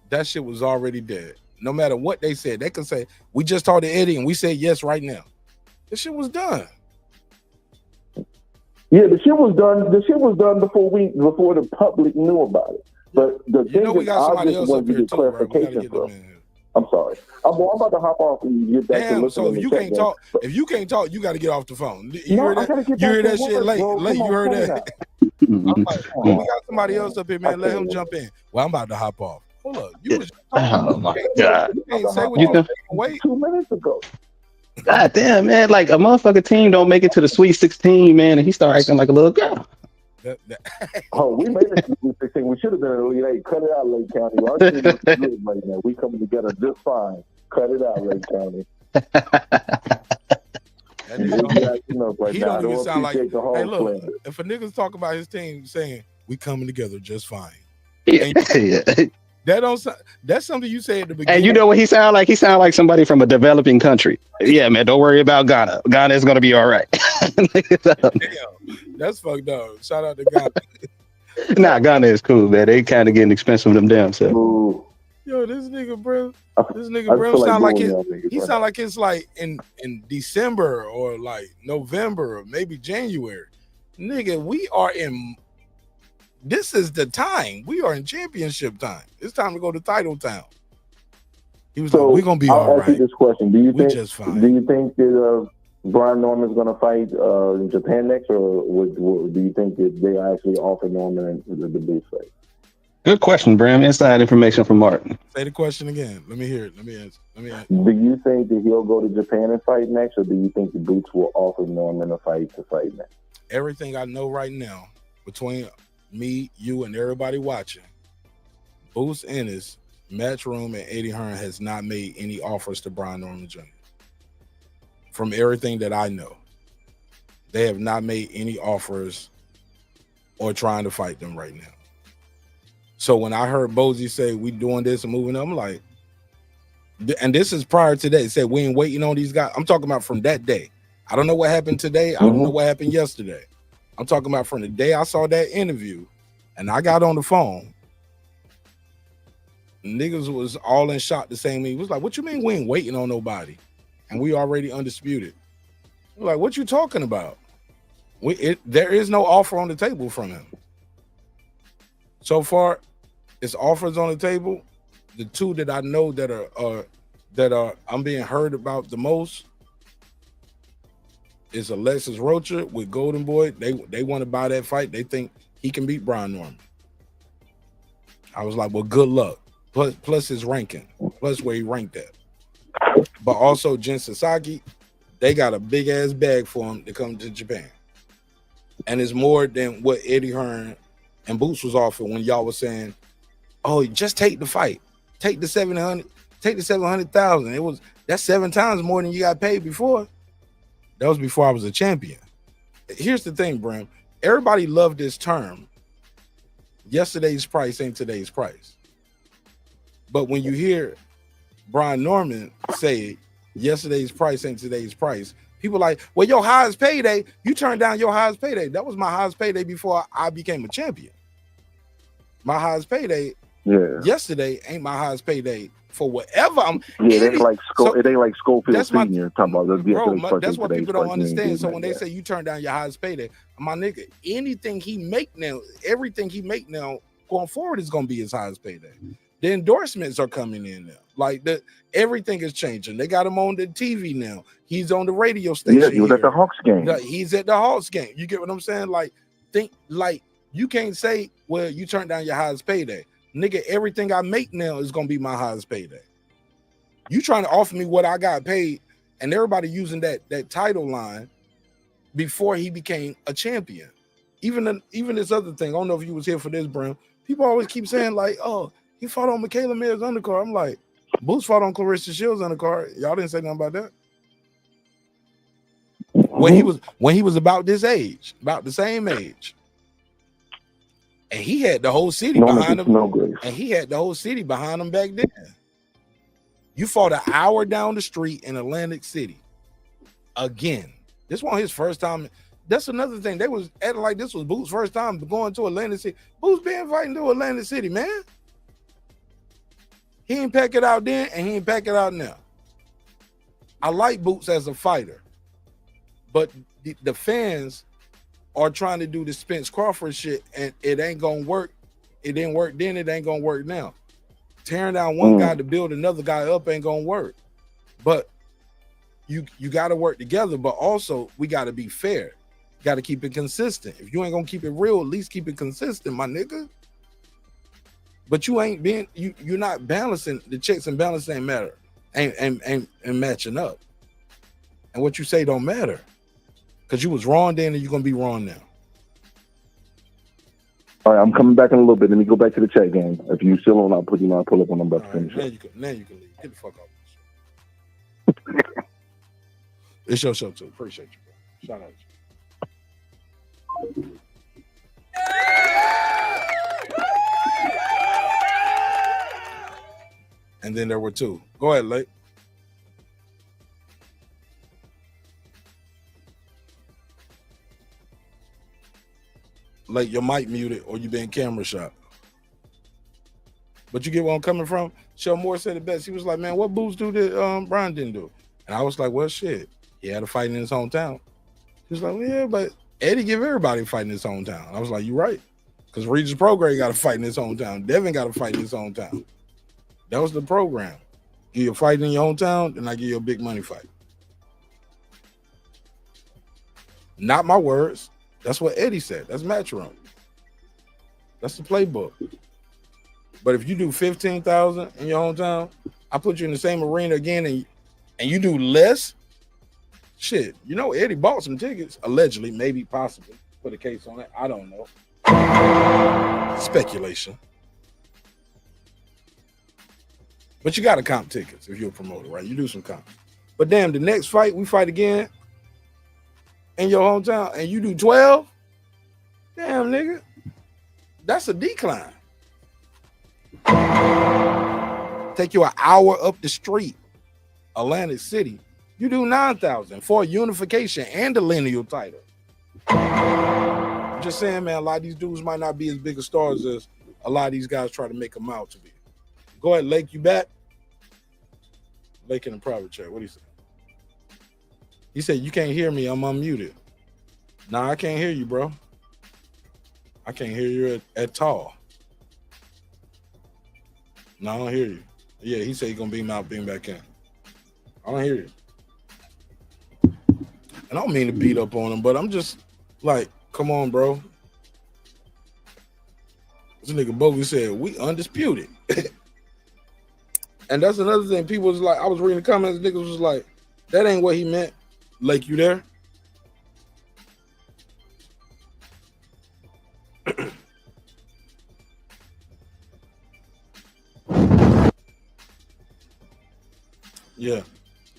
that shit was already dead. No matter what they said, they could say, we just talked to Eddie and we said yes right now. This shit was done. Yeah, the shit was done. The shit was done before the public knew about it. But the thing we got somebody else up here too, clarification from. I'm sorry. I'm about to hop off and get back to listening. So if you can't talk, you got to get off the phone. You heard that? You heard that shit late. You heard that? I'm like, we got somebody else up here, man. Let him jump in. Well, I'm about to hop off. Hold up. Oh my God. You can't say what you wait 2 minutes ago. God damn, man. Like a motherfucking team don't make it to the Sweet 16, man, and he start acting like a little girl. We made it to the Sweet 16. We should have been Elite 8. Cut it out, Lake County. Our team looks good right now. We coming together just fine. Cut it out, Lake County. He don't even sound like, hey, look, if a nigga's talking about his team saying, we coming together just fine. That's something you say at the beginning. And you know what he sound like? He sound like somebody from a developing country. Yeah, man, don't worry about Ghana. Ghana is gonna be all right. Damn, that's fucked up. Shout out to Ghana. Nah, Ghana is cool, man. They kind of getting expensive them damn self. Yo, this nigga, bro. This I nigga, bro, feel like sound like booing it. y'all niggas He right sound like it's like in December or like November or maybe January. Nigga, we are in. This is the time. We are in championship time. It's time to go to title town. He was like, "We're gonna be all I'll ask you right." this question: Do you We think? just fine. Do you think that Brian Norman's going to fight in Japan next, or do you think that they actually offer Norman the big fight? Good question, Bram. Inside information from Martin. Say the question again. Let me hear it. Let me answer. Do you think that he'll go to Japan and fight next, or do you think the Boots will offer Norman a fight to fight next? Everything I know right now, between me, you, and everybody watching, Boots Ennis, Matchroom, and Eddie Hearn has not made any offers to Brian Norman Jr. From everything that I know, they have not made any offers or trying to fight them right now. So when I heard Bozy say we doing this and moving, I'm like, and this is prior to that. He said we ain't waiting on these guys. I'm talking about from that day. I don't know what happened today. I don't know what happened yesterday. I'm talking about from the day I saw that interview and I got on the phone. Niggas was all in shock the same. He was like, what you mean we ain't waiting on nobody? And we already undisputed. I'm like, what you talking about? There is no offer on the table from him. So far, it's offers on the table. The two that I know that are I'm being heard about the most is Alexis Rocha with Golden Boy. They want to buy that fight. They think he can beat Brian Norman. I was like, well, good luck. Plus his ranking, plus where he ranked at. But also Jen Sasaki, they got a big ass bag for him to come to Japan. And it's more than what Eddie Hearn and Boots was offering when y'all was saying, oh, just take the fight. Take the 700, take the 700,000. That's 7 times more than you got paid before. That was before I was a champion. Here's the thing, Bram. Everybody loved this term. Yesterday's price ain't today's price. But when you hear Brian Norman say yesterday's price ain't today's price, people like, well, your highest payday, you turned down your highest payday. That was my highest payday before I became a champion. My highest payday yesterday ain't my highest payday for whatever I'm. Yeah, it ain't like Schofield Senior talking about that's what people don't understand. So when they say you turn down your highest payday, my nigga, anything he make now, everything he make now going forward is gonna be his highest payday. The endorsements are coming in now. Like everything is changing. They got him on the TV now. He's on the radio station. Yeah, he was at the Hawks game. He's at the Hawks game. You get what I'm saying? Like, you can't say, well, you turned down your highest payday. Nigga, everything I make now is gonna be my highest payday. You trying to offer me what I got paid, and everybody using that title line before he became a champion. Even this other thing, I don't know if you was here for this, Bram. People always keep saying like, oh, he fought on Michaela Mills undercard. I'm like, Boots fought on Claressa Shields undercard. Y'all didn't say nothing about that. When he was about this age, about the same age. And he had the whole city behind him. And he had the whole city behind him back then. You fought an hour down the street in Atlantic City. Again. This wasn't his first time. That's another thing. They was acting like this was Boots' first time going to Atlantic City. Boots been fighting to Atlantic City, man. He ain't pack it out then, and he ain't pack it out now. I like Boots as a fighter, but the fans are trying to do the Spence Crawford shit, and it ain't gonna work. It didn't work then, it ain't gonna work now. Tearing down one guy to build another guy up ain't gonna work. But you got to work together, but also we got to be fair. Got to keep it consistent. If you ain't gonna keep it real, at least keep it consistent, my nigga. But you ain't being you're not balancing the checks and balance ain't matter, and matching up. And what you say don't matter, because you was wrong then and you're gonna be wrong now. All right, I'm coming back in a little bit. Let me go back to the chat game. If you still on, I'll pull up when I'm about to finish. Now you can leave. Get the fuck out. It's your show too. Appreciate you, bro. Shout out to you. And then there were 2. Go ahead, Lake. like your mic muted or you been camera shot. But you get where I'm coming from? Shell Moore said it best. He was like, man, what Boots do that Brian didn't do? And I was like, well, shit. He had a fight in his hometown. He was like, well, yeah, but Eddie give everybody a fight in his hometown. I was like, you're right. Because Regis Prograde got a fight in his hometown. Devin got a fight in his hometown. That was the program. Give you a fight in your hometown, and I give you a big money fight. Not my words. That's what Eddie said. That's Matchroom. That's the playbook. But if you do 15,000 in your hometown, I put you in the same arena again, and you do less. Shit, you know Eddie bought some tickets allegedly, maybe, possibly. Put a case on it. I don't know. Speculation. But you got to comp tickets if you're a promoter, right? You do some comp. But damn, the next fight we fight again in your hometown, and you do 12. Damn, nigga, that's a decline. Take you an hour up the street, Atlantic City. You do 9,000 for a unification and a lineal title. I'm just saying, man, a lot of these dudes might not be as big of stars as a lot of these guys try to make them out to be. Go ahead, Lake, you back? Lake in the private chat. What do you say? He said, you can't hear me. I'm unmuted. Nah, I can't hear you, bro. I can't hear you at all. No, I don't hear you. Yeah, he said he's going to beam out, beam back in. I don't hear you. And I don't mean to beat up on him, but I'm just like, come on, bro. This nigga Bogey said, we undisputed. And that's another thing. People was like, I was reading the comments, niggas was like, that ain't what he meant. Like, you there? Yeah.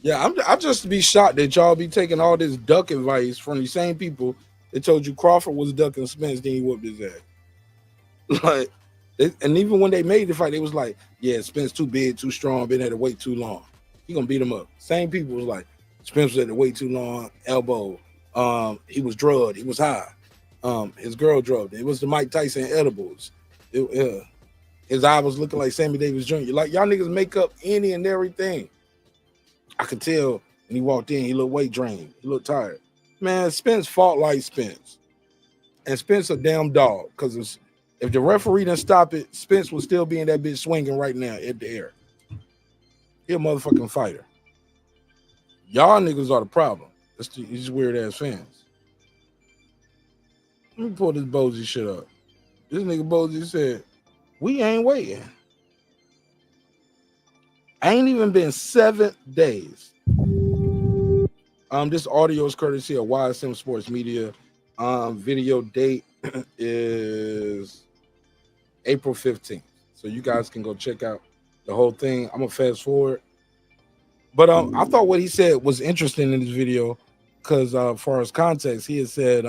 Yeah, I just be shocked that y'all be taking all this duck advice from the same people that told you Crawford was ducking Spence, then he whooped his ass. Like, and even when they made the fight, it was like, yeah, Spence too big, too strong, been at the weight too long. He gonna beat him up. Same people was like, Spence was at the weight too long, elbow. He was drugged, he was high. His girl drugged. It was the Mike Tyson edibles. His eye was looking like Sammy Davis Jr. Like, y'all niggas make up any and everything. I could tell when he walked in, he looked weight drained. He looked tired. Man, Spence fought like Spence. And Spence a damn dog. Because if the referee didn't stop it, Spence would still be in that bitch swinging right now in the air. He a motherfucking fighter. Y'all niggas are the problem. That's these weird ass fans. Let me pull this Bozy shit up. This nigga Bozy said, we ain't waiting. I ain't even been 7 days. This audio is courtesy of YSM Sports Media. Video date is April 15th. So you guys can go check out the whole thing. I'm gonna fast forward. But I thought what he said was interesting in this video because for his context, he had said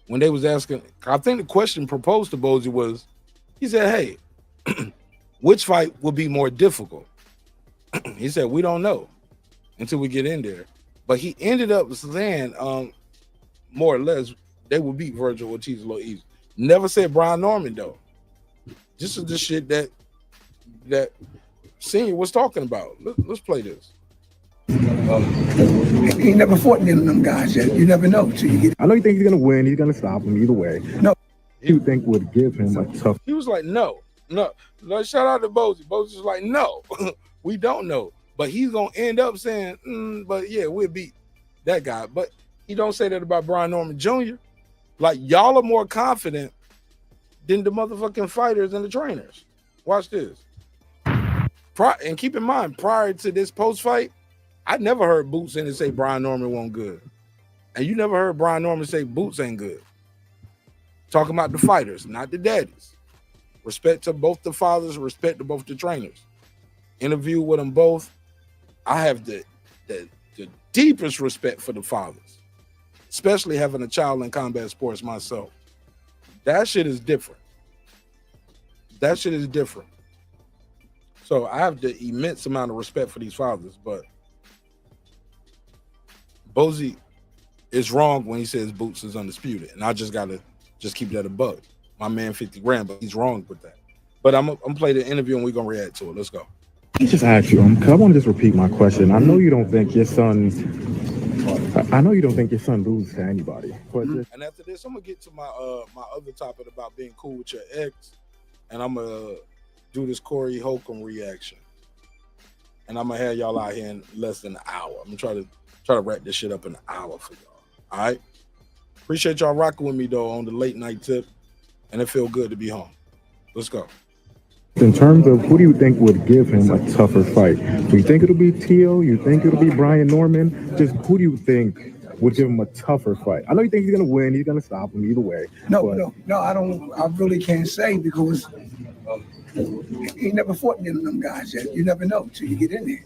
when they was asking, I think the question proposed to Bozy was, he said, hey, which fight will be more difficult? He said, we don't know until we get in there. But he ended up saying, more or less, they will beat Virgil Ortiz a little easy. Never said Brian Norman, though. This is the shit that Senior was talking about. Let's play this. He never fought any of them guys yet. You never know till you get. I know you think he's gonna win. He's gonna stop him either way. No, you think would give him a tough. He was like, no. Shout out to Bozy. Bozy's like, no, we don't know, but he's gonna end up saying, but yeah, we'll beat that guy. But he don't say that about Brian Norman Jr. Like, y'all are more confident than the motherfucking fighters and the trainers. Watch this. And keep in mind, prior to this post fight, I never heard Boots in and say Brian Norman wasn't good. And you never heard Brian Norman say Boots ain't good. Talking about the fighters, not the daddies. Respect to both the fathers, respect to both the trainers. Interview with them both. I have the deepest respect for the fathers, especially having a child in combat sports myself. That shit is different. That shit is different. So I have the immense amount of respect for these fathers, but Bozy it's wrong when he says Boots is undisputed, and I just gotta keep that a buck. My man 50 grand, but he's wrong with that. But I'm gonna play the interview and we're gonna react to it. Let's go. He just asked you, because I want to just repeat my question. I know you don't think your son loses to anybody. But And after this, I'm gonna get to my my other topic about being cool with your ex, and I'm gonna do this Corey Holcomb reaction. And I'm gonna have y'all out here in less than an hour. I'm gonna try to wrap this shit up in an hour for y'all. All right. Appreciate y'all rocking with me though on the late night tip, and it feel good to be home. Let's go. in terms of who do you think would give him a tougher fight? Do you think it'll be Tio? You think it'll be Brian Norman? Just who do you think would give him a tougher fight? I know you think he's gonna win. He's gonna stop him either way. No, I don't. I really can't say because he never fought any of them guys yet. You never know till you get in there.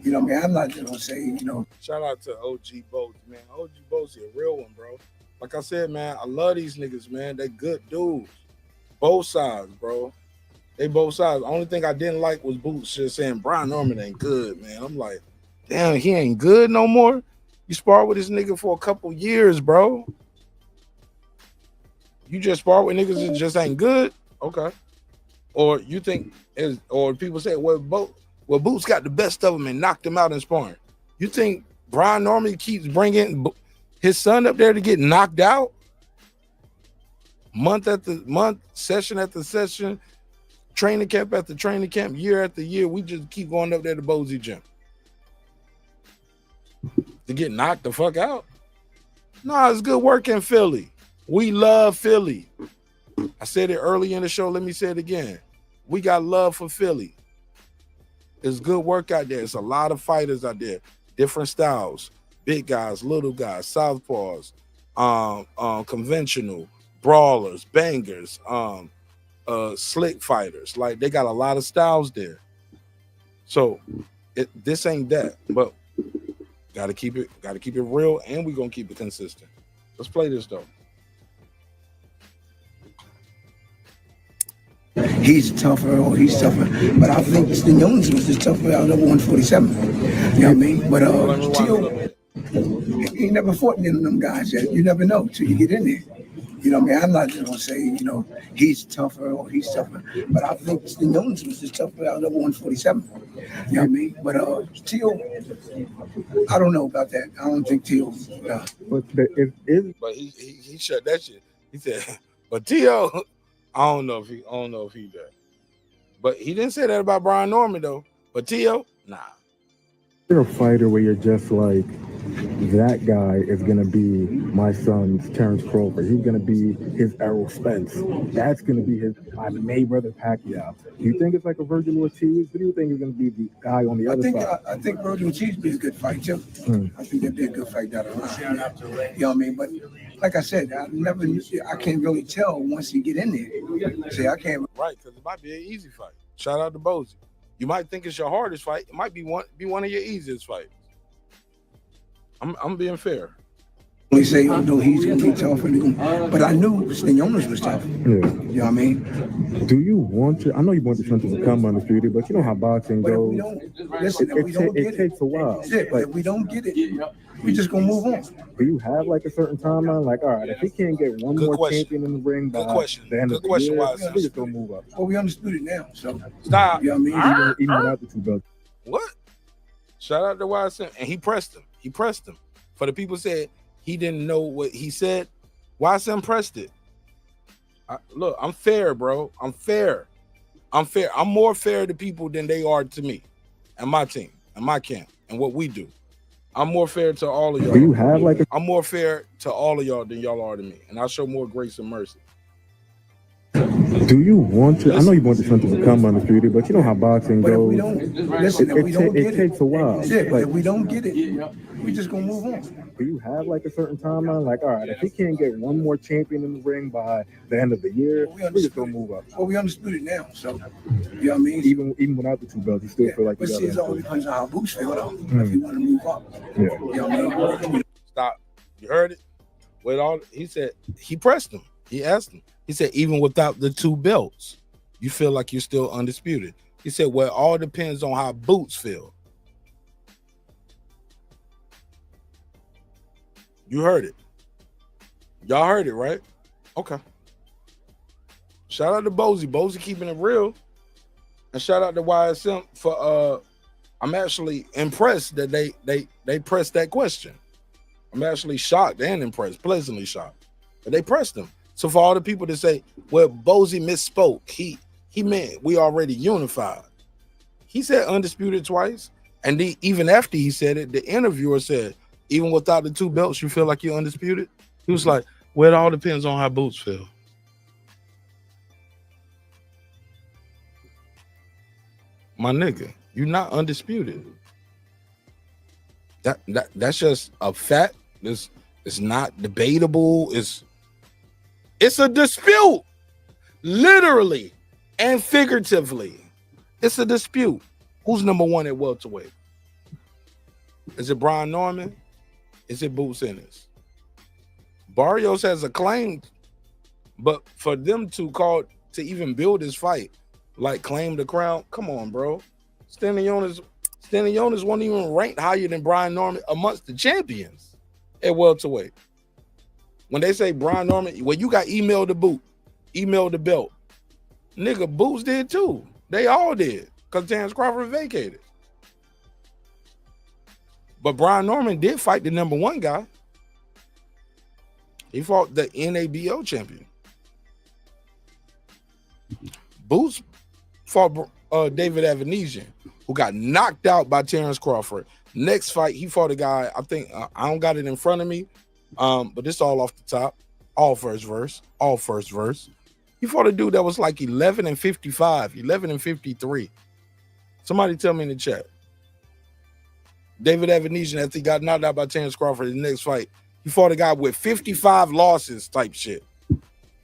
You know, man, I'm not just gonna say, you know. Shout out to OG Boats, man. OG Boats is a real one, bro. Like I said, man, I love these niggas, man. They good dudes. Both sides, bro. They both sides. The only thing I didn't like was Boots just saying Brian Norman ain't good, man. I'm like, damn, he ain't good no more. You sparred with this nigga for a couple years, bro. You just sparred with niggas that just ain't good? Okay. Or you think, or people say, well, Boots got the best of them and knocked him out in sparring. You think Brian Norman keeps bringing his son up there to get knocked out? Month after month, session after session, training camp after training camp, year after year, we just keep going up there to Bozy Gym to get knocked the fuck out? Nah, it's good work in Philly. We love Philly. I said it early in the show. Let me say it again. We got love for Philly. It's good work out there. It's a lot of fighters out there, different styles, big guys, little guys, southpaws, conventional, brawlers, bangers, slick fighters. Like, they got a lot of styles there. So this ain't that, but gotta keep it real, and we're gonna keep it consistent. Let's play this though. He's tougher, or he's tougher, but I think Stenionis was the tougher out of 147. You know what I mean? But Tio, he never fought any of them guys yet. You never know till you get in there. You know what I mean? I'm not just gonna say, you know, he's tougher or he's tougher, but I think Stenionis was the tougher out of 147. You know what I mean? But Tio, I don't know about that. I don't think Tio. But he shut that shit. He said, but Tio, I don't know if he does. But he didn't say that about Brian Norman though. But Tio, nah. You're a fighter where you're just like, that guy is gonna be my son's Terrence Crawford. He's gonna be his Errol Spence. That's gonna be his Mayweather Pacquiao. Do you think it's like a Virgil Ortiz? Who do you think is gonna be the guy on the other side? I think Virgil Ortiz be a good fight too. I think that'd be a good fight down the line. You know what I mean? But like I said, I can't really tell once you get in there. See, I can't. Right, because it might be an easy fight. Shout out to Bozy. You might think it's your hardest fight. It might be one of your easiest fights. I'm being fair. They say, no, he's gonna be tougher. But I knew Stenionis was tough. Yeah. You know what I mean? Do you want to? I know you want the son to become undisputed, but you know how boxing goes. It takes a while. But if we don't get it, we just gonna move on. Do you have like a certain timeline? Like, all right, if he can't get one more champion in the ring by the end of the year, we're just gonna move up. Well, we undisputed now, so stop. You know what I mean? Even without the two belts. What? Shout out to YSM, and he pressed him. He pressed him. For the people said he didn't know what he said, YSM pressed it. Look, I'm fair, bro. I'm fair. I'm more fair to people than they are to me and my team and my camp and what we do. I'm more fair to all of y'all. Do you have like a? I'm more fair to all of y'all than y'all are to me, and I show more grace and mercy. Do you want to? I know you want the son to become undisputed, but you know how boxing goes. If we don't listen, it takes a while. But if we don't get it, we just gonna move on. Do you have like a certain timeline? Like, all right, if he can't get one more champion in the ring by the end of the year, we're just gonna move up. Well, we undisputed now, so you know what I mean. Even without the two belts, you still feel like. But see, it all depends on how Boots feel though. If you want to move up, yeah. You know what I mean. Stop. You heard it. With all he said, he pressed him. He asked him. He said, even without the two belts, you feel like you're still undisputed. He said, well, it all depends on how Boots feel. You heard it. Y'all heard it, right? Okay. Shout out to Bozy. Bozy keeping it real. And shout out to YSM for I'm actually impressed that they pressed that question. I'm actually shocked and impressed, pleasantly shocked. But they pressed him. So for all the people that say, well, Bozy misspoke, he meant we already unified. He said undisputed twice. And even after he said it, the interviewer said, even without the 2 belts, you feel like you're undisputed? He was like, well, it all depends on how Boots feel. My nigga, you're not undisputed. That's just a fact. It's not debatable. It's a dispute, literally and figuratively. It's a dispute. Who's number 1 at welterweight? Is it Brian Norman? Is it Boots Ennis? Barrios has a claim, but for them to even build this fight, like claim the crown, come on, bro. Stanley Jonas wasn't even ranked higher than Brian Norman amongst the champions at welterweight. When they say Brian Norman, well, you got emailed the boot, emailed the belt. Nigga, Boots did too. They all did, because Terrence Crawford vacated. But Brian Norman did fight the number 1 guy. He fought the NABO champion. Boots fought David Avanesian, who got knocked out by Terrence Crawford. Next fight, he fought a guy, I think, I don't got it in front of me, but this all off the top, all first verse. He fought a dude that was like 11-55, 11-53. Somebody tell me in the chat. David Avanesian, after he got knocked out by Terrence Crawford in the next fight, he fought a guy with 55 losses type shit.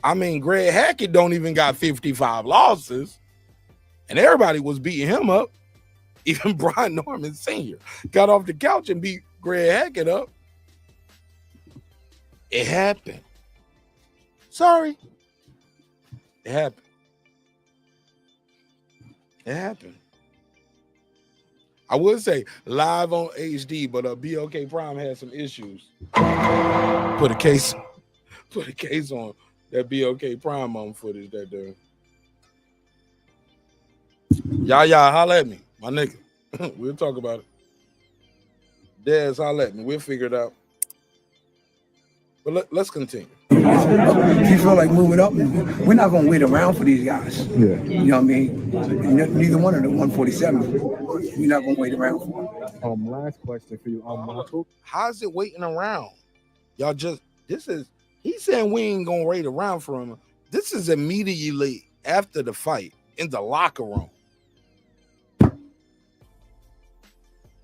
I mean, Greg Hackett don't even got 55 losses. And everybody was beating him up. Even Brian Norman Sr. got off the couch and beat Greg Hackett up. It happened. Sorry. It happened. It happened. I would say live on HD, but BOK Prime had some issues. Put a case on that BOK Prime on footage that day. Y'all holla at me, my nigga. We'll talk about it. Dez, holla at me. We'll figure it out. But let's continue. If you feel like moving up, we're not going to wait around for these guys. Yeah. You know what I mean? Neither one of the 147. We're not going to wait around for them. Last question for you. How's it waiting around? Y'all he's saying we ain't going to wait around for him. This is immediately after the fight in the locker room.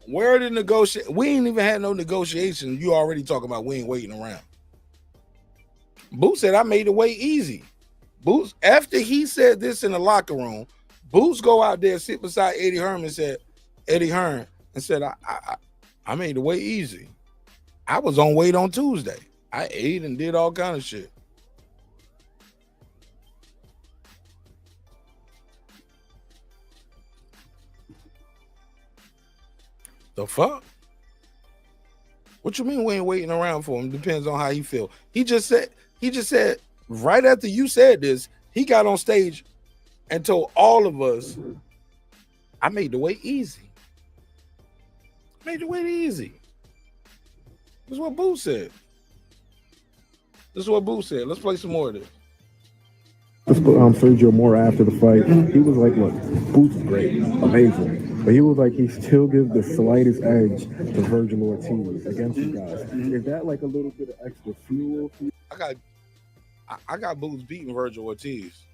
Where the negotiation? We ain't even had no negotiation. You already talking about we ain't waiting around. Boots said I made the way easy. Boots, after he said this in the locker room, Boots go out there, sit beside Eddie Hearn and said, I made the way easy. I was on weight on Tuesday. I ate and did all kind of shit. The fuck? What you mean we ain't waiting around for him? Depends on how he feel. He just said right after you said this, he got on stage and told all of us, I made the way easy. Made the way easy. This is what Boo said. Let's play some more of this. Let's put Sergio Mora after the fight. He was like, look, Boots is great, amazing. But he was like, he still gives the slightest edge to Virgil Ortiz against you guys. Is that like a little bit of extra fuel? I got Boots beating Virgil Ortiz.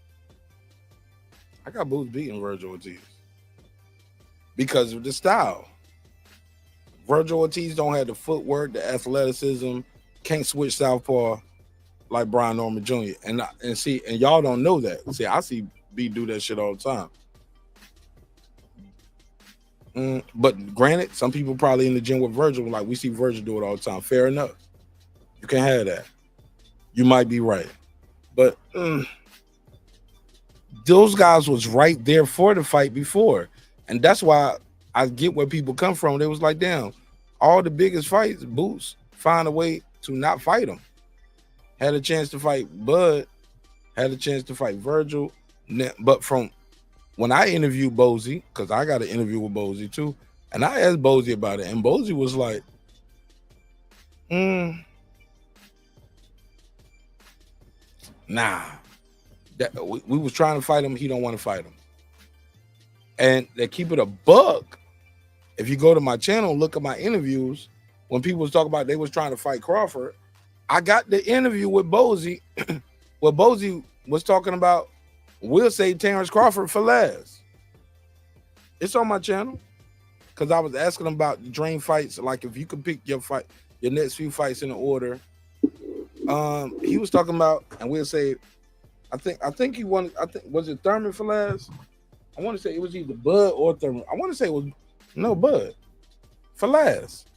Because of the style. Virgil Ortiz don't have the footwork, the athleticism, can't switch southpaw like Brian Norman Jr. And y'all don't know that. See, I see B do that shit all the time. But granted, some people probably in the gym with Virgil, like we see Virgil do it all the time. Fair enough. You can have that. You might be right. But those guys was right there for the fight before. And that's why I get where people come from. They was like, damn, all the biggest fights, Boots find a way to not fight him. Had a chance to fight Bud, had a chance to fight Virgil, but from when I interviewed Bozy, because I got an interview with Bozy too, and I asked Bozy about it, and Bozy was like, nah. We was trying to fight him, he don't want to fight him. And they keep it a buck. If you go to my channel, look at my interviews, when people was talking about they was trying to fight Crawford, I got the interview with Bozy, where Bozy was talking about, we'll say Terrence Crawford for last. It's on my channel. Because I was asking him about the dream fights, like if you could pick your next few fights in the order. He was talking about, and we'll say, I think he won, was it Thurman for last? I want to say it was either Bud or Thurman. I want to say it was, no, Bud for last.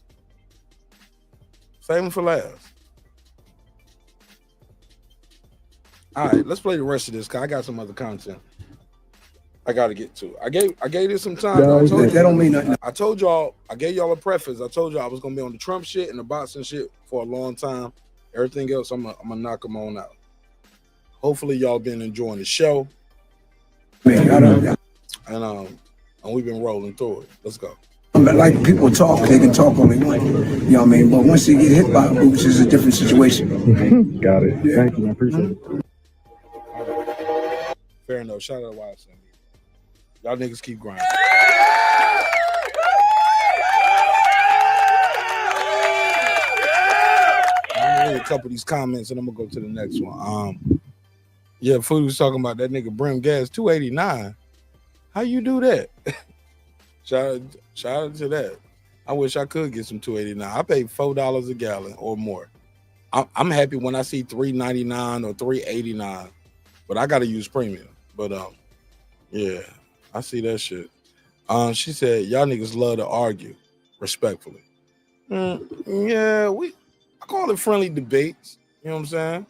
Save him for last. All right, let's play the rest of this, because I got some other content I got to get to. I gave this some time. No, that don't mean nothing. I told y'all, I gave y'all a preface. I told y'all I was going to be on the Trump shit and the boxing shit for a long time. Everything else, I'm going to knock them on out. Hopefully y'all been enjoying the show. And we've been rolling through it. Let's go. Like people talk, they can talk all they want. You know what I mean? But once they get hit by boots, it's a different situation. Got it. Yeah. Thank you. I appreciate it. Fair enough. Shout out to Watson. Y'all niggas keep grinding. I'm gonna read a couple of these comments and I'm gonna go to the next one. Yeah, Food was talking about that nigga Brim Gas 289. How you do that? Shout out to that. I wish I could get some 289. I paid $4 a gallon or more. I'm happy when I see $3.99 or $3.89, but I gotta use premium. But yeah, I see that shit. She said, y'all niggas love to argue, respectfully. Yeah, I call it friendly debates. You know what I'm saying?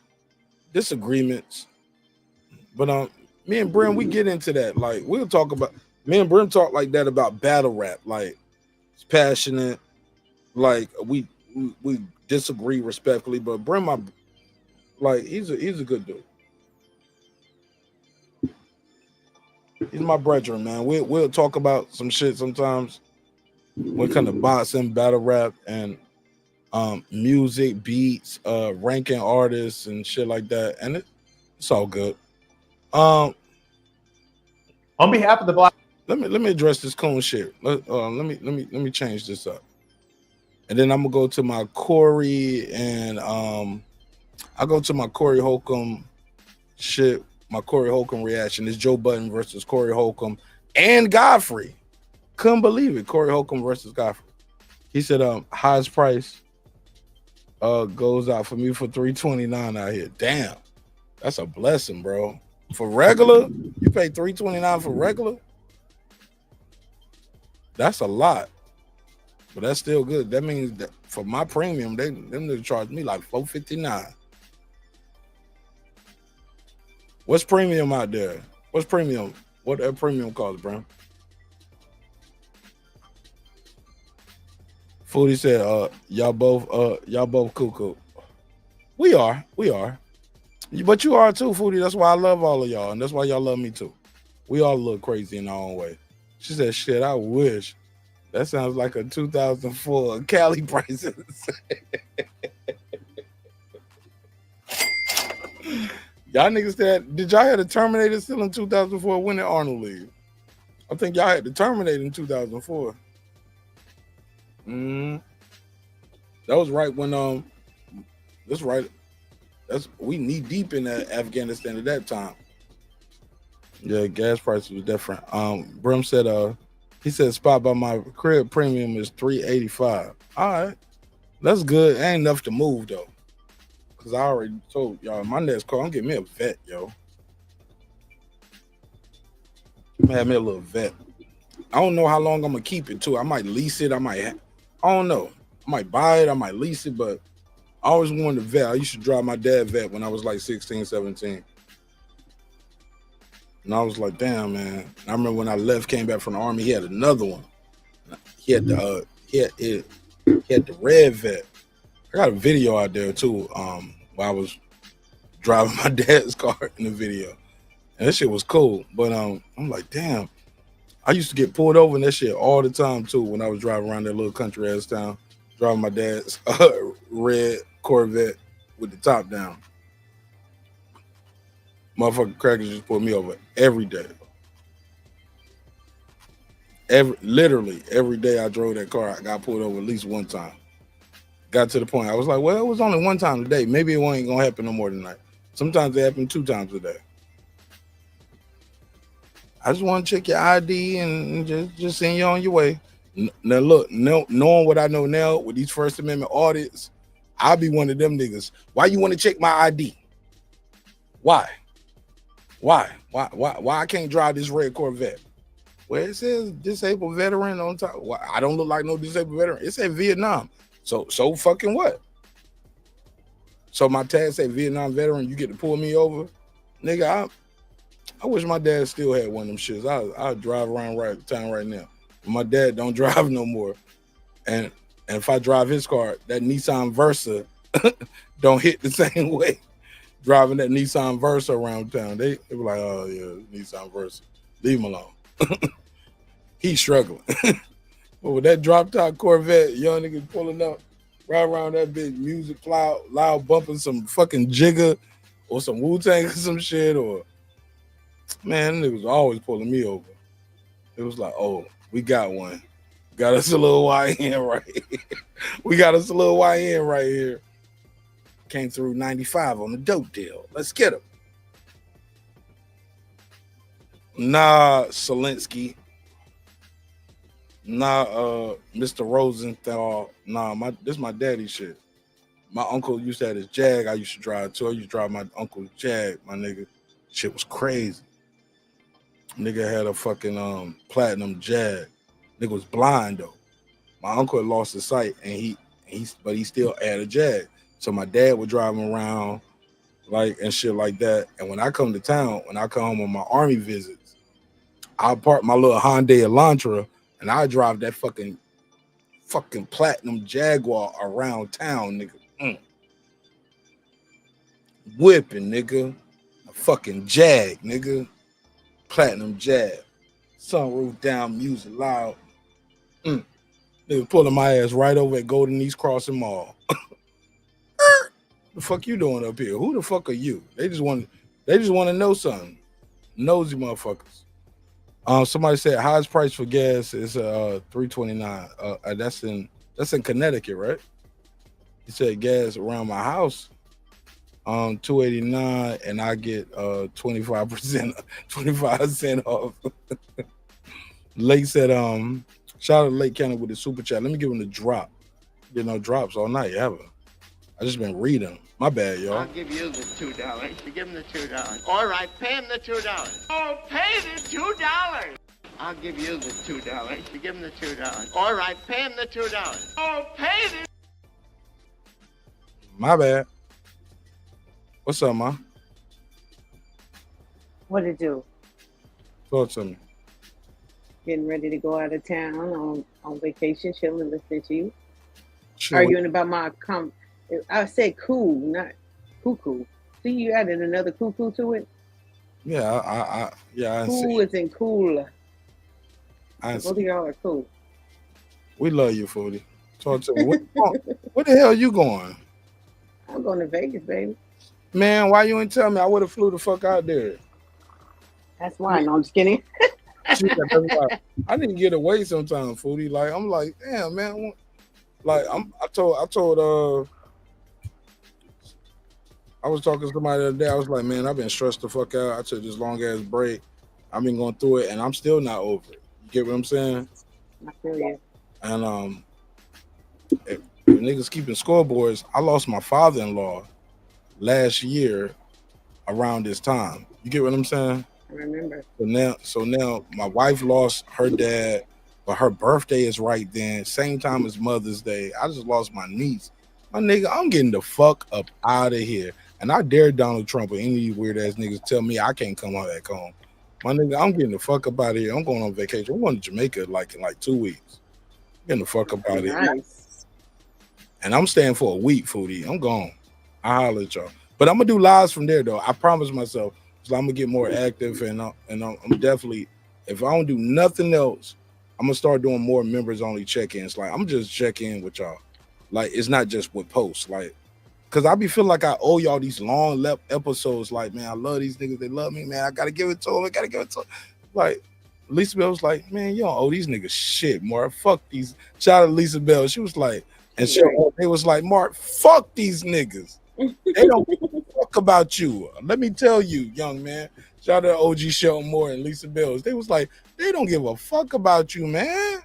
Disagreements. But me and Brim, we get into that. Like, we'll talk about, me and Brim talk like that about battle rap. Like, it's passionate. Like, we disagree respectfully. But Brim, he's a good dude. He's my brethren, man. We'll talk about some shit sometimes. What kind of boxing, battle rap, and music, beats, ranking artists and shit like that. And it's all good. On behalf of the Black, let me address this coon shit. Let me change this up, and then I'm gonna go to my Corey and I'll go to my Corey Holcomb shit. My Corey Holcomb reaction is Joe Budden versus Corey Holcomb and Godfrey. Couldn't believe it. Corey Holcomb versus Godfrey. He said highest price goes out for me for $329 out here. Damn, that's a blessing, bro. For regular, you pay $329 for regular. That's a lot, but that's still good. That means that for my premium, them niggas charge me like $459. What's premium out there? What's premium? What that premium cost, bro? Foodie said, y'all both cuckoo. We are. But you are too, Foodie. That's why I love all of y'all, and that's why y'all love me too. We all look crazy in our own way. She said, shit, I wish. That sounds like a 2004 Cali prices. Y'all niggas said, did y'all have the Terminator still in 2004? When did Arnold leave? I think y'all had the Terminator in 2004. That was right when that's right. We knee deep in that Afghanistan at that time. Yeah, gas prices was different. Brim said he said spot by my crib premium is $385. All right, that's good. Ain't enough to move though, because I already told y'all my next car, I'm getting me a vet, yo. I'm gonna have me a little vet. I don't know how long I'm gonna keep it too. I might lease it. I don't know. I might buy it. I might lease it, but I always wanted a vet. I used to drive my dad vet when I was like 16, 17. And I was like, damn, man. And I remember when I left, came back from the army, he had another one. He had the red vet. I I got a video out there too. While I was driving my dad's car in the video, and that shit was cool. But I'm like, damn, I used to get pulled over in that shit all the time too when I was driving around that little country ass town, driving my dad's red Corvette with the top down. Motherfucking crackers just pulled me over every day. Literally every day I drove that car, I got pulled over at least one time. Got to the point I was like, well, it was only one time a day. Maybe it ain't gonna happen no more than that. Sometimes it happen 2 times a day. I just want to check your ID and just send you on your way. Now look, knowing what I know now with these First Amendment audits, I'll be one of them niggas. Why you want to check my ID? Why I can't drive this red Corvette? Well, it says disabled veteran on top. Well, I don't look like no disabled veteran. It said Vietnam. So fucking what? So my tag say Vietnam veteran, you get to pull me over? Nigga, I wish my dad still had one of them shits. I'll drive around town right now. But my dad don't drive no more. And if I drive his car, that Nissan Versa don't hit the same way. Driving that Nissan Versa around town, they be like, oh yeah, Nissan Versa. Leave him alone. He's struggling. But with that drop top Corvette, young niggas pulling up right around that big music loud bumping some fucking Jigga or some Wu-Tang or some shit, or man, them niggas was always pulling me over. It was like, oh, we got one. Got us a little YN right here. We got us a little YN right here. Came through 95 on the dope deal. Let's get him. Nah, Zelensky. Nah, Mr. Rosenthal. Nah, this my daddy shit. My uncle used to have his Jag. I used to drive too. I used to drive my uncle's Jag, my nigga. Shit was crazy. Nigga had a fucking platinum Jag. Nigga was blind though. My uncle had lost his sight, and but he still had a Jag. So my dad would drive him around, like, and shit like that. And when I come to town, when I come home on my army visits, I'll park my little Hyundai Elantra, and I drive that fucking platinum Jaguar around town, nigga. Whipping, nigga. A fucking Jag, nigga. Platinum Jag. Sunroof down, music loud. Nigga pulling my ass right over at Golden East Crossing Mall. The fuck you doing up here? Who the fuck are you? They just want to know something. Nosy motherfuckers. Somebody said highest price for gas is $3.29. That's in Connecticut, right? He said gas around my house $2.89, and I get 25% off. Lake said shout out to Lake County with the super chat. Let me give him the drop. Get no drops all night ever. I just been reading. My bad, y'all. I'll give you the $2. You give him the $2. All right, pay him the $2. Oh, pay the $2. I'll give you the $2. You give him the $2. All right, pay him the $2. Oh, pay the. My bad. What's up, ma? What it do? Talk to me. Getting ready to go out of town on vacation, chilling, listening to you. Sure. Arguing about my I said cool, not cuckoo. See, you added another cuckoo to it. Yeah, I cool isn't cool. Both of y'all are cool. We love you, Foodie. Talk to me. Where the hell you going? I'm going to Vegas, baby. Man, why you ain't tell me? I would have flew the fuck out there. That's why. No, I'm just kidding. I didn't get away sometimes, Foodie. Like, I'm like, damn, man. Like, I was talking to somebody the other day. I was like, man, I've been stressed the fuck out. I took this long ass break. I've been going through it, and I'm still not over it. You get what I'm saying? I feel you. And if niggas keeping scoreboards, I lost my father-in-law last year around this time. You get what I'm saying? I remember. So now my wife lost her dad, but her birthday is right then, same time as Mother's Day. I just lost my niece. My nigga, I'm getting the fuck up out of here. And I dare Donald Trump or any of these weird ass niggas tell me I can't come back home. My nigga, I'm getting the fuck up out of here. I'm going on vacation. I'm going to Jamaica in like 2 weeks. Getting the fuck up out of here. and I'm staying for a week, foodie. I'm gone. I'll holler at y'all. But I'm gonna do lives from there though. I promise myself. So I'm gonna get more active, and I'm definitely, if I don't do nothing else, I'm gonna start doing more members only check-ins. Like I'm just check in with y'all. Like it's not just with posts, like, cause I be feeling like I owe y'all these long episodes. Like, man, I love these niggas. They love me, man. I gotta give it to them. I gotta give it to them. Like Lisa Bell was like, man, you don't owe these niggas shit, Mark. Fuck these. Shout out to Lisa Bell. She was like, and they was like, Mark, fuck these niggas. They don't fuck about you. Let me tell you, young man. Shout out to OG Sheldon Moore and Lisa Bells. They was like, they don't give a fuck about you, man.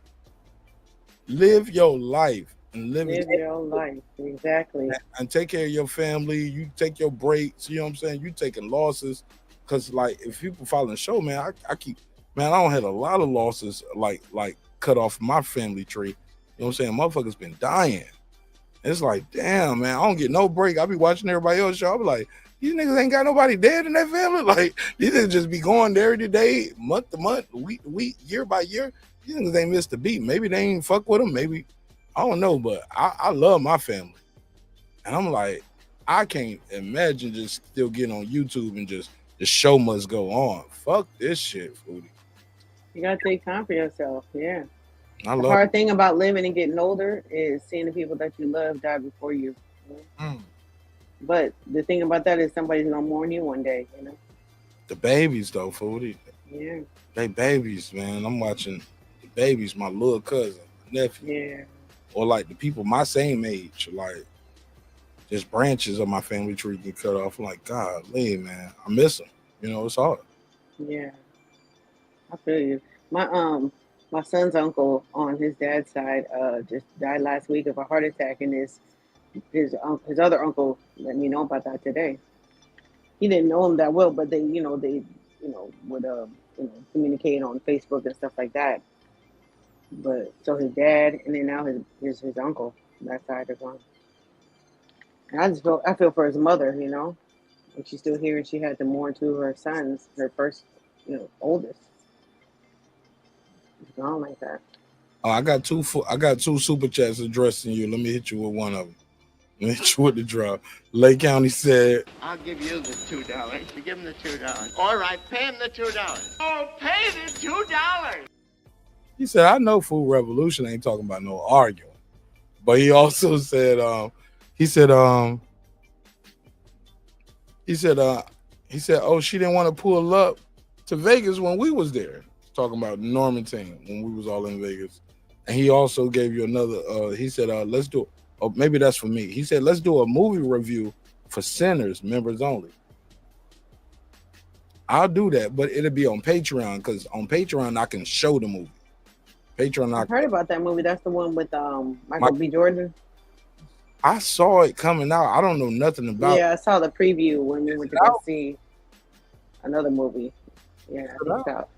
Live your life and live your life. Exactly. And take care of your family. You take your breaks. You know what I'm saying? You taking losses. Cause like if people follow the show, man, I keep, man, I don't have a lot of losses like cut off my family tree. You know what I'm saying? Motherfuckers been dying. It's like, damn, man, I don't get no break. I be watching everybody else show. I be like, these niggas ain't got nobody dead in that family. Like, these niggas just be going day to day, month to month, week to week, year by year. These niggas ain't missed a beat. Maybe they ain't fuck with them. Maybe, I don't know, but I love my family. And I'm like, I can't imagine just still getting on YouTube and just, the show must go on. Fuck this shit, foodie. You gotta take time for yourself, yeah. The hard thing about living and getting older is seeing the people that you love die before you. But the thing about that is somebody's gonna mourn you one day, you know. The babies though, foodie. Yeah. They babies, man. I'm watching the babies, my little cousin, my nephew. Yeah. Or like the people my same age, like just branches of my family tree get cut off. I'm like, God, man, I miss them. You know, it's hard. Yeah. I feel you. My son's uncle on his dad's side just died last week of a heart attack, and his other uncle let me know about that today. He didn't know him that well, but they would communicate on Facebook and stuff like that. But so his dad, and then now his uncle, that side is on. And I feel for his mother, you know, and she's still here, and she had to mourn to her sons, her first, oldest. Gone like that. Oh, I got two super chats addressing you. Let me hit you with one of them. Let me hit you with the drop. Lake County said, I'll give you the $2. You give him the $2. All right, pay him the $2. Oh, pay the $2. he said, I know Food Revolution ain't talking about no arguing. But he also said, oh, she didn't want to pull up to Vegas when we was there. Talking about Normanton when we was all in Vegas. And he also gave you another, he said, let's do, oh, maybe that's for me. He said, let's do a movie review for sinners, members only. I'll do that, but it'll be on Patreon, because on Patreon, I can show the movie. Patreon, I've heard about that movie. That's the one with Michael B. Jordan. I saw it coming out. I don't know nothing about it. Yeah, I saw the preview when we went to go see another movie. Yeah, I think it's out.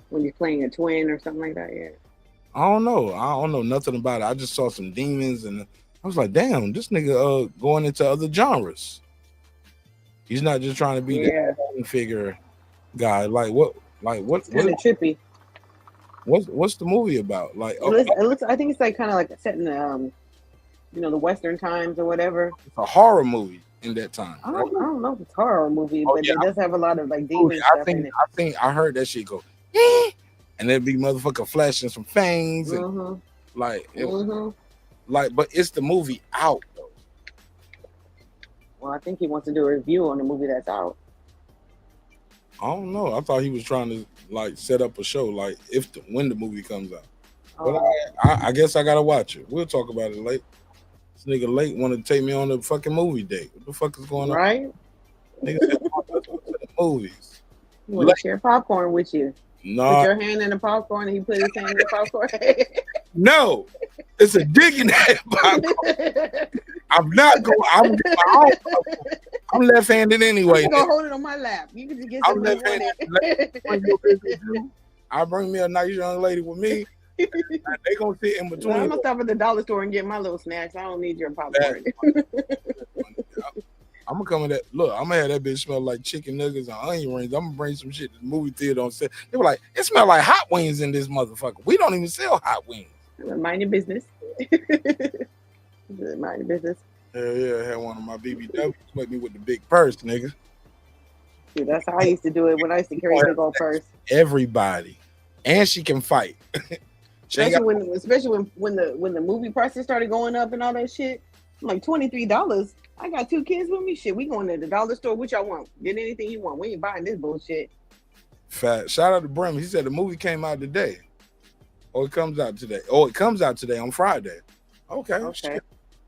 When you're playing a twin or something like that, yeah. I don't know nothing about it. I just saw some demons, and I was like, damn, this nigga going into other genres. He's not just trying to be the figure guy. Like what? It's kind of trippy. What's the movie about? Like, it looks. I think it's like kind of like set in the, the Western times or whatever. It's a horror movie in that time. I don't know if it's a horror movie, but it does have a lot of like demon stuff in it. I heard that shit go, and there'd be motherfucker flashing some fangs, and like, but it's the movie out though. Well, I think he wants to do a review on the movie that's out. I don't know. I thought he was trying to like set up a show, like when the movie comes out. But I guess I gotta watch it. We'll talk about it later. This nigga late wanted to take me on the fucking movie date. What the fuck is going on? Right? Nigga said, the movies. He want to share popcorn with you. No. Put your hand in the popcorn and he put his hand in the popcorn. No, it's a dig in that popcorn. I'm not going. I'm left-handed anyway. I'm gonna hold it on my lap. You can just get some left-handed. I bring me a nice young lady with me. They gonna sit in between. I'm gonna stop at the dollar store and get my little snacks. I don't need your popcorn. I'm gonna come in that. Look, I'm gonna have that bitch smell like chicken nuggets and onion rings. I'm gonna bring some shit to the movie theater on set. They were like, it smell like hot wings in this motherfucker. We don't even sell hot wings. Mind your business. Mind your business. Hell yeah, I had one of my BBWs with me with the big purse, nigga. Dude, that's how I used to do it when I used to carry a big old purse. Everybody, and she can fight. Especially when the movie prices started going up and all that shit. I'm like $23. I got 2 kids with me. Shit, we going to the dollar store. What y'all want? Get anything you want. We ain't buying this bullshit. Fat. Shout out to Brim. He said the movie came out today. Oh, it comes out today. Oh, it comes out today on Friday. Okay.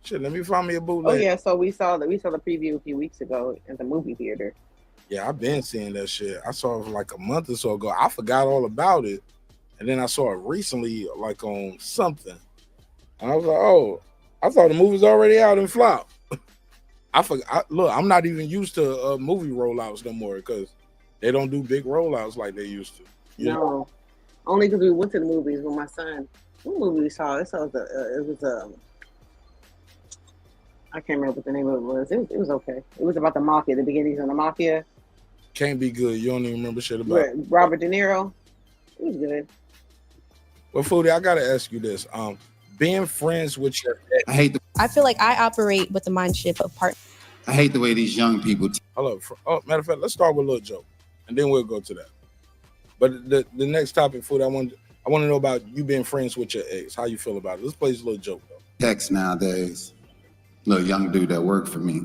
Shit, let me find me a bootleg. Oh yeah, so we saw the preview a few weeks ago at the movie theater. Yeah, I've been seeing that shit. I saw it like a month or so ago. I forgot all about it. And then I saw it recently, like on something. And I was like, oh, I thought the movie's already out and flop. Look, I'm not even used to movie rollouts no more because they don't do big rollouts like they used to. You know? Only because we went to the movies with my son. What movie we saw? It was I can't remember what the name of it was. It was okay. It was about the mafia, the beginnings of the mafia. Can't be good. You don't even remember shit about it. Robert De Niro. It was good. Well, Foodie, I gotta ask you this. Being friends with your ex. I feel like I operate with the mindset of part. I hate the way these young people. Matter of fact, let's start with a little joke, and then we'll go to that. But the next topic, Foodie, I want to know about you being friends with your ex. How you feel about it? Let's play this little joke though. Text nowadays. Little young dude that worked for me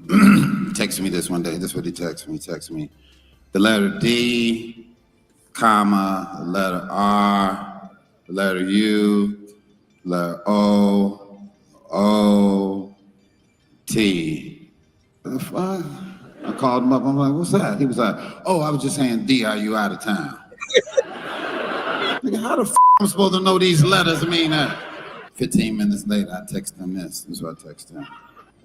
texted me this one day. This is what he texted me. He texted me the letter D, comma, the letter R, the letter U, letter O, O, T. The fuck? I called him up. I'm like, what's that? He was like, oh, I was just saying D, are you out of town? Nigga, how the f I'm supposed to know these letters mean that? 15 minutes later, I text him this. This is what I text him.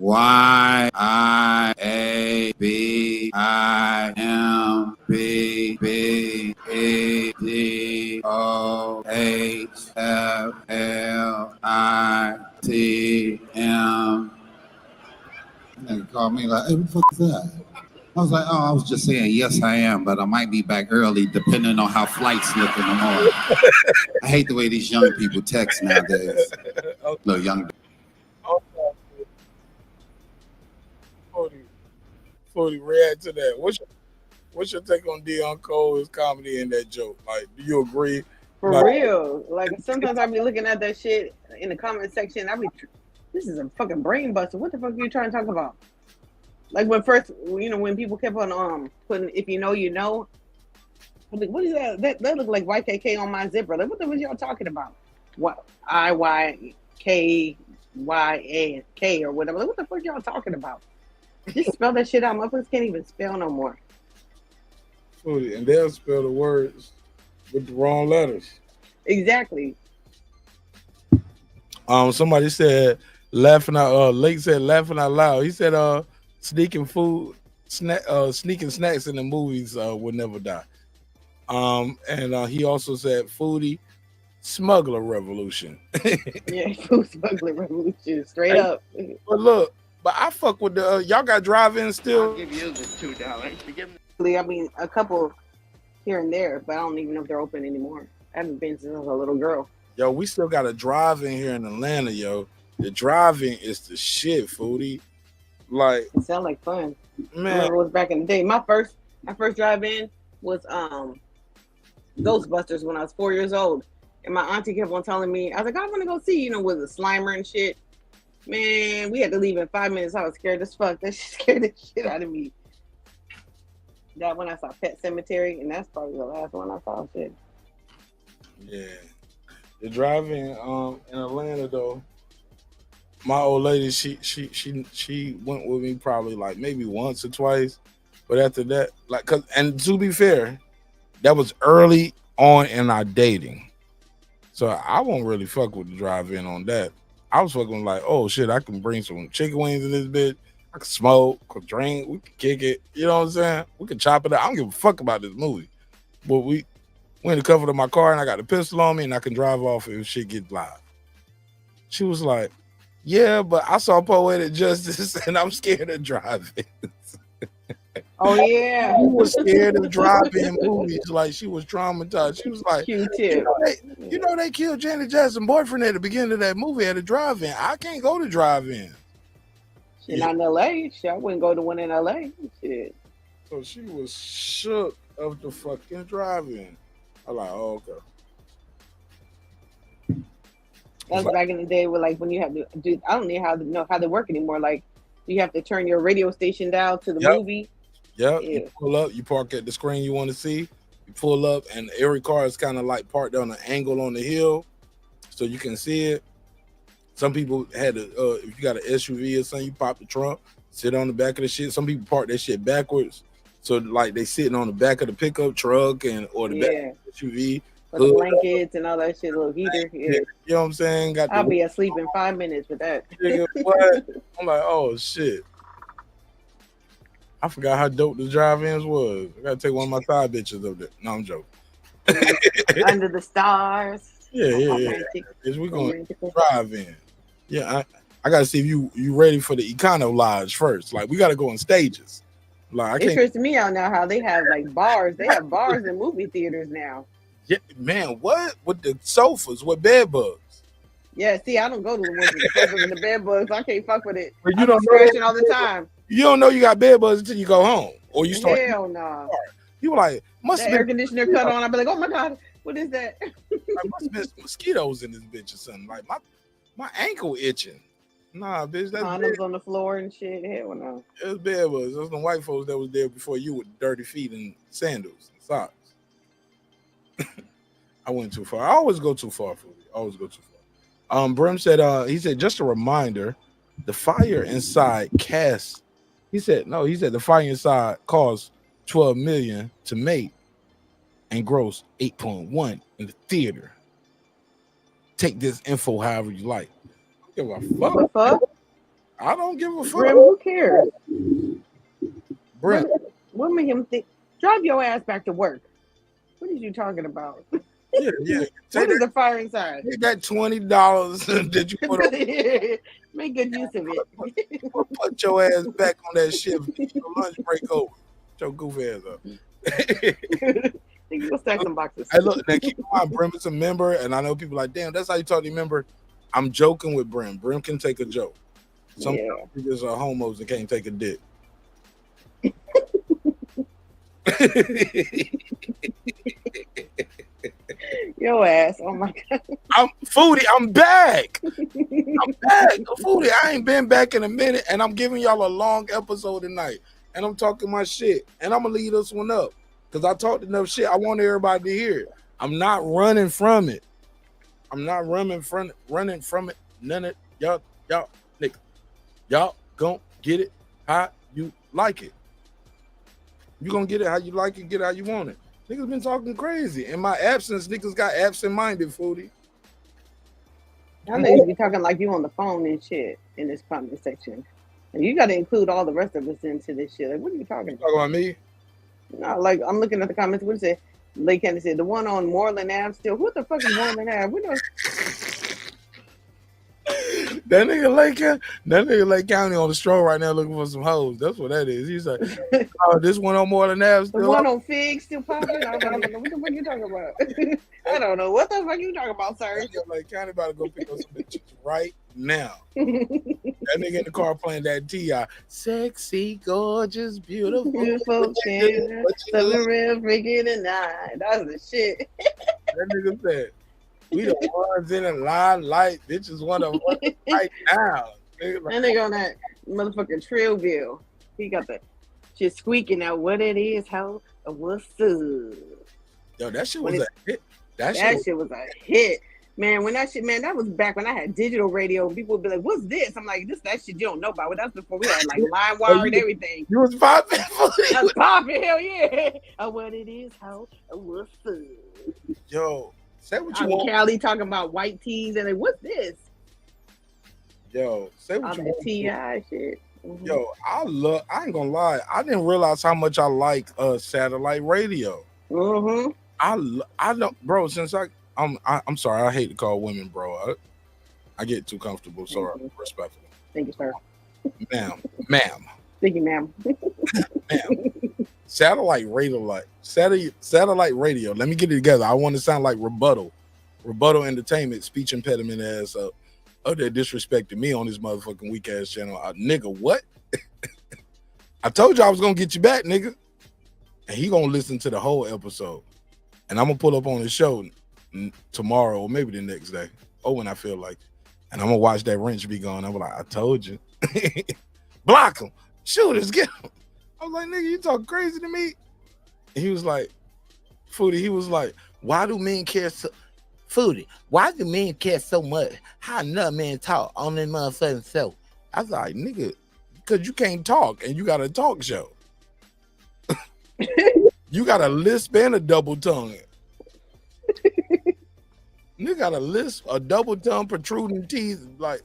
Y I A B I M B B E D O H F L I T M. They called me like, hey, what the fuck is that? I was like, oh, I was just saying, yes, I am, but I might be back early depending on how flights look in the morning. I hate the way these young people text nowadays. Little young. 40 react to that. What's your take on Dion Cole's comedy in that joke? Like, do you agree? For real. Like, sometimes I be looking at that shit in the comment section. This is a fucking brain buster. What the fuck are you trying to talk about? Like, when people kept on putting, if you know, you know. I'm like, what is that? That look like YKK on my zipper. Like, what the was y'all talking about? What? IYKYAK or whatever. Like, what the fuck y'all talking about? Just spell that shit out. Motherfuckers can't even spell no more. And they'll spell the words with the wrong letters. Exactly. Somebody said laughing out. Lake said laughing out loud. He said sneaking snacks in the movies will never die. And he also said foodie smuggler revolution. Yeah, food smuggler revolution. Straight up. But look. But I fuck with the y'all got drive-in still. I'll give you the $2. I mean, a couple here and there, but I don't even know if they're open anymore. I haven't been since I was a little girl. Yo, we still got a drive-in here in Atlanta, yo. The drive-in is the shit, foodie. Like, it sound like fun. Man, it was back in the day. My first drive-in was Ghostbusters when I was 4 years old, and my auntie kept on telling me, I was like, I want to go see, with the Slimer and shit. Man, we had to leave in 5 minutes. I was scared as fuck. That shit scared the shit out of me. That when I saw Pet Cemetery, and that's probably the last one I saw. Shit. Yeah, the driving in Atlanta though. My old lady, she went with me probably like maybe once or twice, but after that, and to be fair, that was early on in our dating, so I won't really fuck with the drive-in on that. I was fucking like, oh shit, I can bring some chicken wings in this bitch. I can smoke, could drink, we can kick it. You know what I'm saying? We can chop it up. I don't give a fuck about this movie. But we went to cover my car and I got a pistol on me and I can drive off if shit gets live. She was like, yeah, but I saw Poetic Justice and I'm scared of driving. Oh yeah. She was scared of driving movies. Like she was traumatized. She was like, you know they killed Janet Jackson's boyfriend at the beginning of that movie at a drive-in. I can't go to drive-in. And not in LA. Shit, I wouldn't go to one in LA. Shit. So she was shook of the fucking driving. I'm like, oh, okay. That was back in the day where, like, when you have to do, I don't know how they work anymore. Like, you have to turn your radio station down to the movie. Yep. Yeah. You pull up, you park at the screen you want to see. You pull up, and every car is kind of like parked on an angle on the hill, so you can see it. Some people had if you got an SUV or something, you pop the trunk, sit on the back of the shit. Some people park that shit backwards, so like they sitting on the back of the pickup truck or the back of the SUV. With the blankets and all that shit, little heater. Yeah. You know what I'm saying? I'll be asleep in 5 minutes with that. What? I'm like, oh shit. I forgot how dope the drive-ins was. I gotta take one of my side bitches up there. No, I'm joking. Under the stars. Yeah. Is we gonna drive in? Yeah, I gotta see if you ready for the Econo Lodge first. Like we gotta go in stages. Like it trips me out now how they have like bars. They have bars in movie theaters now. Yeah, man, what with the sofas with bed bugs? Yeah, see, I don't go to the ones with the sofas and the bed bugs. I can't fuck with it. But you don't scratching all the time. You don't know you got bed bugs until you go home or you start. Hell no. Nah. You were like, must have been air conditioner cut on. I'd be like, oh my god, what is that? Must have been some mosquitoes in this bitch or something. Like my ankle itching. Nah, bitch, that's condoms on the floor and shit. Hell no. It was bed bugs. Those the white folks that was there before you with dirty feet and sandals and socks. I went too far. I always go too far for you. Always go too far. Brim said, he said, just a reminder, the fire inside casts. He said the fire inside costs $12 million to make and gross 8.1 in the theater. Take this info however you like. I don't give a fuck. I don't give a fuck. Brim, who cares? Brim. What made him think? Drive your ass back to work. What are you talking about? Yeah. What is the fire inside? Take that $20 that you put on. Make good use of it. Put your ass back on that ship. Your lunch break over. Put your goof ass up. Go stack some boxes. Hey, look, now keep in mind, Brim is a member, and I know people like, damn, that's how you talk to your member. I'm joking with Brim. Brim can take a joke. Some niggas are homos and can't take a dick. Your ass, oh my god. I'm back. I'm back. Foodie, I ain't been back in a minute, and I'm giving y'all a long episode tonight. And I'm talking my shit. And I'm gonna leave this one up. Because I talked enough shit. I want everybody to hear it. I'm not running from it. I'm not running from it. None of y'all nigga. Y'all gonna get it how you like it. You gonna get it how you like it, get it how you want it. Niggas been talking crazy. In my absence, niggas got absent-minded, Foodie. I know you be talking like you on the phone and shit in this comment section. And you gotta include all the rest of us into this shit. Like, what are you talking about? Talking about me? No, like I'm looking at the comments. What is it? Lake County said the one on Moreland Ave still. What the fuck is Moreland Ave? We know. That nigga Lake County on the stroll right now looking for some hoes. That's what that is. He's like, oh, this one on Moreland Ave still. The one on Fig still popping. I don't know what the fuck you talking about. I don't know what the fuck you talking about, sir. Lake County about to go pick up some bitches right now. That nigga in the car playing that T.I. Sexy, gorgeous, beautiful, chance, the real freaking tonight. That's the shit. That nigga said, we the ones in the line, like bitches want to right now. That nigga on that motherfucking trail bill. He got the shit squeaking out. What it is, how what's up? Yo, that shit was a hit. That shit was a hit. Man, when that shit, man, that was back when I had digital radio and people would be like, what's this? I'm like, that shit you don't know about. That's before we had like line wire and everything. You was popping. I was popping, hell yeah. What it is, how what's up? Yo, say what you want. Cali talking about white tees and like, what's this? Yo, say what you want. T.I. shit. Mm-hmm. Yo, I ain't gonna lie. I didn't realize how much I like satellite radio. Mm-hmm. I don't, bro, since I'm sorry, I hate to call women bro. I get too comfortable, sorry, respectfully. Thank you, sir. Ma'am. Thank you, ma'am. Ma'am. Satellite radio. Let me get it together. I want to sound like rebuttal entertainment, speech impediment ass up. Oh, they disrespected me on this motherfucking weak ass channel. Nigga, what? I told you I was gonna get you back, nigga. And he gonna listen to the whole episode. And I'm gonna pull up on the show tomorrow or maybe the next day. Or when I feel like it. And I'm gonna watch that wrench be gone. I'm like, I told you. Block him. Shoot us, get him. I was like, nigga, you talk crazy to me? And he was like, Foodie, he was like, why do men care so Foodie, why do men care so much how another man talk on their motherfucking show? I was like, nigga, because you can't talk and you got a talk show. You got a lisp and a double tongue. Nigga got a lisp, a double tongue, protruding teeth, like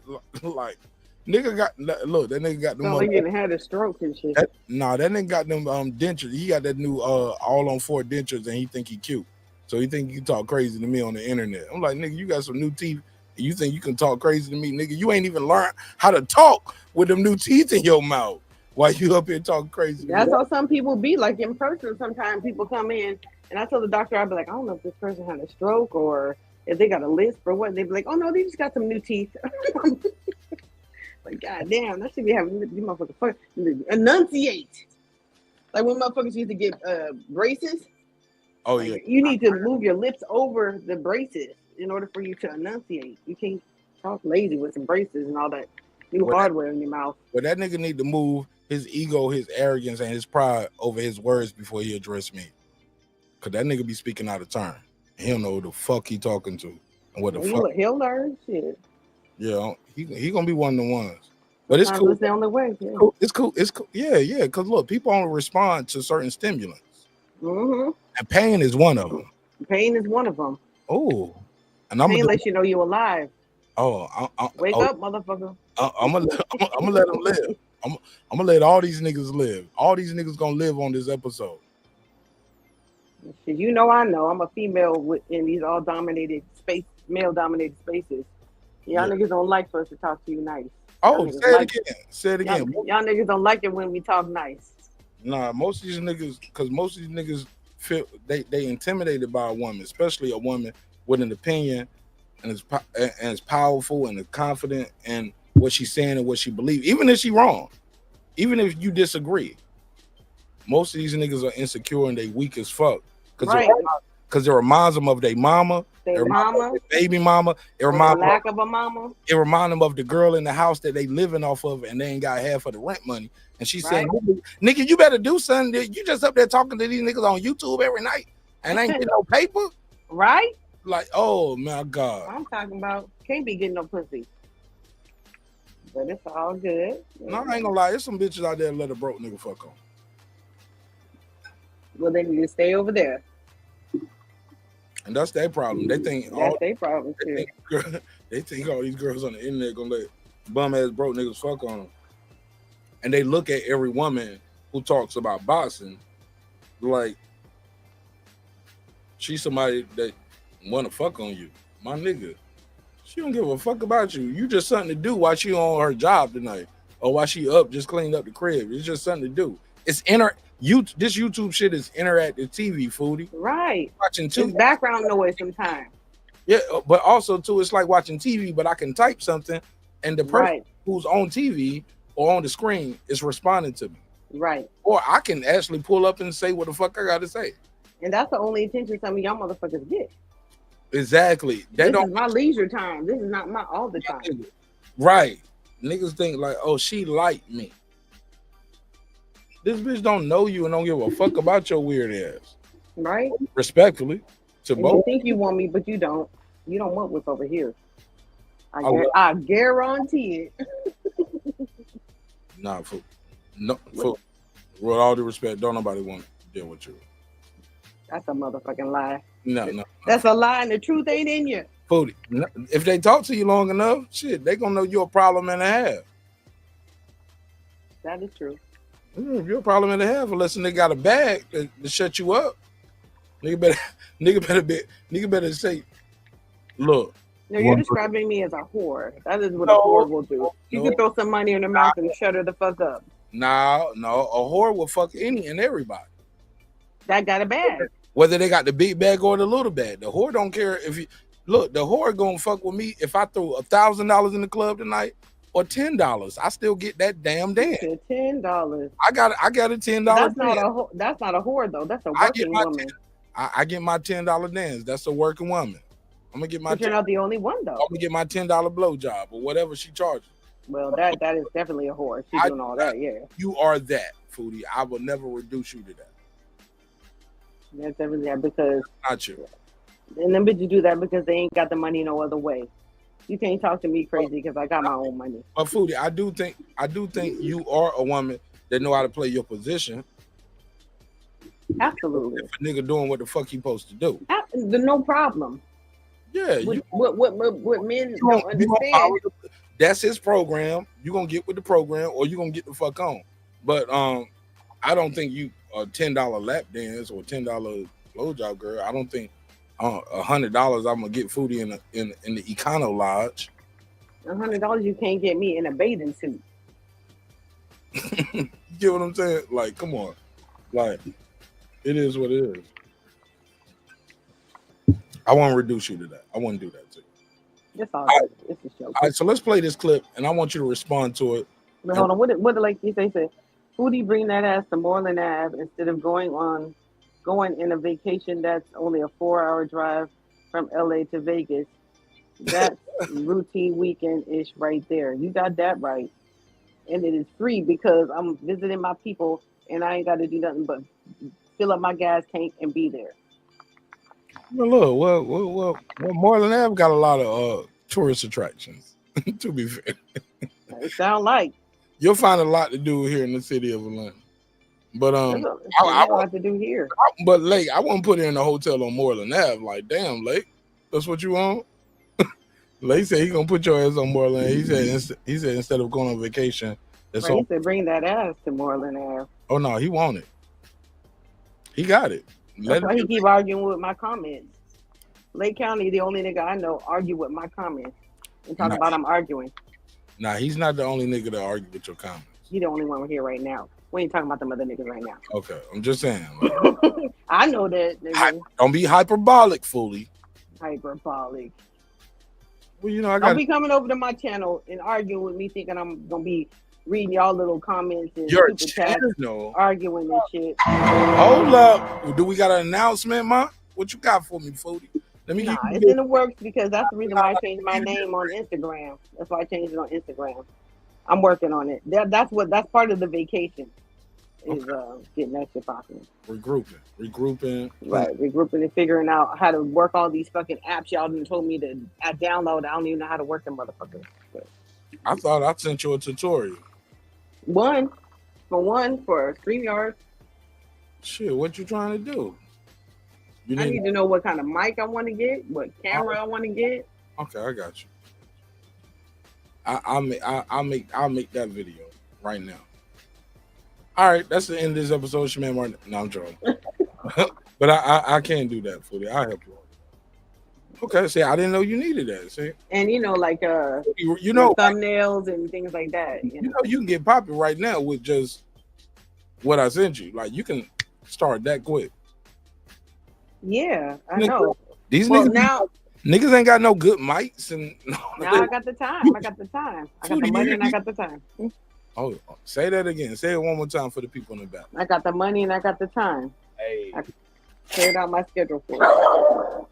nigga got look. That nigga got them. Like he had a stroke and shit. That nigga got them dentures. He got that new all on 4 dentures, and he think he cute. So he think you talk crazy to me on the internet. I'm like, nigga, you got some new teeth. And you think you can talk crazy to me, nigga? You ain't even learned how to talk with them new teeth in your mouth. Why you up here talking crazy? That's how some people be. Like in person, sometimes people come in, and I tell the doctor, I'll be like, I don't know if this person had a stroke or if they got a lisp or what. They be like, oh no, they just got some new teeth. Like, god damn, that should be having you motherfuckers enunciate. Like when motherfuckers used to get braces. Oh like, yeah. You need to move your lips over the braces in order for you to enunciate. You can't talk lazy with some braces and all that new hardware in your mouth. But that nigga need to move his ego, his arrogance, and his pride over his words before he address me. Cause that nigga be speaking out of turn. He don't know who the fuck he talking to and what the fuck. He'll learn shit. Yeah, he gonna be one of the ones. But it's cool. It's the only way. Yeah. It's cool. It's cool. Yeah. Cause look, people only respond to certain stimulants. Mm-hmm. And pain is one of them. Pain is one of them. Oh, and I'm pain lets you know you're alive. Oh, wake up, motherfucker. I'm gonna let them live. I'm gonna let all these niggas live. All these niggas gonna live on this episode. You know, I know. I'm a female in these all male dominated spaces. Y'all niggas don't like for us to talk to you nice. Oh, say it again. Y'all niggas don't like it when we talk nice. Nah, most of these niggas feel they intimidated by a woman, especially a woman with an opinion and is powerful and is confident in what she's saying and what she believes, even if she wrong, even if you disagree. Most of these niggas are insecure and they weak as fuck because it reminds them of their mama, their baby mama. It reminds them lack of a mama. It reminds them of the girl in the house that they living off of and they ain't got half of the rent money. And she's saying, nigga, you better do something. You just up there talking to these niggas on YouTube every night and ain't getting no paper. Right? Like, oh my God. I'm talking about can't be getting no pussy. But it's all good. No, I ain't gonna lie. There's some bitches out there that let a broke nigga fuck on. Well, they need to stay over there. And that's their problem. They think their problem too. They think all these girls on the internet gonna let bum ass broke niggas fuck on them. And they look at every woman who talks about boxing like she's somebody that wanna fuck on you. My nigga, she don't give a fuck about you. You just something to do while she on her job tonight. Or while she up, just cleaned up the crib. It's just something to do. It's this YouTube shit is interactive TV, foodie. Right. Watching TV. It's background noise sometimes. Yeah, but also too, it's like watching TV, but I can type something and the person who's on TV or on the screen is responding to me. Right. Or I can actually pull up and say what the fuck I gotta say. And that's the only attention some of y'all motherfuckers get. Exactly. This is my leisure time. This is not my all the time. Right. Niggas think like, oh, she liked me. This bitch don't know you and don't give a fuck about your weird ass. Right. Respectfully. To both. You think you want me, but you don't. You don't want what's over here. I guarantee it. Nah, with all due respect, don't nobody want to deal with you. That's a motherfucking lie. No. That's a lie and the truth ain't in you. Foodie. If they talk to you long enough, shit, they gonna know you're a problem and a half. That is true. You're a problem and a half unless they got a bag to shut you up. Nigga better say, look. No, you're describing me as a whore. That is what a whore will do. You can throw some money in her mouth and shut her the fuck up. No, a whore will fuck any and everybody. That got a bag. Whether they got the big bag or the little bag. The whore don't care if you Look, the whore gonna fuck with me if I throw $1,000 in the club tonight or $10. I still get that damn dance. $10. I got a $10 That's dance. that's not a whore though. That's a working woman. I get my $10 dance. That's a working woman. I'm gonna get my. But you're not the only one though. I'm gonna get my $10 blowjob or whatever she charges. Well, that is definitely a whore. She's doing all that, yeah. You are that, Foodie. I will never reduce you to that. That's definitely that because Not you. and them bitches do that because they ain't got the money no other way. You can't talk to me crazy because I got my own money. But Foodie, I do think you are a woman that know how to play your position. Absolutely. If a nigga doing what the fuck he supposed to do. No problem. Yeah. What men don't understand. That's his program. You gonna get with the program or you gonna get the fuck on. But I don't think you a $10 lap dance or $10 blowjob girl. I don't think $100 I'm gonna get Foodie in the Econo Lodge. $100 you can't get me in a bathing suit. You get what I'm saying? Like, come on. Like, it is what it is. I won't reduce you to that. I wouldn't do that to you. That's all. It's a show. All right, so let's play this clip, and I want you to respond to it. But hold on. What did like you say? Foodie bring that ass to Moreland Ave instead of going in a vacation that's only a 4-hour drive from LA to Vegas. That's routine weekend-ish right there. You got that right. And it is free because I'm visiting my people and I ain't got to do nothing but fill up my gas tank and be there. Well, look, well, Moreland Ave got a lot of tourist attractions, to be fair. It sound like. You'll find a lot to do here in the city of Atlanta. But I have to do here. But Lake, I won't put her in a hotel on Moreland Ave. Like, damn, Lake, that's what you want? Lake said he gonna put your ass on Moreland. He said instead of going on vacation, that's all. He said bring that ass to Moreland Ave. Oh no, he want it. He got it. That's why he keep arguing with my comments. Lake County, the only nigga I know argue with my comments and talk about I'm arguing. Nah, he's not the only nigga to argue with your comments. He the only one here right now. We ain't talking about them other niggas right now. Okay, I'm just saying. Like, I know that. Nigga. Don't be hyperbolic, Foolie. Hyperbolic. Well, you know, I don't be coming over to my channel and arguing with me thinking I'm gonna be reading y'all little comments and your super chats, arguing and shit. Hold up. Do we got an announcement, ma? What you got for me, Foodie? Let me. It's in the works because that's the reason why I changed my name on Instagram. That's why I changed it on Instagram. I'm working on it. That's part of the vacation. Is getting that shit popping. Regrouping. Right, regrouping and figuring out how to work all these fucking apps y'all done told me to download. I don't even know how to work them motherfuckers. But I thought I sent you a tutorial. One for StreamYard. Shit, what you trying to do? I need to know what kind of mic I want to get, what camera I want to get. Okay, I got you. I'll make that video right now. All right, that's the end of this episode. Shaman Martin. No, I'm joking. But I can't do that for you. I'll help you. Okay, see, I didn't know you needed that. See, and like thumbnails and things like that. You know, you can get popular right now with just what I sent you. Like, you can start that quick. Yeah, I know. These niggas ain't got no good mics and. Now I got the time. I got the money and I got the time. Oh, say that again. Say it one more time for the people in the back. I got the money and I got the time. Hey, I cleared out my schedule for it.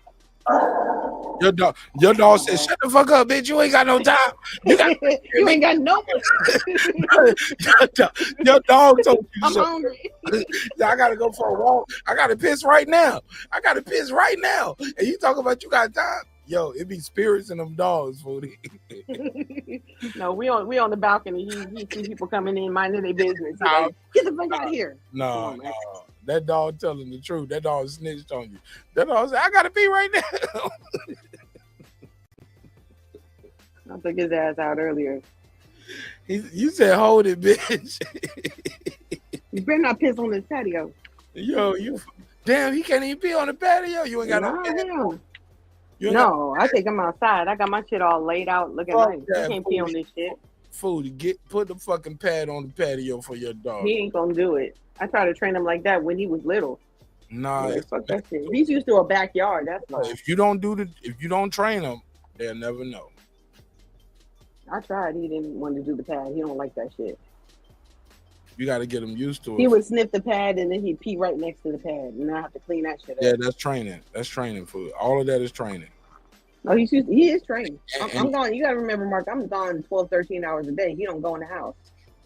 Your dog said, "Shut the fuck up, bitch. You ain't got no time. You ain't got no." Your dog told you. I'm hungry. I gotta go for a walk. I gotta piss right now. And you talk about you got time. Yo, it be spirits in them dogs, Foodie. No, we on the balcony. He see people coming in, minding their business. Like, get the fuck out of here. No. That dog telling the truth. That dog snitched on you. That dog said, I gotta pee right now. I took his ass out earlier. You said, hold it, bitch. You better not piss on this patio. Yo, damn, he can't even pee on the patio. You ain't got no. No, I take him outside. I got my shit all laid out, looking nice. You can't pee on this shit. Foodie, put the fucking pad on the patio for your dog. He ain't gonna do it. I tried to train him like that when he was little. Nah, Yeah, it's fuck that shit. He's used to a backyard. That's why. if you don't train them, they'll never know. I tried. He didn't want to do the pad. He don't like that shit. You got to get them used to it. He would sniff the pad and then he'd pee right next to the pad, and I have to clean that shit up. Yeah, that's training. That's training for it. All of that is training. No, he is trained. I'm gone. You gotta remember, Mark. I'm gone 12, 13 hours a day. He don't go in the house.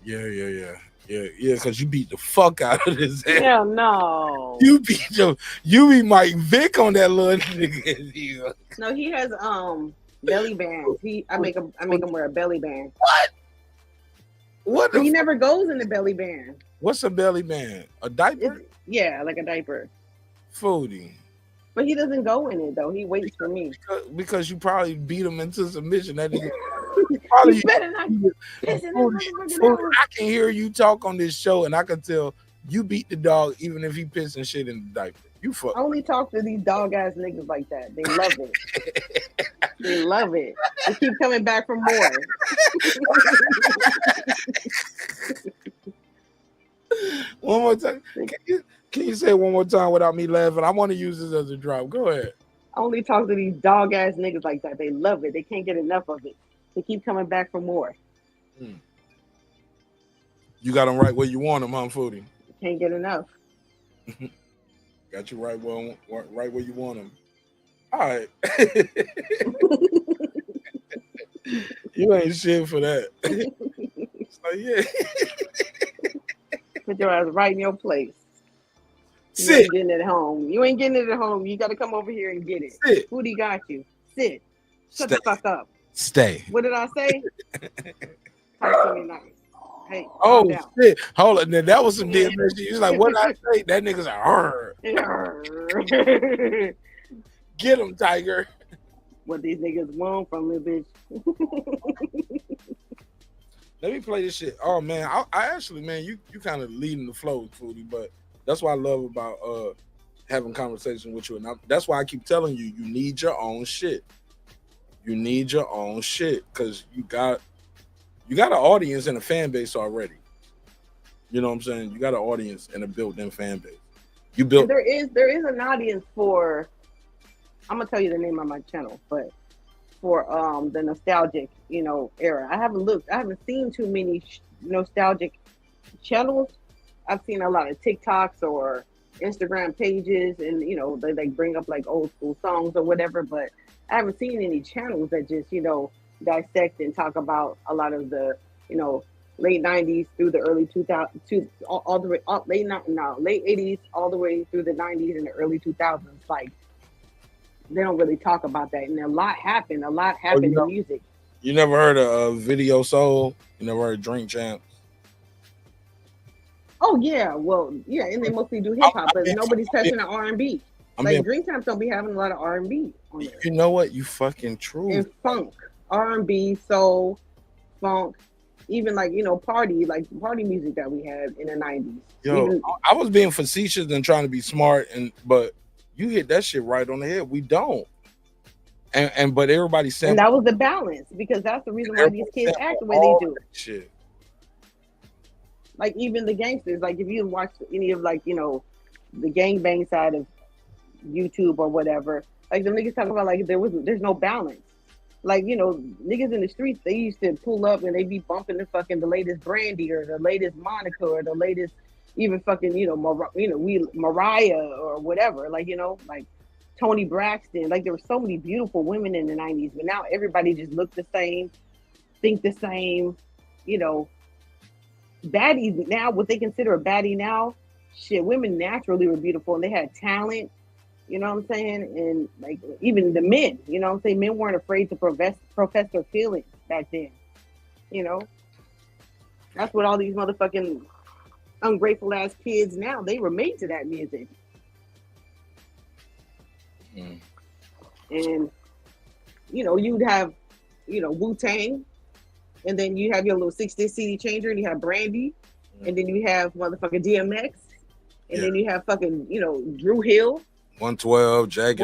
Yeah. Because you beat the fuck out of this ass. Hell no. You beat Mike Vick on that little nigga. No, he has belly bands. I make him wear a belly band. What? He never goes in the belly band. What's a belly band? A diaper? Yeah, like a diaper. Foodie. But he doesn't go in it though. He waits for me. Because you probably beat him into submission. That nigga. You better not. Foodie, I can hear you talk on this show, and I can tell you beat the dog even if he pissing shit in the diaper. You fuck. I only talk to these dog ass niggas like that. They love it. They love it. They keep coming back for more. One more time. Can you say it one more time without me laughing? I want to use this as a drop. Go ahead. I only talk to these dog ass niggas like that. They love it. They can't get enough of it. They keep coming back for more. You got them right where you want them, huh, Foodie? Can't get enough. Got you right where you want them. All right. You ain't shit for that. So yeah. Put your ass right in your place. You Sit. ain't getting it at home. You ain't getting it at home. You got to come over here and get it. Sit. Foodie got you. Sit. Shut Stay. the fuck up. Stay. What did I say? Talk to me nice. Hey, Oh calm down. shit! Hold on. That was some damn shit. He's like, what did I say? That nigga's like, get him, Tiger. What these niggas want from me, bitch. Let me play this shit. Oh man, I actually, man, you kind of leading the flow, Foodie, but that's what I love about having conversation with you, and that's why I keep telling you, you need your own shit. You need your own shit because you got an audience and a fan base already. You know what I'm saying? You got an audience and a built-in fan base. You built. There is an audience for. I'm gonna tell you the name of my channel, but for the nostalgic, era. I haven't seen too many nostalgic channels. I've seen a lot of TikToks or Instagram pages, and they like bring up like old school songs or whatever. But I haven't seen any channels that just dissect and talk about a lot of the late 90s through the early 2000s, all the way late 80s all the way through the 90s and the early 2000s. Like they don't really talk about that, and a lot happened in music. You never heard of Video Soul? You never heard of Drink Champs? Oh yeah, well yeah, and they mostly do hip hop, but nobody's touching the R&B. Like Dream Champs don't be having a lot of R&B on there. You know what? You fucking true. And funk, R&B, soul, funk, even like party music that we had in the 90s. Yo, I was being facetious and trying to be smart, but you hit that shit right on the head. We don't, but everybody said, and that was the balance, because that's the reason why these kids act the way they do. Shit. Like even the gangsters, like if you watch any of the gangbang side of YouTube or whatever, like the niggas talking about like there's no balance. Like niggas in the streets, they used to pull up and they be bumping the latest Brandy or the latest Monica or the latest even fucking Mariah or whatever. Like like Toni Braxton. Like there were so many beautiful women in the 90s, but now everybody just look the same, think the same. Baddies now, what they consider a baddie now, shit, women naturally were beautiful and they had talent. You know what I'm saying? And like even the men, you know what I'm saying? Men weren't afraid to profess their feelings back then. That's what all these motherfucking ungrateful ass kids now, they were made to that music. And you'd have, Wu-Tang, and then you have your little 6-disc CD changer, and you have Brandy, and then you have motherfucking DMX, and then you have fucking, Drew Hill. 112, Jagged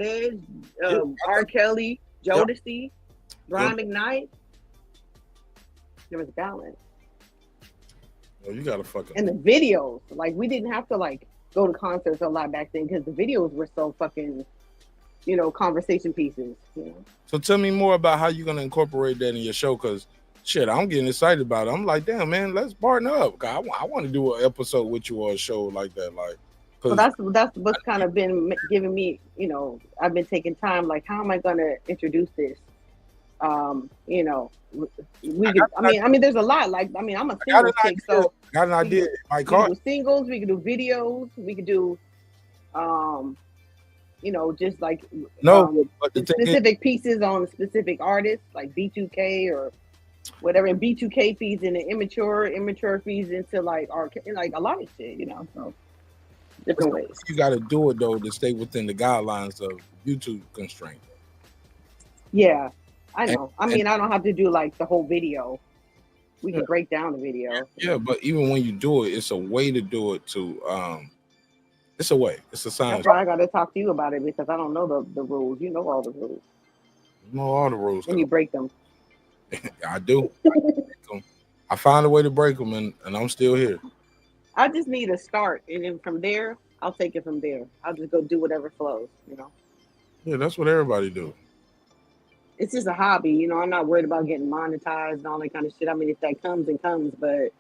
Edge, R. Kelly, Jodeci, Brian McKnight. There was balance. Well, you gotta fucking. And the videos, like we didn't have to like go to concerts a lot back then because the videos were so fucking, you know, conversation pieces. You know. So tell me more about how you're gonna incorporate that in your show, because shit, I'm getting excited about it. I'm like, damn, man, let's partner up. I want to do an episode with you or a show like that, like. So that's what's kind of been giving me, you know, I've been taking time. Like, how am I gonna introduce this? You know, I mean, there's a lot. Like, I mean, I'm a single chick, so got an idea. We can do singles, we can do videos, we can do, you know, just like but the specific pieces on specific artists, like B2K or whatever. And B2K feeds into immature feeds into like a lot of shit, you know. So different ways. You got to do it though to stay within the guidelines of YouTube constraint. Yeah, I know. I mean, I don't have to do like the whole video. We can break down the video. Yeah, but even when you do it, it's a way to do it to it's a way. It's a science. That's why I got to talk to you about it, because I don't know the rules. You know all the rules. You know all the rules. And you break them. I do. I find a way to break them, and I'm still here. I just need a start, and then from there, I'll take it from there. I'll just go do whatever flows, you know. Yeah, that's what everybody do. It's just a hobby, you know. I'm not worried about getting monetized and all that kind of shit. I mean, if that comes and comes, but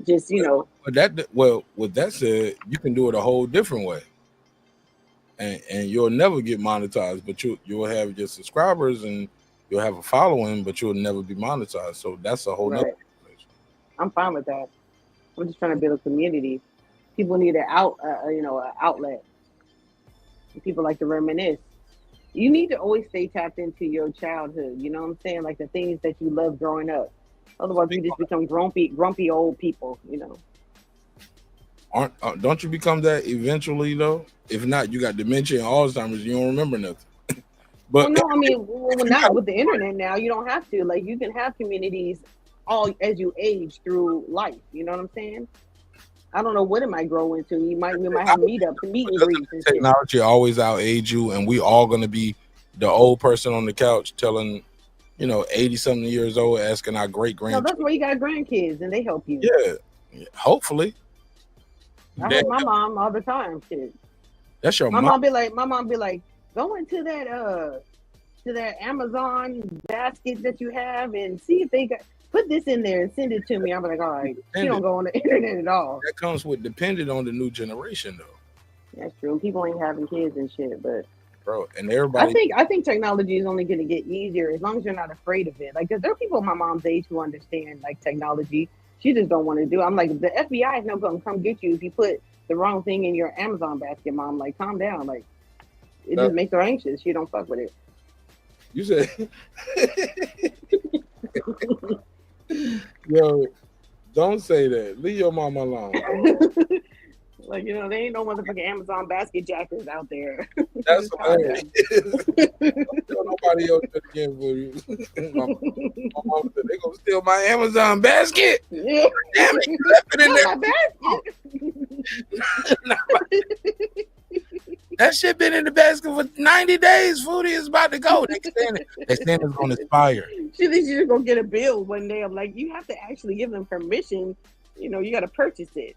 just, you know. But with that said, you can do it a whole different way, and you'll never get monetized, but you'll have your subscribers and you'll have a following, but you'll never be monetized. So that's a whole nother. I'm fine with that. I'm just trying to build a community. People need an outlet. People like to reminisce. You need to always stay tapped into your childhood. You know what I'm saying? Like the things that you loved growing up. Otherwise, you just become grumpy old people. You know. Don't you become that eventually though? If not, you got dementia and Alzheimer's. You don't remember nothing. But well, no, I mean, not with the internet now. You don't have to. Like, you can have communities all as you age through life. You know what I'm saying? I don't know what it might grow into. We might have meetups and meet and greets and shit. Technology always outage you, and we all gonna be the old person on the couch telling, 80-something years old, asking our great grandchildren. No, that's why you got grandkids and they help you. Yeah, hopefully. I help my mom all the time. Shit. That's your mom. My mom be like, go into that Amazon basket that you have and see if they got. Put this in there and send it to me. I'm like, all right. She don't go on the internet at all. That comes with depending on the new generation, though. That's true. People ain't having kids and shit, but bro, and everybody. I think technology is only going to get easier as long as you're not afraid of it. Like, cause there are people my mom's age who understand like technology. She just don't want to do it. I'm like, the FBI is not going to come get you if you put the wrong thing in your Amazon basket. Mom, like, calm down. Like, it just makes her anxious. She don't fuck with it. You said. Yo, don't say that. Leave your mama alone. Like, there ain't no motherfucking Amazon basket jackers out there. That's hilarious. Nobody else did again for you. My mama said, they gonna steal my Amazon basket. Yeah. Damn it, you left it in there. That shit been in the basket for 90 days. Foodie is about to go. They saying it's gonna expire. She thinks you're gonna get a bill one day. I'm like, you have to actually give them permission. You got to purchase it.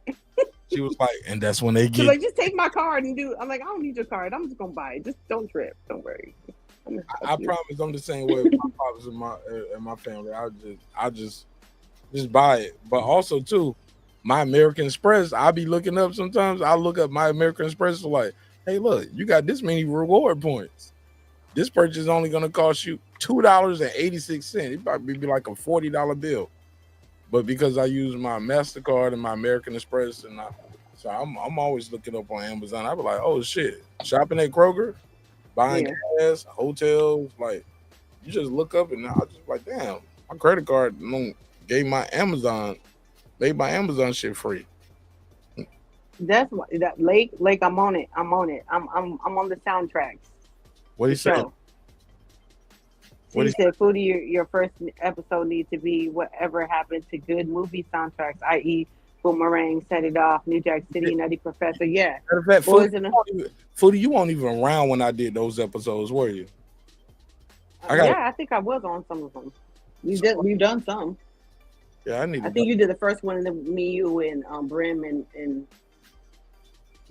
She was like, and that's when they get. She's like, just take my card and do. I'm like, I don't need your card. I'm just gonna buy it. Just don't trip. Don't worry. I promise, I'm the same way with my pops and my family. I just buy it. But also too, my American Express. I be looking up sometimes. I look up my American Express like, hey, look, you got this many reward points. This purchase is only going to cost you $2.86. It probably be like a $40 bill. But because I use my MasterCard and my American Express, so I'm always looking up on Amazon. I be like, oh shit, shopping at Kroger, buying gas, hotels. Like, you just look up and I was just like, damn, my credit card made my Amazon shit free. That's what that Lake. I'm on it. I'm on the soundtracks. What do you say? He said, Foodie, your first episode needs to be whatever happened to good movie soundtracks, i.e. Boomerang, Set It Off, New Jack City, Nutty Professor. Yeah. Matter of fact, Foodie, you weren't even around when I did those episodes, were you? I think I was on some of them. We've done some. Yeah, I think you did the first one, and then me, you, and Brim, and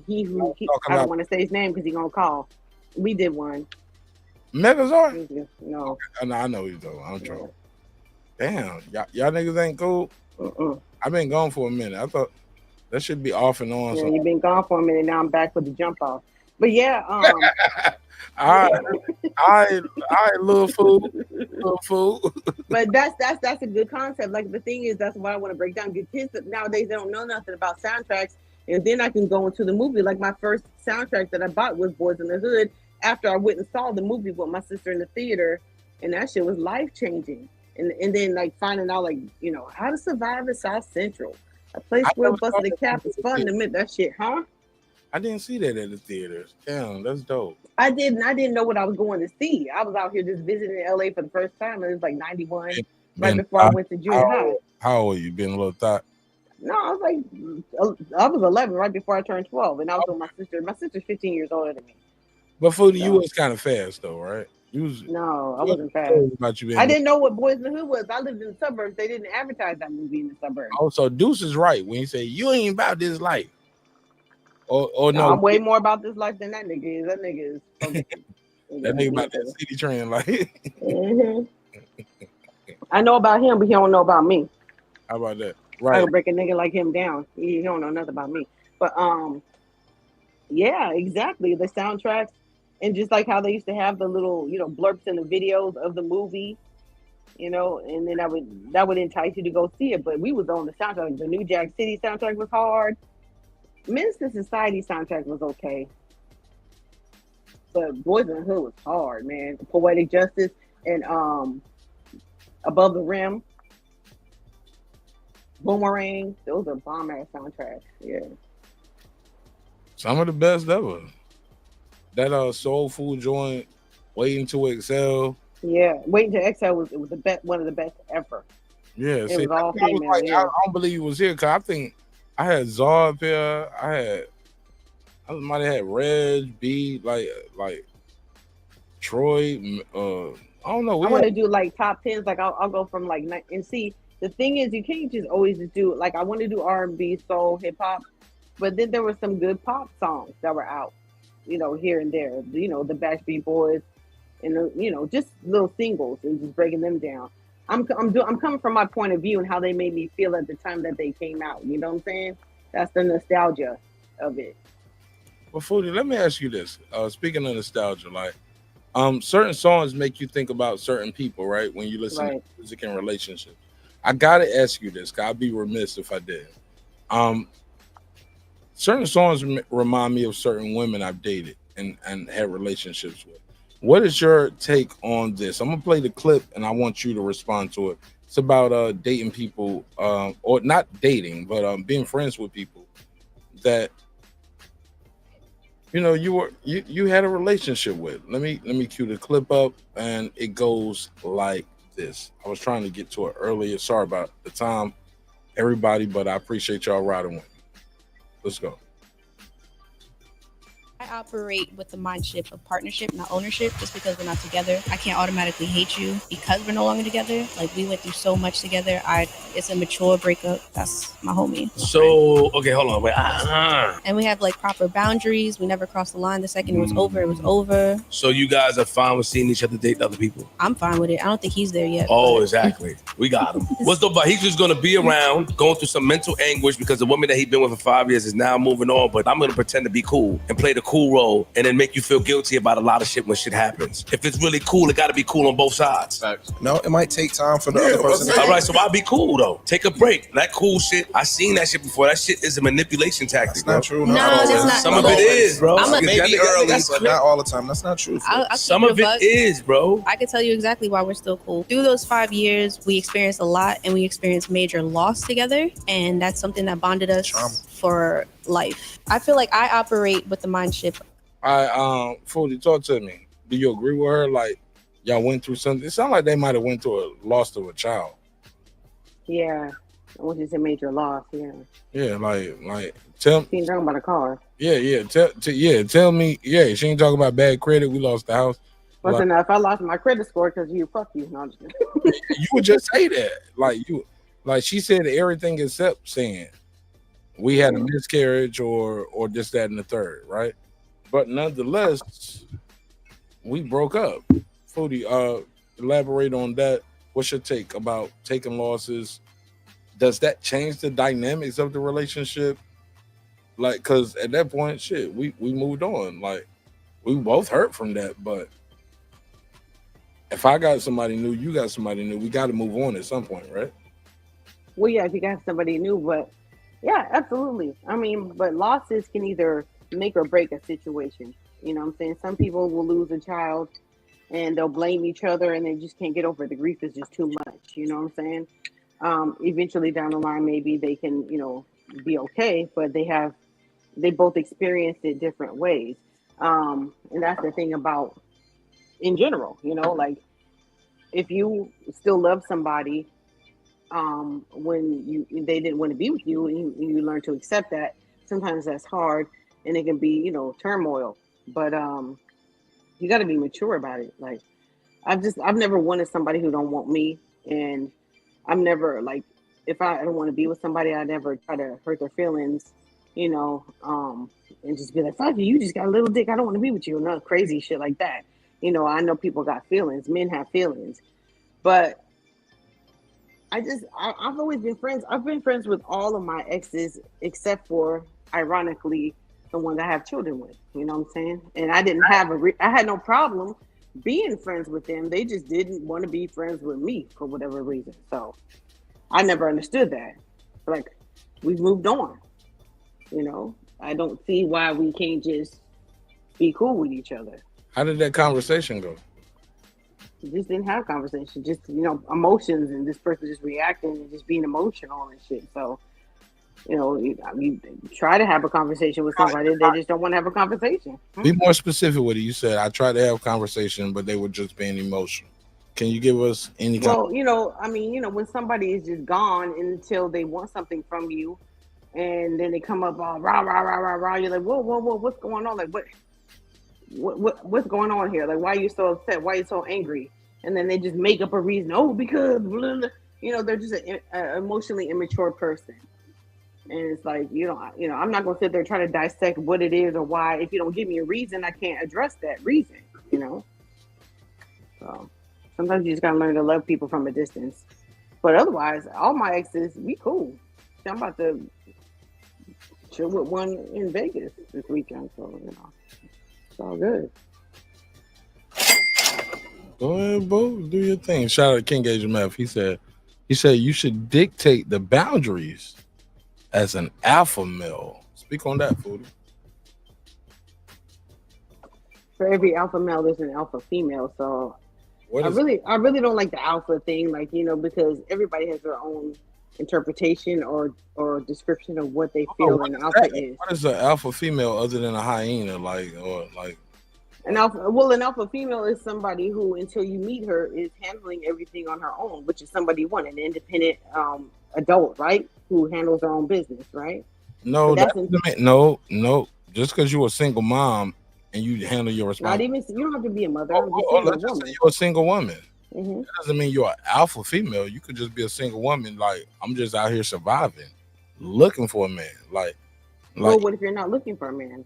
I don't want to say his name because he's gonna call. We did one. Megazord? No. I know he's though. I'm trolling. Damn, y'all niggas ain't cool. I've been gone for a minute. I thought that should be off and on. Yeah, you've been gone for a minute. Now I'm back with the jump off. But yeah, I little fool. But that's a good concept. Like the thing is, that's why I want to break down. Because kids nowadays they don't know nothing about soundtracks, and then I can go into the movie. Like my first soundtrack that I bought was Boys in the Hood. After I went and saw the movie with my sister in the theater, and that shit was life changing. And then like finding out like how to survive in South Central, a place where busting the cap is fun to admit that shit, huh? I didn't see that at the theaters. Damn, that's dope. I didn't know what I was going to see. I was out here just visiting LA for the first time, and it was like 91, right before I went to junior high. How old you been, a little thought? No, I was 11 right before I turned 12, and I was with my sister. My sister's 15 years older than me. But Foodie, you was kind of fast though, right? No, I wasn't fast. I didn't know what Boys in the Hood was. I lived in the suburbs. They didn't advertise that movie in the suburbs. Oh, so Deuce is right when he say you ain't about this life. Or no, I'm way more about this life than that nigga is. That nigga is. That nigga about that city train life. I know about him, but he don't know about me. How about that? I Right. can break a nigga like him down. He don't know nothing about me. But yeah, exactly. The soundtracks, and just like how they used to have the little blurps in the videos of the movie, and then that would entice you to go see it. But we was on the soundtrack. The New Jack City soundtrack was hard. Minister Society soundtrack was okay, but Boys in the Hood was hard, man. Poetic Justice and Above the Rim, Boomerang, those are bomb ass soundtracks. Yeah, Some of the best ever. That soul food joint, Waiting to Excel. yeah. Waiting to Exhale was the best, one of the best ever. Yeah, It see, was all I was female. like, I Yeah. don't believe he was here because I think I had Zar up here. I might have had Reg, B, like Troy. I don't know. I want to do like top tens. Like I'll go from like and see. The thing is, you can't just always just do like I want to do R&B, soul, hip hop, but then there were some good pop songs that were out, here and there. The Backstreet Boys, and just little singles and just breaking them down. I'm coming from my point of view and how they made me feel at the time that they came out. You know what I'm saying? That's the nostalgia of it. Well, Foodie, let me ask you this. Speaking of nostalgia, like certain songs make you think about certain people, right? When you listen to music and relationships. I gotta ask you this, because I'd be remiss if I did. Certain songs remind me of certain women I've dated and had relationships with. What is your take on this? I'm gonna play the clip and I want you to respond to it. It's about dating people, or not dating, but being friends with people that you had a relationship with. Let me cue the clip up, and it goes like this. I was trying to get to it earlier. Sorry about the time, everybody, but I appreciate y'all riding with me. Let's go. I operate with the mindset of partnership, not ownership. Just because we're not together, I can't automatically hate you because we're no longer together. Like, we went through so much together. It's a mature breakup. That's my homie. So, okay, hold on. Wait. And we have like proper boundaries. We never crossed the line. The second it was over, it was over. So you guys are fine with seeing each other date other people? I'm fine with it. I don't think he's there yet. Oh, exactly. We got him. What's the but he's just gonna be around, going through some mental anguish because the woman that he's been with for 5 years is now moving on. But I'm gonna pretend to be cool and play the cool role, and then make you feel guilty about a lot of shit when shit happens. If it's really cool, it gotta be cool on both sides. No, it might take time for the other person. All right, so I'll be cool though. Take a break. That cool shit, I seen that shit before. That shit is a manipulation tactic. That's not true. No, that's not. Some of it is, bro. Maybe early, but not all the time. That's not true. Some of it is, bro. I can tell you exactly why we're still cool. Through those 5 years, we experienced a lot, and we experienced major loss together, and that's something that bonded us for life. I feel like I operate with the mindset. Foodie, talk to me. Do you agree with her? Like, y'all went through something? It sounds like they might have went through a loss of a child. Yeah, which is a major loss. Yeah. Yeah, like tell me. She ain't talking about a car. Yeah. Tell me. Yeah, she ain't talking about bad credit. We lost the house. Listen, if I lost my credit score because fuck you. No, I'm just you would just say that. Like she said everything except saying. we had a miscarriage or this, that, and the third, right? But nonetheless, we broke up. Foodie, elaborate on that. What's your take about taking losses? Does that change the dynamics of the relationship? Like, because at that point, shit, we moved on. Like, we both hurt from that. But if I got somebody new, you got somebody new, we got to move on at some point, right? Well, yeah, if you got somebody new, but yeah, absolutely. I mean, but losses can either make or break a situation. You know what I'm saying? Some people will lose a child and they'll blame each other and they just can't get over it. The grief is just too much. You know what I'm saying? Eventually down the line, maybe they can, be okay, but they both experienced it different ways. And that's the thing about, in general, like if you still love somebody, when they didn't want to be with you and you learn to accept that, sometimes that's hard and it can be, turmoil, but you got to be mature about it. Like I've never wanted somebody who don't want me, and I'm never like, if I don't want to be with somebody, I never try to hurt their feelings, and just be like, fuck you just got a little dick, I don't want to be with you, and not crazy shit like that. I know people got feelings, men have feelings, but I've always been friends. I've been friends with all of my exes except for, ironically, the one that I have children with. You know what I'm saying? And I didn't have I had no problem being friends with them. They just didn't want to be friends with me for whatever reason. So I never understood that. Like, we've moved on. I don't see why we can't just be cool with each other. How did that conversation go? Just didn't have conversation, just emotions, and this person just reacting and just being emotional and shit. So you try to have a conversation with somebody, they just don't want to have a conversation. Be more specific with it. You said I tried to have a conversation, but they were just being emotional. Can you give us any well when somebody is just gone until they want something from you, and then they come up all rah rah rah rah rah, you're like, whoa, what's going on? Like, what's going on here? Like, why are you so upset? Why are you so angry? And then they just make up a reason. Oh, because blah, blah. They're just an emotionally immature person. And it's like, I'm not gonna sit there trying to dissect what it is or why. If you don't give me a reason, I can't address that reason. So sometimes you just gotta learn to love people from a distance. But otherwise, all my exes, we cool. I'm about to chill with one in Vegas this weekend, so it's all good. Go ahead, boo. Do your thing. Shout out to King Gage Meth. He said you should dictate the boundaries as an alpha male. Speak on that, Foodie. For every alpha male, there's an alpha female. So I really don't like the alpha thing, because everybody has their own interpretation or description of what they feel an alpha is. What is an alpha female other than a hyena? An alpha female is somebody who, until you meet her, is handling everything on her own, which is somebody you want, an independent adult, right? Who handles her own business, right? No, no. Just because you're a single mom and you handle your responsibilities. You don't have to be a mother. Let's just say you're a single woman. Mm-hmm. That doesn't mean you're an alpha female. You could just be a single woman. Like, I'm just out here surviving, looking for a man. Well, what if you're not looking for a man?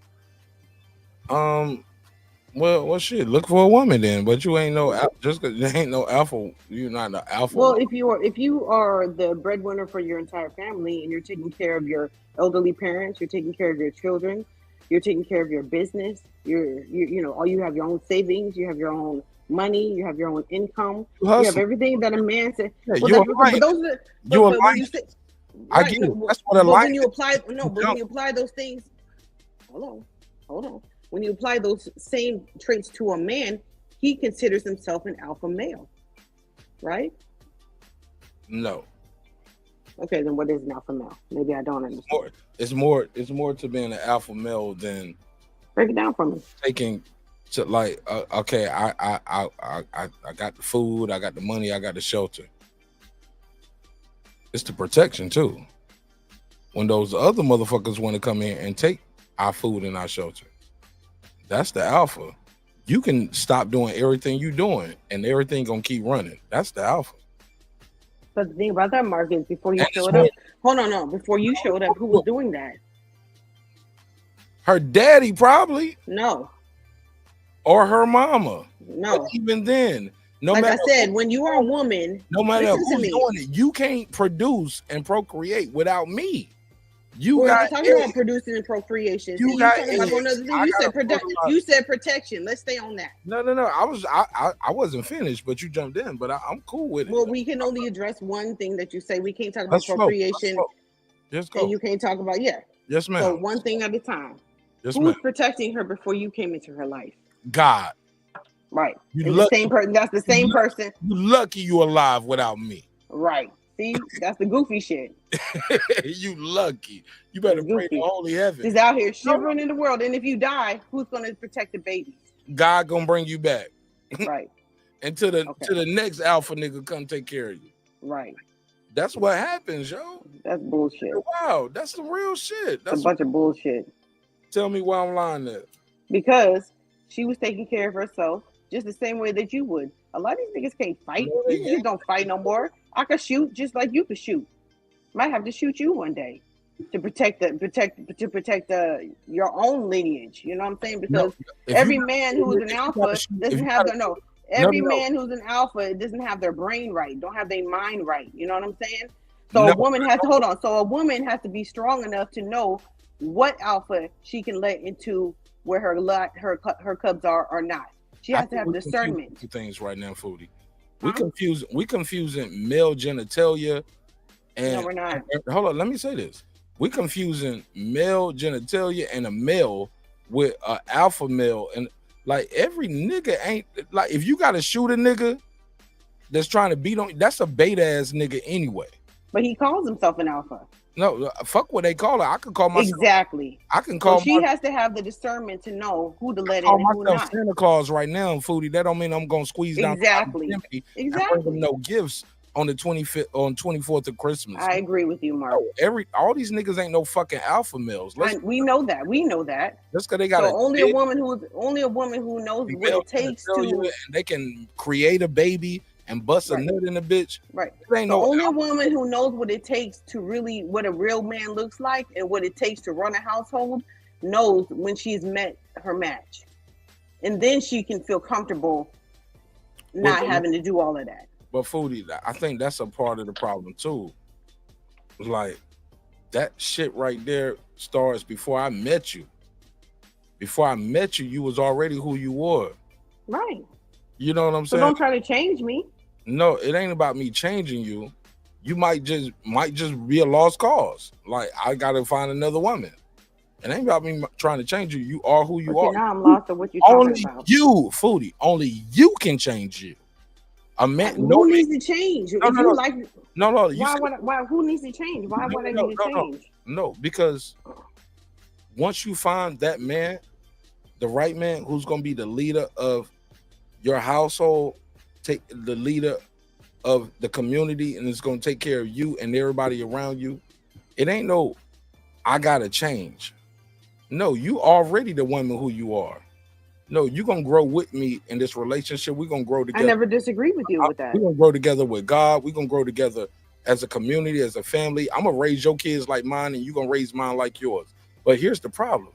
Well, shit. Look for a woman then. But you ain't just because there ain't no alpha. You're not an alpha. Well, if you are the breadwinner for your entire family and you're taking care of your elderly parents, you're taking care of your children, you're taking care of your business. You have your own savings. You have your own money, you have your own income, you have everything that a man said. I get it. That's what a lion. When you apply those things, hold on. When you apply those same traits to a man, he considers himself an alpha male, right? No. Okay, then what is an alpha male? Maybe I don't understand. It's more to being an alpha male than. Break it down for me. Taking. So okay, I got the food, I got the money, I got the shelter. It's the protection too. When those other motherfuckers want to come in and take our food and our shelter, that's the alpha. You can stop doing everything you're doing and everything gonna keep running. That's the alpha. But the thing about that, Mark, is before you showed up, hold on, no, before you showed up, who was doing that? Her daddy probably. No. Or her mama. No. But even then, no like matter I said, when you are a woman, no matter listen to who's me. doing it, you can't produce and procreate without me. You We're got not talking about producing and procreation. You See, got talking about another thing. You said protection. Let's stay on that. No. I wasn't finished, but you jumped in. But I'm cool with it. Well, we can only address one thing that you say. We can't talk about Let's flow. procreation. Let's go. And you can't talk about Yes, ma'am. So one thing at a time. Yes, Who's ma'am. protecting her before you came into her life? God. Right. You It's lucky. the same person. That's the same person. You lucky you alive without me. Right. See, that's the goofy shit. You lucky. You better pray to holy heaven. She's out here shivering in the world, and if you die, who's going to protect the babies? God gonna bring you back. Right. Until the next alpha nigga come take care of you. Right. That's what happens, yo. That's bullshit. Wow, that's some real shit. That's a bunch of bullshit. Tell me why I'm lying there. Because she was taking care of herself just the same way that you would. A lot of these niggas can't fight. No, These niggas don't fight no more. I could shoot just like you could shoot. Might have to shoot you one day to protect your own lineage. You know what I'm saying? Because every man who's an alpha doesn't have their man who's an alpha doesn't have their brain right, don't have their mind right. You know what I'm saying? So a woman has to hold on. So a woman has to be strong enough to know what alpha she can let into where her cubs are or not. She has to have discernment. Things right now, Foodie. We confusing male genitalia and no, we're not. Hold on, let me say this. We confusing male genitalia and a male with an alpha male, and like every nigga ain't like if you gotta shoot a nigga that's trying to beat on, that's a beta ass nigga anyway. But he calls himself an alpha. No, fuck what they call it. I can call myself exactly. I can call. So she has to have the discernment to know who to let in and who not. Santa Claus right now, Foodie. That don't mean I'm gonna squeeze down. Exactly. And bring them no gifts on the 24th of Christmas. I agree with you, Mark. No, all these niggas ain't no fucking alpha males. We know that. We know that. That's because they got only a woman who knows what it takes to. They can create a baby and bust a nut in a bitch. Right. Ain't no only a woman who knows what it takes to really what a real man looks like and what it takes to run a household knows when she's met her match. And then she can feel comfortable not having to do all of that. But Foodie, I think that's a part of the problem too. Like that shit right there starts before I met you. Before I met you, you was already who you were. Right. You know what I'm saying? So don't try to change me. No, it ain't about me changing you. You might just be a lost cause. Like I gotta find another woman. It ain't about me trying to change you. You are who you are. Now I'm lost of what you're talking about. You, Foodie, only you can change you. A man, who needs to change? No. Why? Who needs to change? Why would I need to change? No, because once you find that man, the right man, who's gonna be the leader of your household, take the leader of the community, and it's gonna take care of you and everybody around you. It ain't no, I gotta change. No, you already the woman who you are. No, you're gonna grow with me in this relationship. We're gonna grow together. I never disagree with you with that. We're gonna grow together with God. We're gonna grow together as a community, as a family. I'm gonna raise your kids like mine, and you're gonna raise mine like yours. But here's the problem.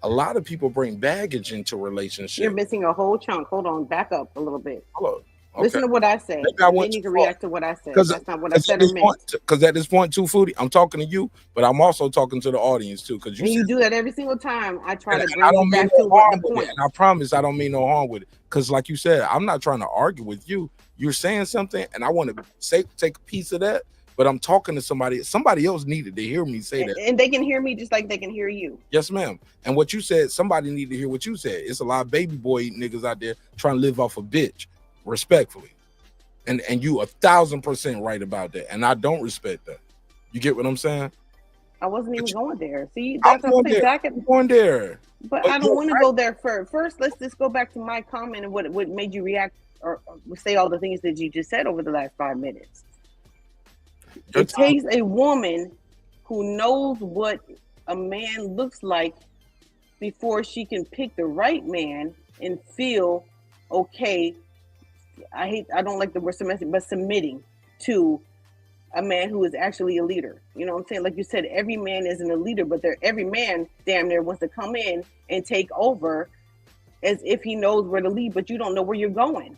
A lot of people bring baggage into relationships. You're missing a whole chunk. Hold on, back up a little bit. Hello. Okay. Listen to what I say. Then you can react to what I said. That's not what I said or meant. Because at this point, too, Foodie, I'm talking to you, but I'm also talking to the audience too. Because you do that every single time. I try to bring you back to the point. And I promise I don't mean no harm with it. Because like you said, I'm not trying to argue with you. You're saying something, and I want to take a piece of that. But I'm talking to somebody. Somebody else needed to hear me say that. And they can hear me just like they can hear you. Yes, ma'am. And what you said, somebody needed to hear what you said. It's a lot of baby boy niggas out there trying to live off a bitch, respectfully. And you 1,000% right about that. And I don't respect that. You get what I'm saying? I wasn't even going there. See, that's what I'm saying. I'm going there. But I don't want to go there first. Let's just go back to my comment and what made you react or say all the things that you just said over the last 5 minutes. It takes a woman who knows what a man looks like before she can pick the right man and feel okay. I don't like the word submissive, but submitting to a man who is actually a leader. You know what I'm saying? Like you said, every man isn't a leader, but every man damn near wants to come in and take over as if he knows where to lead, but you don't know where you're going.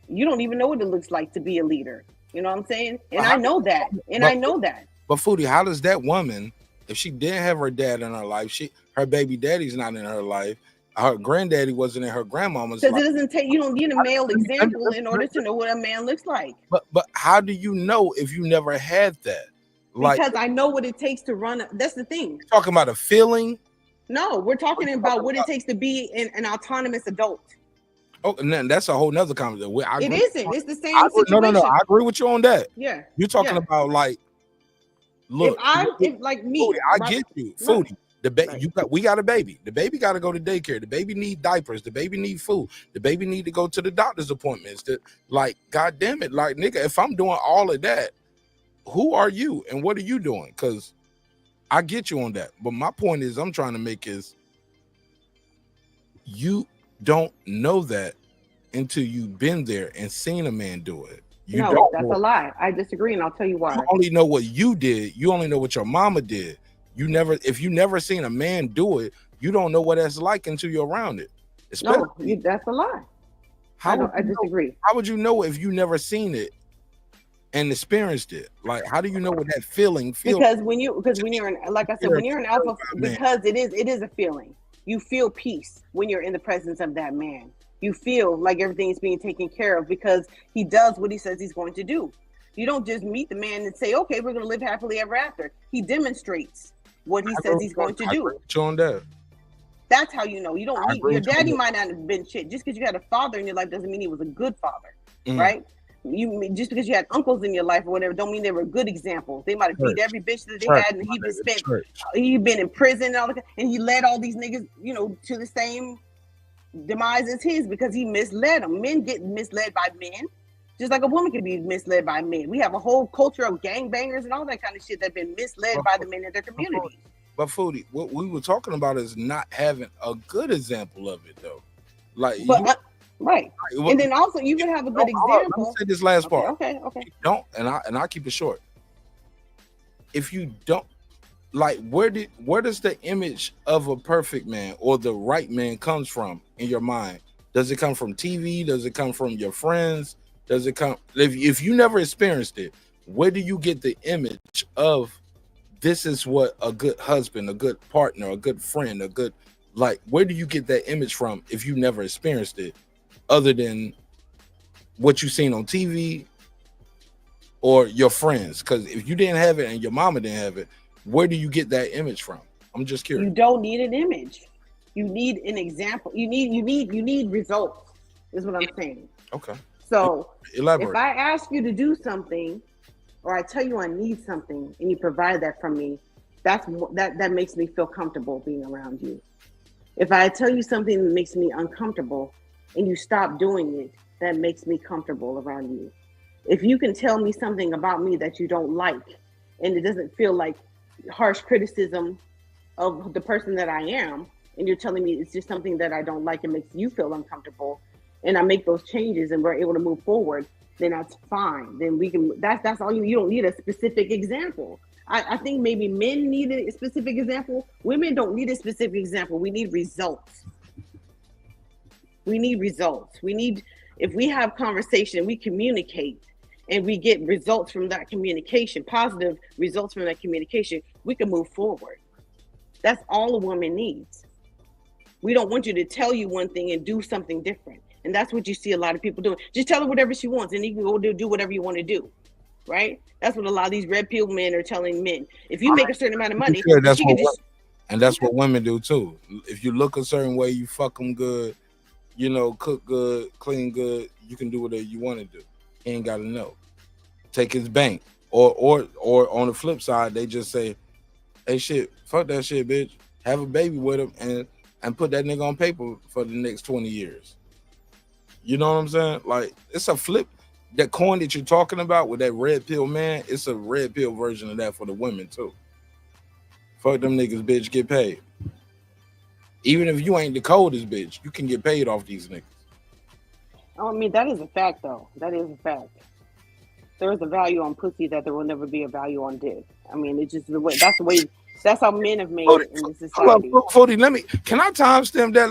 You don't even know what it looks like to be a leader. You know what I'm saying? And I know that. And I know that. But Foodie, how does that woman, if she didn't have her dad in her life, her baby daddy's not in her life, her granddaddy wasn't in her grandmama's life. Because it doesn't take, you don't need a male example in order to know what a man looks like. But how do you know if you never had that? Like, because I know what it takes to run. That's the thing. Talking about a feeling? No, we're talking about what it takes to be an autonomous adult. Oh, and then that's a whole nother conversation. It isn't. It's the same situation. No. I agree with you on that. Yeah. You're talking about like, look. If like me, Foodie, I get you, Foodie. We got a baby. The baby got to go to daycare. The baby need diapers. The baby need food. The baby need to go to the doctor's appointments. Like, God damn it, like nigga, if I'm doing all of that, who are you and what are you doing? Because I get you on that. But my point is, I'm trying to make is, you don't know that until you've been there and seen a man do it. No, that's a lie. I disagree, and I'll tell you why. You only know what you did. You only know what your mama did. If you never seen a man do it, you don't know what that's like until you're around it. No, that's a lie. I disagree. How would you know if you never seen it and experienced it? Like, how do you know what that feeling feels? Because when you're in, like I said, when you're an alpha, because it is a feeling. You feel peace when you're in the presence of that man. You feel like everything is being taken care of because he does what he says he's going to do. You don't just meet the man and say, okay, we're going to live happily ever after. He demonstrates what he says he's going to do. That's how you know. You don't need, your daddy might not have been shit. Just because you had a father in your life doesn't mean he was a good father, right? Just because you had uncles in your life or whatever, don't mean they were good examples. They might have beat every bitch that they had, and he'd been in prison and all that, and he led all these niggas, to the same demise as his because he misled them. Men get misled by men, just like a woman can be misled by men. We have a whole culture of gangbangers and all that kind of shit that have been misled by the men in their communities. But Foodie, what we were talking about is not having a good example of it, though. Like, right. And then also you can have a good example. Let me say this last part. Okay. Don't, and I keep it short. If you don't, like, where does the image of a perfect man or the right man comes from in your mind? Does it come from TV? Does it come from your friends? Does it come, if you never experienced it, where do you get the image of this is what a good husband, a good partner, a good friend, a good, like, where do you get that image from if you never experienced it other than what you've seen on TV or your friends? Because if you didn't have it and your mama didn't have it, where do you get that image from? I'm just curious. You don't need an image. You need an example. You need results, is what I'm saying. Okay. So elaborate. If I ask you to do something, or I tell you I need something, and you provide that from me, that makes me feel comfortable being around you. If I tell you something that makes me uncomfortable, and you stop doing it, that makes me comfortable around you. If you can tell me something about me that you don't like, and it doesn't feel like harsh criticism of the person that I am, and you're telling me it's just something that I don't like and makes you feel uncomfortable, and I make those changes and we're able to move forward, then that's fine. Then we can, that's all you don't need a specific example. I think maybe men need a specific example. Women don't need a specific example. We need results. We need results. If we have conversation, we communicate and we get results from that communication, positive results from that communication, we can move forward. That's all a woman needs. We don't want you to tell you one thing and do something different. And that's what you see a lot of people doing. Just tell her whatever she wants and you can go do whatever you want to do, right? That's what a lot of these red pill men are telling men. If you make a certain amount of money, that's what women do too. If you look a certain way, you fuck them good, cook good, clean good, you can do whatever you want to do. He ain't got to know. Take his bank. Or on the flip side, they just say, hey, shit, fuck that shit, bitch. Have a baby with him and put that nigga on paper for the next 20 years. You know what I'm saying? Like, it's a flip. That coin that you're talking about with that red pill man, it's a red pill version of that for the women too. Fuck them niggas, bitch, get paid. Even if you ain't the coldest bitch, you can get paid off these niggas. I mean, that is a fact though. That is a fact. There is a value on pussy that there will never be a value on dick. I mean, it's just the way. That's how men have made it in the society. Hold on, 40. Can I timestamp that?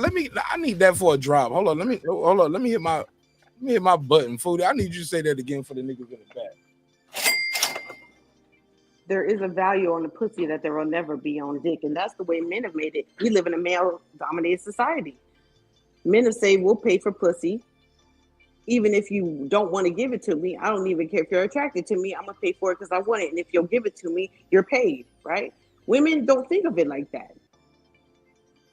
I need that for a drop. Hold on. Let me hit my button, 40. I need you to say that again for the niggas in the back. There is a value on the pussy that there will never be on dick, and that's the way men have made it. We live in a male-dominated society. Men have said, "We'll pay for pussy, even if you don't want to give it to me. I don't even care if you're attracted to me. I'm gonna pay for it because I want it, and if you'll give it to me, you're paid." Right? Women don't think of it like that.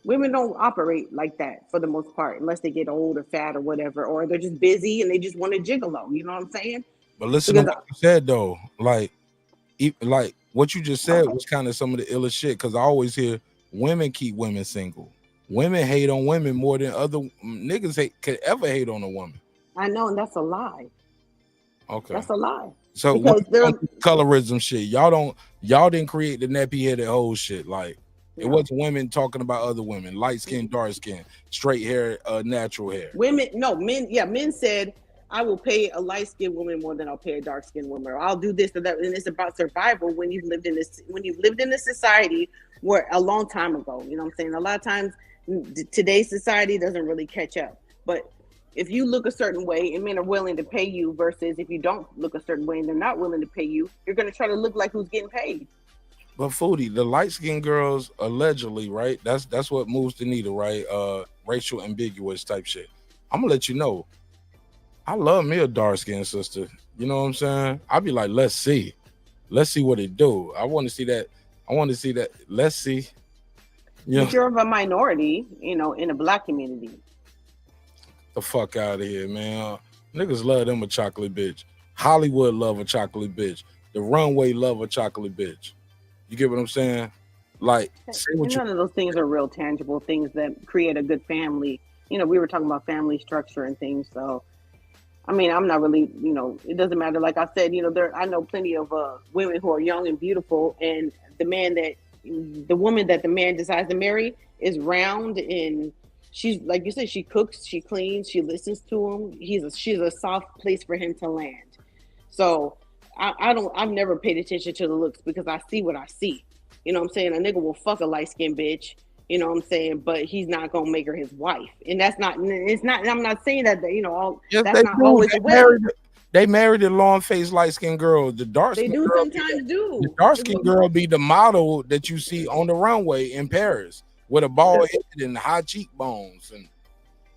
Women don't operate like that for the most part, unless they get old or fat or whatever, or they're just busy and they just want to gigolo. You know what I'm saying? But listen to what you said though, like what you just said was kind of some of the illest shit. Because I always hear women keep women single. Women hate on women more than other niggas could ever hate on a woman. I know, and that's a lie. Okay, that's a lie. So what colorism shit? Y'all didn't create the nappy headed whole shit. Like it wasn't women talking about other women, light skin, dark skin, straight hair, natural hair. Men said, I will pay a light skinned woman more than I'll pay a dark skinned woman, or I'll do this or that. And it's about survival when you've lived in this society where a long time ago. You know what I'm saying? A lot of times today's society doesn't really catch up. But if you look a certain way and men are willing to pay you versus if you don't look a certain way and they're not willing to pay you, you're going to try to look like who's getting paid. But Foodie, the light-skinned girls allegedly, right? That's what moves the needle, right? Racial ambiguous type shit. I'm gonna let you know. I love me a dark-skinned sister. You know what I'm saying? I'll be like, let's see what it do. I want to see that. Let's see. But you're of a minority, in the black community. The fuck out of here, man. Niggas love them a chocolate bitch. Hollywood love a chocolate bitch. The runway love a chocolate bitch. You get what I'm saying? Like, none of those things are real tangible things that create a good family. We were talking about family structure and things. So, I mean, I'm not really, it doesn't matter. Like I said, I know plenty of women who are young and beautiful, and the woman that the man decides to marry is round, and she's, like you said, she cooks, she cleans, she listens to him. She's a soft place for him to land. So I've never paid attention to the looks because I see what I see. You know what I'm saying? A nigga will fuck a light-skinned bitch, you know what I'm saying? But he's not gonna make her his wife. And I'm not saying that, that's not always the way. They married a long-faced, light-skinned girl. The dark-skinned girl, sometimes do. The dark-skinned girl be the model that you see on the runway in Paris with a bald head and high cheekbones. And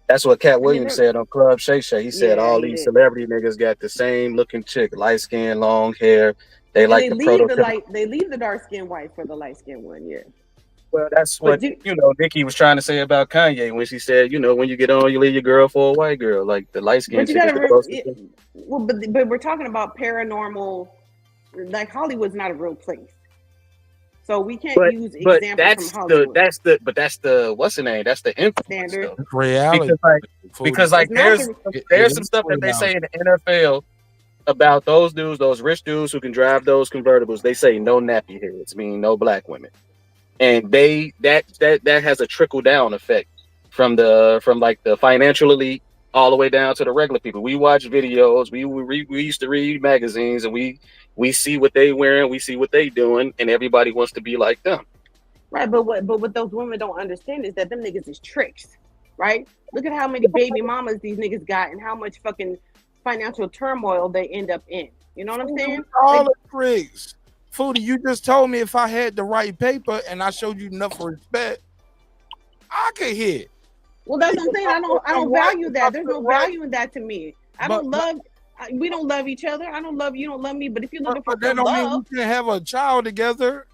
that's what Cat Williams said on Club Shay Shay. He said all these celebrity niggas got the same looking chick, light skin, long hair. They leave the dark skinned white for the light skinned one, yeah. Well, that's what Nicki was trying to say about Kanye when she said, when you get on, you leave your girl for a white girl. Like the light skin chick is the closest. But we're talking about paranormal. Like Hollywood's not a real place. So we can't use examples from Hollywood. That's the what's the name? That's the influence. Standard. Reality. Because there's some stuff that they say in the NFL about those dudes, those rich dudes who can drive those convertibles. They say no nappy heads, meaning no black women, and that has a trickle down effect from like the financial elite all the way down to the regular people. We watch videos, we used to read magazines, and we see what they wearing, we see what they doing, and everybody wants to be like them. Right, but what those women don't understand is that them niggas is tricks, right? Look at how many baby mamas these niggas got and how much fucking financial turmoil they end up in. You know what I'm saying? All the tricks. Foodie, you just told me if I had the right paper and I showed you enough respect, I could hit. Well, that's what I'm saying. I don't value that. There's no value in that to me. We don't love each other. I don't love you. You don't love me. But if you're looking for that don't mean we can have a child together.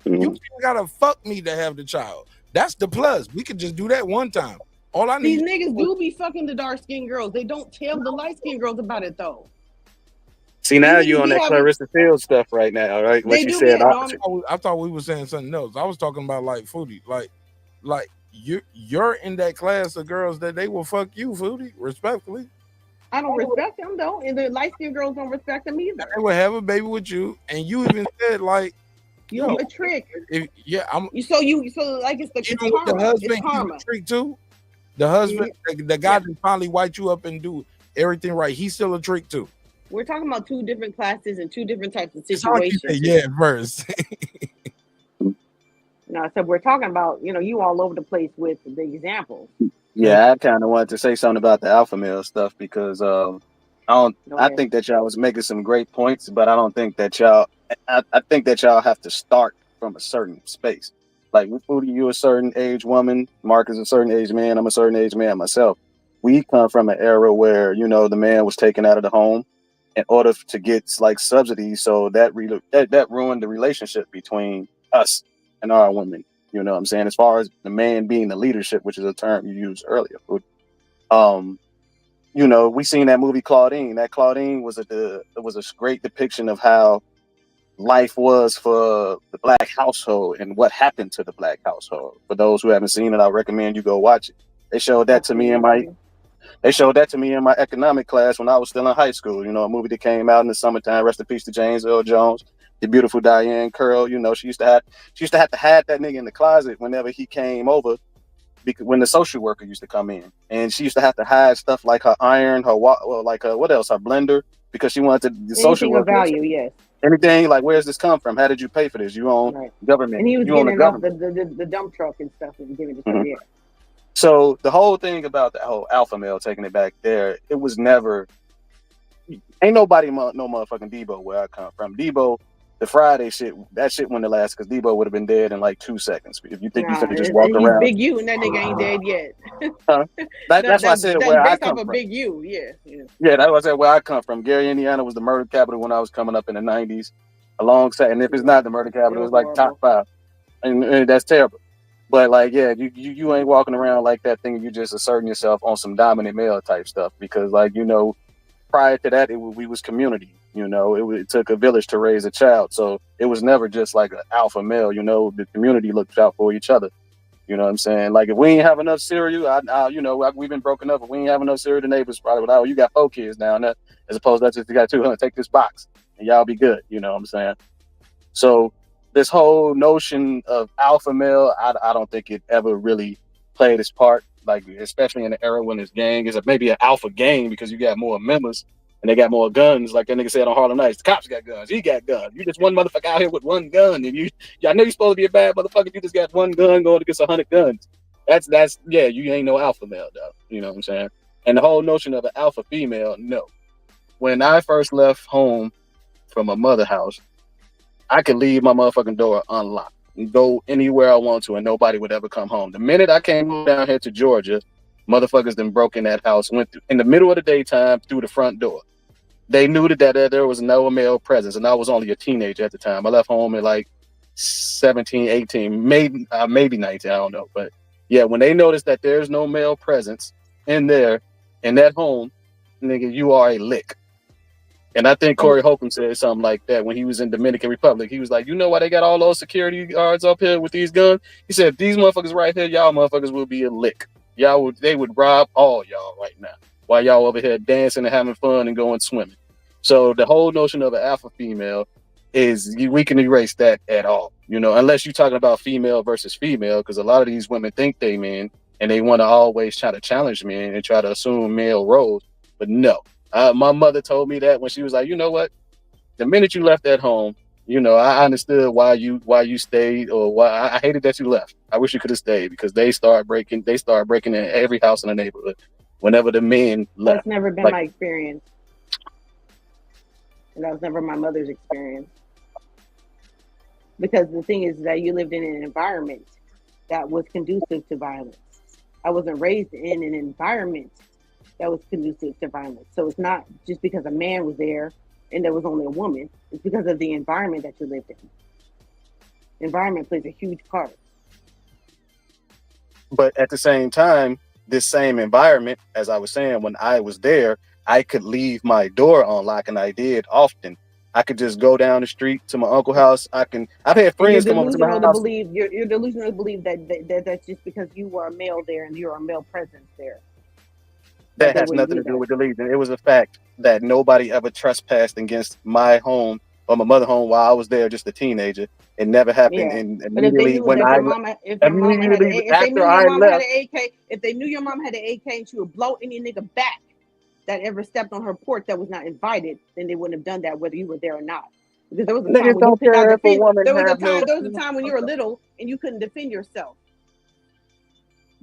Mm-hmm. You gotta fuck me to have the child. That's the plus. We could just do that one time. All I need. These niggas do be fucking the dark skinned girls. They don't tell the light skinned girls about it though. See, now you on that Claressa Fields stuff right now, right? What you said. I thought we were saying something else. I was talking about like Foodie, like you're in that class of girls that they will fuck you, Foodie, respectfully. I don't respect them though, and the light skinned girls don't respect them either. They will have a baby with you, and you even said like, you're a trick. So like it's karma. The husband, it's karma. He's a trick too. The husband, the guy that finally white you up and do everything right, he's still a trick too. We're talking about two different classes and two different types of It's not like you situations. say yeah at first. No, so we're talking about, you all over the place with the examples. Yeah, I kind of wanted to say something about the alpha male stuff because I think that y'all was making some great points, but I don't think that y'all. I think that y'all have to start from a certain space. Like, Foodie, you a certain age woman, Mark is a certain age man, I'm a certain age man myself. We come from an era where the man was taken out of the home in order to get like subsidies, so that ruined the relationship between us and our women. You know what I'm saying? As far as the man being the leadership, which is a term you used earlier. We seen that movie Claudine. That Claudine was a great depiction of how life was for the black household and what happened to the black household. For those who haven't seen it, I recommend you go watch it. They showed that to me in my economic class when I was still in high school. A movie that came out in the summertime. Rest in peace to James Earl Jones, the beautiful Diane Curl. She used to have to hide that nigga in the closet whenever he came over, because when the social worker used to come in, and she used to have to hide stuff like her iron, her what else, her blender, because she wanted the social worker. Anything of value, yes. Anything like, where's this come from? How did you pay for this? You own government. And he was you own getting the off government. the dump truck and stuff and giving it to Mhm. yeah. So the whole thing about the whole alpha male, taking it back there, it was never. Ain't nobody no motherfucking Debo where I come from. Debo, the Friday shit, that shit wouldn't have lasted because Debo would have been dead in like 2 seconds. If you think you could just walk He's around. Big U and that nigga ain't dead yet. Huh? That's why I said that's where I based come off of from. Big U, yeah. Yeah, that's why I said where I come from. Gary, Indiana was the murder capital when I was coming up in the 90s. Alongside, and if it's not the murder capital, it's like top 5. And that's terrible. But like, yeah, you ain't walking around like that thinking you just asserting yourself on some dominant male type stuff, because prior to that, we was community. It took a village to raise a child, so it was never just like an alpha male. The community looked out for each other. You know what I'm saying? Like, if we ain't have enough cereal, we've been broken up. If we ain't have enough cereal, the neighbors probably would, you got 4 kids now, and that, as opposed to just you got 200. Take this box and y'all be good. You know what I'm saying? So this whole notion of alpha male, I don't think it ever really played its part, like, especially in the era when this gang is maybe an alpha gang because you got more members and they got more guns. Like that nigga said on Harlem Nights, the cops got guns, he got guns. You just one motherfucker out here with one gun, and I know you're supposed to be a bad motherfucker. You just got one gun going against 100 guns. That's you ain't no alpha male though. You know what I'm saying? And the whole notion of an alpha female, no. When I first left home from a mother house, I could leave my motherfucking door unlocked and go anywhere I want to, and nobody would ever come home. The minute I came down here to Georgia, motherfuckers then broke in that house, went through, in the middle of the daytime through the front door. They knew that there was no male presence, and I was only a teenager at the time. I left home at like 17, 18, maybe 19, I don't know. But yeah, when they noticed that there's no male presence in there, in that home, nigga, you are a lick. And I think Corey Holcomb said something like that when he was in Dominican Republic. He was like, you know why they got all those security guards up here with these guns? He said, if these motherfuckers right here, y'all motherfuckers will be a lick. They would rob all y'all right now while y'all over here dancing and having fun and going swimming. So the whole notion of an alpha female is, we can erase that at all, unless you're talking about female versus female, because a lot of these women think they men and they want to always try to challenge men and try to assume male roles. But no. My mother told me that when she was like, you know what? The minute you left that home, I understood why you stayed, or why I hated that you left. I wish you could have stayed, because they started breaking in every house in the neighborhood whenever the men left. That's never been my experience. And that was never my mother's experience. Because the thing is that you lived in an environment that was conducive to violence. I wasn't raised in an environment that was conducive to violence. So it's not just because a man was there and there was only a woman. It's because of the environment that you lived in. Environment plays a huge part. But at the same time, this same environment, as I was saying, when I was there, I could leave my door unlocked, and I did often. I could just go down the street to my uncle's house. I've had friends come over to my house. You're delusional to believe that that's just because you were a male there and you're a male presence there. That has nothing to do with deleting. It was a fact that nobody ever trespassed against my home or my mother home while I was there, just a teenager. It never happened. Yeah. And But if they knew when that I your mama, if your mama had an, if they knew your mom had an AK, if they knew your mom had an AK and she would blow any nigga back, that ever stepped on her porch that was not invited, then they wouldn't have done that whether you were there or not. Because there was a time when you could not defend. There was a time when you were little and you couldn't defend yourself.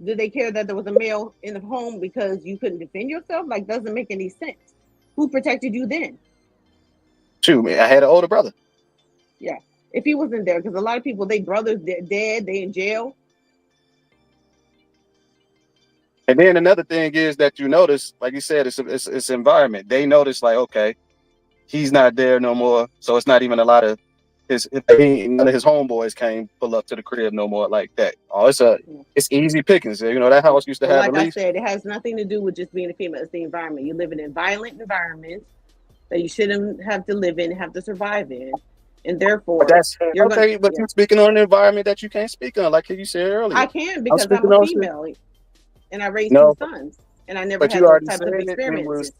Did they care that there was a male in the home because you couldn't defend yourself? Like, doesn't make any sense. Who protected you then? Shoot, man, I had an older brother. Yeah, if he wasn't there, because a lot of people, they brothers, they're dead, they in jail. And then another thing is that you notice, like you said, it's environment. They notice, like, okay, he's not there no more, so it's not even a lot of none of his homeboys came pull up to the crib no more like that. Oh, it's easy pickings. You know, that house used to have. Like I said, it has nothing to do with just being a female. It's the environment. You live in violent environments that you shouldn't have to live in, have to survive in, and therefore you're speaking on an environment that you can't speak on, like you said earlier. I can because I'm a female, and I raised two sons, and I never had those types of experiences.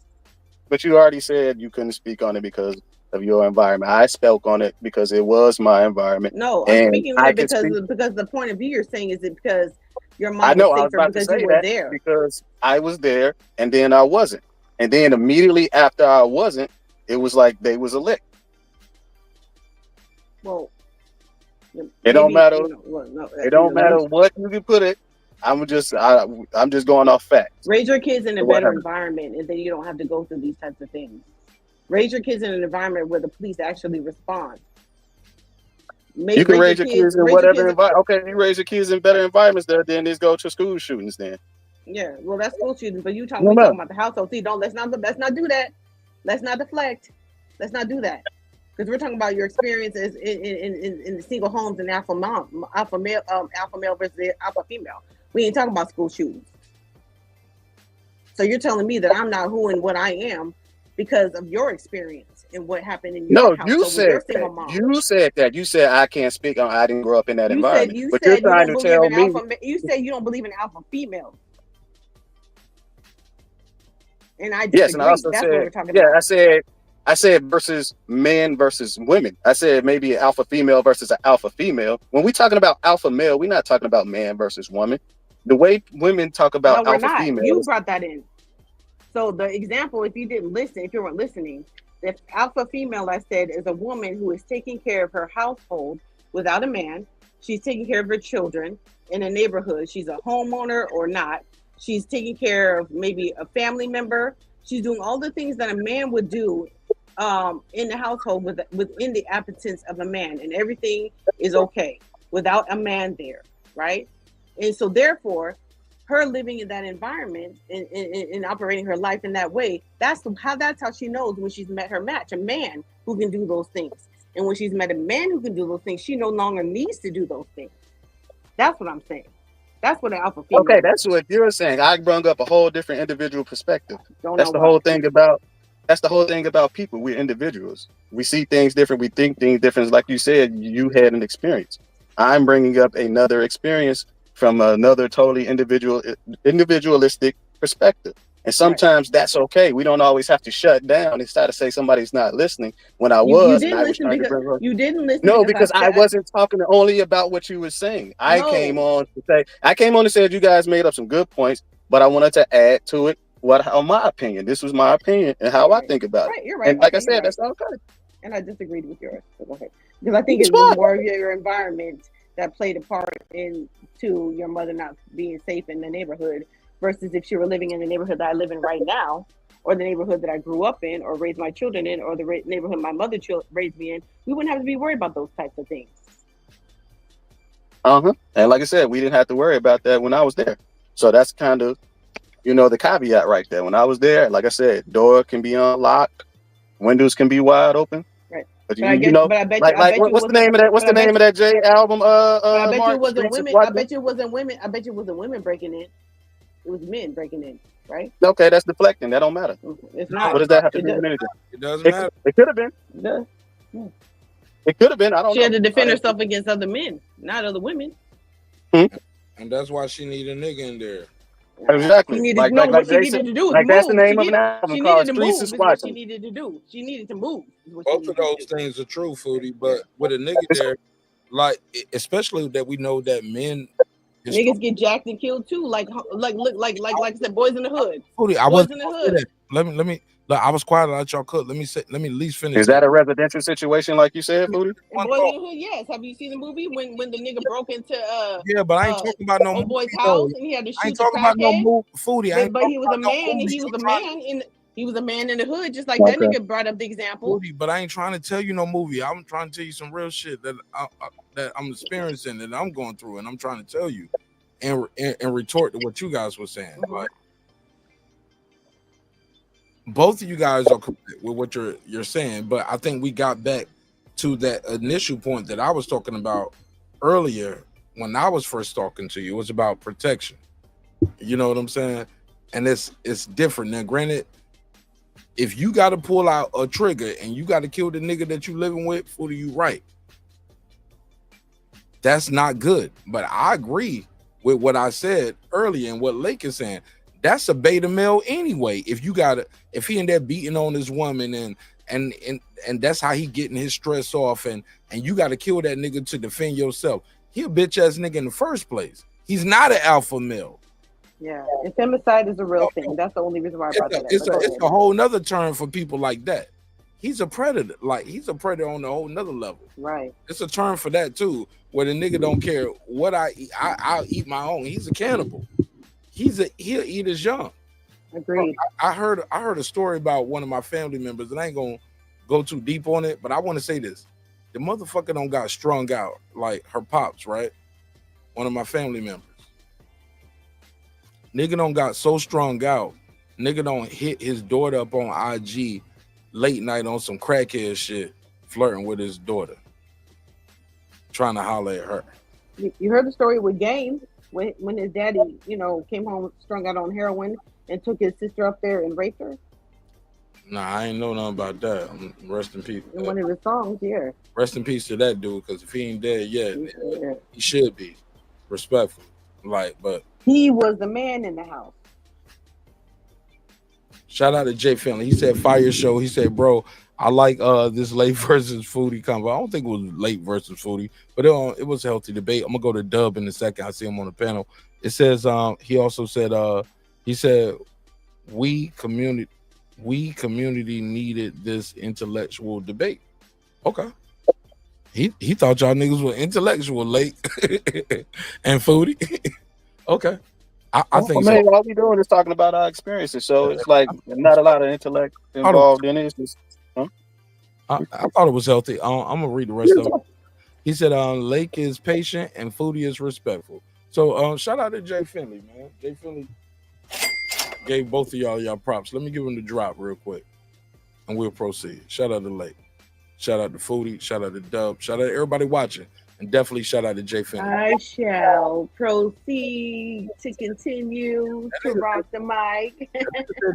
But you already said you couldn't speak on it because of your environment. I spoke on it because it was my environment. No, I'm speaking on it because the point of view you're saying is it because your mom was safer because you were there. Because I was there and then I wasn't. And then immediately after I wasn't, it was like they was a lick. Well, it don't matter. It don't matter what you can put it. I'm just going off facts. Raise your kids in a better environment, and then you don't have to go through these types of things. Raise your kids in an environment where the police actually respond. You can raise your kids in whatever environment. Okay, you raise your kids in better environments there, then just go to school shootings then. Yeah, well, that's school shootings, but you talking about the household. See, let's not do that. Let's not deflect. Let's not do that. Because we're talking about your experiences in the single homes and alpha male versus alpha female. We ain't talking about school shootings. So you're telling me that I'm not who and what I am because of your experience and what happened in your house. You said that. You said that. You said I can't speak on. I didn't grow up in that environment. But you're trying to tell me. You said you don't believe in alpha females. And I yes, and I also said I said versus men versus women. I said maybe an alpha female versus an alpha female. When we talking about alpha male, we're not talking about man versus woman. The way women talk about alpha females. You brought that in. So the example, if you weren't listening, the alpha female I said is a woman who is taking care of her household without a man. She's taking care of her children in a neighborhood. She's a homeowner or not. She's taking care of maybe a family member. She's doing all the things that a man would do in the household within the absence of a man, and everything is okay without a man there, right? And so therefore, her living in that environment and operating her life in that way, that's how she knows when she's met her match, a man who can do those things. And when she's met a man who can do those things, she no longer needs to do those things. That's what I'm saying. That's what an alpha female. Okay, that's what you're saying. I brought up a whole different individual perspective. That's the whole thing about people. We're individuals. We see things different. We think things different. Like you said, you had an experience. I'm bringing up another experience from another totally individualistic perspective. And sometimes that's okay. We don't always have to shut down and try to say somebody's not listening. When you didn't listen. No, because I wasn't talking only about what you were saying. I came on to say you guys made up some good points, but I wanted to add to it my opinion. This was my opinion and how I think about it. You're right. And like I said, that's okay. And I disagreed with yours. So go ahead. Because I think it's more of your environment that played a part into your mother not being safe in the neighborhood versus if she were living in the neighborhood that I live in right now, or the neighborhood that I grew up in or raised my children in, or the neighborhood my mother raised me in, we wouldn't have to be worried about those types of things. And like I said, we didn't have to worry about that when I was there. So that's kind of, the caveat right there. When I was there, like I said, door can be unlocked, windows can be wide open. Right. But what's the name of that? What's the name of that J album? I bet you it wasn't women. I bet you it wasn't women. I bet you it wasn't women breaking in. It was men breaking in, right? Okay, that's deflecting. That don't matter. It's not. What does that have to do with anything? It doesn't matter. It could have been. It could have been. I don't know. She had to defend herself against other men, not other women. And that's why she needed a nigga in there. Exactly. She needed to do. That's the name of an album called Streets is Watching. She needed to do. She needed to move. Both of those things are true, Foodie. But with a nigga there, like especially that we know that men. Niggas get jacked and killed too, like I said, boys in the hood. I wasn't let me. Look, I was quiet. I let y'all cook. Let me at least finish. Is that a residential situation like you said, Foodie? In Boys in the Hood, yes. Have you seen the movie when the nigga broke into Yeah, but I ain't talking about no old boy's movie, house though. and he had to I shoot ain't the talking about no crackhead? Foodie. I ain't But he was a talking about man, no and movie. he was a man in the hood, just like that nigga brought up the example. Foodie, but I ain't trying to tell you no movie. I'm trying to tell you some real shit that I'm experiencing, that I'm going through, and I'm trying to tell you, and retort to what you guys were saying. Like, both of you guys are correct with what you're saying, but I think we got back to that initial point that I was talking about earlier when I was first talking to you. It was about protection. You know what I'm saying? And it's different. Now, granted, if you got to pull out a trigger and you got to kill the nigga that you living with, for you right. That's not good. But I agree with what I said earlier and what Lake is saying. That's a beta male anyway. If he in there beating on his woman and that's how he getting his stress off, and you got to kill that nigga to defend yourself. He a bitch ass nigga in the first place. He's not an alpha male. Yeah, and femicide is a real thing. That's the only reason why I brought that up. It's a whole nother term for people like that. He's a predator. Like, he's a predator on a whole nother level. Right. It's a term for that too, where the nigga don't care what I eat. I'll eat my own. He's a cannibal. He'll eat his young. Agreed. I heard a story about one of my family members, and I ain't gonna go too deep on it, but I want to say this. The motherfucker don't got strung out like her pops, right? One of my family members. Nigga don't got so strung out. Nigga don't hit his daughter up on IG late night on some crackhead shit, flirting with his daughter, trying to holler at her. You heard the story with Game when his daddy, came home strung out on heroin and took his sister up there and raped her. Nah, I ain't know nothing about that. Rest in peace. In one of his songs, yeah. Rest in peace to that dude, because if he ain't dead yet, he should be respectful. Like, but he was the man in the house. Shout out to Jay Finley. He said fire show. He said, bro, I like this late versus Foodie combo. I don't think it was late versus Foodie, but it was a healthy debate. I'm gonna go to Dub in a second. I see him on the panel. It says he also said he said we community needed this intellectual debate. Okay. He thought y'all niggas were intellectual late and Foodie. Okay. I think so. All we doing is talking about our experiences, so it's like not a lot of intellect involved in it. It's just, I thought it was healthy. I'm gonna read the rest of it. He said Lake is patient and Foodie is respectful. So shout out to Jay Finley, man. Jay Finley gave both of y'all props. Let me give him the drop real quick and we'll proceed. Shout out to Lake. Shout out to Foodie. Shout out to Dub. Shout out to everybody watching. And definitely shout out to Jay Finley. I shall proceed to continue to rock the mic.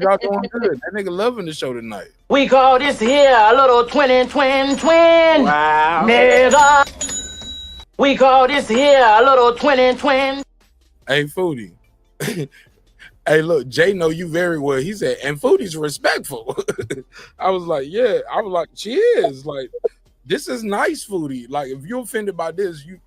Y'all doing good. That nigga loving the show tonight. We call this here a little twin. Wow. Nigga. We call this here a little twin. Hey, Foodie. Hey, look, Jay know you very well. He said, and Foodie's respectful. I was like, yeah. I was like, she is. Like, this is nice, Foodie. Like, if you're offended by this, you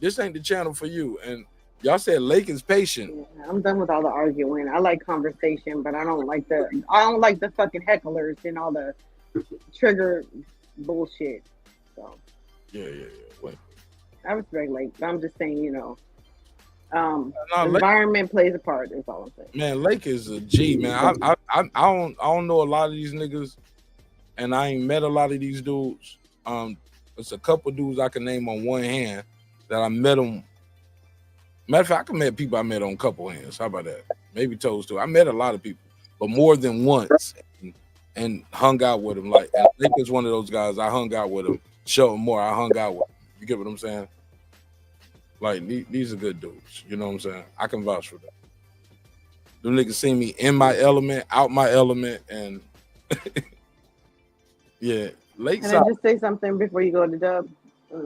this ain't the channel for you. And y'all said Lake is patient. I'm done with all the arguing. I like conversation, but I don't like the fucking hecklers and all the trigger bullshit. So yeah. Wait. I respect Lake, but I'm just saying, environment plays a part. Is all I'm saying. Man, Lake is a G, man. I don't know a lot of these niggas, and I ain't met a lot of these dudes. It's a couple dudes I can name on one hand that I met them. Matter of fact, I can met people I met on a couple hands. How about that? Maybe toes too. I met a lot of people, but more than once, and hung out with them. Like, and Lake is one of those guys. I hung out with him. Show him more. I hung out with him. You get what I'm saying? Like, these are good dudes. You know what I'm saying? I can vouch for them. Them niggas see me in my element, out my element, and yeah. Lake Can I just say something before you go to Dub?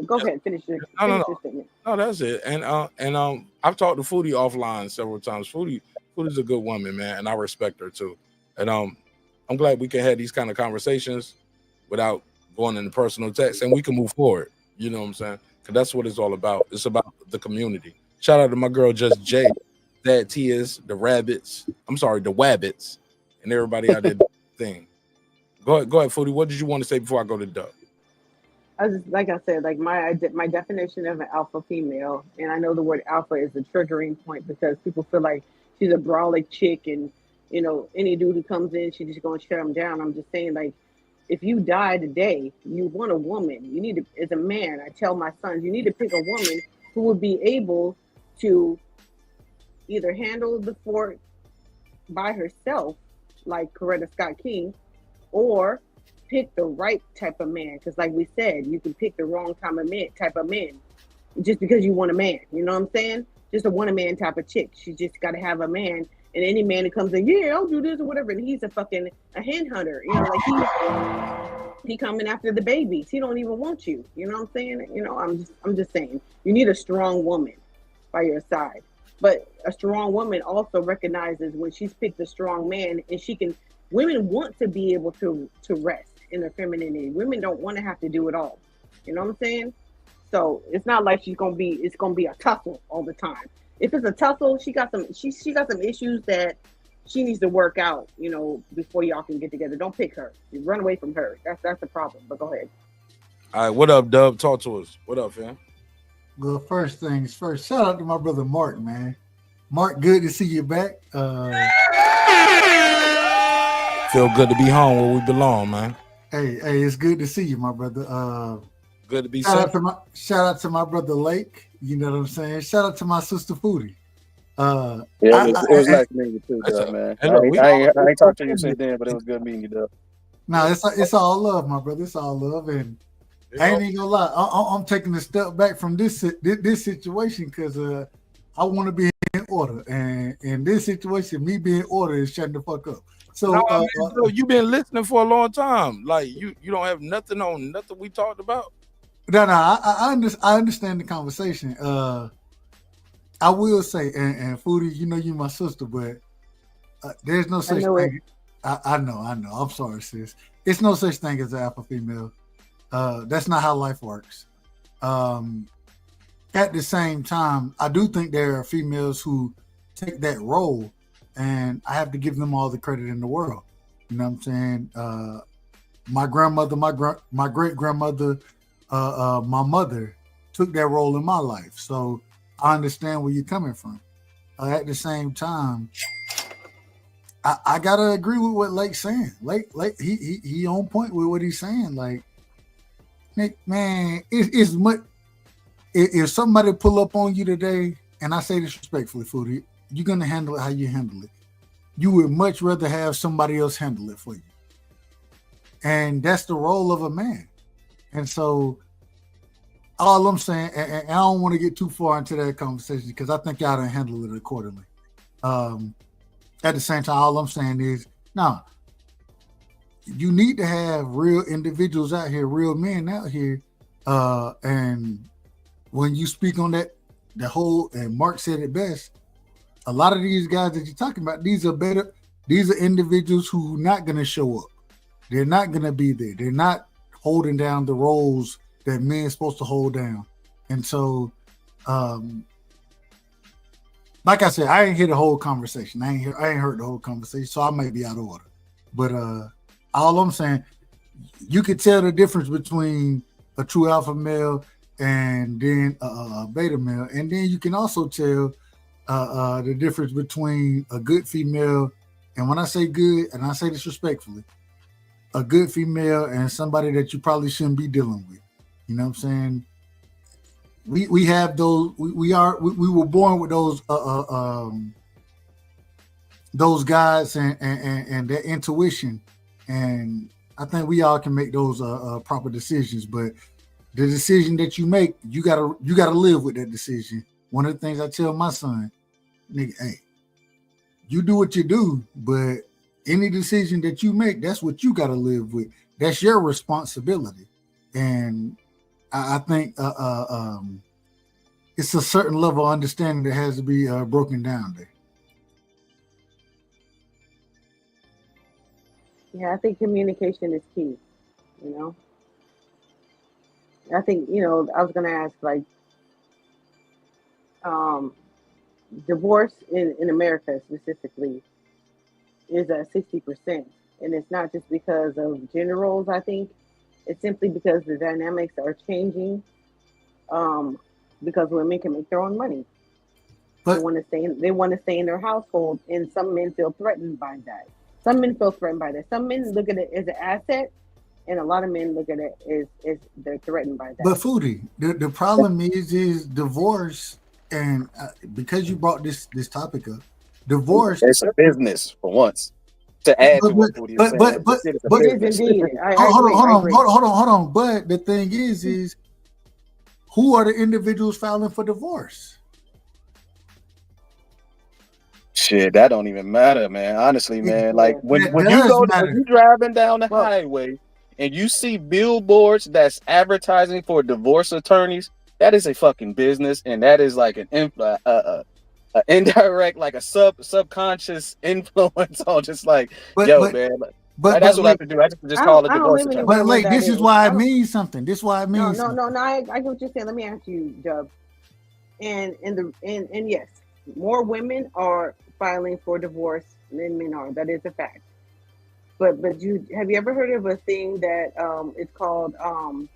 Go ahead, finish your statement. No, that's it. And I've talked to Foodie offline several times. Foodie's a good woman, man, and I respect her too. And I'm glad we can have these kind of conversations without going into personal text, and we can move forward. You know what I'm saying? Because that's what it's all about. It's about the community. Shout out to my girl Just Jay, Dad Tias, the Wabbits, and everybody out there thing. Go ahead, Foodie. What did you want to say before I go to Doug? I was just, like I said, like my definition of an alpha female, and I know the word alpha is a triggering point because people feel like she's a brolic chick, and any dude who comes in, she's just gonna shut him down. I'm just saying, like, if you die today, you want a woman. You need to, as a man, I tell my sons, you need to pick a woman who would be able to either handle the fort by herself, like Coretta Scott King, or pick the right type of man. Because like we said, you can pick the wrong type of man just because you want a man. You know what I'm saying? Just a man type of chick. She just got to have a man. And any man that comes in, yeah, I'll do this or whatever, and he's a hen hunter. Like he coming after the babies. He don't even want you. You know what I'm saying? I'm just saying, you need a strong woman by your side. But a strong woman also recognizes when she's picked a strong man, and women want to be able to rest in their femininity. Women don't want to have to do it all. You know what I'm saying? So it's not like it's gonna be a tussle all the time. If it's a tussle, she got some issues that she needs to work out, before y'all can get together. Don't pick her. You run away from her. That's the problem. But go ahead. All right, what up, Dub? Talk to us. What up, fam? Well, first things first, shout out to my brother Mark, man. Mark, good to see you back. Feel good to be home where we belong, man. Hey, it's good to see you, my brother. Good to be shout out to my brother Lake. You know what I'm saying? Shout out to my sister Foodie. It was nice meeting you too, Dub, man. I ain't talked to you since then, but it was good meeting you, Dub. No, it's all love, my brother. It's all love, and I ain't even gonna lie. I'm taking a step back from this situation because I want to be in order, and in this situation, me being in order is shutting the fuck up. So, you've been listening for a long time. Like you don't have nothing on nothing we talked about. No, I understand the conversation. I will say, and Foodie, you my sister, but there's no such thing. I know. I'm sorry, sis. It's no such thing as an alpha female. That's not how life works. At the same time, I do think there are females who take that role, and I have to give them all the credit in the world. You know what I'm saying? My grandmother, my great grandmother, my mother took that role in my life. So I understand where you're coming from. At the same time, I gotta agree with what Lake's saying. Lake, he on point with what he's saying. Like, man, it's much. If somebody pull up on you today, and I say this respectfully, Foodie, you're gonna handle it how you handle it. You would much rather have somebody else handle it for you, and that's the role of a man. And so, all I'm saying, and I don't want to get too far into that conversation because I think y'all done handle it accordingly. At the same time, all I'm saying is, no, you need to have real individuals out here, real men out here, and when you speak on that, and Mark said it best, a lot of these guys that you're talking about, these are individuals who are not going to show up. They're not going to be there. They're not holding down the roles that men are supposed to hold down. And so, like I said, I ain't hear the whole conversation. I ain't heard the whole conversation, so I might be out of order. But all I'm saying, you could tell the difference between a true alpha male and then a beta male, and then you can also tell the difference between a good female, and when I say good, and I say this respectfully, a good female and somebody that you probably shouldn't be dealing with. You know what I'm saying? We have those. We were born with those guys and their intuition, and I think we all can make those proper decisions. But the decision that you make, you gotta live with that decision. One of the things I tell my son, nigga, hey, you do what you do, but any decision that you make, that's what you gotta live with. That's your responsibility. And I think it's a certain level of understanding that has to be broken down there. Yeah, I think communication is key. I think, I was going to ask, like, divorce in America specifically, is at 60%. And it's not just because of gender roles, I think. It's simply because the dynamics are changing. Because women can make their own money. They want to stay in their household, and some men feel threatened by that. Some men look at it as an asset, and a lot of men look at it as they're threatened by that. But Foodie, the problem is divorce, and because you brought this topic up, divorce. It's a business for once. To add to what Foodie is saying, but it is indeed. Hold on. But the thing is who are the individuals filing for divorce? Shit, that don't even matter, man. Honestly, man. Like when you driving down the highway and you see billboards that's advertising for divorce attorneys, that is a fucking business, and that is like an indirect, like a subconscious influence on just like, man. But that's what I have to do. I just call it divorce attorney. But like, this is why it means something. This is why it means No, I get what you're saying. Let me ask you, Dub. And yes, more women are filing for divorce than men are. That is a fact. But have you ever heard of a thing that it's called a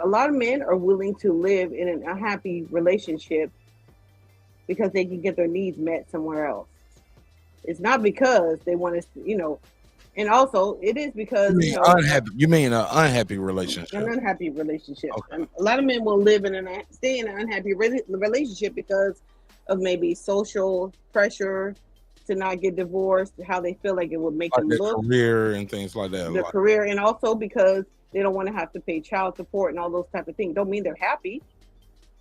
lot of men are willing to live in an unhappy relationship because they can get their needs met somewhere else. It's not because they want to, and also it is because unhappy. You mean an unhappy relationship? An unhappy relationship. Okay. A lot of men will stay in an unhappy relationship because of maybe social pressure to not get divorced, how they feel like it would make them look, career and things like that. Their career, and also because they don't want to have to pay child support and all those type of things. Don't mean they're happy.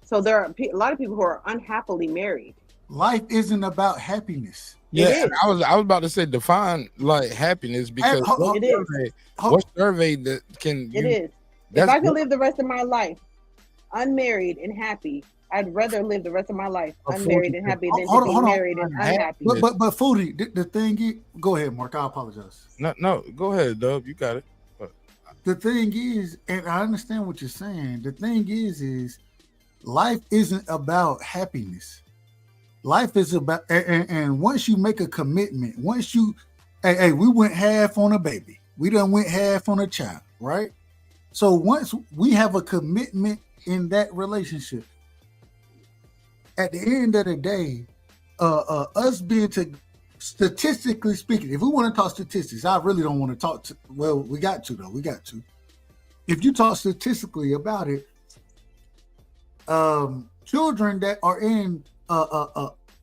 So there are a lot of people who are unhappily married. Life isn't about happiness. Yeah, I was about to say define like happiness, because what survey that can it is. If I could live the rest of my life unmarried and happy, I'd rather live the rest of my life unmarried and happy than to be married and unhappy. But Foodie, the thing is, go ahead, Mark. I apologize. No, go ahead, Dub. You got it. The thing is, and I understand what you're saying. The thing is life isn't about happiness. Life is about, and once you make a commitment, we went half on a baby. We done went half on a child, right? So once we have a commitment in that relationship, at the end of the day, us being statistically speaking, if we want to talk statistics, I really don't want to talk to, well, we got to. If you talk statistically about it, children that are in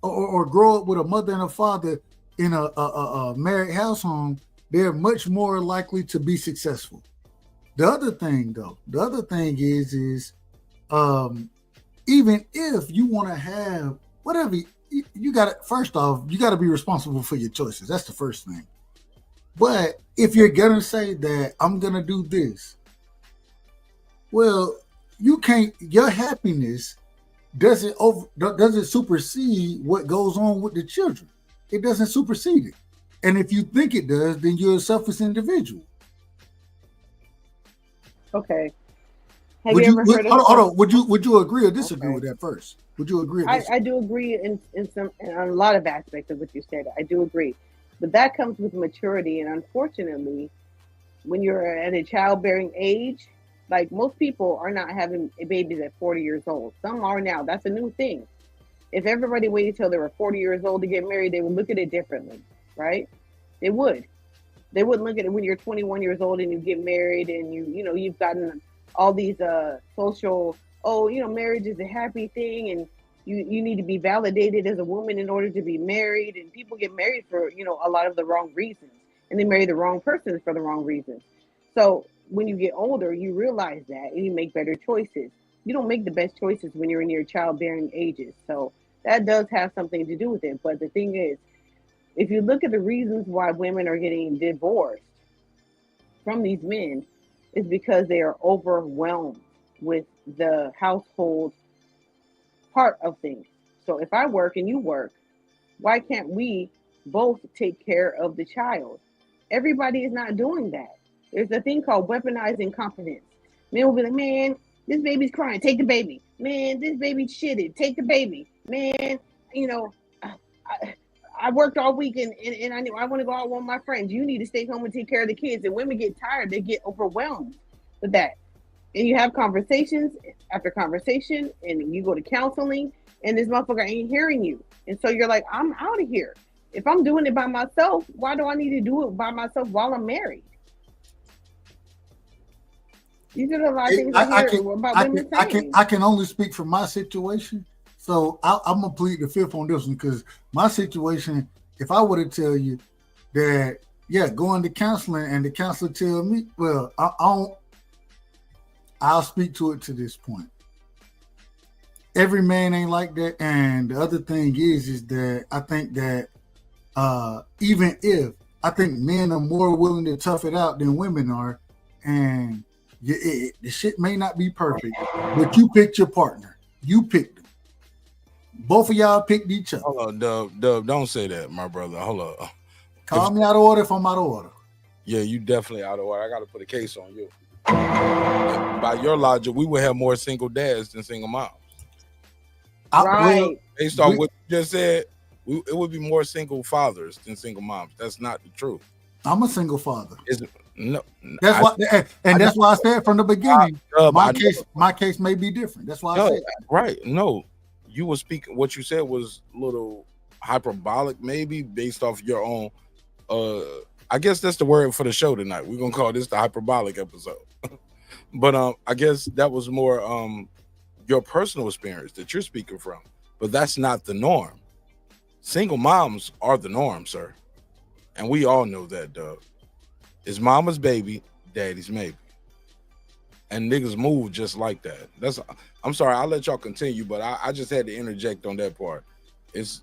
or grow up with a mother and a father in a married household, they're much more likely to be successful. The other thing is even if you want to have whatever, you got to, first off, you got to be responsible for your choices. That's the first thing. But if you're gonna say that I'm gonna do this, well, you can't. Your happiness doesn't supersede what goes on with the children. It doesn't supersede it. And if you think it does, then you're a selfish individual. Okay. Hold on. Would you agree or disagree with that first? Would you agree? I do agree in a lot of aspects of what you said. I do agree, but that comes with maturity. And unfortunately, when you're at a childbearing age, like most people are not having babies at 40 years old. Some are now. That's a new thing. If everybody waited till they were 40 years old to get married, they would look at it differently, right? They would. They wouldn't look at it when you're 21 years old and you get married and you've gotten all these social, marriage is a happy thing and you need to be validated as a woman in order to be married, and people get married for a lot of the wrong reasons, and they marry the wrong person for the wrong reasons. So when you get older, you realize that and you make better choices. You don't make the best choices when you're in your childbearing ages. So that does have something to do with it. But the thing is, if you look at the reasons why women are getting divorced from these men, it's because they are overwhelmed with the household part of things. So if I work and you work, why can't we both take care of the child? Everybody is not doing that. There's a thing called weaponized incompetence. Men will be like, man, this baby's crying, take the baby. Man, this baby's shitted, take the baby. Man, I worked all week and I knew I want to go out with my friends. You need to stay home and take care of the kids. And women get tired, they get overwhelmed with that. And you have conversations after conversation, and you go to counseling, and this motherfucker ain't hearing you. And so you're like, I'm out of here. If I'm doing it by myself, why do I need to do it by myself while I'm married? These are a lot of things I hear about women saying. I can only speak for my situation. So I'm going to plead the fifth on this one, because my situation, if I were to tell you that, yeah, going to counseling and the counselor tell me, well, I'll speak to it to this point. Every man ain't like that. And the other thing is that I think that even if I think men are more willing to tough it out than women are, and the shit may not be perfect, but you picked your partner. You picked them. Both of y'all picked each other. Hold on, Dub, don't say that, my brother. Hold on. Call me out of order if I'm out of order. Yeah, you definitely out of order. I got to put a case on you. By your logic, we would have more single dads than single moms. Right. Based on what you just said, it would be more single fathers than single moms. That's not the truth. I'm a single father. No, that's why, and that's why I said from the beginning, my case may be different. That's why I said that. Right. No, you were speaking. What you said was a little hyperbolic, maybe based off your own. I guess that's the word for the show tonight. We're gonna call this the hyperbolic episode. But I guess that was more your personal experience that you're speaking from. But that's not the norm. Single moms are the norm, sir. And we all know that, Doug. It's mama's baby, daddy's maybe. And niggas move just like that. I'm sorry, I'll let y'all continue, but I just had to interject on that part. It's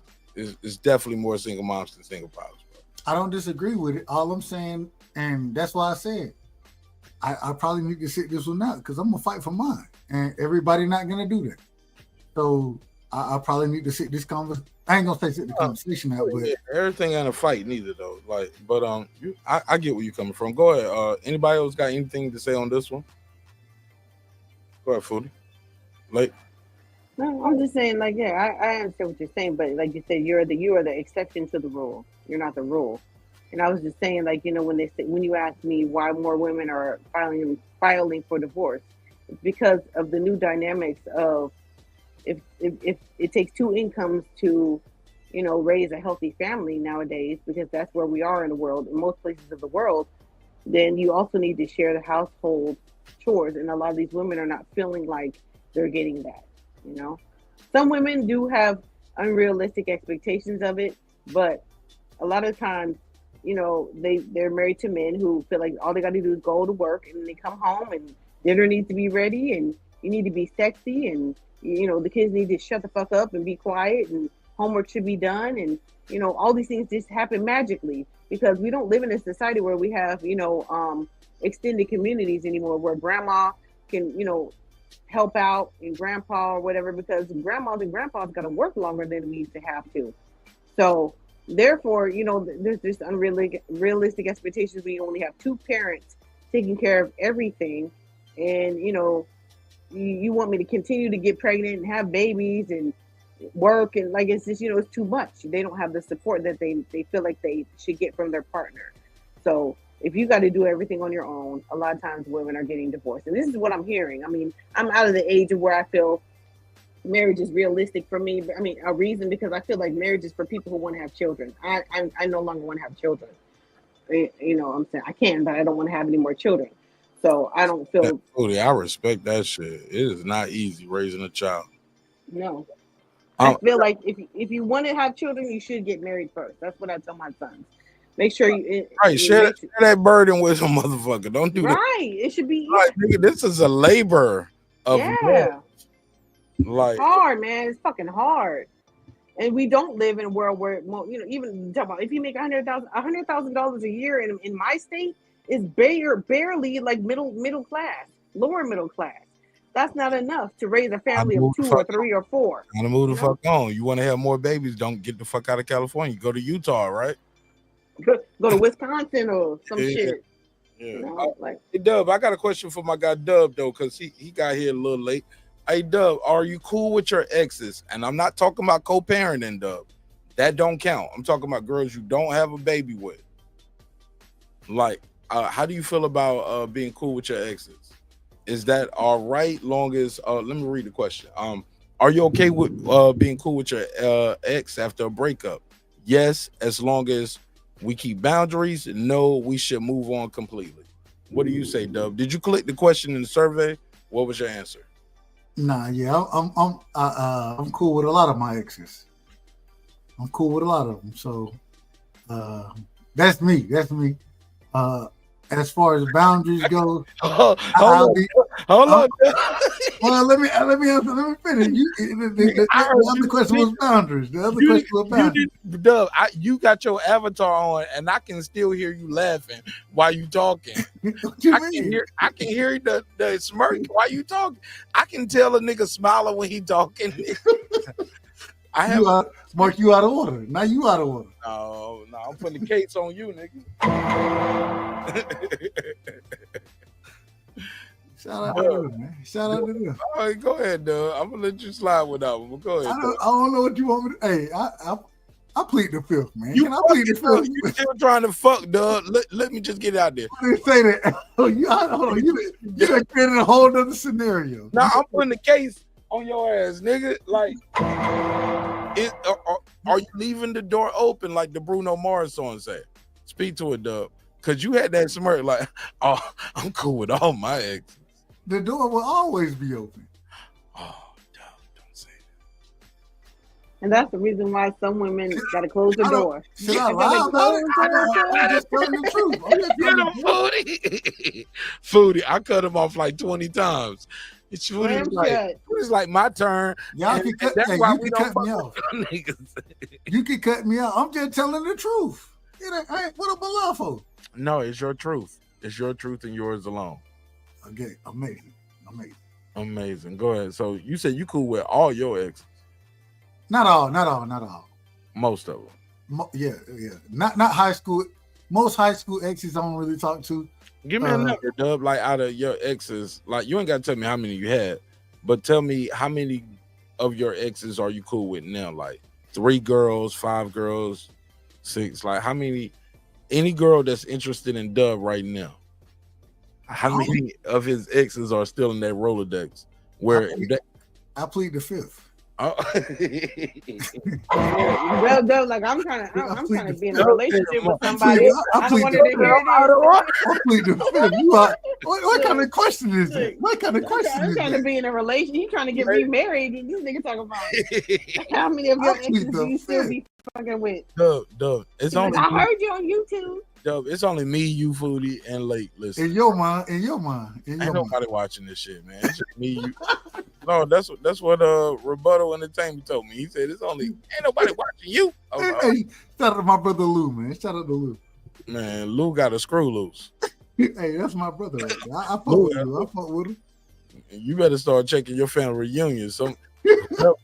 definitely more single moms than single fathers. I don't disagree with it. All I'm saying, and that's why I said, I probably need to sit this one out, because I'm gonna fight for mine, and everybody not gonna do that. So I probably need to sit this conversation. I ain't gonna say sit the conversation out, but everything ain't a fight neither though. I get where you're coming from. Go ahead. Anybody else got anything to say on this one? Go ahead, Foodie. No, I'm just saying, I understand what you're saying, but like you said, you are the exception to the rule. You're not the rule. And I was just saying, when you asked me why more women are filing for divorce, it's because of the new dynamics of if it takes two incomes to, raise a healthy family nowadays, because that's where we are in the world, in most places of the world, then you also need to share the household chores. And a lot of these women are not feeling like they're getting that. Some women do have unrealistic expectations of it, but a lot of times, they're married to men who feel like all they got to do is go to work, and they come home and dinner needs to be ready, and you need to be sexy, and the kids need to shut the fuck up and be quiet, and homework should be done, and all these things just happen magically, because we don't live in a society where we have extended communities anymore, where grandma can help out, and grandpa or whatever, because grandmas and grandpas got to work longer than we used to have to. So therefore, there's this unrealistic expectations when you only have two parents taking care of everything, and you want me to continue to get pregnant and have babies and work, and it's just it's too much. They don't have the support that they feel like they should get from their partner. So if you got to do everything on your own, a lot of times women are getting divorced. And this is what I'm hearing. I mean, I'm out of the age of where I feel marriage is realistic for me. I mean, a reason, because I feel like marriage is for people who want to have children. I no longer want to have children. I'm saying I can, but I don't want to have any more children. So I don't feel. I respect that shit. It is not easy raising a child. No. I feel like if you want to have children, you should get married first. That's what I tell my sons. Make sure you share that burden with a motherfucker. Don't do that. Right. It should be nigga, this is a labor of hard, man. It's fucking hard. And we don't live in a world where even talk about if you make $100,000 a year in my state is barely like middle class, lower middle class. That's not enough to raise a family of 2 or 3 or 4. Gotta move the fuck on. You want to have more babies? Don't get the fuck out of California. Go to Utah, right? Go to Wisconsin or some shit. Yeah. Hey, Dub, I got a question for my guy Dub though, because he got here a little late. Hey Dub, are you cool with your exes? And I'm not talking about co-parenting, Dub. That don't count. I'm talking about girls you don't have a baby with. Like, how do you feel about being cool with your exes? Is that all right? Long as let me read the question. Are you okay with being cool with your ex after a breakup? Yes, as long as we keep boundaries. No, we should move on completely. What do you say, Dub? Did you click the question in the survey? What was your answer? Nah, yeah, I'm cool with a lot of my exes. I'm cool with a lot of them. So that's me. That's me. As far as boundaries go, hold on. Well, let me finish. The other question was boundaries. The other question was boundaries. Dub, you got your avatar on, and I can still hear you laughing while you talking. I can hear the smirk while you talking. I can tell a nigga smiling when he talking. Mark, you out of order. Now you out of order. No, I'm putting the case on you, nigga. Shout out to them, man. Shout out to them. All right, go ahead, Doug. I'm gonna let you slide with that one. But go ahead. I don't know what you want me to. Hey, I plead the fifth, man. Can I plead the fifth? You still trying to fuck, Doug? Let me just get out there. I didn't say that. Hold on. You done created a whole other scenario. Now I'm putting the case on your ass, nigga. Like, are you leaving the door open like the Bruno Mars song said? Speak to it, Doug. Cause you had that smirk like, oh, I'm cool with all my exes. The door will always be open. Oh, don't say that. And that's the reason why some women gotta close the door. Should I lie about it? I'm just telling the truth. Foodie, I cut him off like 20 times. It's like my turn. Y'all can cut, that's why we don't cut me off. You can cut me out. I'm just telling the truth. What a bluff. No, it's your truth. It's your truth and yours alone. Okay, amazing. Go ahead. So you said you cool with all your exes? Not all. Most of them. Yeah. Not high school. Most high school exes I don't really talk to. Give me a number, Dub. Like out of your exes, like you ain't got to tell me how many you had, but tell me how many of your exes are you cool with now? Like 3 girls, 5 girls, 6. Like how many? Any girl that's interested in Dub right now, how many of his exes are still in that Rolodex? Where I plead the fifth. Well, though, like I'm trying to be in a relationship with somebody. I don't want to hear it. I plead the fifth. What kind of question is it? What kind of question I'm is trying that? to be in a relationship. You trying to get me married, and this nigga talking about how many of your exes do you still be fucking with? Dub. It's only I heard you on YouTube. Dub, it's only me, you, Foodie, and Lake. Listen. In your mind. Ain't nobody watching this shit, man. It's just me, you. No, that's what Rebuttal Entertainment told me. He said ain't nobody watching you. Hey, shout out to my brother Lou, man. Shout out to Lou. Man, Lou got a screw loose. Hey, that's my brother right there. I fuck with Lou. I fuck with him. You better start checking your family reunions.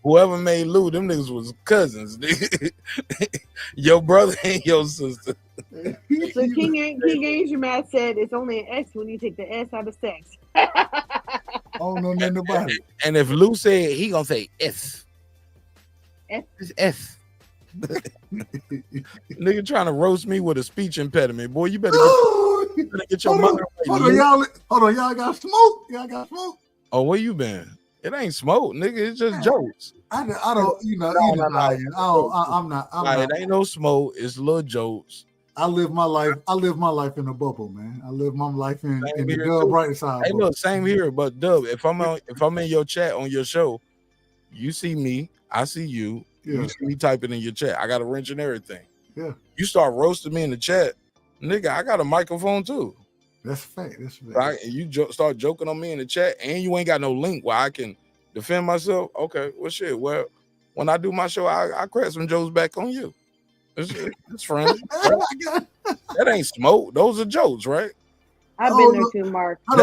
Whoever made Lou, them niggas was cousins. Your brother and your sister. So King Angel said it's only an X when you take the S out of sex. I don't know nothing about it. And if Lou said, he gonna say F. It's F. Nigga trying to roast me with a speech impediment. Boy, you better get your mother away. Hold on, y'all got smoke? Y'all got smoke? Oh, where you been? It ain't smoke, nigga. It's just jokes. I don't, you know, I'm not. It ain't no smoke. It's little jokes. I live my life in a bubble, man. I live my life in the Dub Bright side. Hey, look, same here. But Dub, if I'm in your chat on your show, you see me, I see you. Yeah. You see me typing in your chat. I got a wrench and everything. Yeah. You start roasting me in the chat, nigga. I got a microphone too. That's fact. Right? And you start joking on me in the chat, and you ain't got no link where I can defend myself. Okay, well, shit. Well, when I do my show, I crack some jokes back on you. It's friendly. That ain't smoke. Those are jokes, right? I've been there too, Mark. I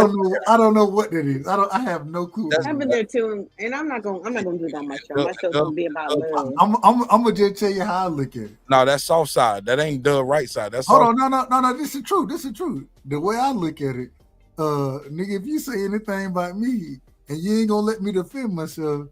don't know what that is. I have no clue. I've been there too, and I'm not gonna do that on my show. My show's gonna be about love. I'm gonna just tell you how I look at it. No, that's soft side. That ain't the right side. That's hold on. No. This is true. The way I look at it, nigga, if you say anything about me and you ain't gonna let me defend myself,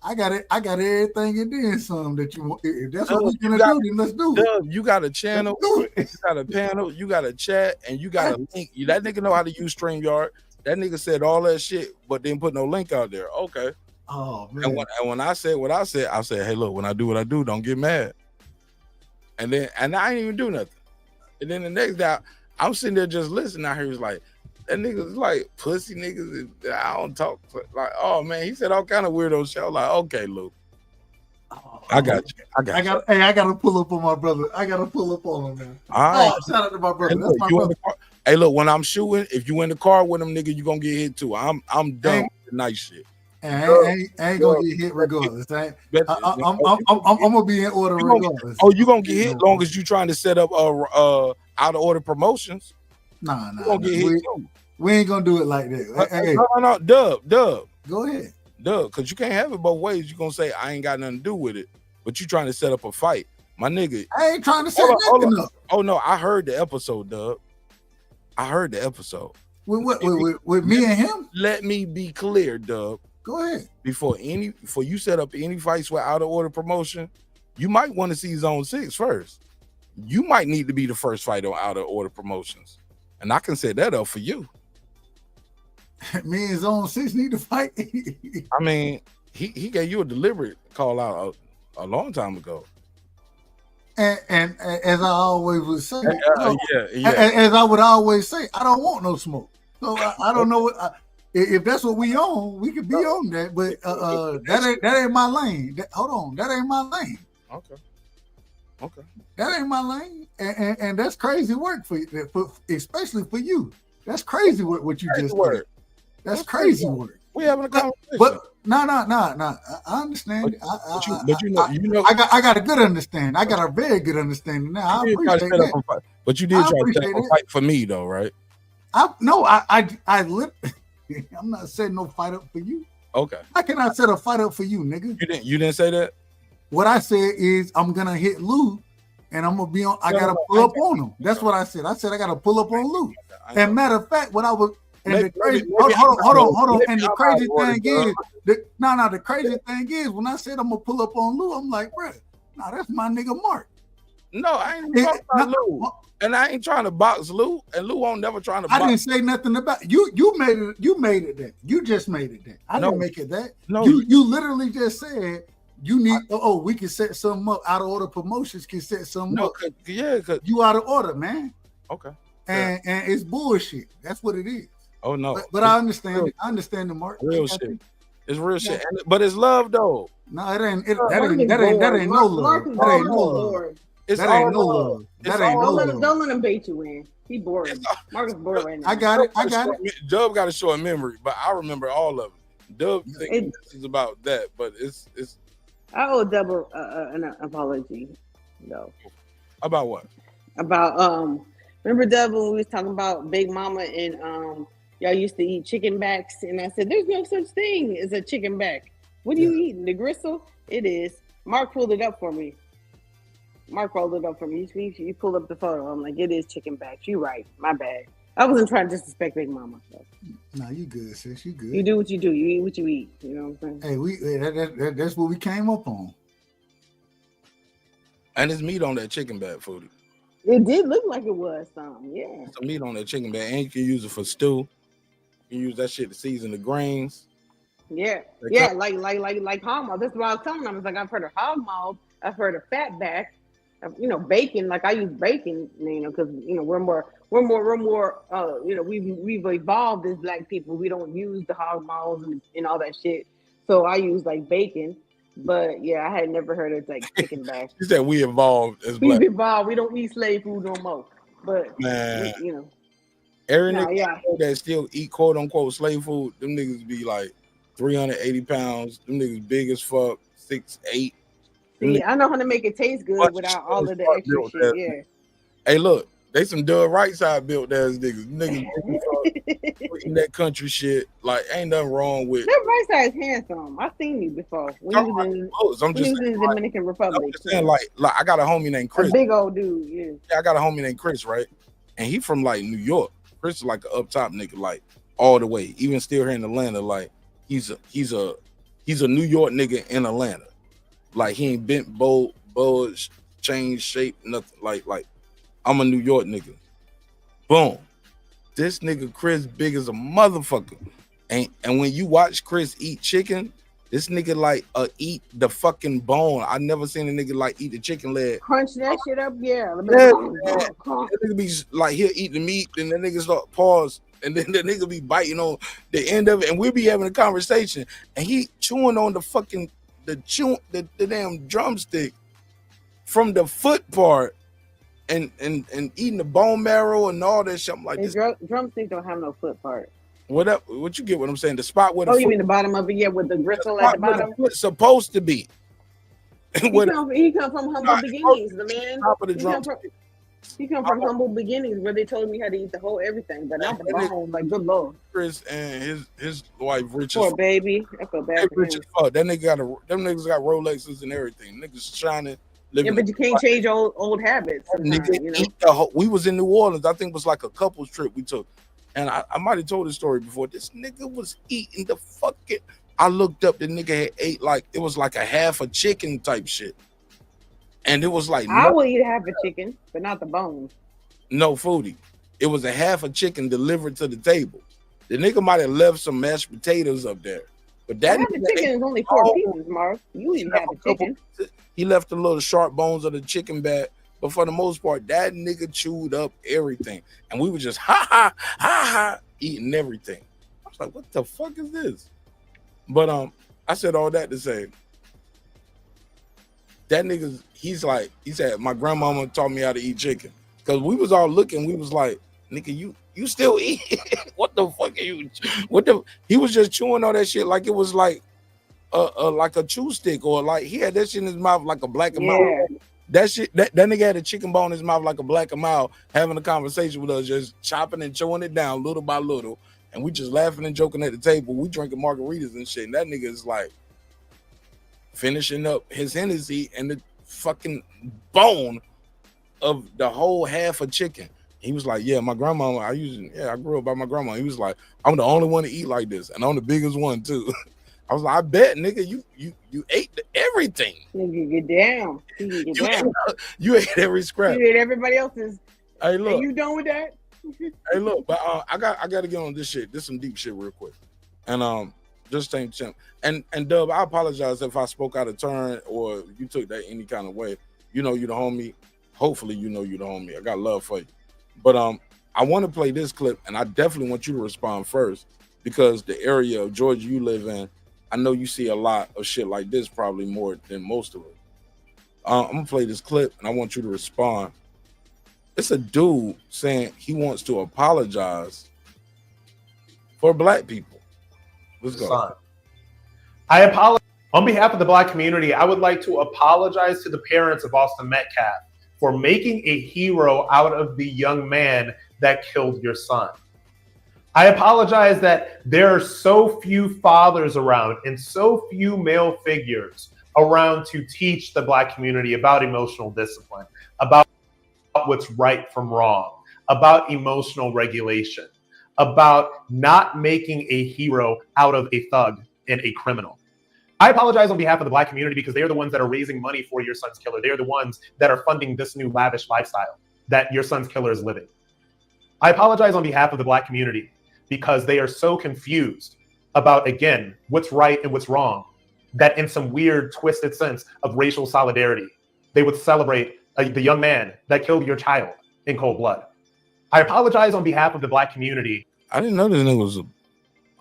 I got it. I got everything and then some that you want. If that's Dub, what we're gonna do, then let's do it. Dub, you got a channel, you got a panel, you got a chat, and you got a link. That nigga know how to use StreamYard. That nigga said all that shit, but didn't put no link out there. Okay. Oh man. And when I said what I said, hey, look, when I do what I do, don't get mad. And I ain't even do nothing. And then the next day, I'm sitting there just listening. I hear he's like, that nigga's like pussy niggas. I don't talk like, oh man, he said all kind of weirdo shit. I was like, okay, Luke. I got you. I gotta pull up on my brother. I gotta pull up on him, man. All right. Oh, shout out to my brother. Hey, That's look, my you in brother. the car- hey, look, when I'm shooting, if you in the car with him, nigga, you gonna get hit too. I'm done with the nice shit. And I ain't gonna get hit regardless. I'm gonna be in order regardless. Oh, you gonna get hit as long as you trying to set up out of order promotions. Nah. You gonna get hit too. We ain't gonna do it like that. Hey, No, Dub. Go ahead. Dub, because you can't have it both ways. You gonna say I ain't got nothing to do with it, but you trying to set up a fight. My nigga. I ain't trying to set nothing up. Oh no, I heard the episode, Dub. I heard the episode. With me and him? Let me be clear, Dub. Go ahead. Before you set up any fights with out of order promotion, you might want to see Zone 6 first. You might need to be the first fight on out of order promotions. And I can set that up for you. Me and Zone 6 need to fight. I mean, he gave you a deliberate call out a long time ago. And as I always would say, yeah. As I would always say, I don't want no smoke. So I don't know what. If that's what we own, we could be on that. But that ain't my lane. Hold on, that ain't my lane. Okay. That ain't my lane, and that's crazy work for especially for you. That's crazy work. What you just said. That's crazy work. We having a conversation. But no. I understand. But you know, I got a good understanding. I got a very good understanding now. I appreciate that. But you did try to set up a fight for me, though, right? I'm not setting no fight up for you. Okay. How can I set a fight up for you, nigga? You didn't say that? What I said is I'm gonna hit Lou and I'm gonna be on. I gotta pull up on him. That's what I said. I said I gotta pull up on Lou. And matter of fact, what I was and the crazy hold on. And the crazy thing is, the crazy thing is when I said I'm gonna pull up on Lou, I'm like, bro, that's my nigga Mark. No, I ain't talking about Lou. And I ain't trying to box Lou, and Lou won't never trying to box. I didn't say nothing about you. You made it that. You just made it that. I didn't make it that. No, you literally just said you need. We can set something up. Out of order promotions can set something up. Cause you out of order, man. Okay. And it's bullshit. That's what it is. Oh no. But I understand it. I understand the Mark. Real shit. It's real shit. But it's love though. No, it ain't. That ain't no love. That ain't no love. That ain't no love. That ain't no love. Don't let him bait you in. He bored. Marcus bored right now. I got it. Dub got a short memory, but I remember all of it. Dub thinks this is about that, but it's. I owe Double an apology, though. About what? About remember Double when we was talking about Big Mama and y'all used to eat chicken backs, and I said there's no such thing as a chicken back. What are you eating? The gristle? It is. Mark pulled it up for me. Mark rolled it up for me. You pulled up the photo. I'm like, it is chicken backs. You right. My bad. I wasn't trying to disrespect Big Mama. So. No, you good, sis. You good. You do what you do. You eat what you eat. You know what I'm saying? Hey, that's what we came up on. And it's meat on that chicken back, Foodie. It did look like it was some, yeah. Some meat on that chicken back, and you can use it for stew. You can use that shit to season the grains. Yeah, like hog maw. That's what I was telling them. I was like, I've heard of hog maw. I've heard of fat back. Bacon. Like I use bacon, because we're more. We've evolved as Black people. We don't use the hog maws and all that shit. So I use like bacon. But yeah, I had never heard of like chicken back. You said we evolved as Black. We evolved. We don't eat slave food no more. But man, every nigga that still eat quote unquote slave food, them niggas be like 380 pounds. Them niggas big as fuck, 6'8". See, I know how to make it taste good without all of the extra shit. Yeah. Hey, look, they some Doug right side built ass niggas. Niggas eating that country shit. Like, ain't nothing wrong with. That right side is handsome. I've seen you before. When you was in the Dominican Republic. I'm just saying, like I got a homie named Chris. A big old dude. Yeah. I got a homie named Chris, right? And he from like New York. Chris is like an up top nigga, like all the way. Even still here in Atlanta, like he's a He's a New York nigga in Atlanta. Like he ain't bent, bold, bulge, change shape, nothing. Like I'm a New York nigga. Boom. This nigga Chris big as a motherfucker. And when you watch Chris eat chicken, this nigga like eat the fucking bone. I never seen a nigga like eat the chicken leg. Crunch that shit up, yeah. That nigga be like he'll eat the meat, and the nigga start pause, and then the nigga be biting on the end of it, and we'll be having a conversation, and he chewing on the fucking the damn drumstick from the foot part, and eating the bone marrow and all that shit. I'm like, this drumstick don't have no foot part. What you get what I'm saying? The spot where the you mean the bottom of it, yeah, with the gristle at the bottom? It's supposed to be. He come from humble beginnings, the man. He come from humble beginnings where they told me how to eat the whole everything, but not the bone. Like, good Lord. Chris and his wife rich Poor baby. I feel bad for him. Rich as fuck. That nigga them niggas got Rolexes and everything. Niggas shining. Yeah, but you can't change old habits. You know? We was in New Orleans. I think it was like a couples trip we took. And I might have told the story before. This nigga was eating the fucking. I looked up. The nigga had ate like it was like a half a chicken type shit, and it was like I will eat half a chicken, but not the bones. No foodie. It was a half a chicken delivered to the table. The nigga might have left some mashed potatoes up there, but that half a chicken is only 4 pieces, Mark. You eat half a chicken. He left the little sharp bones of the chicken back. But for the most part, that nigga chewed up everything. And we were just eating everything. I was like, what the fuck is this? But I said all that to say that nigga, he said, my grandmama taught me how to eat chicken. Cause we was all looking, we was like, nigga, you still eat? What the fuck are you? He was just chewing all that shit like it was like a chew stick, or like he had that shit in his mouth like a black and mild. That shit, that nigga had a chicken bone in his mouth like a black and mild, having a conversation with us, just chopping and chewing it down little by little, and we just laughing and joking at the table. We drinking margaritas and shit, and that nigga is like finishing up his Hennessy and the fucking bone of the whole half of chicken. He was like, yeah, my grandma, I grew up by my grandma. He was like, I'm the only one to eat like this, and I'm the biggest one too. I was like, I bet, nigga, you ate everything. Nigga, get down. You ate every scrap. You ate everybody else's. Hey, look. Are you done with that? Hey, look, but I got to get on this shit. This some deep shit real quick. And just ain't simple. And Dub, I apologize if I spoke out of turn or you took that any kind of way. You know you the homie. Hopefully you know you the homie. I got love for you. But I want to play this clip, and I definitely want you to respond first, because the area of Georgia you live in, I know you see a lot of shit like this, probably more than most of it. I'm gonna play this clip, and I want you to respond. It's a dude saying he wants to apologize for black people. Let's go. I apologize on behalf of the black community. I would like to apologize to the parents of Austin Metcalf for making a hero out of the young man that killed your son. I apologize that there are so few fathers around and so few male figures around to teach the black community about emotional discipline, about what's right from wrong, about emotional regulation, about not making a hero out of a thug and a criminal. I apologize on behalf of the black community because they're the ones that are raising money for your son's killer. They're the ones that are funding this new lavish lifestyle that your son's killer is living. I apologize on behalf of the black community because they are so confused about, again, what's right and what's wrong, that in some weird, twisted sense of racial solidarity, they would celebrate the young man that killed your child in cold blood. I apologize on behalf of the black community. I didn't know this nigga was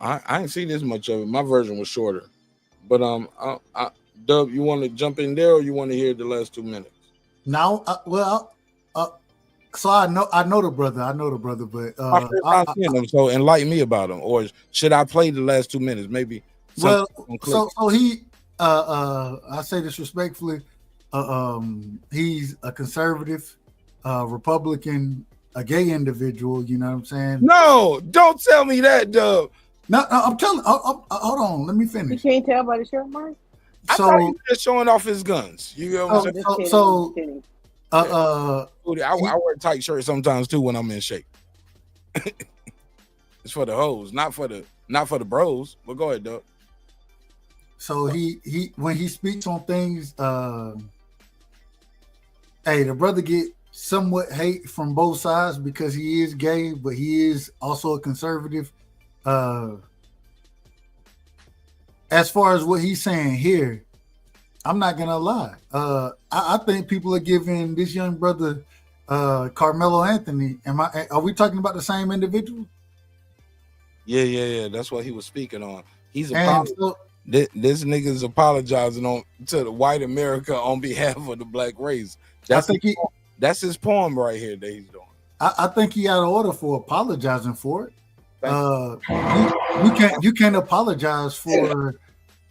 I didn't see this much of it. My version was shorter. But Dub, you want to jump in there, or you want to hear the last 2 minutes? No, so I know the brother, but my first time seeing him, so enlighten me about him, or should I play the last 2 minutes? Maybe. Well, so he, I say this respectfully, he's a conservative, Republican, a gay individual. You know what I'm saying? No, don't tell me that, Dub. No, I'm telling. Hold on, let me finish. You can't tell by the shirt, Mark. I thought he was just showing off his guns. You know what I'm saying? I wear tight shirts sometimes too when I'm in shape. It's for the hoes, not for the bros. But go ahead, Doug. So he when he speaks on things, hey, the brother get somewhat hate from both sides because he is gay, but he is also a conservative. As far as what he's saying here, I'm not gonna lie. I think people are giving this young brother Carmelo Anthony. Are we talking about the same individual? Yeah. That's what he was speaking on. He's this nigga's apologizing to the white America on behalf of the black race. That's his poem right here that he's doing. I think he out of order for apologizing for it. You can't apologize for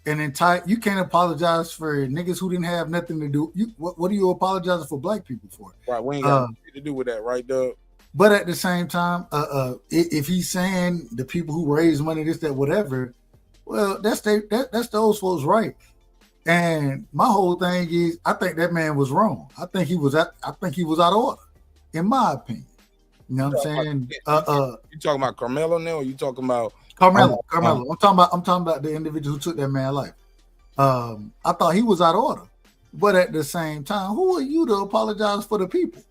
you can't apologize for niggas who didn't have nothing to do. What are you apologizing for black people for? Right, we ain't got nothing to do with that, right, Doug? But at the same time, if he's saying the people who raise money, this, that, whatever, well, that's those folks' right. And my whole thing is, I think that man was wrong. I think he was out of order, in my opinion. You know what I'm saying? You talking about Carmelo now, or you talking about Carmelo? I'm talking about the individual who took that man's life. I thought he was out of order, but at the same time, who are you to apologize for the people?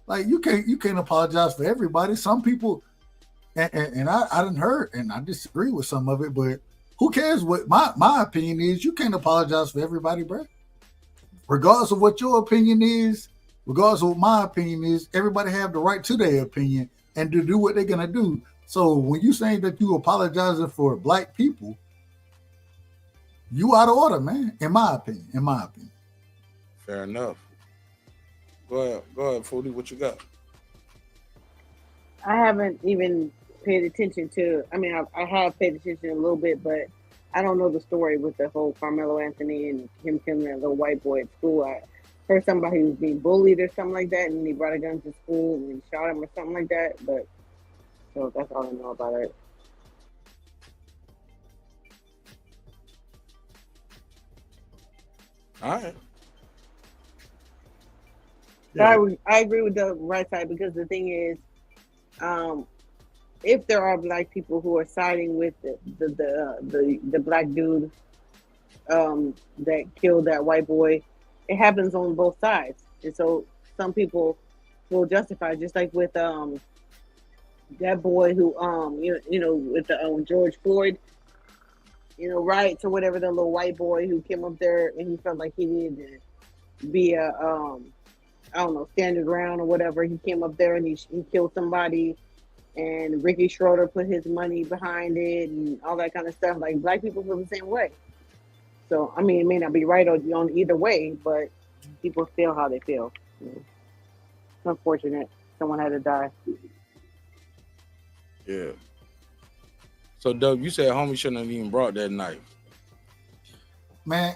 Like you can't apologize for everybody. Some people, and I didn't heard, and I disagree with some of it, but who cares what my opinion is? You can't apologize for everybody, bro. Regardless of what your opinion is, regardless of what my opinion is, everybody have the right to their opinion and to do what they're gonna do. So when you saying that you apologizing for black people, you out of order, man. In my opinion. Fair enough. Go ahead, Foodie. What you got? I haven't even paid attention to. I mean, I have paid attention a little bit, but I don't know the story with the whole Carmelo Anthony and him killing that little white boy at school. I heard somebody who was being bullied or something like that, and he brought a gun to school and shot him or something like that. But so that's all I know about it. All right. So I agree with the right side because the thing is, if there are black people who are siding with the black dude that killed that white boy, it happens on both sides, and so some people will justify, just like with that boy who you know with the George Floyd, riots or whatever, the little white boy who came up there and he felt like he needed to be a I don't know, stand his ground or whatever. He came up there and he killed somebody, and Ricky Schroeder put his money behind it and all that kind of stuff. Like, black people feel the same way. So, I mean, it may not be right on either way, but people feel how they feel. It's unfortunate. Someone had to die. Yeah. So, Doug, you said homie shouldn't have even brought that knife. Man,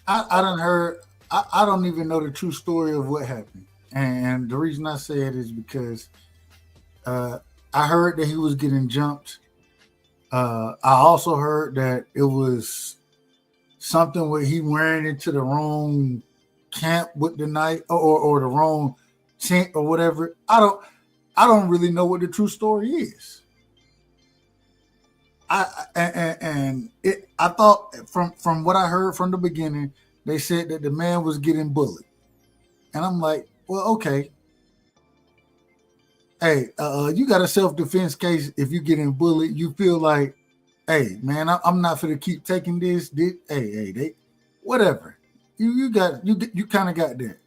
I done heard. I don't even know the true story of what happened. And the reason I say it is because I heard that he was getting jumped. I also heard that it was something where he ran into the wrong camp with the knife or the wrong tent or whatever. I don't really know what the true story is. I thought from what I heard from the beginning, they said that the man was getting bullied. And I'm like, well, okay. Hey, you got a self-defense case. If you're getting bullied, you feel like, hey, man, I'm not finna keep taking this. They whatever. You kind of got that.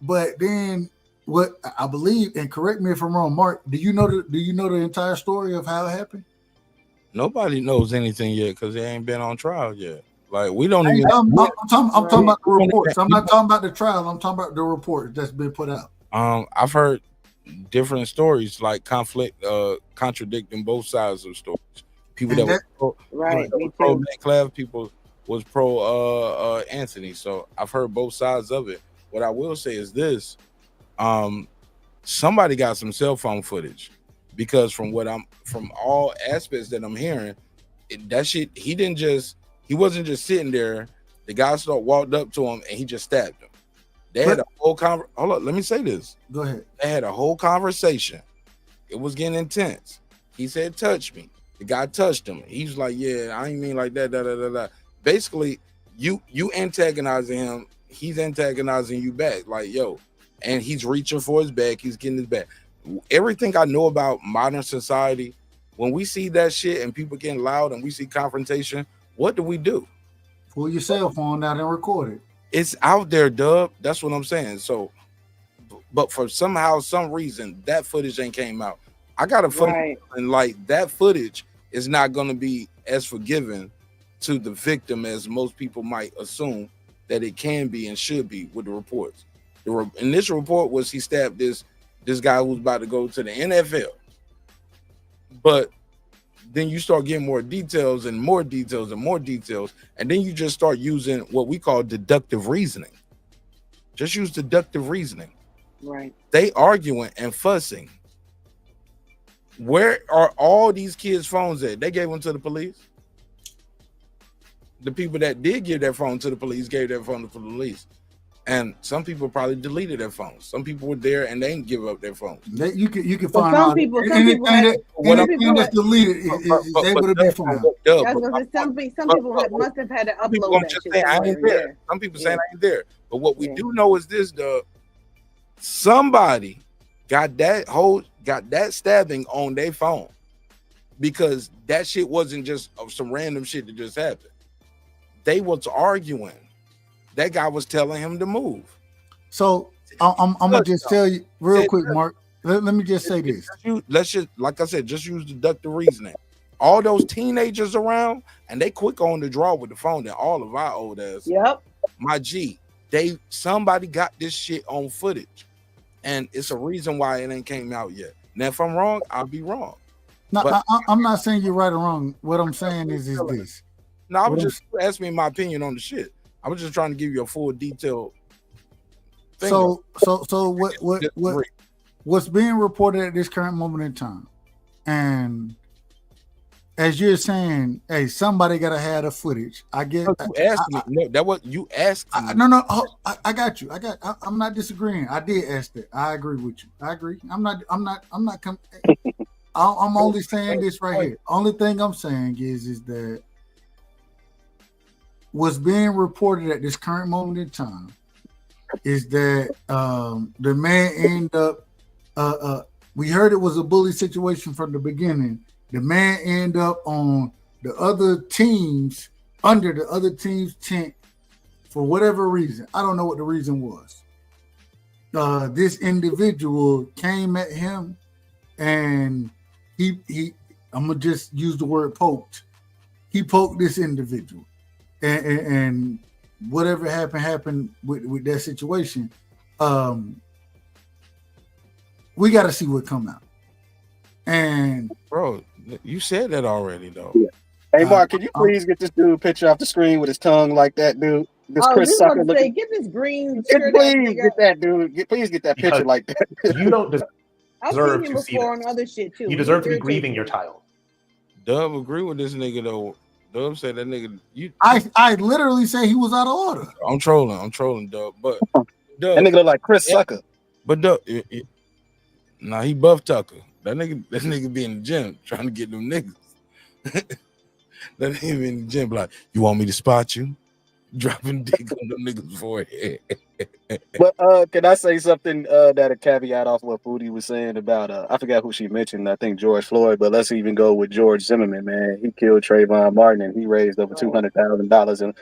But then what I believe, and correct me if I'm wrong, Mark, do you know the entire story of how it happened? Nobody knows anything yet because they ain't been on trial yet. Like, we don't even. I'm talking about the reports. I'm not talking about the trial. I'm talking about the reports that's been put out. I've heard different stories, like contradicting both sides of stories. People that were pro Black Class, people was pro Anthony. So I've heard both sides of it. What I will say is this: somebody got some cell phone footage, because from all aspects that I'm hearing, that shit, he wasn't just sitting there. The guy walked up to him and he just stabbed him. They had a whole hold on, let me say this. Go ahead. They had a whole conversation. It was getting intense. He said, touch me. The guy touched him. He was like, yeah, I ain't mean like that, basically you antagonizing him, he's antagonizing you back. Like, yo, and he's reaching for his back, he's getting his back. Everything I know about modern society, when we see that shit and people getting loud and we see confrontation, what do? Pull your cell phone out and record it. It's out there, Dub. That's what I'm saying. So, but for some reason, that footage ain't came out. I got a feeling like that footage is not going to be as forgiving to the victim as most people might assume that it can be and should be with the reports. The initial report was he stabbed this guy who's about to go to the NFL. But then you start getting more details and more details and more details, and then you just start using what we call deductive reasoning. Just use deductive reasoning. Right. They arguing and fussing. Where are all these kids' phones at? They gave them to the police. The people that did give their phone to the police gave their phone to the police. And some people probably deleted their phones. Some people were there and they didn't give up their phones. You can find out anything that's deleted is able to be found. Some people must have had to upload that shit. I ain't there. Some people saying I ain't there. But what we do know is this, somebody got that stabbing on their phone, because that shit wasn't just some random shit that just happened. They was arguing. That guy was telling him to move. So I'm gonna just tell you real quick, Mark. Let me just say this. Let's just, like I said, just use deductive reasoning. All those teenagers around, and they quick on the draw with the phone than all of our old ass. Yep. My G, somebody got this shit on footage, and it's a reason why it ain't came out yet. Now, if I'm wrong, I'll be wrong. No, I'm not saying you're right or wrong. What I'm saying is this. No, I was just asking me my opinion on the shit. I was just trying to give you a full detail. So what's being reported at this current moment in time, and as you're saying, hey, somebody gotta have the footage. I get. You asked me. No, that what you asked me. No. I got you. I'm not disagreeing. I did ask that. I agree with you. I agree. I'm not. I'm only saying this right here. Only thing I'm saying is that what's being reported at this current moment in time is that the man ended up. We heard it was a bully situation from the beginning. The man ended up on the other teams, under the other team's tent for whatever reason. I don't know what the reason was. This individual came at him, and he I'm gonna just use the word poked. He poked this individual, and whatever happened with that situation. We got to see what come out. And bro, you said that already though. Yeah. Hey Mark, can you please get this dude picture off the screen with his tongue like that, dude? This Chris Sucker looking. Get this green shirt. Please get that dude. Please get that picture like that. You don't deserve I've seen him to see before that. on other shit too. You deserve to be grieving your child. Dub agree with this nigga though. Dub said that nigga. I literally say he was out of order. I'm trolling, Dub. But Dub, that nigga look like Chris Sucker. But Dub, nah, he buff Tucker. That nigga be in the gym trying to get them niggas. That nigga be in the gym like, you want me to spot you? Dropping dick on them niggas' forehead. But can I say something that a caveat off what Foodie was saying about I forgot who she mentioned, I think George Floyd, but let's even go with George Zimmerman, man. He killed Trayvon Martin and he raised over $200,000 and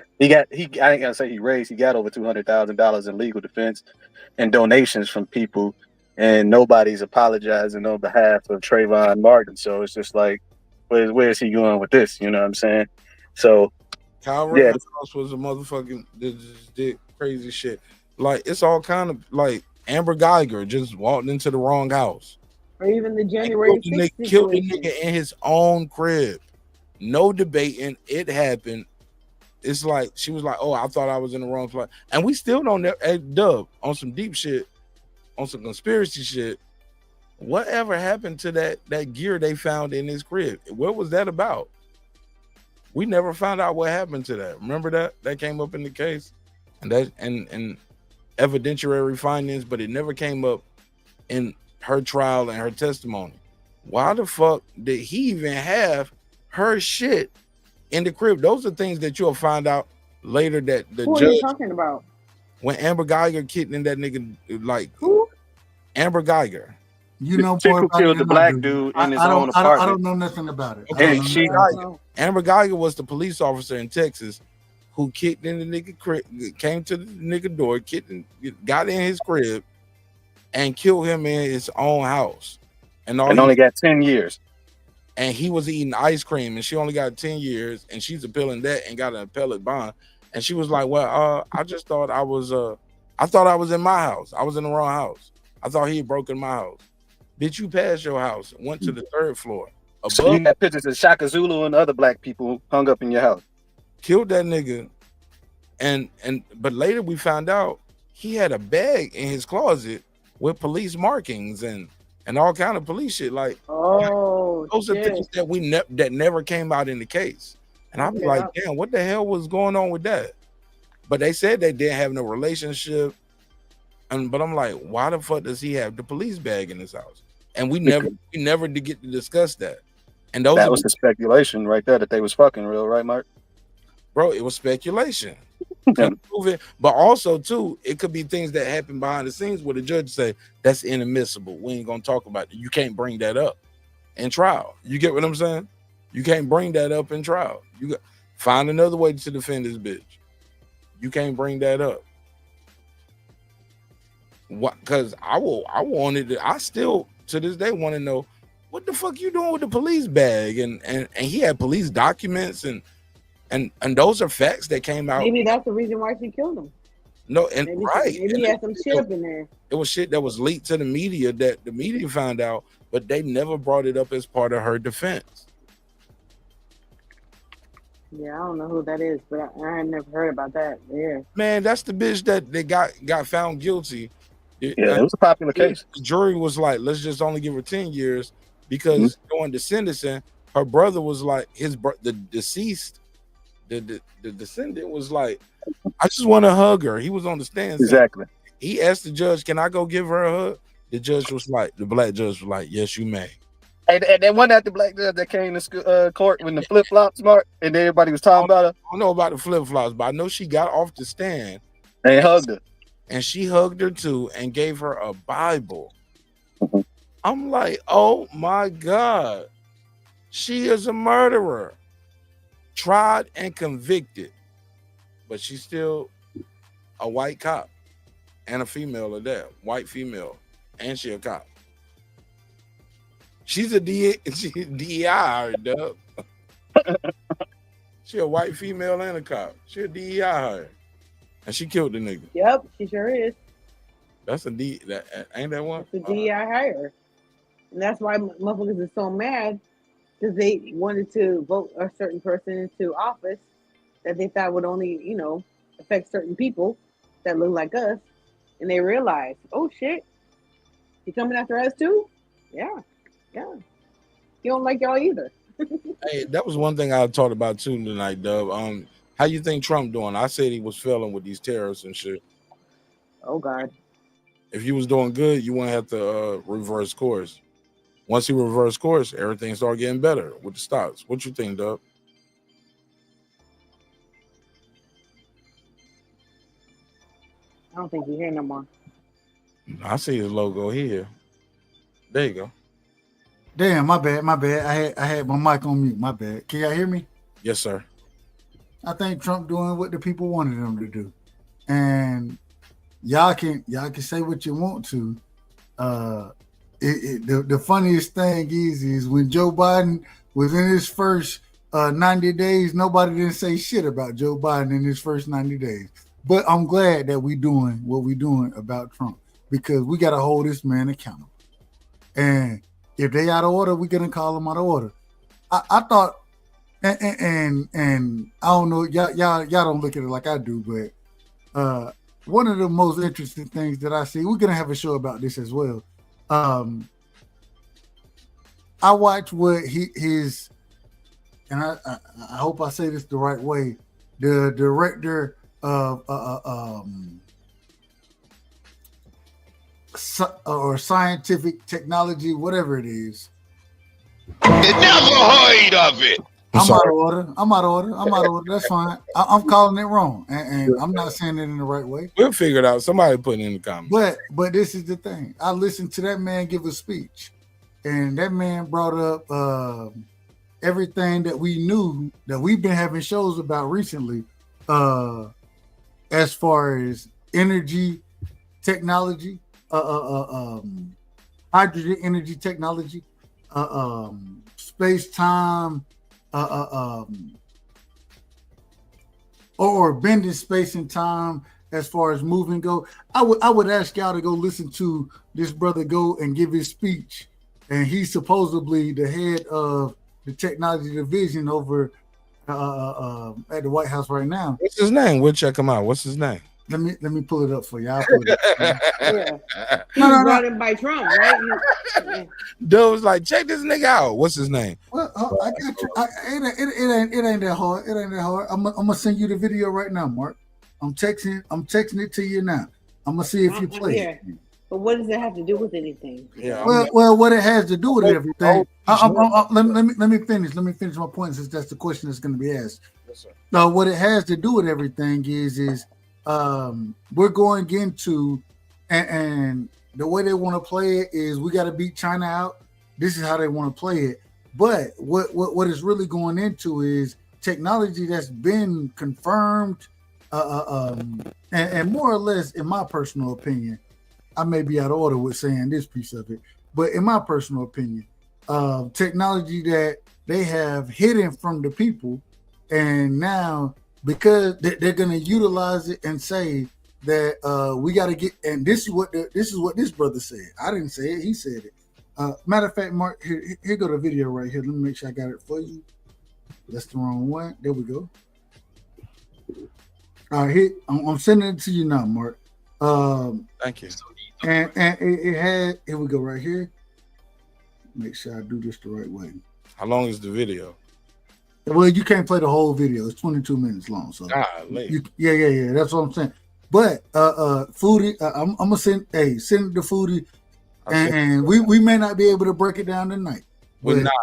I ain't gonna say he got over $200,000 in legal defense and donations from people, and nobody's apologizing on behalf of Trayvon Martin. So it's just like, where is he going with this? You know what I'm saying? So Kyle Rittenhouse was a motherfucking did crazy shit. Like, it's all kind of like Amber Geiger just walked into the wrong house. Or even the January 6th killed the nigga in his own crib. No debating. It happened. It's like she was like, oh, I thought I was in the wrong place. And we still don't know. Hey, Dub, on some deep shit, on some conspiracy shit, whatever happened to that gear they found in his crib? What was that about? We never found out what happened to that. Remember that came up in the case, and evidentiary findings, but it never came up in her trial and her testimony. Why the fuck did he even have her shit in the crib. Those are things that you'll find out later that the Who are you judge, talking about? when Amber Geiger kidnapped that nigga, like Who? Amber Geiger. You know chick more who about it killed the than I black do. dude I in his don't, own I don't, I apartment. don't know nothing about it. Okay, And she Amber Geiger was the police officer in Texas who kicked in the nigga crib, came to the nigga door, got in his crib, and killed him in his own house. And only got 10 years. And he was eating ice cream, and she only got 10 years, and she's appealing that and got an appellate bond. And she was like, well, I just thought I was in my house. I was in the wrong house. I thought he had broken my house. Did you pass your house? Went to the 3rd floor. So you got pictures of Shaka Zulu and other black people hung up in your house. Killed that nigga. But later we found out he had a bag in his closet with police markings and all kind of police shit. Like, those are things that that never came out in the case. And I was like, damn, what the hell was going on with that? But they said they didn't have no relationship. But I'm like, why the fuck does he have the police bag in his house? And we never did get to discuss that. And that was the speculation right there that they was fucking real, right, Mark? Bro, it was speculation. Couldn't prove it. But also too, it could be things that happen behind the scenes where the judge say that's inadmissible. We ain't gonna talk about it. You can't bring that up in trial. You get what I'm saying? You can't bring that up in trial. You got find another way to defend this bitch. You can't bring that up. What? Because I still to this day want to know what the fuck you doing with the police bag, and he had police documents and those are facts that came out. Maybe that's the reason why she killed him. No, and maybe right, maybe he had some shit up in there. It was shit that was leaked to the media that the media found out, but they never brought it up as part of her defense. Yeah, I don't know who that is, but I had never heard about that. Yeah, man, that's the bitch that they got found guilty. Yeah, it was a popular case. The jury was like, let's just only give her 10 years because during the sentencing, her brother was like, the deceased, the descendant was like, I just want to hug her. He was on the stand. Exactly. He asked the judge, can I go give her a hug? The judge was like, the black judge was like, yes, you may. And then one at the black judge that came to court when the flip flops, Mark, and everybody was talking about her. I don't know about the flip flops, but I know she got off the stand and hugged her. And she hugged her too and gave her a Bible. I'm like, oh my God. She is a murderer. Tried and convicted. But she's still a white cop. And a female of that. White female. And she a cop. She's a DEI hire, dub. She a white female and a cop. She a DEI hire. And she killed the nigga. Yep, she sure is. That's a D. Ain't that one? It's a DEI hire. And that's why motherfuckers are so mad, because they wanted to vote a certain person into office that they thought would only, affect certain people that look like us. And they realized, oh shit, he coming after us too? Yeah. He don't like y'all either. Hey, that was one thing I talked about too tonight, Dub. How you think Trump doing? I said he was failing with these tariffs and shit. Oh God. If he was doing good, you wouldn't have to reverse course. Once he reversed course, everything started getting better with the stocks. What you think, Dub? I don't think he's here no more. I see his logo here. There you go. Damn, my bad. I had my mic on mute. My bad. Can y'all hear me? Yes, sir. I think Trump doing what the people wanted him to do, and y'all can say what you want to. The funniest thing is when Joe Biden was in his first 90 days, nobody didn't say shit about Joe Biden in his first 90 days. But I'm glad that we doing what we doing about Trump, because we got to hold this man accountable. And if they out of order, we're gonna call them out of order. I thought, and I don't know, y'all don't look at it like I do, but one of the most interesting things that I see, we're gonna have a show about this as well. I watched what his, and I hope I say this the right way, the director of or scientific technology, whatever it is. Never heard of it. I'm out of order. I'm out of order. That's fine. I'm calling it wrong, and I'm not saying it in the right way. We'll figure it out. Somebody put it in the comments. But this is the thing. I listened to that man give a speech, and that man brought up everything that we knew that we've been having shows about recently, as far as energy technology, hydrogen energy technology, space time. Or bending space and time as far as moving go. I would ask y'all to go listen to this brother go and give his speech, and he's supposedly the head of the technology division over at the White House right now. What's his name? We'll check him out. What's his name? Let me pull it up for you. I'll pull it up. Yeah. No. Brought him by Trump, right? Dude was like, check this nigga out. What's his name? Well, I got you. It ain't that hard. It ain't that hard. I'm gonna send you the video right now, Mark. I'm texting it to you now. I'm gonna see if you play it. But what does that have to do with anything? Yeah. Well, what it has to do with everything. Let me finish. Let me finish my point, since that's the question that's going to be asked. Yes, sir. Now, what it has to do with everything is we're going into and the way they want to play it is we got to beat China out. This is how they want to play it. But what it's really going into is technology that's been confirmed, and more or less, in my personal opinion, I may be out of order with saying this piece of it, but in my personal opinion, technology that they have hidden from the people, and now because they're going to utilize it and say that we got to get, and this is what this brother said. I didn't say it; he said it. Matter of fact, Mark, here go the video right here. Let me make sure I got it for you. That's the wrong one. There we go. All right, here I'm sending it to you now, Mark. Thank you. And it had, here we go right here. Make sure I do this the right way. How long is the video? Well, you can't play the whole video. It's 22 minutes long. So yeah. That's what I'm saying. But Foodie, I'm gonna send it to Foodie, and we may not be able to break it down tonight. We're not.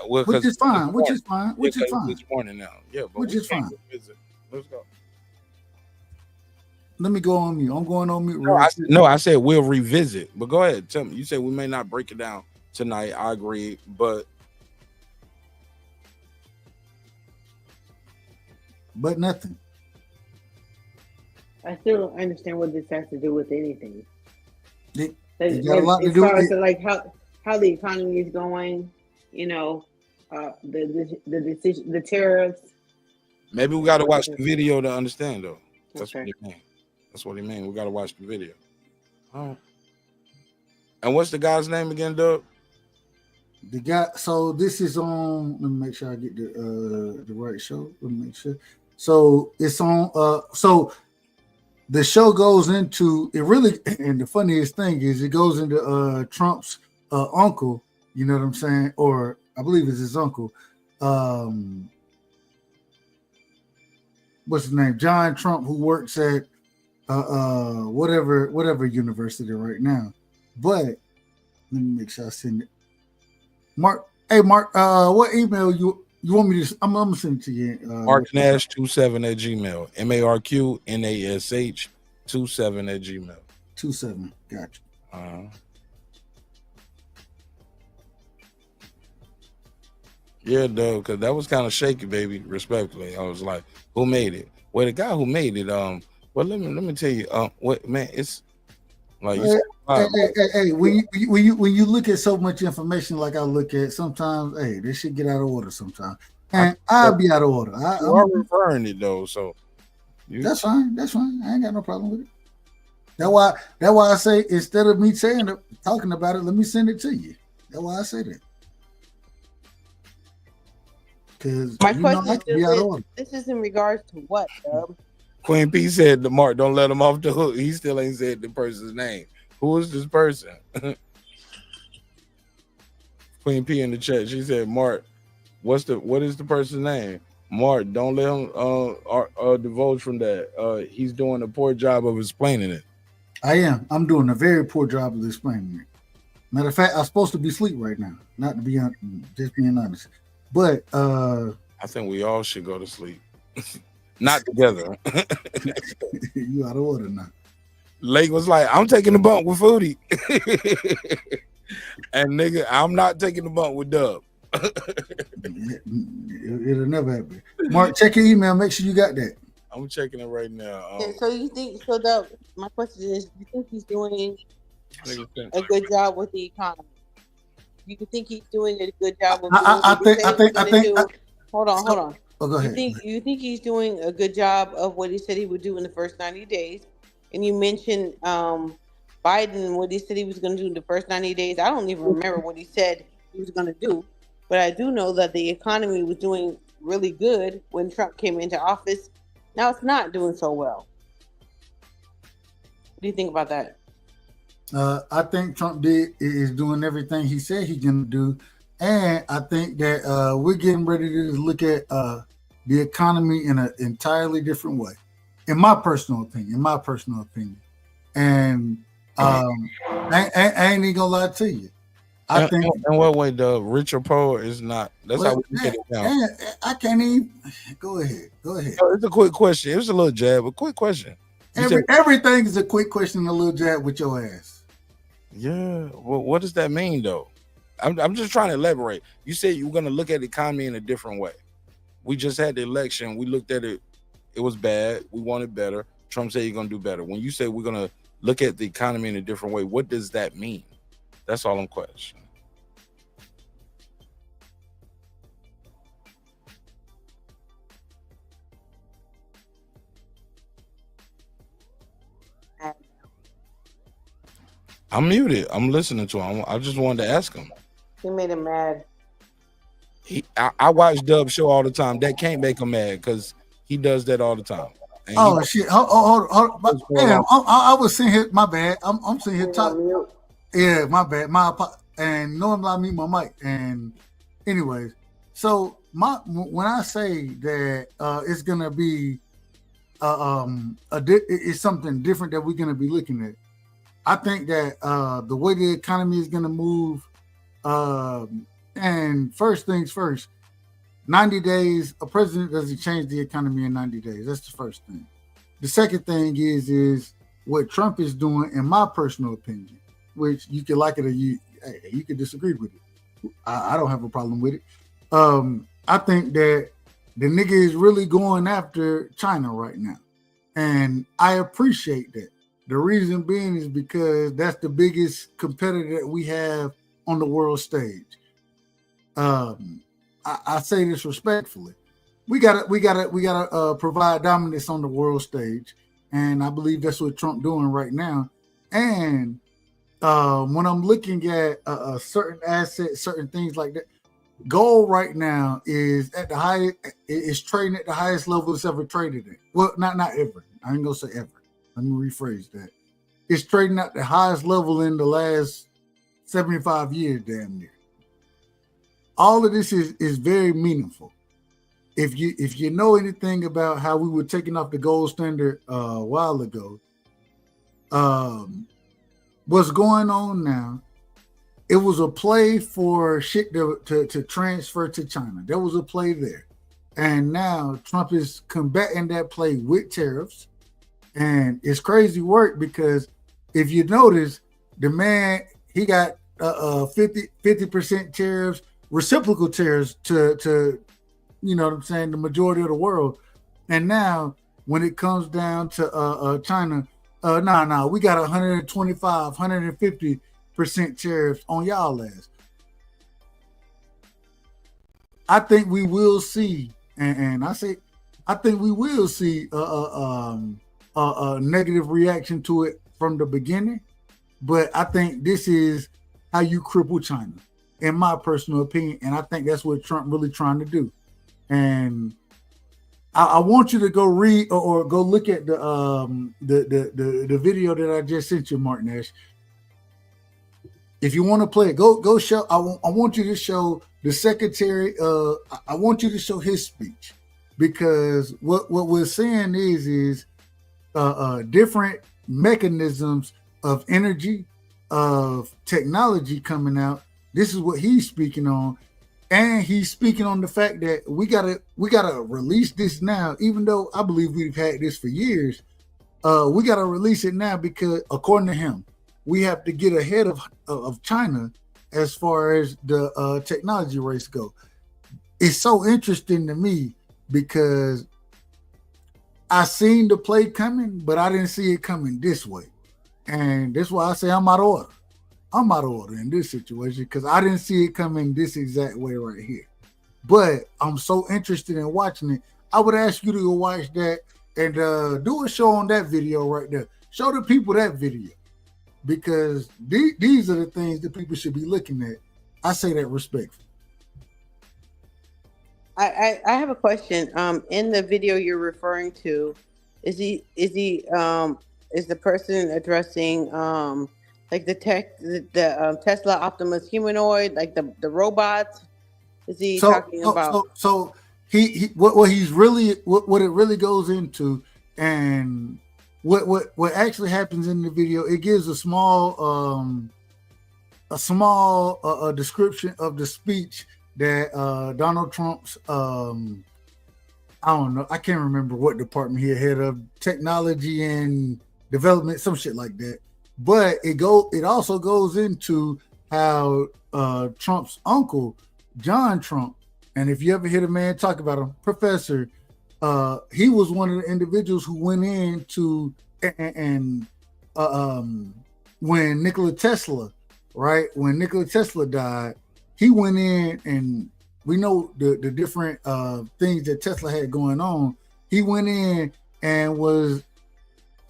Well, which is fine. Which is fine. It's morning now. Yeah, but which is fine. Let's go. Let me go on mute. I'm going on mute. I said we'll revisit. But go ahead. Tell me. You said we may not break it down tonight. I agree, but nothing. I still don't understand what this has to do with anything. It got a lot to as do far with as like how the economy is going, the decision, the tariffs. maybe we got to watch the video to understand, though. That's what he mean. That's what he mean. We got to watch the video. All right. And what's the guy's name again, Doug? The guy. So this is on. Let me make sure I get the right show. Let me make sure. So it's on. So the show goes into it really, and the funniest thing is it goes into Trump's uncle. You know what I'm saying? Or I believe it's his uncle. What's his name? John Trump, who works at whatever university right now. But let me make sure I send it. Mark, hey Mark, what email you want me to? I'm gonna send it to you. marknash27@gmail. MarkNash 27@gmail. 27. Gotcha. Yeah, though, because that was kind of shaky, baby. Respectfully, I was like, "Who made it?" Well, the guy who made it. Well, let me tell you. What man? It's like hey, when you look at so much information like I look at, sometimes, hey, this shit get out of order sometimes, and I'll be out of order. I'm referring it though, so that's fine. That's fine. I ain't got no problem with it. That's why I say instead of me saying it, talking about it, let me send it to you. That's why I say that. Because my question is, this is in regards to what, Dub? Queen P said to Mark, don't let him off the hook. He still ain't said the person's name. Who is this person? Queen P in the chat, she said, Mark, what is the person's name? Mark, don't let him divulge from that. He's doing a poor job of explaining it. I am. I'm doing a very poor job of explaining it. Matter of fact, I'm supposed to be asleep right now. Not to be just being honest. But I think we all should go to sleep. Not together. You out of order now. Lake was like, I'm taking the bump with Foodie. And nigga, I'm not taking the bump with Dub. It'll never happen. Mark, check your email. Make sure you got that. I'm checking it right now. So you think so? My question is, do you think he's doing a good job with the economy? You think he's doing a good job with? I think. Hold on. Oh, go ahead. You think he's doing a good job of what he said he would do in the first 90 days? And you mentioned Biden, what he said he was going to do in the first 90 days. I don't even remember what he said he was going to do, but I do know that the economy was doing really good when Trump came into office. Now it's not doing so well. What do you think about that? I think Trump is doing everything he said he's going to do. And I think that we're getting ready to look at the economy in an entirely different way, in my personal opinion. And I ain't even gonna lie to you. I think in what way the rich or poor is not. That's how we get it down. I can't even. Go ahead. It's a quick question. It was a little jab, a quick question. Everything is a quick question, a little jab with your ass. Yeah. Well, what does that mean though? I'm just trying to elaborate. You said you were going to look at the economy in a different way. We just had the election. We looked at it. It was bad. We wanted better. Trump said you're going to do better. When you say we're going to look at the economy in a different way, what does that mean? That's all I'm questioning. I'm muted. I'm listening to him. I just wanted to ask him. He made him mad. I watch Dub's show all the time. That can't make him mad because he does that all the time. And shit! Hold on. Damn, I was sitting here. My bad. I'm sitting here talking. Yeah, my bad. And normally I mute my mic. And anyways, so when I say that it's gonna be it's something different that we're gonna be looking at. I think that the way the economy is gonna move. And first things first, 90 days, a president doesn't change the economy in 90 days. That's the first thing. The second thing is what Trump is doing, in my personal opinion, which you can like it or you can disagree with it. I don't have a problem with it. I think that the nigga is really going after China right now. And I appreciate that. The reason being is because that's the biggest competitor that we have on the world stage. I say this respectfully. We gotta provide dominance on the world stage, and I believe that's what Trump doing right now. And when I'm looking at certain assets, certain things like that, gold right now is at the highest. It's trading at the highest level it's ever traded at. Well, not ever. I ain't gonna say ever. Let me rephrase that. It's trading at the highest level in the last 75 years, damn near. All of this is very meaningful. If you know anything about how we were taking off the gold standard a while ago, what's going on now, it was a play for shit to transfer to China. There was a play there. And now Trump is combating that play with tariffs. And it's crazy work because if you notice, the man, he got 50% tariffs, reciprocal tariffs to you know what I'm saying, the majority of the world. And now when it comes down to China, we got 125, 150% tariffs on y'all ass. I think we will see, and I think we will see a negative reaction to it from the beginning. But I think this is how you cripple China, in my personal opinion, and I think that's what Trump really trying to do. And I want you to go read or go look at the video that I just sent you, Mark Nash. If you want to play it, go show. I want you to show the secretary. I want you to show his speech, because what we're saying is different mechanisms of energy, of technology coming out. This is what he's speaking on. And he's speaking on the fact that we gotta release this now, even though I believe we've had this for years. We gotta release it now because, according to him, we have to get ahead of China as far as the technology race go. It's so interesting to me because I seen the play coming, but I didn't see it coming this way, and that's why I say I'm out of order. I'm out of order in this situation because I didn't see it coming this exact way right here. But I'm so interested in watching it. I would ask you to go watch that and do a show on that video right there. Show the people that video because these are the things that people should be looking at. I say that respectfully. I have a question. In the video you're referring to, is the person addressing like the Tesla Optimus humanoid, like the robots? Is he talking about? So he what he's really what it really goes into, and what actually happens in the video, it gives a small description of the speech that Donald Trump's I don't know, I can't remember what department he head of, technology and development, some shit like that. But it also goes into how Trump's uncle, John Trump, and if you ever hear the man talk about him, Professor, he was one of the individuals who went in to and when Nikola Tesla, right? When Nikola Tesla died, he went in, and we know the different things that Tesla had going on. He went in and was,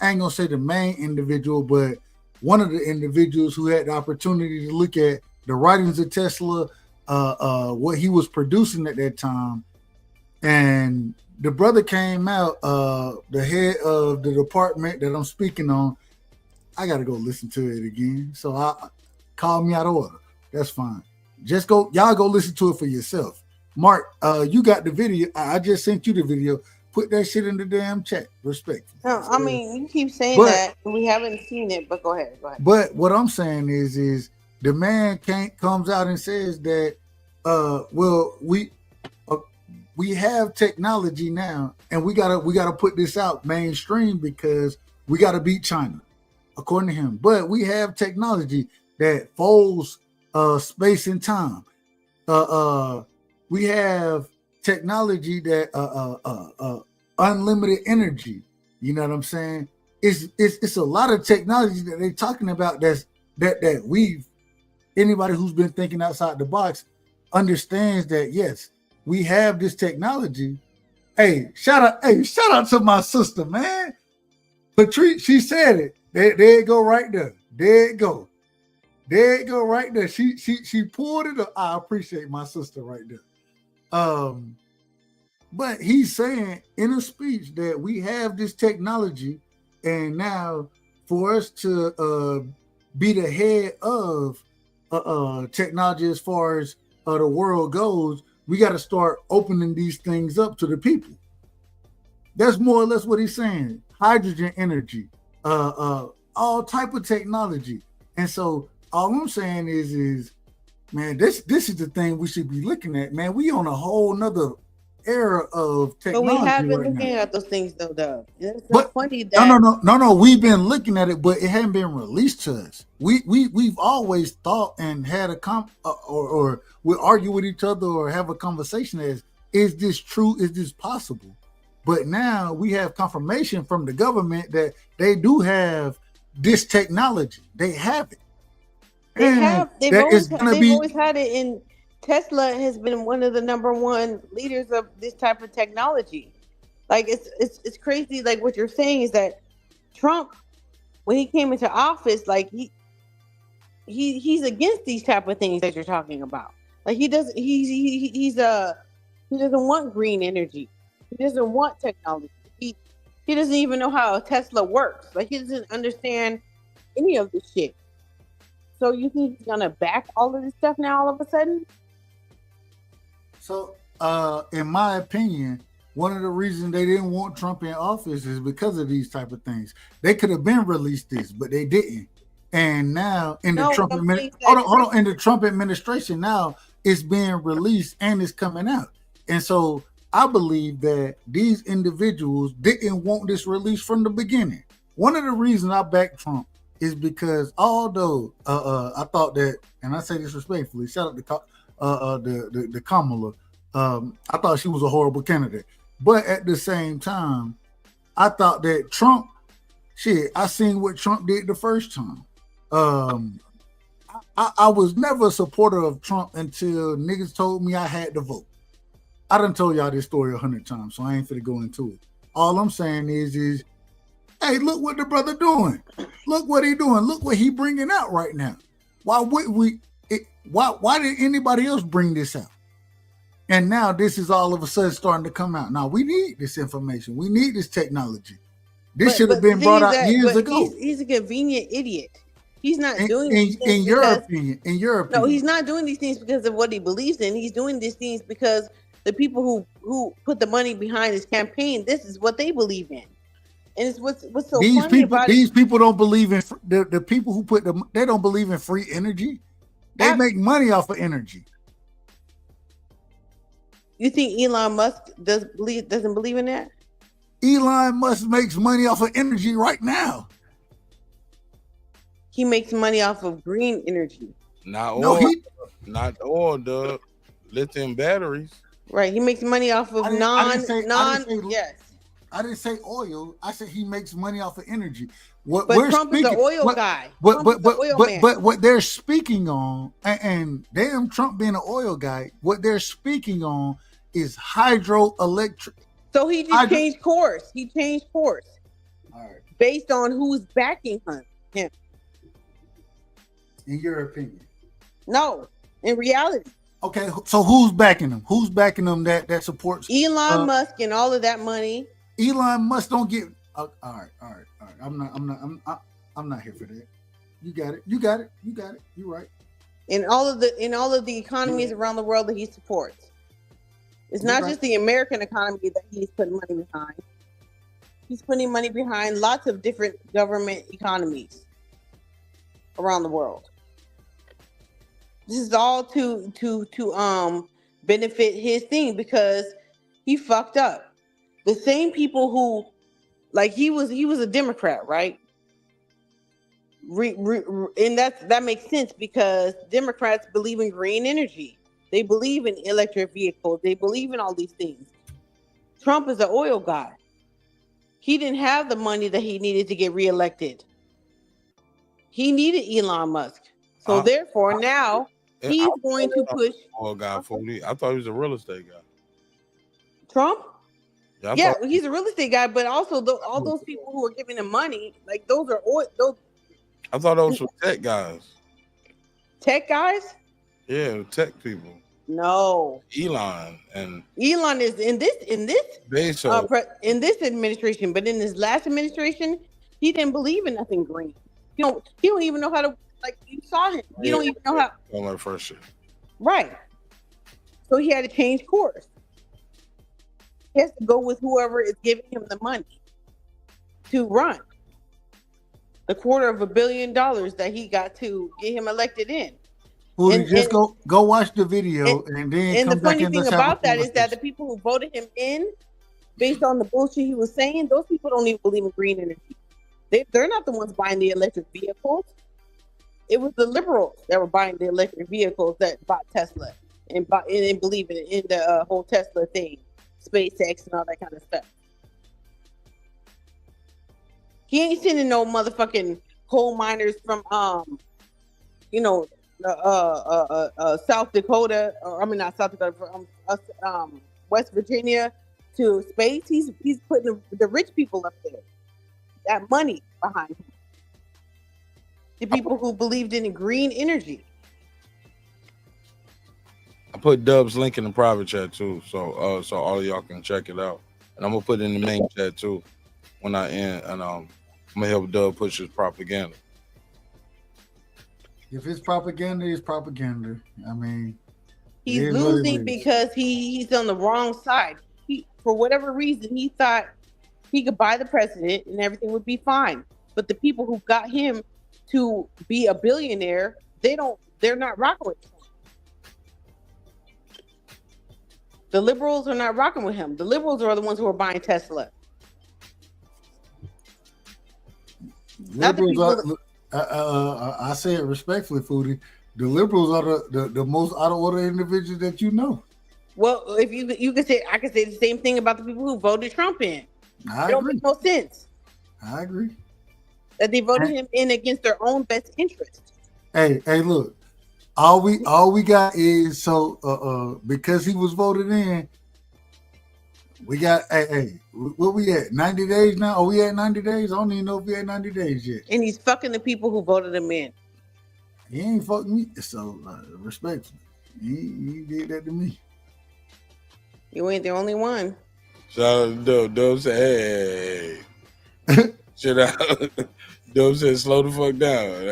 I ain't gonna say the main individual, but one of the individuals who had the opportunity to look at the writings of Tesla, what he was producing at that time. And the brother came out, the head of the department that I'm speaking on. I got to go listen to it again. So call me out of order. That's fine. Y'all go listen to it for yourself. Mark, you got the video. I just sent you the video. Put that shit in the damn chat. Respect. No, I mean, you keep saying that. We haven't seen it, but go ahead. But what I'm saying is the man comes out and says that, we have technology now, and we gotta put this out mainstream because we gotta beat China, according to him. But we have technology that folds space and time. We have technology that unlimited energy. You know what I'm saying? It's a lot of technology that they're talking about that we've, anybody who's been thinking outside the box understands that yes, we have this technology. Hey, shout out to my sister, man. Patrice, she said it. There it go right there. There it go right there. She pulled it up. I appreciate my sister right there. But he's saying in a speech that we have this technology, and now for us to be the head of technology as far as the world goes, we got to start opening these things up to the people. That's more or less what he's saying. Hydrogen energy, all type of technology. And so all I'm saying is, man, this is the thing we should be looking at, man. We on a whole nother era of technology. But we have been right looking now. at those things, though, Doug. It's so funny that No. We've been looking at it, but it hadn't been released to us. We've always thought and had a or we argue with each other or have a conversation as, is this true? Is this possible? But now we have confirmation from the government that they do have this technology. They have it. They've always had it. In Tesla has been one of the number one leaders of this type of technology. Like it's crazy. Like what you're saying is that Trump, when he came into office, like he's against these type of things that you're talking about. Like he doesn't want green energy. He doesn't want technology. He doesn't even know how a Tesla works. Like he doesn't understand any of this shit. So you think he's gonna back all of this stuff now all of a sudden? So, in my opinion, one of the reasons they didn't want Trump in office is because of these type of things. They could have been released this, but they didn't. And now in the Trump administration, now it's being released and it's coming out. And so I believe that these individuals didn't want this release from the beginning. One of the reasons I backed Trump is because although I thought that, and I say this respectfully, shout out to the Kamala, I thought she was a horrible candidate. But at the same time, I thought that Trump, I seen what Trump did the first time. I was never a supporter of Trump until niggas told me I had to vote. I done told y'all this story 100 times, so I ain't finna go into it. All I'm saying is, hey, look what the brother doing. Look what he doing. Look what he bringing out right now. Why would we? Why did anybody else bring this out? And now this is all of a sudden starting to come out. Now we need this information. We need this technology. This should have been brought out years ago. He's a convenient idiot. He's not doing these things in your opinion. No, he's not doing these things because of what he believes in. He's doing these things because the people who put the money behind his campaign, this is what they believe in. And it's what's so funny about these people don't believe in the people who put they don't believe in free energy. They make money off of energy. You think Elon Musk doesn't believe in that? Elon Musk makes money off of energy right now. He makes money off of green energy. Not oil. Not oil, the lithium batteries. Right. He makes money off of yes. I didn't say oil. I said he makes money off of energy. But Trump is the oil guy. But what they're speaking on, and damn Trump being an oil guy, what they're speaking on is hydroelectric. So he just changed course. He changed course. All right. Based on who's backing him. In your opinion? No, in reality. Okay, so who's backing them? Who's backing them that supports Elon Musk and all of that money? Elon Musk don't get. All right. I'm not here for that. You got it. You're right. In all of the economies around the world that he supports, it's not just the American economy that he's putting money behind. He's putting money behind lots of different government economies around the world. This is all to benefit his thing because he fucked up. The same people who, like, he was a Democrat, right? And that makes sense because Democrats believe in green energy. They believe in electric vehicles. They believe in all these things. Trump is an oil guy. He didn't have the money that he needed to get reelected. He needed Elon Musk. So therefore, now he's going to push. Oil guy for me. I thought he was a real estate guy. Trump? Yeah, he's a real estate guy, but also all those people who are giving him money, like those are oil. I thought those were tech guys. Tech guys? Yeah, tech people. No. Elon is in this administration, but in his last administration, he didn't believe in nothing green. He don't even know how to, like, you saw him. You don't even know how. On my first year. Right. So he had to change course. He has to go with whoever is giving him the money to run. The $250 million that he got to get him elected in. Well, just go watch the video and then. And come the funny back thing about that is that the people who voted him in, based on the bullshit he was saying, those people don't even believe in green energy. They're not the ones buying the electric vehicles. It was the liberals that were buying the electric vehicles that bought Tesla and believe in the whole Tesla thing, SpaceX and all that kind of stuff. He ain't sending no motherfucking coal miners from South Dakota, not South Dakota, from West Virginia to space. He's putting the rich people up there. That money behind him. The people who believed in green energy. I put Dub's link in the private chat too, so all of y'all can check it out. And I'm gonna put it in the main chat too when I end, and I'm gonna help Dub push his propaganda. If it's propaganda, it's propaganda. I mean, he's losing because he's on the wrong side. For whatever reason, he thought he could buy the president and everything would be fine. But the people who got him to be a billionaire, they're not rocking with him. The liberals are not rocking with him. The liberals are the ones who are buying Tesla. Liberals I say it respectfully, Foodie. The liberals are the most out of order individuals that you know. Well, if you could say, I could say the same thing about the people who voted Trump in. I it don't agree. make no sense. I agree. That they voted him in against their own best interest. Hey, look. All we got is because he was voted in, we got what we at 90 days now? Are we at 90 days? I don't even know if we at 90 days yet. And he's fucking the people who voted him in. He ain't fucking me. So respectfully, he did that to me. You ain't the only one. Shout out to Dub said, hey. Shit out. Dub said, slow the fuck down.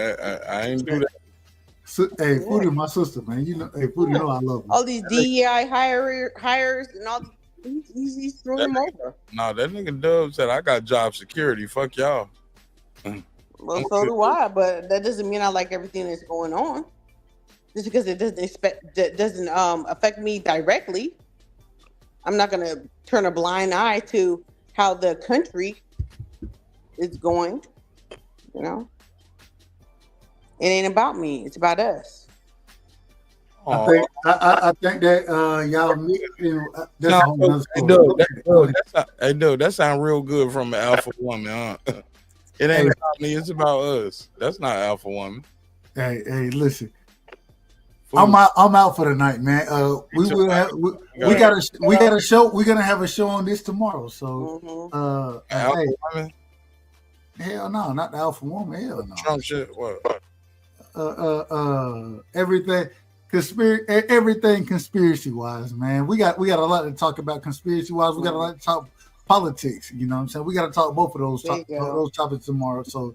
I ain't do that. Hey, Foodie, my sister, man. You know, hey, Foodie, know I love you. All these DEI hires and all. He's throwing them over. No, that nigga Dub said, I got job security. Fuck y'all. Well, so do I, but that doesn't mean I like everything that's going on. Just because it doesn't affect me directly, I'm not gonna turn a blind eye to how the country is going. You know, it ain't about me; it's about us. I think that y'all that sound real good from an alpha woman, huh? It ain't about me, it's about us. That's not alpha woman. Hey, listen. I'm out for the night, man. We got a show. We're gonna have a show on this tomorrow. So alpha woman? Hell no, not the alpha woman. Hell no. Trump shit. What? Everything conspiracy wise, man. We got a lot to talk about conspiracy wise. We got a lot to talk politics. You know what I'm saying? We got to talk both of those topics tomorrow. So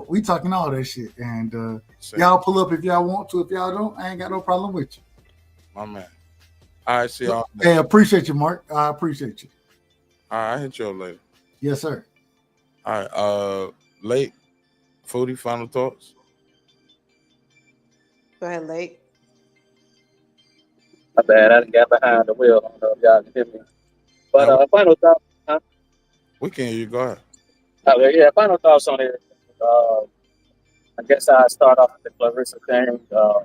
we talking all that shit, and y'all pull up if y'all want to. If y'all don't, I ain't got no problem with you. My man. All right, see y'all. Hey, appreciate you, Mark. I appreciate you. All right, I'll hit you up later. Yes, sir. All right, Late. Foodie, final thoughts? Go ahead, Late. My bad, I didn't get behind the wheel. I don't know if y'all can hear me. But final thoughts. Huh? We can hear you. Go ahead. Okay, yeah, final thoughts on it. I guess I start off with the Claressa thing. The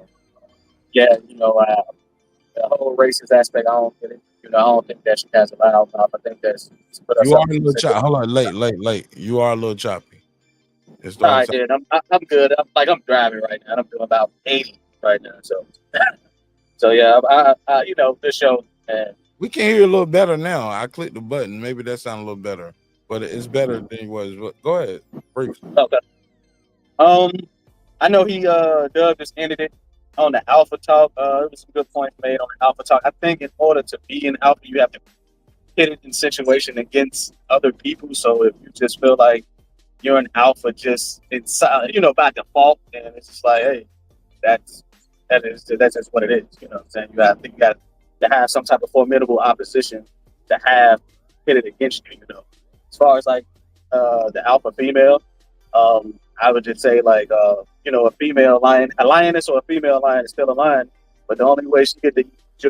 whole racist aspect, I don't get it. I don't think that she has a loud mouth. I think that's you are a little choppy. Hold on, late. You are a little choppy. I did. I'm good. I'm driving right now. I'm doing about 80 right now. So yeah, I this show. We can hear you a little better now. I clicked the button. Maybe that sounds a little better, but it's better than it was. But go ahead, brief. Okay. I know Doug just ended it on the alpha talk. There was some good points made on the alpha talk. I think in order to be an alpha, you have to hit it in situation against other people. So if you just feel like you're an alpha just inside, by default, and it's just like, hey, that's just what it is. You know what I'm saying? You got to have some type of formidable opposition to have hit it against you. As far as like the alpha female, I would just say like a female lion, a lioness or a female lion is still a lion, but the only way she get to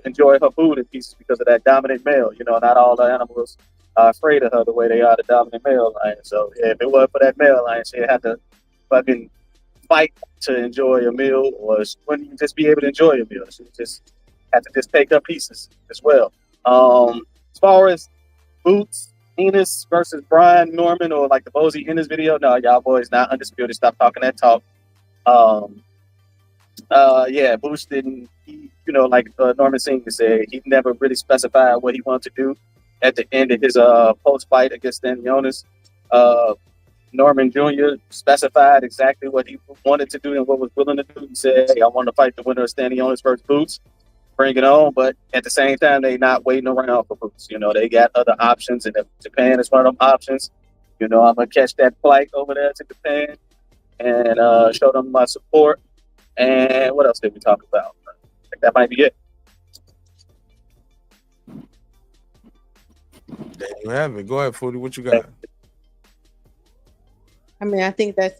enjoy her food in peace is because of that dominant male. Not all the animals are afraid of her the way they are the dominant male lion. So yeah, if it wasn't for that male lion, she'd have to fucking fight to enjoy a meal, or she wouldn't even just be able to enjoy a meal. She just have to just take her pieces as well. As far as Boots, Enos versus Brian Norman, or like the Bozy in this video, no, y'all boys not undisputed. Stop talking that talk. Yeah, Boots didn't. Like Norman Senior said, he never really specified what he wanted to do at the end of his post fight against Stanionis. Norman Jr. specified exactly what he wanted to do and what was willing to do. He said, hey, I want to fight the winner of Stanionis versus Boots. Bring it on. But at the same time, they not waiting around for Boots. They got other options, and if Japan is one of them options, I'm going to catch that flight over there to Japan and show them my support. And what else did we talk about? I think that might be it. There you have it. Go ahead, Foodie. What you got? I mean, I think that's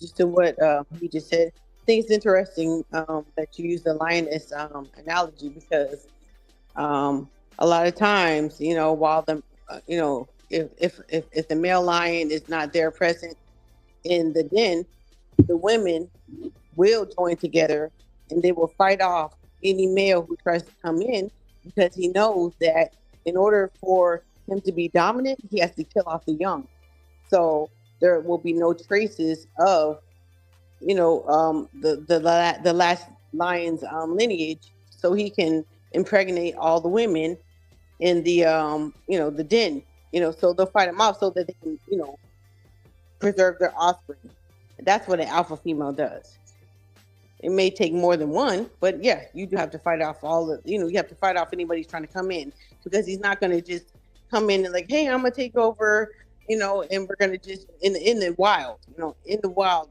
just to what he just said. I think it's interesting that you use the lioness analogy, because A lot of times, you know, while the you know, if the male lion is not there present in the den, the women will join together and they will fight off any male who tries to come in, because he knows that in order for him to be dominant, he has to kill off the young. So there will be no traces of, you know, the last lion's lineage, so he can impregnate all the women in the you know, the den. You know, so they'll fight him off so that they can, you know, preserve their offspring. That's what an alpha female does. It may take more than one, but yeah, you do have to fight off all the, you know, you have to fight off anybody who's trying to come in, because he's not going to just come in and like, hey, I'm going to take over, you know, and we're going to just, in the wild, you know, in the wild,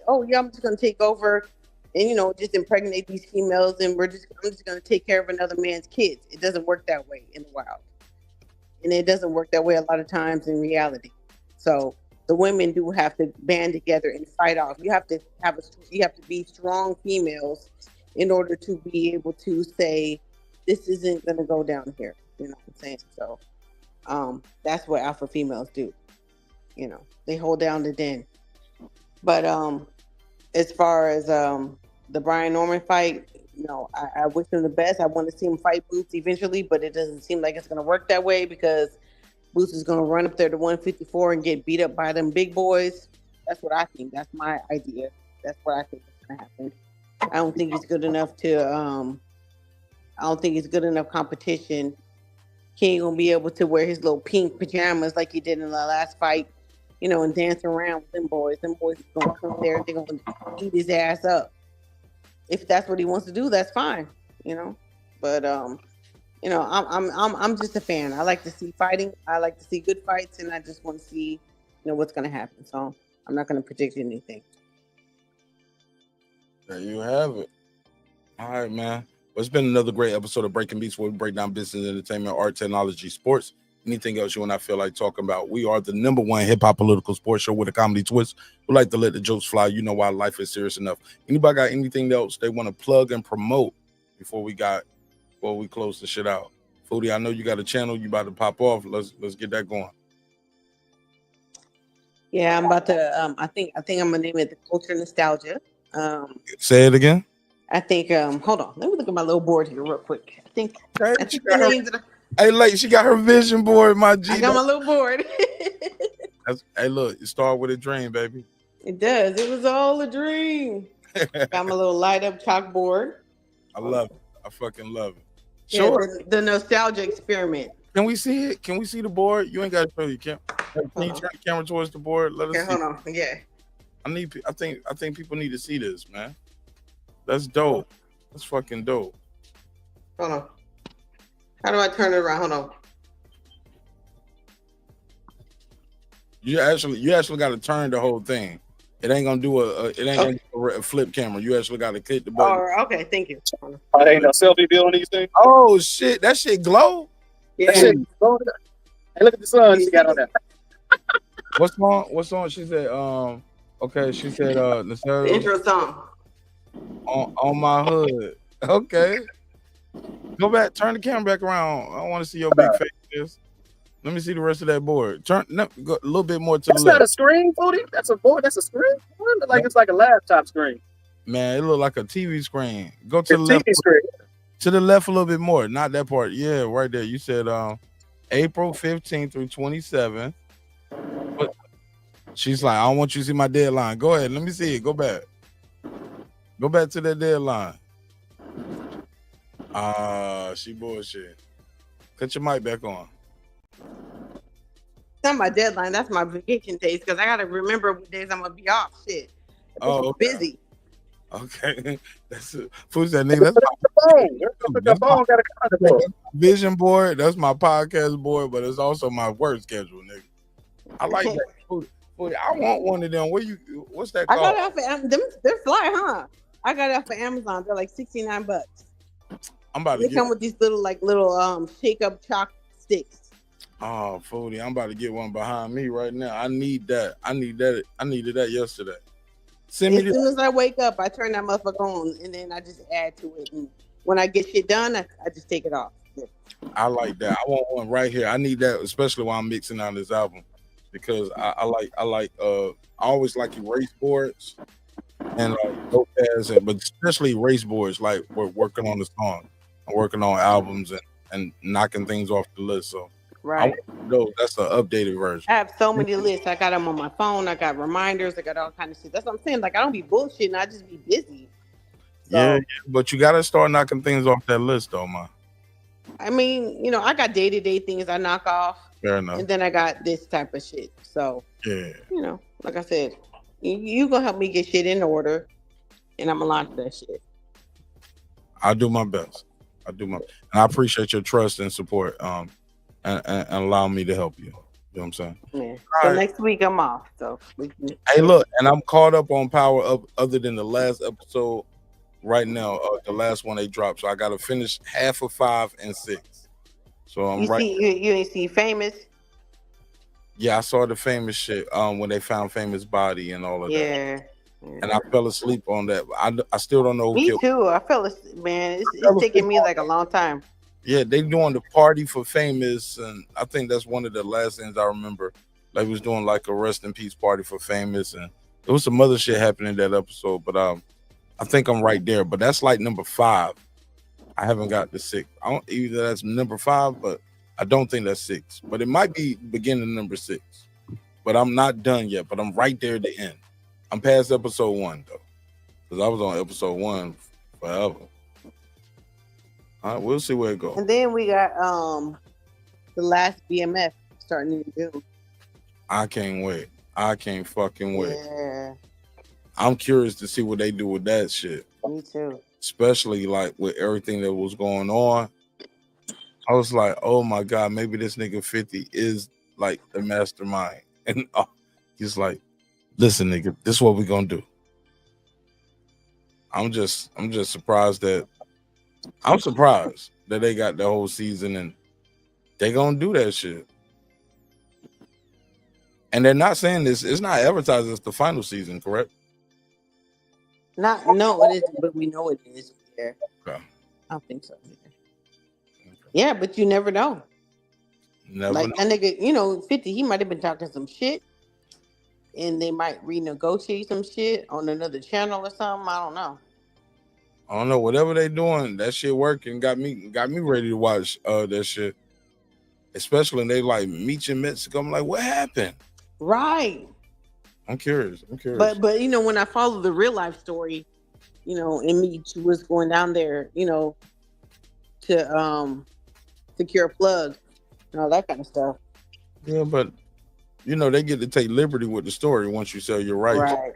oh yeah, I'm just going to take over and, you know, just impregnate these females and I'm just going to take care of another man's kids. It doesn't work that way in the wild. And it doesn't work that way a lot of times in reality. So the women do have to band together and fight off. You have to be strong females in order to be able to say, this isn't going to go down here. You know what I'm saying? So that's what alpha females do. You know, they hold down the den. But as far as the Brian Norman fight, you know, I wish him the best. I want to see him fight Boots eventually, but it doesn't seem like it's going to work that way, because Boots is going to run up there to 154 and get beat up by them big boys. That's what I think. That's my idea. That's what I think is going to happen. I don't think he's good enough to, I don't think he's good enough competition. He ain't going to be able to wear his little pink pajamas like he did in the last fight, you know, and dance around with them boys. Them boys are going to come there and they're going to eat his ass up. If that's what he wants to do, that's fine, you know. But you know, I'm just a fan. I like to see fighting. I like to see good fights, and I just want to see, you know, what's going to happen. So I'm not going to predict anything. There you have it. All right, man. Well, it's been another great episode of Breaking Beats, where we break down business, entertainment, art, technology, sports, anything else you and I feel like talking about. We are the #1 hip-hop political sports show with a comedy twist. We like to let the jokes fly. You know why life is serious enough. Anybody got anything else they want to plug and promote before we close the shit out? Foodie, I know you got a channel you about to pop off. Let's get that going. Yeah, I'm about to I think I'm gonna name it The Culture Nostalgia. Say it again. I think hold on, let me look at my little board here real quick. I think the names that Hey, like she got her vision board, my G. I got my little board. Hey, look, it started with a dream, baby. It does. It was all a dream. Got my little light up chalkboard. I love it. I fucking love it. Yeah, Sure. the nostalgia experiment. Can we see it? Can we see the board? You ain't got to show you. Can you turn the camera towards the board? Let us see. Hold on. Yeah. I think people need to see this, man. That's dope. That's fucking dope. Hold on. How do I turn it around? Hold on. You actually got to turn the whole thing. It ain't gonna do gonna do a flip camera. You actually got to click the button. Oh, okay. Thank you. Oh, ain't no selfie deal on these things. Oh shit, that shit glow. Yeah. That shit glow. Hey, look at the sun she got on that. What's on? She said, okay, she said, The intro song. On my hood. Okay. Go back, turn the camera back around. I want to see your big face. Let me see the rest of that board. Go a little bit more to the left. That's not a screen, Foodie. That's a board. That's a screen. It's like a laptop screen. Man, it look like a TV screen. Go to the left. Screen. To the left a little bit more. Not that part. Yeah, right there. You said April 15th through 27th. But she's like, I don't want you to see my deadline. Go ahead. Let me see it. Go back. Go back to that deadline. She bullshit. Cut your mic back on. It's not my deadline. That's my vacation days, because I gotta remember what days I'm gonna be off. Shit. Oh, okay. Busy. Okay, that's it. Food that nigga. That's my vision board. That's my podcast board, but it's also my work schedule, nigga. I like that. Food. I want one of them. What's that called? I got it off of Amazon. They're fly, huh? I got it off of Amazon. They're like $69. I'm about to They come with these little shake up chalk sticks. Oh, Foodie, I'm about to get one behind me right now. I need that. I needed that yesterday. Send me as soon as I wake up, I turn that motherfucker on, and then I just add to it. And when I get shit done, I just take it off. I like that. I want one right here. I need that, especially while I'm mixing on this album, because I always like erase boards and notepads, but especially erase boards. Like we're working on the song, I'm working on albums and knocking things off the list. So Right. That's the updated version. I have so many lists. I got them on my phone. I got reminders. I got all kind of shit. That's what I'm saying. Like, I don't be bullshitting. I just be busy. Yeah, but you gotta start knocking things off that list, though, man. I mean, you know, I got day-to-day things I knock off. Fair enough. And then I got this type of shit. So, Yeah. you know, like I said, you gonna help me get shit in order, and I'm gonna launch that shit. I'll do my best. And I appreciate your trust and support. And allow me to help you. You know what I'm saying? Yeah. So next week I'm off. So hey, look, and I'm caught up on Power Up other than the last episode right now. The last one they dropped. So I gotta finish half of 5 and 6. So I'm you ain't see Famous? Yeah, I saw the Famous shit when they found Famous body and all of that. Yeah. And I fell asleep on that. I still don't know who Me killed too. I fell asleep, man. It's taking me like a long time. Yeah, they doing the party for Famous, and I think that's one of the last things I remember. They was doing like a rest in peace party for Famous, and there was some other shit happening in that episode. But I think I'm right there. But that's like number 5. I haven't got the 6. I don't either. That's number 5, but I don't think that's 6. But it might be beginning number 6. But I'm not done yet. But I'm right there at the end. I'm past episode 1 though, because I was on episode 1 forever. All right, we'll see where it goes. And then we got the last BMF starting in June. I can't wait. I can't fucking wait. Yeah. I'm curious to see what they do with that shit. Me too. Especially like with everything that was going on. I was like, oh my God, maybe this nigga 50 is like the mastermind. And he's like, listen, nigga, this is what we're gonna do. I'm just surprised that they got the whole season and they gonna do that shit. And they're not saying this, it's not advertised as the final season, correct? No, it isn't, but we know it is. Yeah. Okay. I don't think so either. Yeah, but you never know. Never like know. that nigga, you know, 50, he might have been talking some shit. And they might renegotiate some shit on another channel or something. I don't know. I don't know. Whatever they doing, that shit working. Got me ready to watch that shit. Especially when they like meet you in Mexico. I'm like, what happened? Right. I'm curious. But you know, when I follow the real life story, you know, and Meech was going down there, you know, to secure a plug and all that kind of stuff. Yeah, but you know, they get to take liberty with the story once you sell your rights. Right.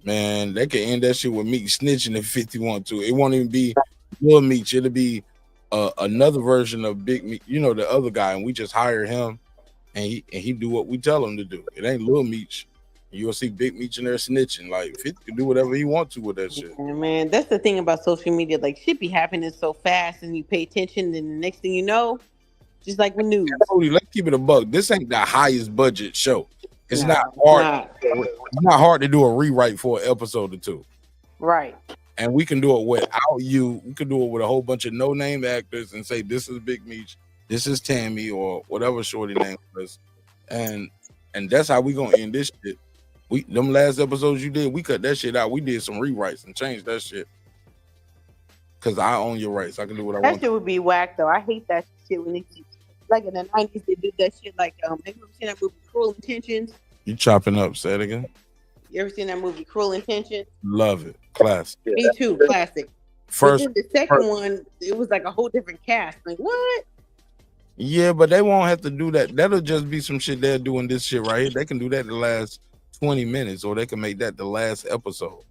Man, they can end that shit with Meech snitching if 50 want to. It won't even be Lil Meech. It'll be another version of Big Meech, you know, the other guy, and we just hire him and he do what we tell him to do. It ain't Lil Meech. You'll see Big Meech in there snitching. Like 50 can do whatever he wants to with that shit. Yeah, man, that's the thing about social media. Like shit be happening so fast and you pay attention, and the next thing you know, just like with news. Let's keep it a buck. This ain't the highest budget show. It's not hard. It's not hard to do a rewrite for an episode or 2. Right. And we can do it without you. We can do it with a whole bunch of no-name actors and say, this is Big Meech, this is Tammy, or whatever shorty name was. And that's how we gonna end this shit. Them last episodes you did, we cut that shit out. We did some rewrites and changed that shit. Cause I own your rights. I can do what I want. That shit would be whack though. I hate that shit when they like in the 90s they did that shit like have you ever seen that movie Cruel Intentions? You chopping up, say it again. You ever seen that movie Cruel Intentions? Love it. Classic. Me too, classic. First, but then the second one, it was like a whole different cast. Like what? Yeah, but they won't have to do that. That'll just be some shit they're doing this shit right here. They can do that the last 20 minutes, or they can make that the last episode.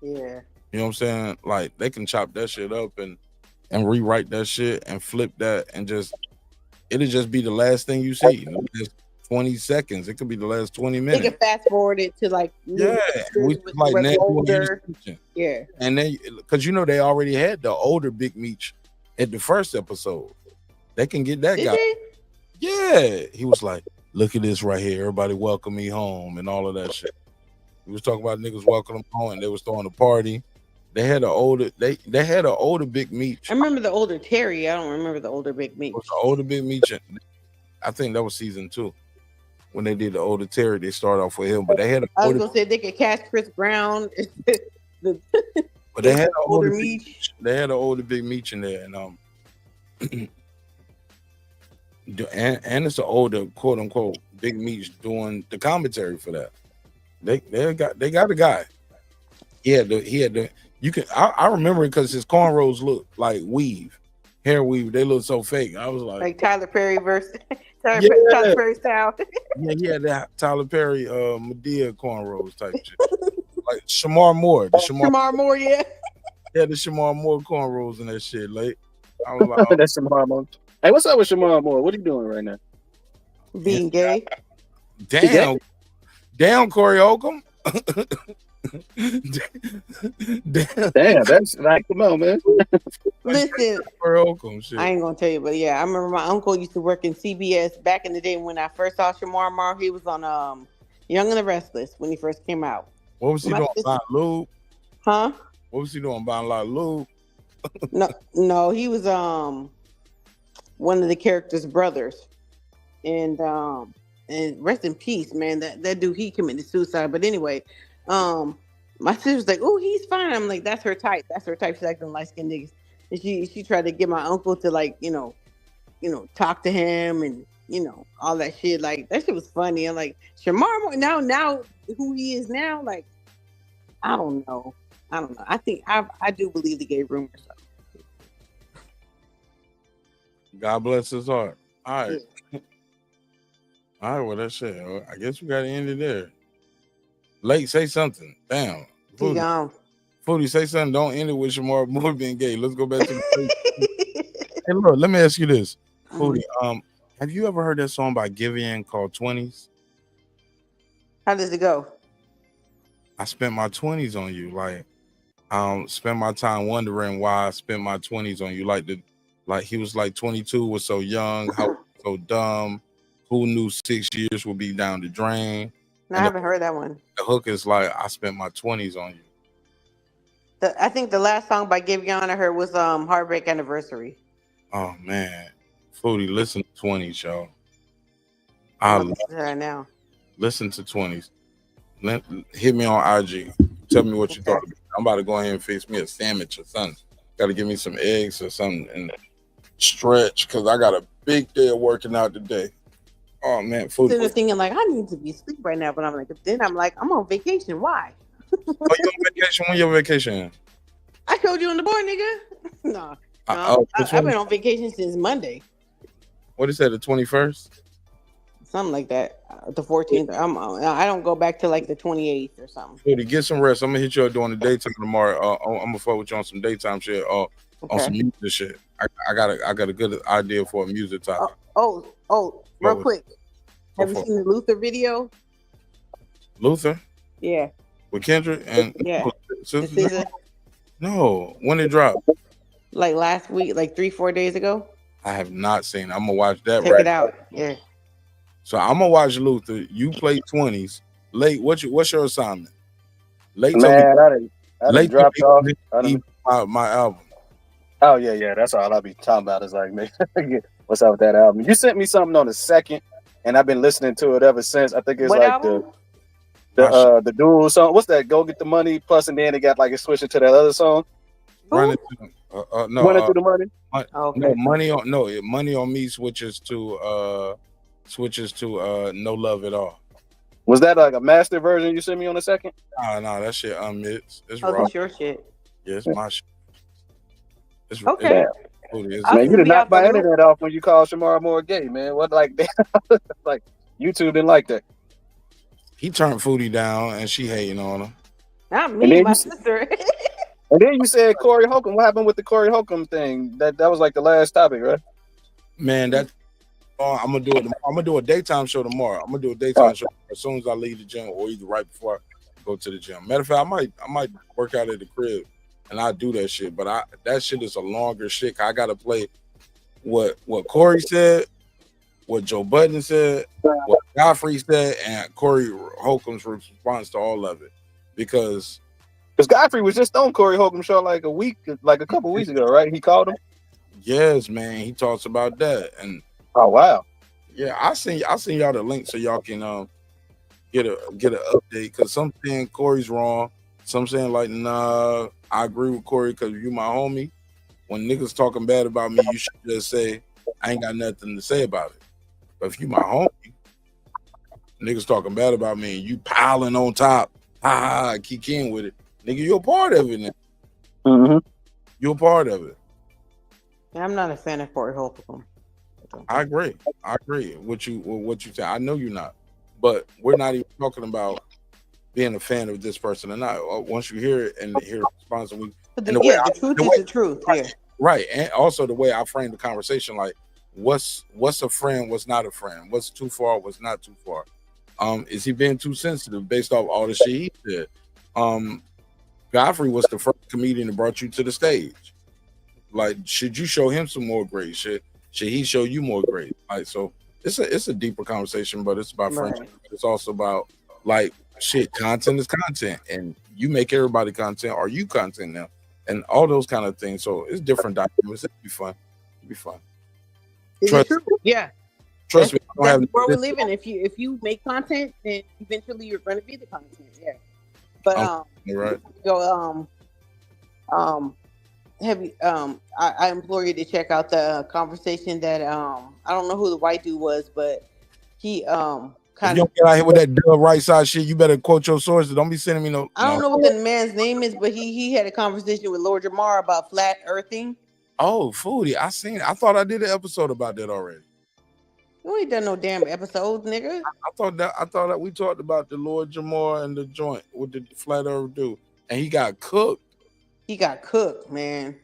Yeah. You know what I'm saying? Like they can chop that shit up and rewrite that shit and flip that and it'll just be the last thing you see. You know, just 20 seconds. It could be the last 20 minutes. They can fast forward it to like we like now older. Yeah. And then because you know they already had the older Big Meech at the first episode. They can get that guy. Yeah. He was like, look at this right here. Everybody welcome me home and all of that shit. He was talking about niggas welcome him home and they was throwing a party. They had an older they had an older Big Meech. I remember the older Terry. I don't remember the older Big Meech. It was the older Big Meech. I think that was season 2 when they did the older Terry. They started off with him, but they had. I was gonna say they could catch Chris Brown. But they had an older Meech. They had an older Big Meech in there, and and it's an older quote unquote Big Meech doing the commentary for that. They got a guy. He had the. You can I remember it because his cornrows look like weave, hair weave. They look so fake. I was like Tyler Perry versus Tyler Perry style. Yeah, he had that Tyler Perry Medea cornrows type shit. Like Shamar Moore. Shamar Moore, yeah. Yeah, the Shamar Moore cornrows and that shit. Like I was like, that's Shamar Moore. Hey, what's up with Shamar Moore? What are you doing right now? Being gay. Damn, Corey Holcomb. Damn, that's like, come on, man. Listen, Holcomb, shit. I ain't gonna tell you, but yeah, I remember my uncle used to work in CBS back in the day when I first saw Shamar Moore. He was on Young and the Restless when he first came out. What was he doing? Buying lube? Huh? What was he doing? Buying a lot of lube? No, he was one of the characters' brothers, and rest in peace, man. That dude, he committed suicide. But anyway, my sister's like, "Oh, he's fine." I'm like, "That's her type. That's her type." She's like them light skinned niggas, and she tried to get my uncle to like, talk to him and all that shit. Like that shit was funny. I'm like, Shamar Moore, now who he is now, like, I don't know. I think I do believe the gay rumors. God bless his heart. All right. All right, well, that's it. I guess we got to end it there. Lake, say something. Damn. Foodie, say something. Don't end it with Shamar Moore being gay. Let's go back to the Hey, look, let me ask you this. Foodie, have you ever heard that song by Giveon called 20s? How does it go? I spent my 20s on you. Like, spent my time wondering why I spent my 20s on you. Like he was like 22, was so young, how so dumb. Who knew 6 years would be down the drain? No, I haven't heard that one. The hook is like, I spent my 20s on you. I think the last song by Giveon I heard was Heartbreak Anniversary. Oh man. Foodie, listen to 20s, y'all. Now. Listen to 20s. Hit me on IG. Tell me what you thought of it. I'm about to go ahead and fix me a sandwich or something. Gotta give me some eggs or something and stretch because I got a big day of working out today. Oh man, food. Instead of thinking like I need to be asleep right now, but I'm like, I'm on vacation. Why? Oh, you on vacation? When your vacation? I showed you on the board, nigga. I've been on vacation since Monday. What is that? The 21st? Something like that. The 14th. I don't go back to like the 28th or something. Foodie, get some rest. I'm gonna hit you up during the daytime tomorrow. I'm gonna fuck with you on some daytime shit. On some music shit. I got a good idea for a music topic. Real quick. Have you seen the Luther video? Luther? Yeah. With Kendrick and yeah. No, when it dropped? Like last week, like 3-4 days ago. I have not seen it. I'm gonna watch that. Check it out. Yeah. So I'm gonna watch Luther. You play 20s. Late, what's your assignment? Late, man, I didn't drop off. My album. Oh yeah, that's all I'll be talking about. Is like, man, what's up with that album? You sent me something on the 2nd, and I've been listening to it ever since. I think it's what like album? the dual song. What's that? Go Get the Money. Plus, and then it got like it switched to that other song. Run it to the money. Money on Me switches to No Love at All. Was that like a master version you sent me on the 2nd? No, that shit unmixed. It's raw. raw. That's your shit. Yeah, it's my shit. It's okay. Man, you did not buy internet off when you called Shamar Moore gay, man. What like that? Like YouTube didn't like that. He turned Foodie down and she hating on him. Not me, my sister. And then you said Corey Holcomb. What happened with the Corey Holcomb thing? That was like the last topic, right? Man, I'm gonna do it. I'm gonna do a daytime show tomorrow. I'm gonna do a daytime show as soon as I leave the gym, or either right before I go to the gym. Matter of fact, I might work out at the crib, and I do that shit. But that shit is a longer shit. I gotta play what Corey said, what Joe Budden said, what Godfrey said, and Corey Holcomb's response to all of it, because Because Godfrey was just on Corey Holcomb show like a couple weeks ago, right? He called him. Yes, man. He talks about that, and oh wow, yeah, I seen y'all the link so y'all can get an update. Because some saying Corey's wrong, some saying like nah, I agree with Corey because you my homie. When niggas talking bad about me, you should just say I ain't got nothing to say about it. But if you my homie, niggas talking bad about me and you piling on top, kick in with it, nigga, you're a part of it now. Mm-hmm. You're a part of it. Yeah, I'm not a fan of Corey Holcomb. I agree with what you say. I know you're not, but we're not even talking about being a fan of this person or not. Once you hear it and hear the response, the truth is the truth. Yeah, right. And also the way I frame the conversation, like what's a friend, what's not a friend, what's too far, what's not too far. Is he being too sensitive based off all the shit he did? Godfrey was the first comedian that brought you to the stage. Like, should you show him some more grace? Should he show you more grace? Like, so it's a deeper conversation, but it's about friendship. It's also about like shit. Content is content, and you make everybody content. Are you content now? And all those kind of things. So it's different dynamics. It'd be fun. Trust me. Yeah. Trust me. That's the world we live in. If you make content, then eventually you're going to be the content. Yeah. But you're right. Have you I implore you to check out the conversation that I don't know who the white dude was, but he kind of get out here with that right side shit. You better quote your sources. Don't be sending me no. I don't know what the man's name is, but he had a conversation with Lord Jamar about flat earthing. Oh, Foodie, I seen it. I thought I did an episode about that already. You ain't done no damn episodes, nigga. I thought that we talked about the Lord Jamar and the joint with the flat earth dude, and he got cooked. He got cooked, man.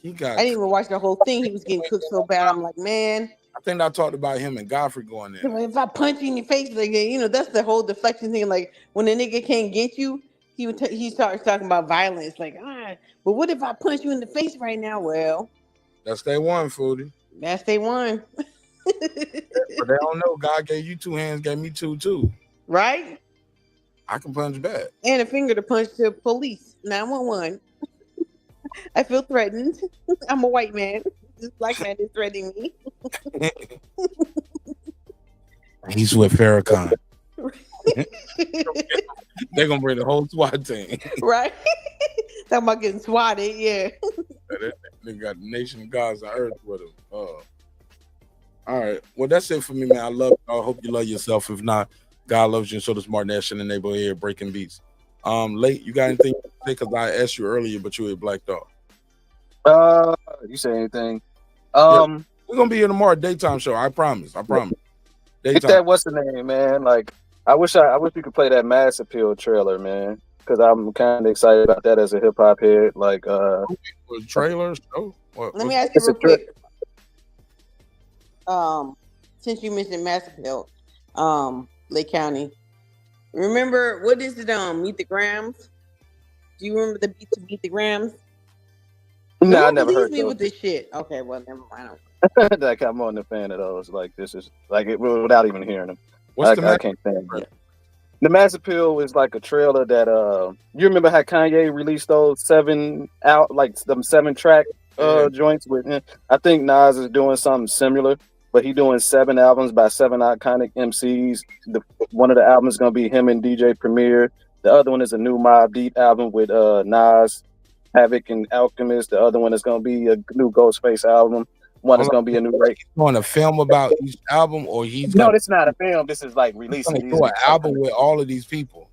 I didn't even watch the whole thing. He was getting cooked so bad. I'm like, man. I think I talked about him and Godfrey going there. If I punch you in your face, like, that's the whole deflection thing. Like when a nigga can't get you, he starts talking about violence. Like, but what if I punch you in the face right now? Well, that's day one, Foodie. That's day one. But they don't know. God gave you 2 hands, gave me 2 too. Right? I can punch back. And a finger to punch to police. 911. I feel threatened. I'm a white man. This black man is threatening me. He's with Farrakhan. They're gonna bring the whole SWAT team. Right? Talking about getting swatted, yeah. They got the nation of God's on earth with them. All right. Well, that's it for me, man. I love you. I hope you love yourself. If not, God loves you, and so does Martin Nash in the neighborhood here breaking beats. Late, you got anything to say? Because I asked you earlier, but you were blacked off. You say anything? Yeah, we're gonna be here tomorrow, daytime show. I promise. Daytime. Get that, what's the name, man? Like, I wish we could play that Mass Appeal trailer, man. Because I'm kind of excited about that as a hip hop head. Like, trailer show. Let me ask you real quick. Since you mentioned Mass Appeal, Lake County. Remember, what is it? Meet the Grams. Do you remember the beat to Meet the Grams? No, I never heard me with this shit. Okay, well, never mind. Like, I'm on the fan of those. Like, this is like it without even hearing them. I can't stand it. The Mass Appeal is like a trailer that you remember how Kanye released those 7 track joints with him? I think Nas is doing something similar, but he's doing 7 albums by 7 iconic MCs. One of the albums is gonna be him and DJ Premier. The other one is a new Mobb Deep album with Nas, Havoc, and Alchemist. The other one is gonna be a new Ghostface album. One is gonna be a new Ray. On a film about each album, or No, it's not a film. This is like releasing an album with all of these people.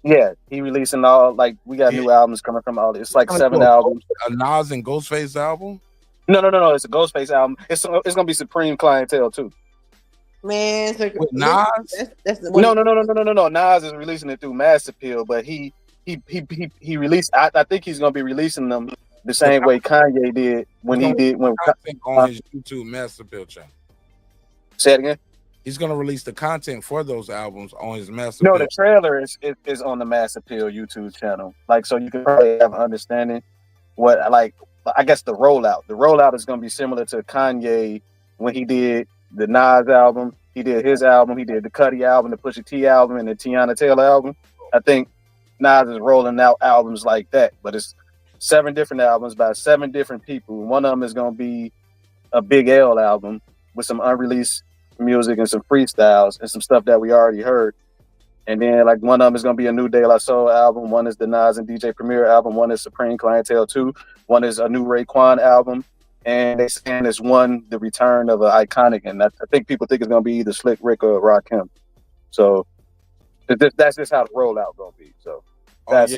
Yeah, he releasing all, like, we got new albums coming from all. It's like 7 albums. A Nas and Ghostface album? No. It's a Ghostface album. It's gonna be Supreme Clientele too. Man, so with Nas? No. Nas is releasing it through Mass Appeal, but he released. I think he's gonna be releasing them the same way Kanye did when on his YouTube Mass Appeal channel. Say it again. He's gonna release the content for those albums on his Mass Appeal. No, the trailer is on the Mass Appeal YouTube channel. Like, so you can probably have an understanding what, like, I guess the rollout. The rollout is gonna be similar to Kanye when he did the Nas album. He did his album. He did the Cudi album, the Pusha T album, and the Tiana Taylor album. I think Nas is rolling out albums like that, but it's 7 different albums by 7 different people. One of them is gonna be a Big L album with some unreleased music and some freestyles and some stuff that we already heard. And then like one of them is gonna be a New De La Soul album. One is the Nas and DJ Premier album. One is Supreme Clientele 2. One is a new Raekwon album. And they saying it's one the return of an iconic. And I think people think it's gonna be either Slick Rick or Rakim. So that's just how the rollout gonna be. So that's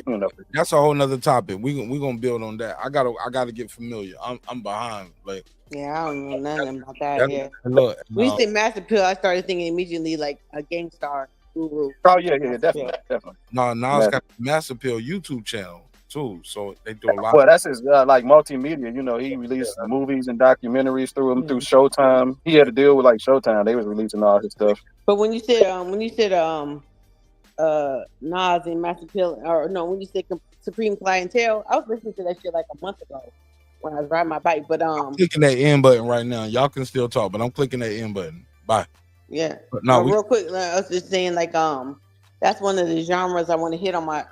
that's a whole nother topic. We gonna build on that. I gotta get familiar. I'm behind. Like Yeah, I don't know nothing about that. Yeah. Look, When you said Master Pill, I started thinking immediately like a Gangstar guru. Oh yeah, definitely. No, Nas got the Master Pill YouTube channel too, so they do a lot. Well, that's his like multimedia. You know, he released movies and documentaries through Showtime. He had to deal with like Showtime. They was releasing all his stuff. But when you said Nas and Master Pill, or no, when you said Supreme Clientele, I was listening to that shit like a month ago when I was riding my bike. But I'm clicking that end button right now. Y'all can still talk, but I'm clicking that end button. Bye. Yeah. But no, real quick, I was just saying like that's one of the genres I want to hit on my